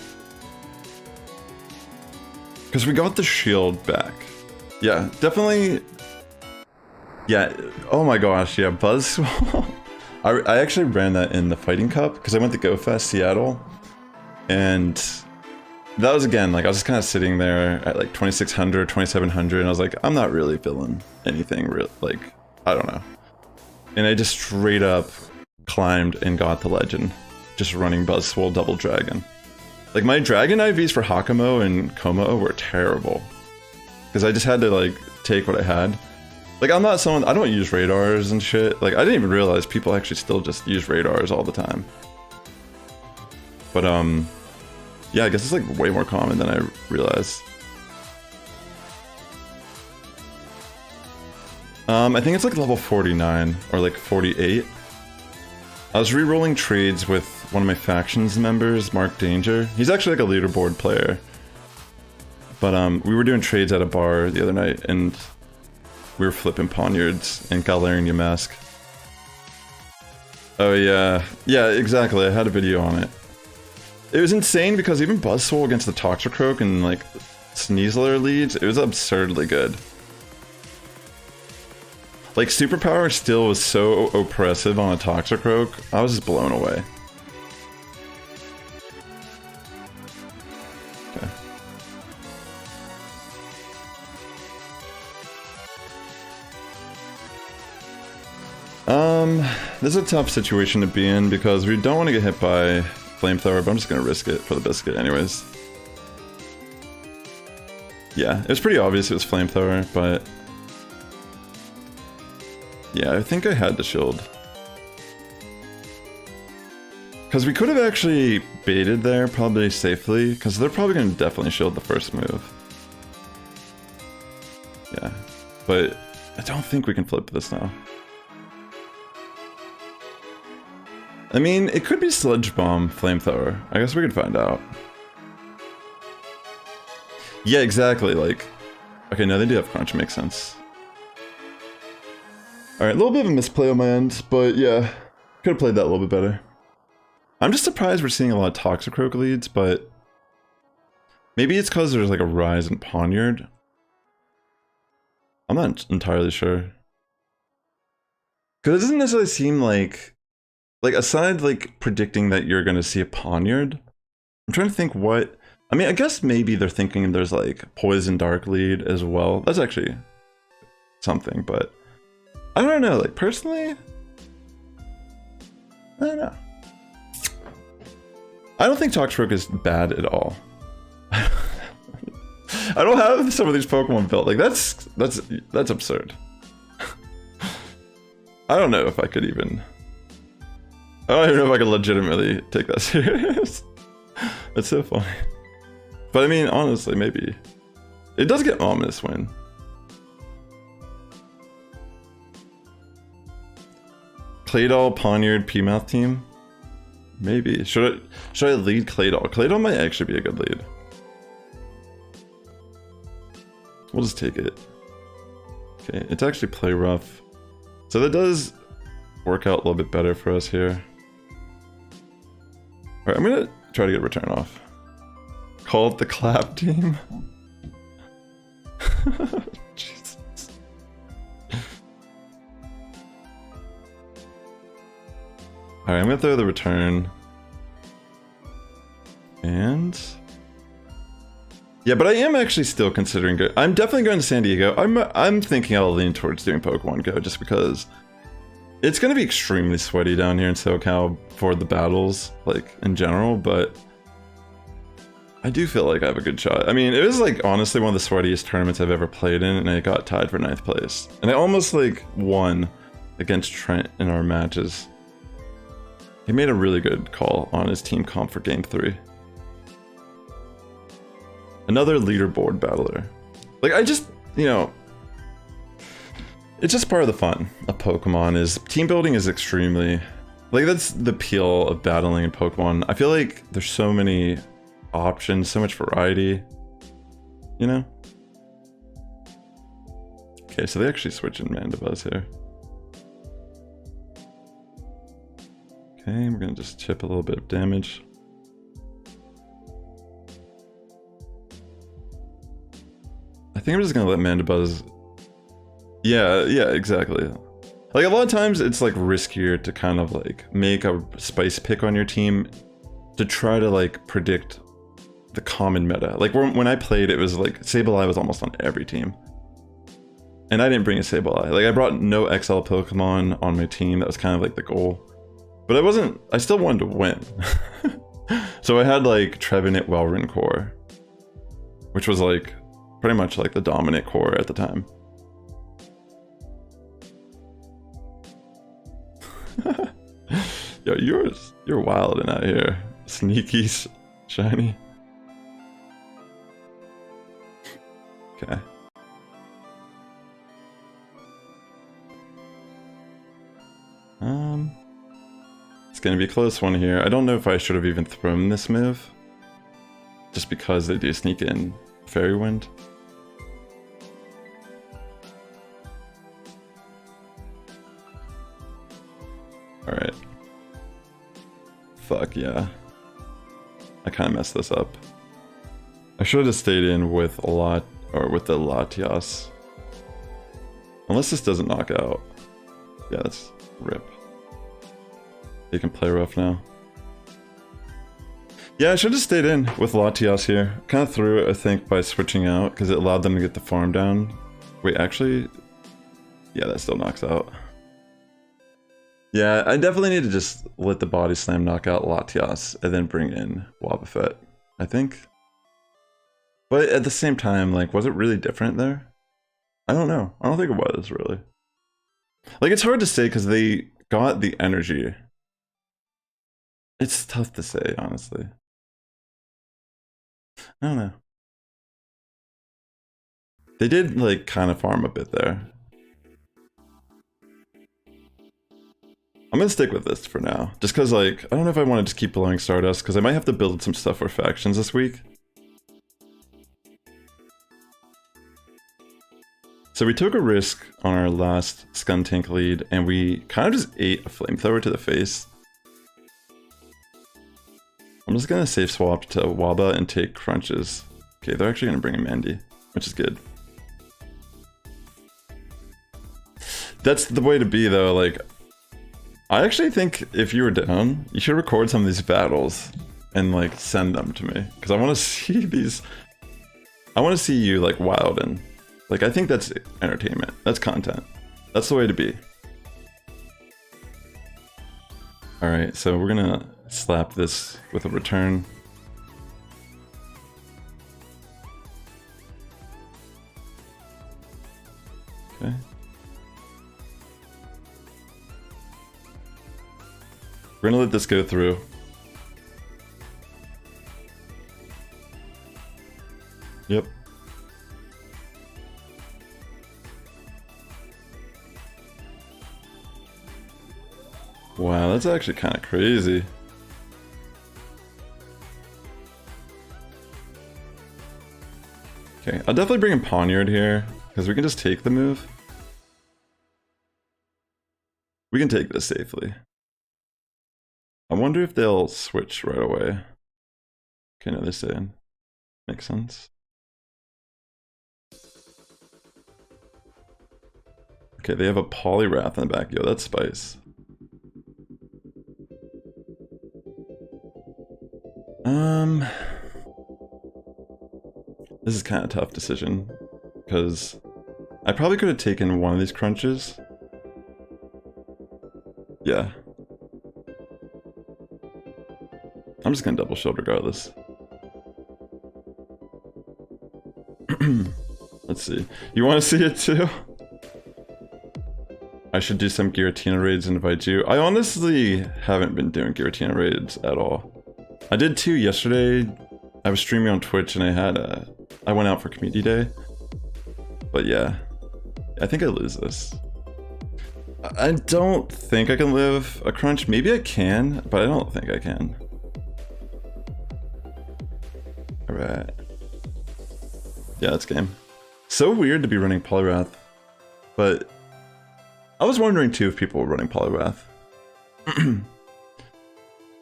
Because we got the shield back. Yeah, definitely. Yeah, oh my gosh, yeah, Buzz. I actually ran that in the Fighting Cup because I went to GoFest Seattle. And that was again, like I was just kind of sitting there at like 2600, 2700, and I was like, I'm not really feeling anything real, like, I don't know. And I just straight up climbed and got the legend, just running Buzzswole Double Dragon. Like my Dragon IVs for Hakamo and Komo were terrible. Because I just had to like take what I had. Like I'm not someone, I don't use radars and shit. Like I didn't even realize people actually still just use radars all the time. But yeah, I guess it's like way more common than I realized. I think it's like level 49 or like 48. I was re-rolling trades with one of my factions members, Mark Danger. He's actually like a leaderboard player. But we were doing trades at a bar the other night and we were flipping Poniards and Galarian Yamask. Oh yeah, yeah, exactly. I had a video on it. It was insane because even Buzzswole against the Toxicroak and like Sneasler leads, it was absurdly good. Like Superpower still was so oppressive on a Toxicroak, I was just blown away. Okay. This is a tough situation to be in because we don't want to get hit by Flamethrower, but I'm just gonna risk it for the biscuit anyways. Yeah, it was pretty obvious it was Flamethrower, but yeah, I think I had to shield. Because we could have actually baited there probably safely, because they're probably gonna definitely shield the first move. Yeah, but I don't think we can flip this now. I mean, it could be Sludge Bomb Flamethrower. I guess we could find out. Yeah, exactly, like... Okay, no, they do have Crunch, makes sense. Alright, a little bit of a misplay on my end, but yeah. Could have played that a little bit better. I'm just surprised we're seeing a lot of Toxicroak leads, but... Maybe it's because there's like a rise in Poniard. I'm not entirely sure. Because it doesn't necessarily seem like... Like, aside, like, predicting that you're gonna see a Poniard, I'm trying to think what... I mean, I guess maybe they're thinking there's, like, Poison Dark lead as well. That's actually something, but... I don't know, like, personally... I don't know. I don't think Toxicroak is bad at all. I don't have some of these Pokemon built. Like, that's absurd. I don't know if I could even... I don't even know if I can legitimately take that serious. That's so funny. But I mean, honestly, maybe. It does get ominous win. Claydol, Poniard, P-Mouth team? Maybe. Should I lead Claydol? Claydol might actually be a good lead. We'll just take it. Okay, it's actually play rough. So that does work out a little bit better for us here. Alright, I'm gonna try to get a return off. Call it the clap team. Jesus. Alright, I'm gonna throw the return. And... yeah, but I am actually still considering go. I'm definitely going to San Diego. I'm thinking I'll lean towards doing Pokemon Go just because it's going to be extremely sweaty down here in SoCal for the battles, like in general, but I do feel like I have a good shot. I mean, it was like honestly one of the sweatiest tournaments I've ever played in, and I got tied for 9th place. And I almost like won against Trent in our matches. He made a really good call on his team comp for game 3. Another leaderboard battler. Like, I just, you know, it's just part of the fun of Pokemon is team building is extremely, like, that's the appeal of battling in Pokemon. I feel like there's so many options, so much variety, you know? Okay, so they actually switch in Mandibuzz here. Okay, we're gonna just chip a little bit of damage. I think I'm just gonna let Mandibuzz... yeah, exactly. Like, a lot of times it's like riskier to kind of like make a spice pick on your team to try to like predict the common meta. Like when I played, it was like Sableye was almost on every team. And I didn't bring a Sableye. Like, I brought no XL Pokemon on my team. That was kind of like the goal. But I still wanted to win. So I had like Trevenant, Welrin core, which was like pretty much like the dominant core at the time. Yo, you're wilding out here. Sneaky, shiny. Okay. It's gonna be a close one here. I don't know if I should have even thrown this move, just because they do sneak in Fairy Wind. Alright. Fuck yeah. I kinda messed this up. I should have stayed in with a lot, or with the Latias. Unless this doesn't knock out. Yeah, that's rip. You can play rough now. Yeah, I should have stayed in with Latias here. Kind of threw it, I think, by switching out, because it allowed them to get the farm down. Wait, actually... yeah, that still knocks out. Yeah, I definitely need to just let the Body Slam knock out Latias, and then bring in Wobbuffet, I think. But at the same time, like, was it really different there? I don't know. I don't think it was, really. Like, it's hard to say, because they got the energy. It's tough to say, honestly. I don't know. They did, like, kind of farm a bit there. I'm gonna stick with this for now. Just because, like, I don't know if I want to just keep blowing Stardust, because I might have to build some stuff for factions this week. So we took a risk on our last Skuntank lead, and we kind of just ate a Flamethrower to the face. I'm just gonna safe swap to Waba and take Crunches. Okay, they're actually gonna bring in Mandy, which is good. That's the way to be, though. Like, I actually think if you were down, you should record some of these battles and like send them to me, because I want to see these. I want to see you like wild, and like, I think that's entertainment. That's content. That's the way to be. All right, so we're gonna slap this with a return. Okay. We're gonna let this go through. Yep. Wow, that's actually kind of crazy. Okay, I'll definitely bring in Poniard here, because we can just take the move. We can take this safely. I wonder if they'll switch right away. Okay, no, they're staying. Makes sense. Okay, they have a Poliwrath in the back. Yo, that's spice. This is kind of a tough decision, because I probably could have taken one of these crunches. Yeah. I'm just gonna double shield regardless. Let's see. You want to see it too? I should do some Giratina raids and invite you. I honestly haven't been doing Giratina raids at all. I did 2 yesterday. I was streaming on Twitch and I went out for community day. But yeah, I think I lose this. I don't think I can live a crunch. Maybe I can, but I don't think I can. Alright. Yeah, that's game. So weird to be running Poliwrath, but I was wondering too if people were running Poliwrath.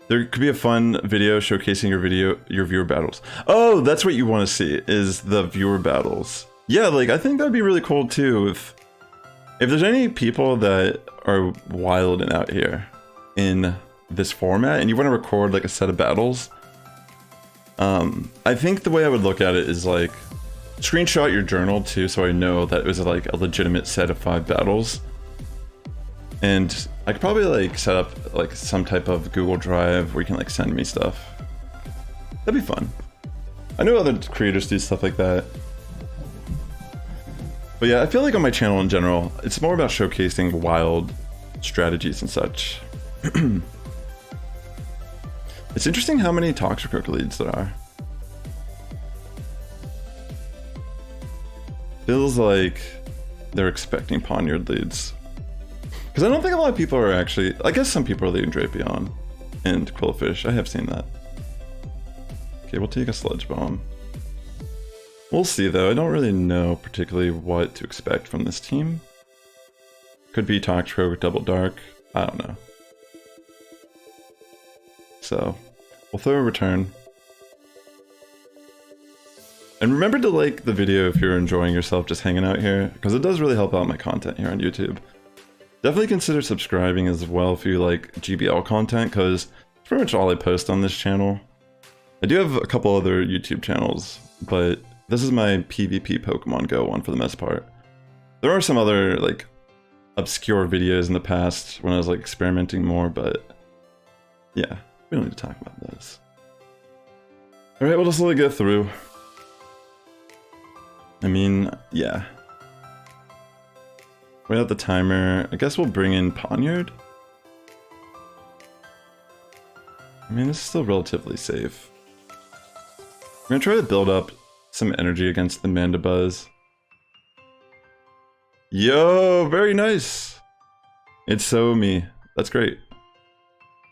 There could be a fun video showcasing your viewer battles. Oh, that's what you want to see, is the viewer battles. Yeah, like I think that'd be really cool too if there's any people that are wilding out here in this format and you want to record like a set of battles. I think the way I would look at it is like screenshot your journal too, so I know that it was like a legitimate set of 5 battles. And I could probably like set up like some type of Google Drive where you can like send me stuff. That'd be fun. I know other creators do stuff like that. But yeah, I feel like on my channel in general, it's more about showcasing wild strategies and such. It's interesting how many Toxicroak leads there are. Feels like they're expecting Poniard leads. Because I don't think a lot of people are actually... I guess some people are leading Drapion and Quillfish. I have seen that. Okay, we'll take a Sludge Bomb. We'll see though. I don't really know particularly what to expect from this team. Could be Toxicroak, Double Dark. I don't know. So, we'll throw a return. And remember to like the video if you're enjoying yourself just hanging out here, because it does really help out my content here on YouTube. Definitely consider subscribing as well if you like GBL content, because it's pretty much all I post on this channel. I do have a couple other YouTube channels, but this is my PvP Pokemon Go one for the most part. There are some other like obscure videos in the past when I was like experimenting more, but yeah, we don't need to talk about those. Alright, we'll just let it go through. I mean, yeah. Wait out the timer. I guess we'll bring in Poniard. I mean, this is still relatively safe. I'm gonna try to build up some energy against the Mandibuzz. Yo, very nice! It's so me. That's great.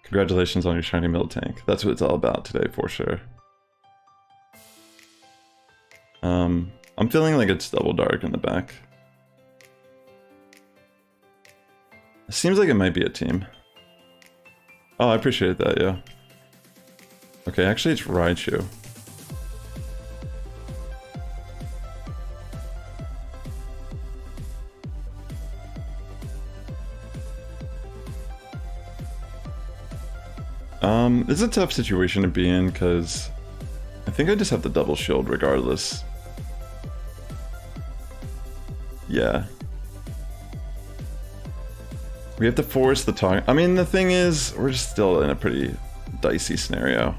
Congratulations on your shiny Miltank. That's what it's all about today, for sure. I'm feeling like it's Double Dark in the back. It seems like it might be a team. Oh, I appreciate that, yeah. Okay, actually it's Raichu. This is a tough situation to be in, because I think I just have the double shield regardless. Yeah. We have to force the talk. I mean, the thing is, we're just still in a pretty dicey scenario.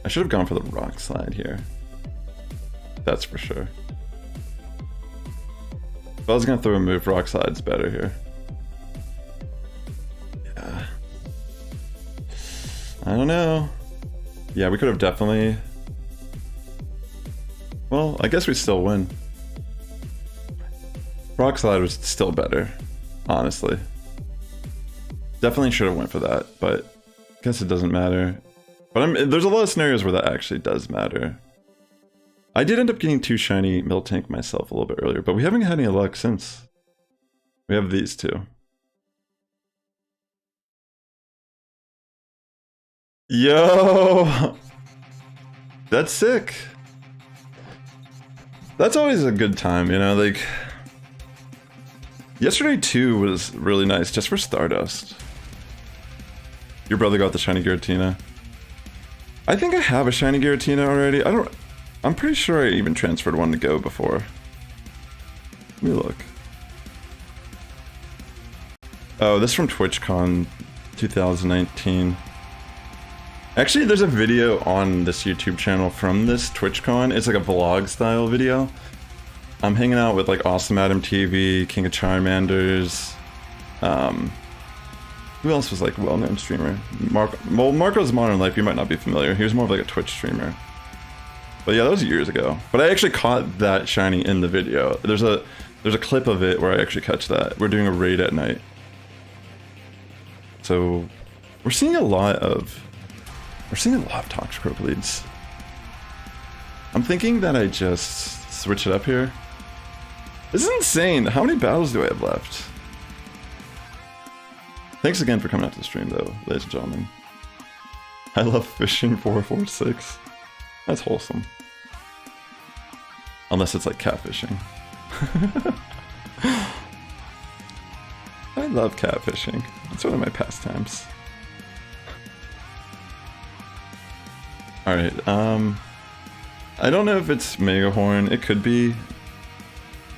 I should have gone for the Rock Slide here. That's for sure. If I was gonna throw a move, Rock Slide's better here. Yeah. I don't know. Yeah, we could have definitely... Well, I guess we still win. Rock Slide was still better, honestly. Definitely should have went for that, but I guess it doesn't matter. But there's a lot of scenarios where that actually does matter. I did end up getting 2 shiny Miltank myself a little bit earlier, but we haven't had any luck since. We have these 2. Yo! That's sick. That's always a good time, you know, like... Yesterday too was really nice, just for Stardust. Your brother got the shiny Giratina. I think I have a shiny Giratina already. I'm pretty sure I even transferred one to Go before. Let me look. Oh, this is from TwitchCon 2019. Actually, there's a video on this YouTube channel from this TwitchCon. It's like a vlog style video. I'm hanging out with like Awesome Adam TV, King of Charmanders. Who else was like a well-known streamer? Marco's Modern Life, you might not be familiar. He was more of like a Twitch streamer. But yeah, that was years ago. But I actually caught that shiny in the video. There's a clip of it where I actually catch that. We're doing a raid at night. So we're seeing a lot of Toxicroak leads. I'm thinking that I just switch it up here. This is insane. How many battles do I have left? Thanks again for coming out to the stream though, ladies and gentlemen. I love fishing 446. That's wholesome. Unless it's like catfishing. I love catfishing. It's one of my pastimes. Alright, I don't know if it's Mega Horn. It could be.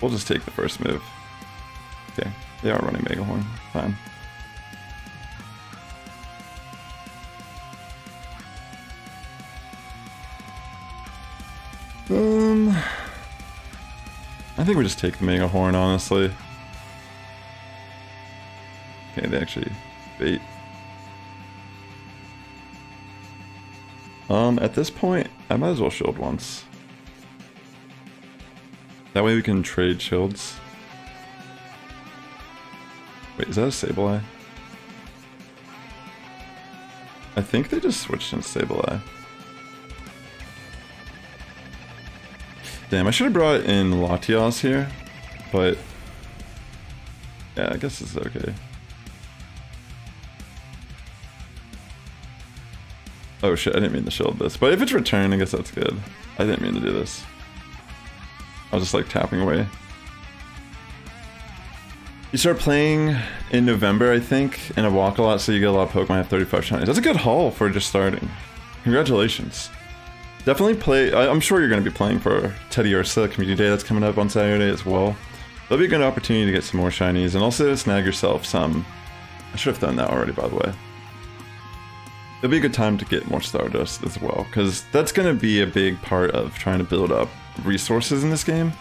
We'll just take the first move. Okay, they are running Mega Horn. Fine. I think we just take the Mega Horn, honestly. Okay, they actually bait. At this point, I might as well shield once. That way we can trade shields. Wait, is that a Sableye? I think they just switched in Sableye. Damn, I should have brought in Latias here, but yeah, I guess it's okay. Oh shit, I didn't mean to shield this, but if it's return, I guess that's good. I didn't mean to do this. I was just like tapping away. You start playing in November, I think, and I walk a lot, so you get a lot of Pokemon. I have 35 shinies. That's a good haul for just starting. Congratulations. Definitely play. I'm sure you're going to be playing for Teddy Ursa Community Day that's coming up on Saturday as well. That'll be a good opportunity to get some more shinies, and also snag yourself some. I should have done that already, by the way. It'll be a good time to get more Stardust as well, because that's going to be a big part of trying to build up resources in this game.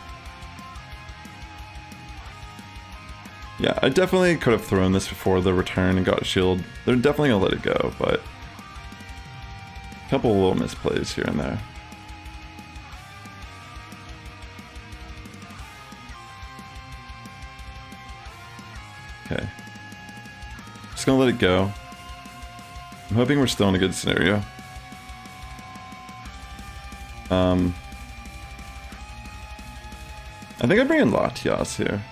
Yeah, I definitely could have thrown this before the return and got a shield. They're definitely going to let it go, but a couple little misplays here and there. Okay. Just going to let it go. I'm hoping we're still in a good scenario. I think I bring in Latias here.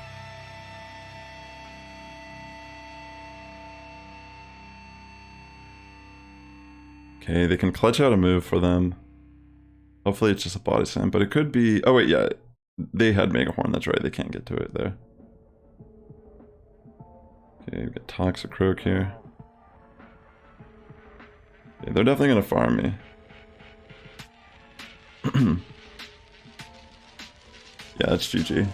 Okay, they can clutch out a move for them. Hopefully it's just a body slam, but it could be... Oh wait, yeah. They had Mega Horn, that's right. They can't get to it there. Okay, we got Toxicroak here. Okay, they're definitely gonna farm me. Yeah, it's GG.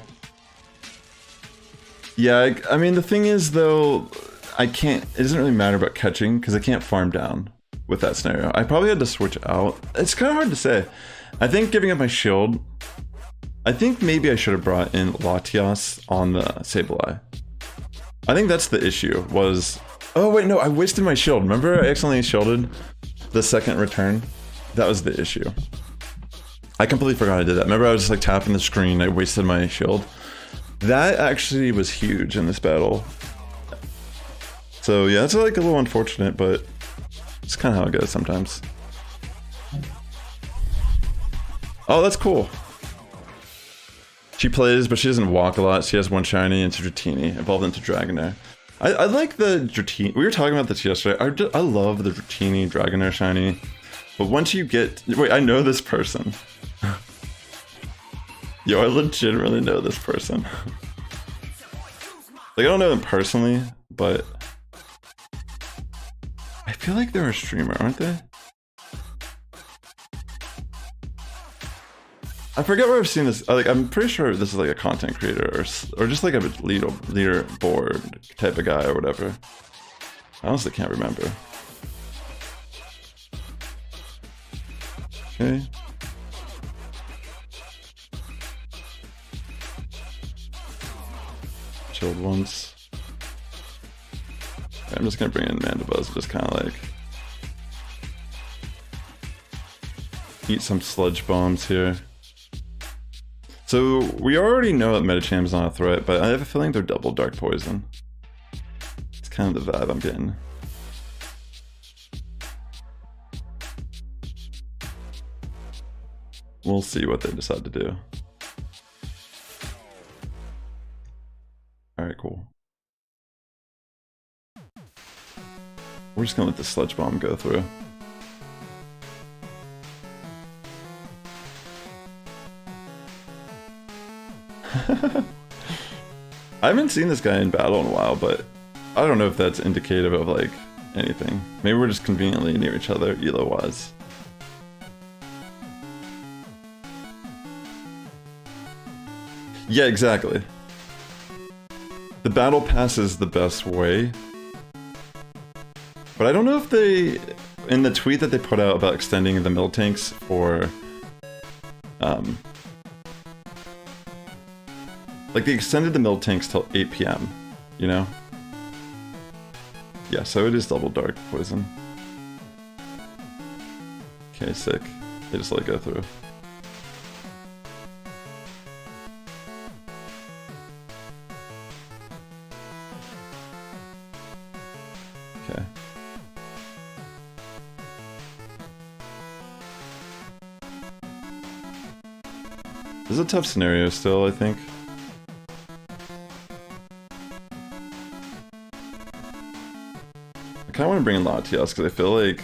Yeah, I mean, the thing is, though, I can't... It doesn't really matter about catching, because I can't farm down with that scenario. I probably had to switch out. It's kind of hard to say. I think giving up my shield I think maybe I should have brought in Latias on the Sableye. I think that's the issue, was... Oh wait, no, I wasted my shield. Remember I accidentally shielded the second return? That was the issue. I completely forgot I did that. Remember I was just like tapping the screen, I wasted my shield. That actually was huge in this battle. So yeah, it's like a little unfortunate, but it's kind of how it goes sometimes. Oh, that's cool. She plays, but she doesn't walk a lot. She has one shiny into Dratini, evolved into Dragonair. I like the Dratini. We were talking about this yesterday. I love the Dratini Dragonair shiny. But once you get... Wait, I know this person. Yo, I legitimately know this person. Like, I don't know them personally, but... I feel like they're a streamer, aren't they? I forget where I've seen this. Like, I'm pretty sure this is like a content creator or just like a leaderboard type of guy or whatever. I honestly can't remember. Okay. Chilled once. Okay, I'm just gonna bring in Mandibuzz, just kind of like eat some sludge bombs here. So we already know that Medicham's not a threat, but I have a feeling they're double Dark Poison. It's kind of the vibe I'm getting. We'll see what they decide to do. Alright, cool. We're just gonna let the Sludge Bomb go through. I haven't seen this guy in battle in a while, but I don't know if that's indicative of like anything. Maybe we're just conveniently near each other, elo-wise. Yeah, exactly. The battle pass is the best way. But I don't know if they... In the tweet that they put out about extending the Miltanks for... like, they extended the Miltanks till 8 PM, you know? Yeah, so it is double Dark Poison. Okay, sick. They just let it go through. Okay. This is a tough scenario still, I think. I kind of want to bring in Latias because I feel like...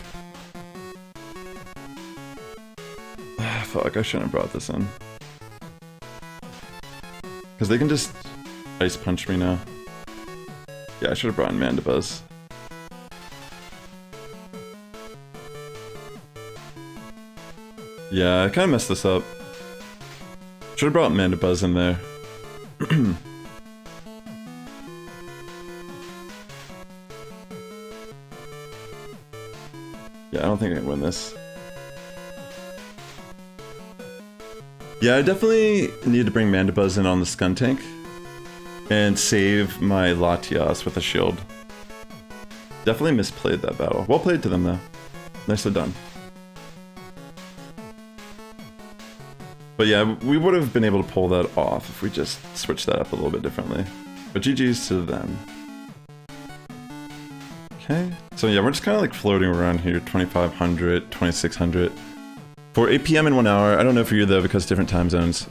fuck, I shouldn't have brought this in. Because they can just Ice Punch me now. Yeah, I should have brought in Mandibuzz. Yeah, I kind of messed this up. Should have brought Mandibuzz in there. Yeah, I don't think I can win this. Yeah, I definitely need to bring Mandibuzz in on the Skuntank and save my Latias with a shield. Definitely misplayed that battle. Well played to them though. Nicely done. But yeah, we would have been able to pull that off if we just switched that up a little bit differently. But GG's to them. Okay, so yeah, we're just kind of like floating around here, 2500, 2600. For 8 PM in 1 hour, I don't know for you though because different time zones.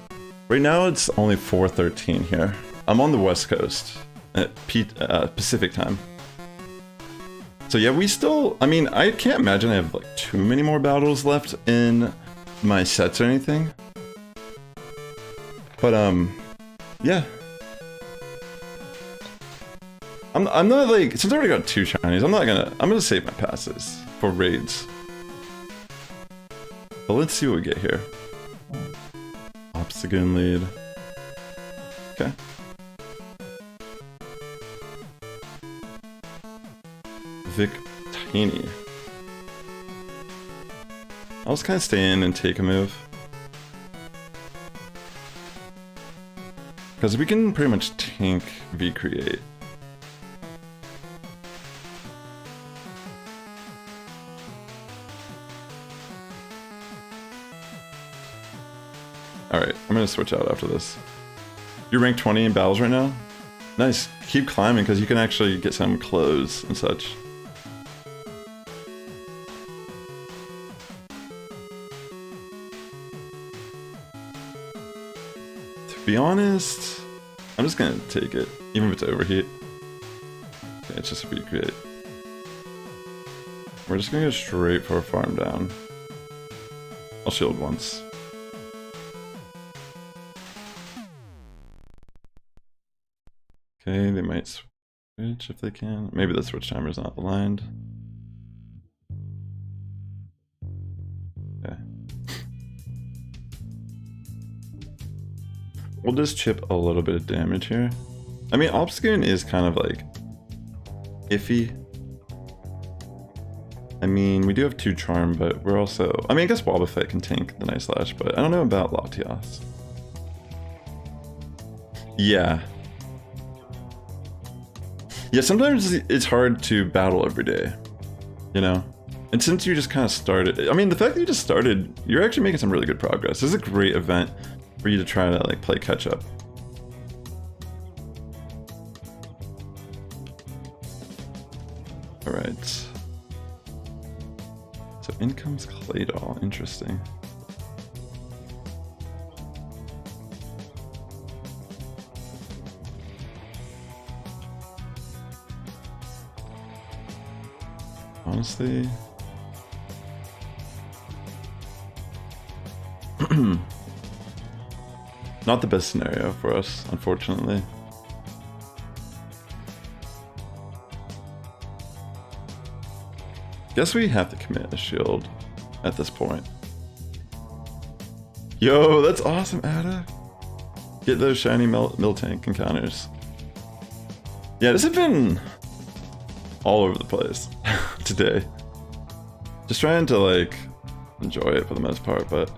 Right now it's only 4:13 here. I'm on the West Coast, at Pacific time. So yeah, we still, I mean, I can't imagine I have like too many more battles left in my sets or anything. But yeah. I'm not like, since I already got 2 shinies, I'm gonna save my passes for raids. But let's see what we get here. Obstagoon lead. Okay. Victini. I'll just kind of stay in and take a move. Because we can pretty much tank V-Create. Alright, I'm gonna switch out after this. You're rank 20 in battles right now? Nice, keep climbing because you can actually get some clothes and such. To be honest, I'm just gonna take it, even if it's overheat. Okay, it's just a recreate. We're just gonna go straight for a farm down. I'll shield once. Okay, they might switch if they can. Maybe the switch timer is not aligned. Okay. We'll just chip a little bit of damage here. I mean, Obscune is kind of like iffy. I mean, we do have 2 charm, but we're also... I mean, I guess Wobbuffet can tank the Night Slash, but I don't know about Latias. Yeah. Yeah, sometimes it's hard to battle every day, you know? And since you just kind of started... I mean, the fact that you just started, you're actually making some really good progress. This is a great event for you to try to, like, play catch-up. Alright. So in comes Claydol. Interesting. Honestly, not the best scenario for us, unfortunately. Guess we have to commit a shield at this point. Yo, that's awesome, Ada. Get those shiny Miltank encounters. Yeah, this has been all over the place today. Just trying to like enjoy it for the most part, but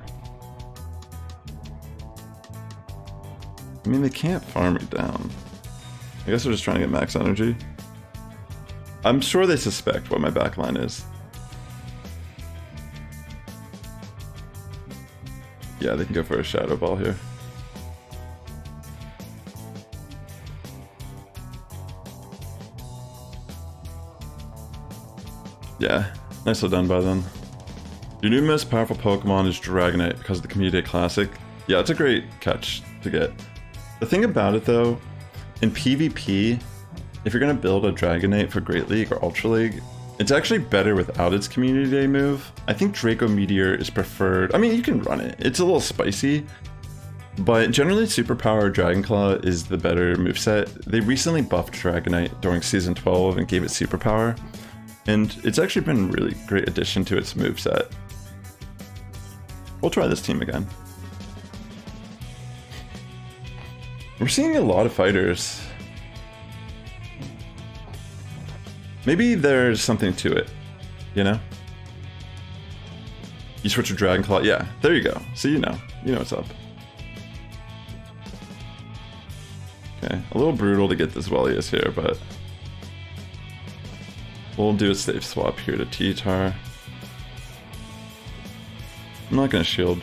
I mean, they can't farm me down. I guess they're just trying to get max energy. I'm sure they suspect what my backline is. Yeah, they can go for a Shadow Ball here. Yeah, nicely done by them. Your new most powerful Pokemon is Dragonite because of the Community Day Classic. Yeah, it's a great catch to get. The thing about it though, in PvP, if you're gonna build a Dragonite for Great League or Ultra League, it's actually better without its Community Day move. I think Draco Meteor is preferred. I mean, you can run it. It's a little spicy, but generally Superpower Dragonclaw is the better moveset. They recently buffed Dragonite during Season 12 and gave it Superpower, and it's actually been a really great addition to its moveset. We'll try this team again. We're seeing a lot of fighters. Maybe there's something to it, you know? You switch to Dragonclaw, yeah, there you go. So you know what's up. Okay, a little brutal to get this Wellius here, but we'll do a safe swap here to T-Tar. I'm not gonna shield.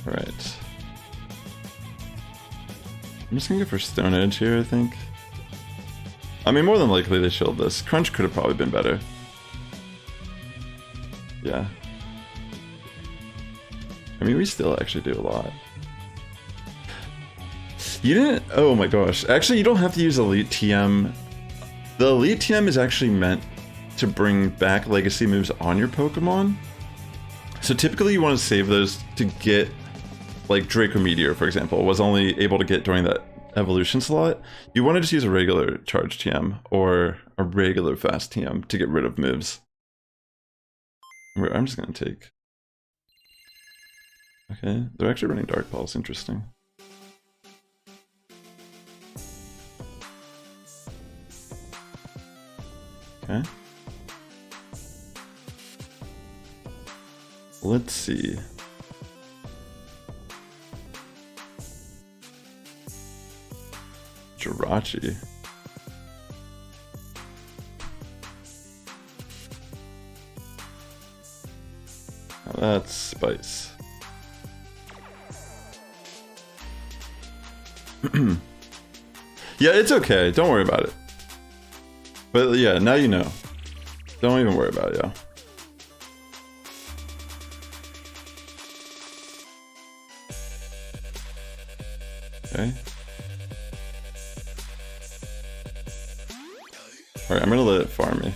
Alright. I'm just gonna go for Stone Edge here, I think. I mean, more than likely they shield this. Crunch could have probably been better. Yeah. I mean, we still actually do a lot. You didn't... Oh my gosh. Actually, you don't have to use Elite TM. The Elite TM is actually meant to bring back legacy moves on your Pokemon. So typically you want to save those to get, like Draco Meteor, for example, was only able to get during that evolution slot. You want to just use a regular charge TM or a regular fast TM to get rid of moves. I'm just going to take... Okay, they're actually running Dark Pulse, interesting. Okay. Let's see. Jirachi. Now that's spice. Yeah, it's okay. Don't worry about it. But yeah, now you know. Don't even worry about it, yo. Okay. Alright, I'm gonna let it farm me.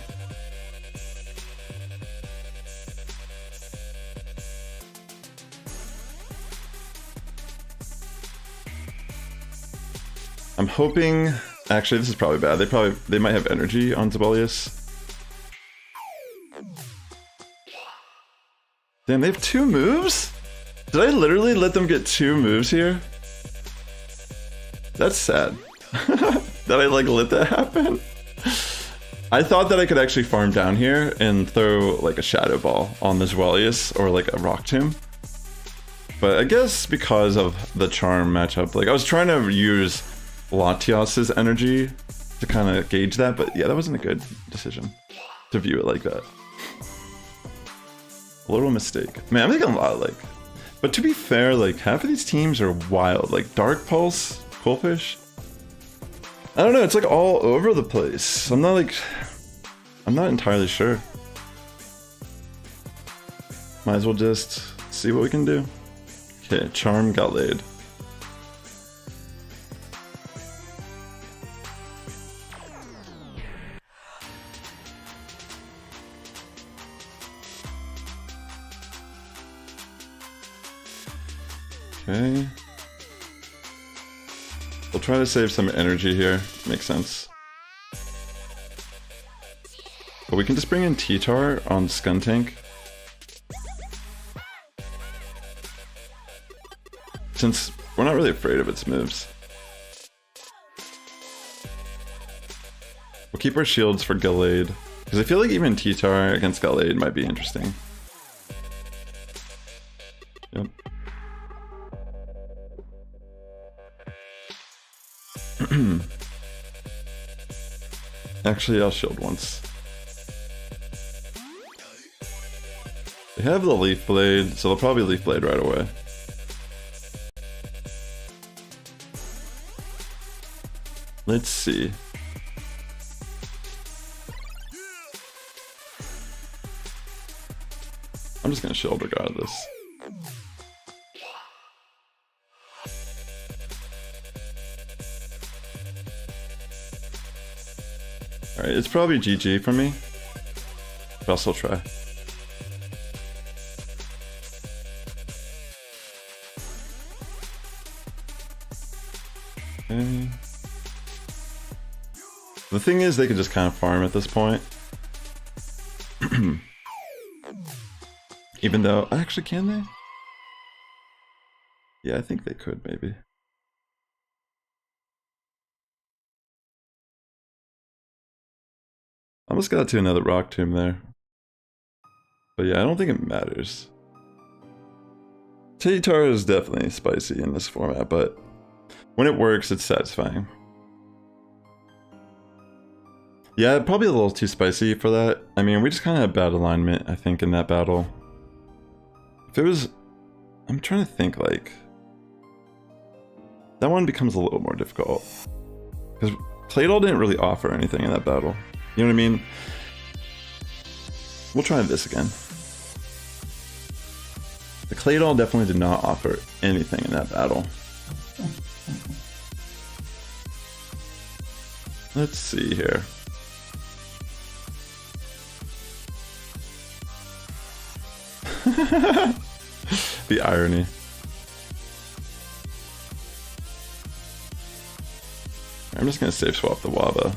I'm hoping... Actually, this is probably bad. They might have energy on Zebelius. Damn, they have 2 moves? Did I literally let them get 2 moves here? That's sad. That I like let that happen. I thought that I could actually farm down here and throw like a Shadow Ball on the Zebelius or like a Rock Tomb. But I guess because of the Charm matchup, like I was trying to use Latias's energy to kind of gauge that, but yeah, that wasn't a good decision to view it like that. A little mistake. Man, I'm thinking a lot, like... But to be fair, like, half of these teams are wild. Like, Dark Pulse, Coalfish... I don't know, it's like all over the place. I'm not entirely sure. Might as well just see what we can do. Okay, Charm got laid. Okay. We'll try to save some energy here. Makes sense. But we can just bring in T-Tar on Skuntank. Since we're not really afraid of its moves. We'll keep our shields for Gallade. Because I feel like even T-Tar against Gallade might be interesting. Yep. Actually, I'll shield once. They have the Leaf Blade, so they'll probably Leaf Blade right away. Let's see. I'm just gonna shield regardless. Alright, it's probably GG for me, but I'll still try. Okay. The thing is, they can just kind of farm at this point. Even though, actually, can they? Yeah, I think they could, maybe. Almost got to another Rock Tomb there. But yeah, I don't think it matters. T-Tar is definitely spicy in this format, but when it works, it's satisfying. Yeah, probably a little too spicy for that. I mean, we just kind of had bad alignment, I think, in that battle. If it was... I'm trying to think, like... That one becomes a little more difficult. Because Claydol didn't really offer anything in that battle. You know what I mean? We'll try this again. The Claydol definitely did not offer anything in that battle. Let's see here. The irony. I'm just gonna save swap the Waba.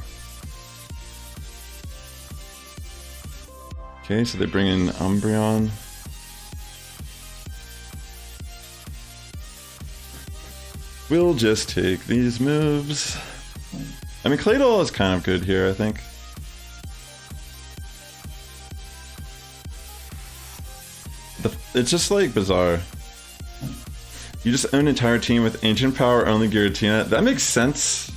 Okay, so they bring in Umbreon. We'll just take these moves. I mean, Claydol is kind of good here, I think. It's just like bizarre. You just own an entire team with ancient power, only Giratina. That makes sense.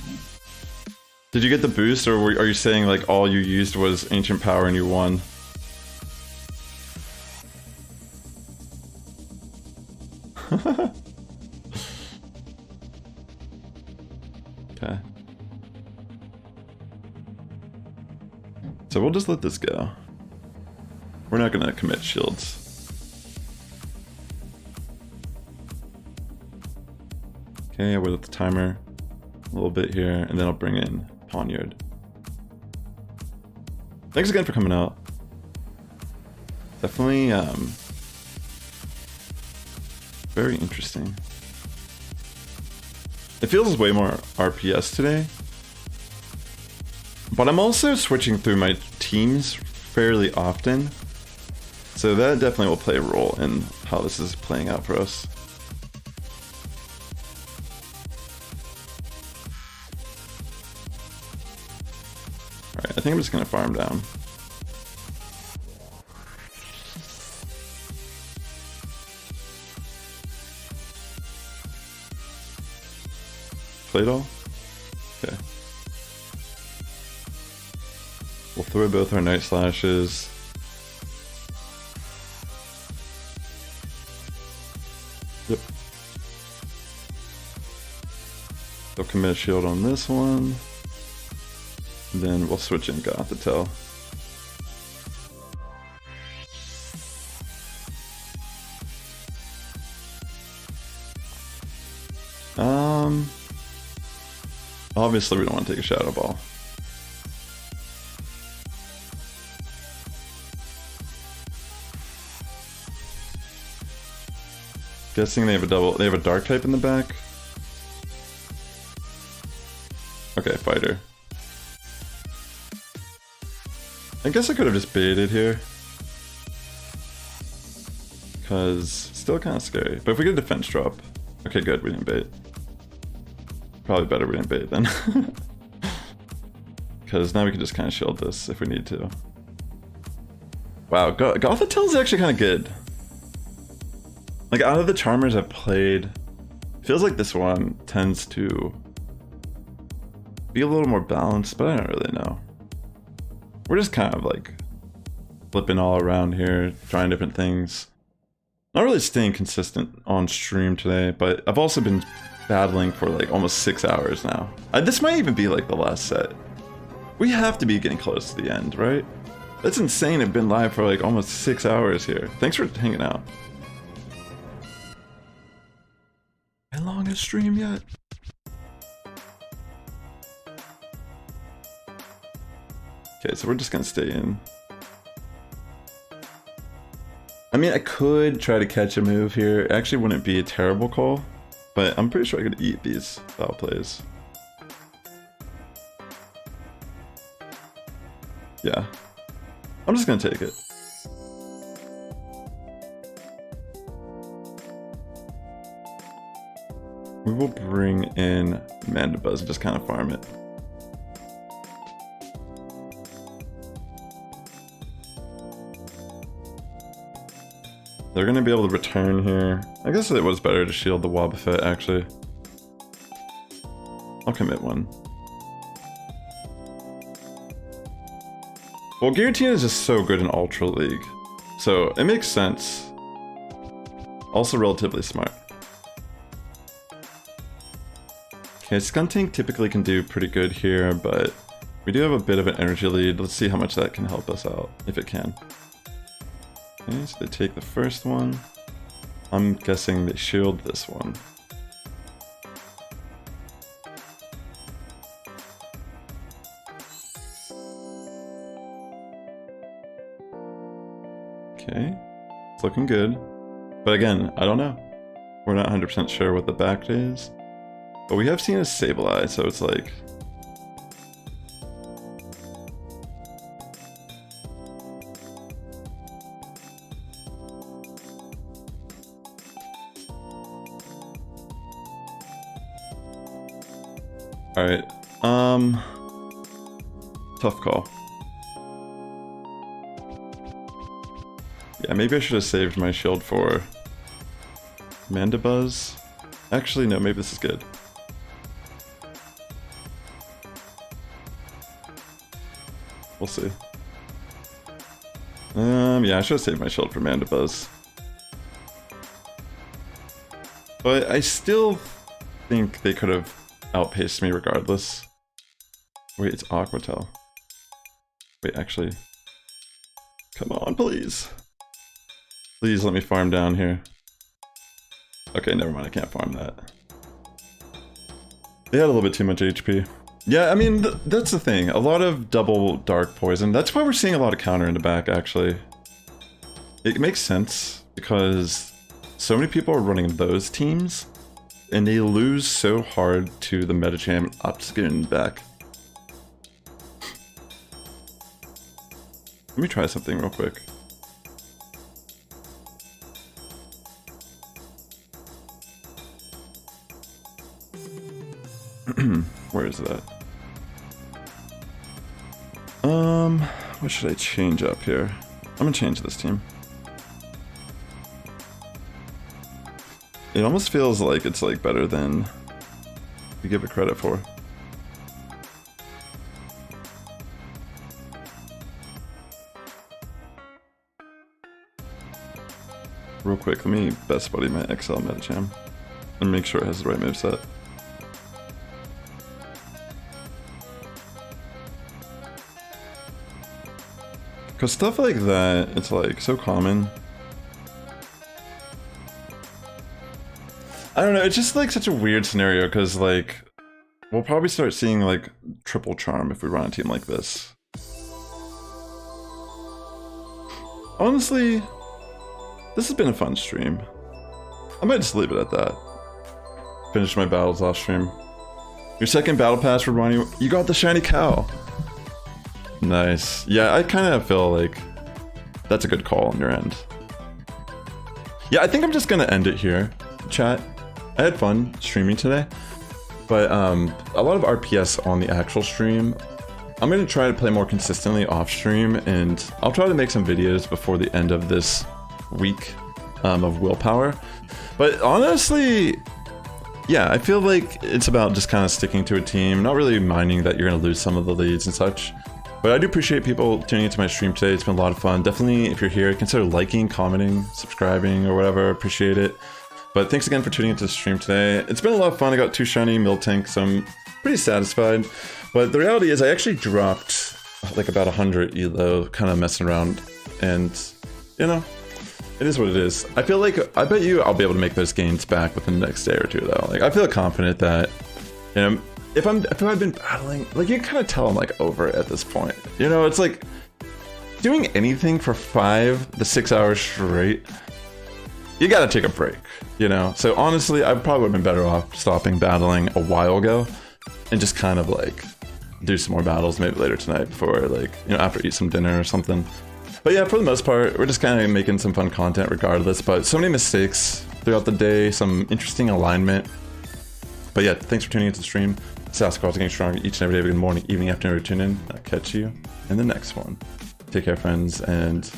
Did you get the boost, or are you saying like all you used was ancient power and you won? Okay. So we'll just let this go. We're not gonna commit shields. Okay, I'll wait at the timer a little bit here, and then I'll bring in Pawnyard. Thanks again for coming out. Definitely, very interesting. It feels way more RPS today. But I'm also switching through my teams fairly often. So that definitely will play a role in how this is playing out for us. Alright, I think I'm just gonna farm down. Play it all? Okay. We'll throw both our Night Slashes. Yep. They'll commit a shield on this one. And then we'll switch in Gothitelle. Obviously we don't want to take a Shadow Ball. Guessing they have a Dark type in the back. Okay, Fighter. I guess I could have just baited here. Cause still kind of scary. But if we get a defense drop. Okay, good, we didn't bait. Probably better we didn't bait then. Because now we can just kind of shield this if we need to. Wow, Gothitelle is actually kind of good. Like, out of the Charmers I've played, it feels like this one tends to be a little more balanced, but I don't really know. We're just kind of like flipping all around here, trying different things. Not really staying consistent on stream today, but I've also been battling for like almost 6 hours now. This might even be like the last set. We have to be getting close to the end, right? That's insane. I've been live for like almost 6 hours here. Thanks for hanging out. My longest stream yet? Okay, so we're just gonna stay in. I mean, I could try to catch a move here. It actually wouldn't be a terrible call, but I'm pretty sure I could eat these foul plays. Yeah. I'm just gonna take it. We will bring in Mandibuzz and just kind of farm it. They're gonna be able to return here. I guess it was better to shield the Wobbuffet, actually. I'll commit one. Well, Giratina is just so good in Ultra League, so it makes sense. Also relatively smart. Okay, Skuntank typically can do pretty good here, but we do have a bit of an energy lead. Let's see how much that can help us out, if it can. Okay, so they take the first one. I'm guessing they shield this one. Okay, it's looking good. But again, I don't know. We're not 100% sure what the back is. But we have seen a Sableye, so it's like... Alright, tough call. Yeah, maybe I should have saved my shield for Mandibuzz. Actually, no, maybe this is good. We'll see. Yeah, I should have saved my shield for Mandibuzz. But I still think they could have outpaced me regardless. Wait, it's Aquatail. Wait, actually. Come on, please. Please let me farm down here. Okay, never mind, I can't farm that. They had a little bit too much HP. Yeah, I mean, that's the thing. A lot of double dark poison. That's why we're seeing a lot of counter in the back, actually. It makes sense because so many people are running those teams and they lose so hard to the Metacham Upskin back. Let me try something real quick. Where is that? What should I change up here? I'm gonna change this team. It almost feels like it's like better than you give it credit for. Real quick, let me best buddy my XL Metacham and make sure it has the right moveset. Cause stuff like that, it's like so common. I don't know, it's just like such a weird scenario because like we'll probably start seeing like triple charm if we run a team like this. Honestly, this has been a fun stream. I might just leave it at that. Finish my battles off stream. Your second battle pass for Ronnie, you got the shiny cow. Nice. Yeah, I kind of feel like that's a good call on your end. Yeah, I think I'm just gonna end it here, chat. I had fun streaming today, but a lot of RPS on the actual stream. I'm gonna try to play more consistently off stream, and I'll try to make some videos before the end of this week of Willpower. But honestly, yeah, I feel like it's about just kind of sticking to a team, not really minding that you're gonna lose some of the leads and such. But I do appreciate people tuning into my stream today. It's been a lot of fun. Definitely, if you're here, consider liking, commenting, subscribing, or whatever. Appreciate it. But thanks again for tuning into the stream today. It's been a lot of fun. I got 2 shiny Miltank, so I'm pretty satisfied. But the reality is I actually dropped like about 100 elo, kind of messing around. And, you know, it is what it is. I feel like, I bet you I'll be able to make those gains back within the next day or two, though. Like, I feel confident that, you know, if I've been battling, like, you can kind of tell I'm like over it at this point. You know, it's like doing anything for 5 to 6 hours straight, you gotta take a break, you know? So honestly, I probably would have been better off stopping battling a while ago and just kind of like do some more battles maybe later tonight before, like, you know, after eat some dinner or something. But yeah, for the most part, we're just kind of making some fun content regardless, but so many mistakes throughout the day, some interesting alignment. But yeah, thanks for tuning into the stream. Sass Squad getting stronger each and every day, good morning, evening, afternoon, tune in. I'll catch you in the next one. Take care, friends, and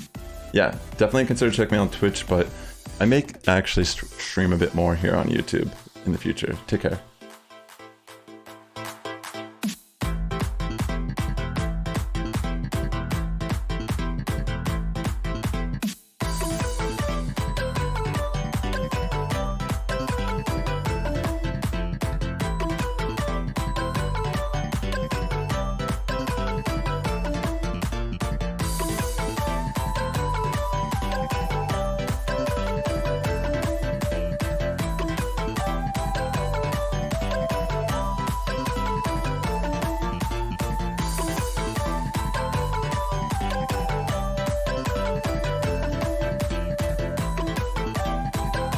yeah, definitely consider checking me on Twitch, but I may actually stream a bit more here on YouTube in the future. Take care.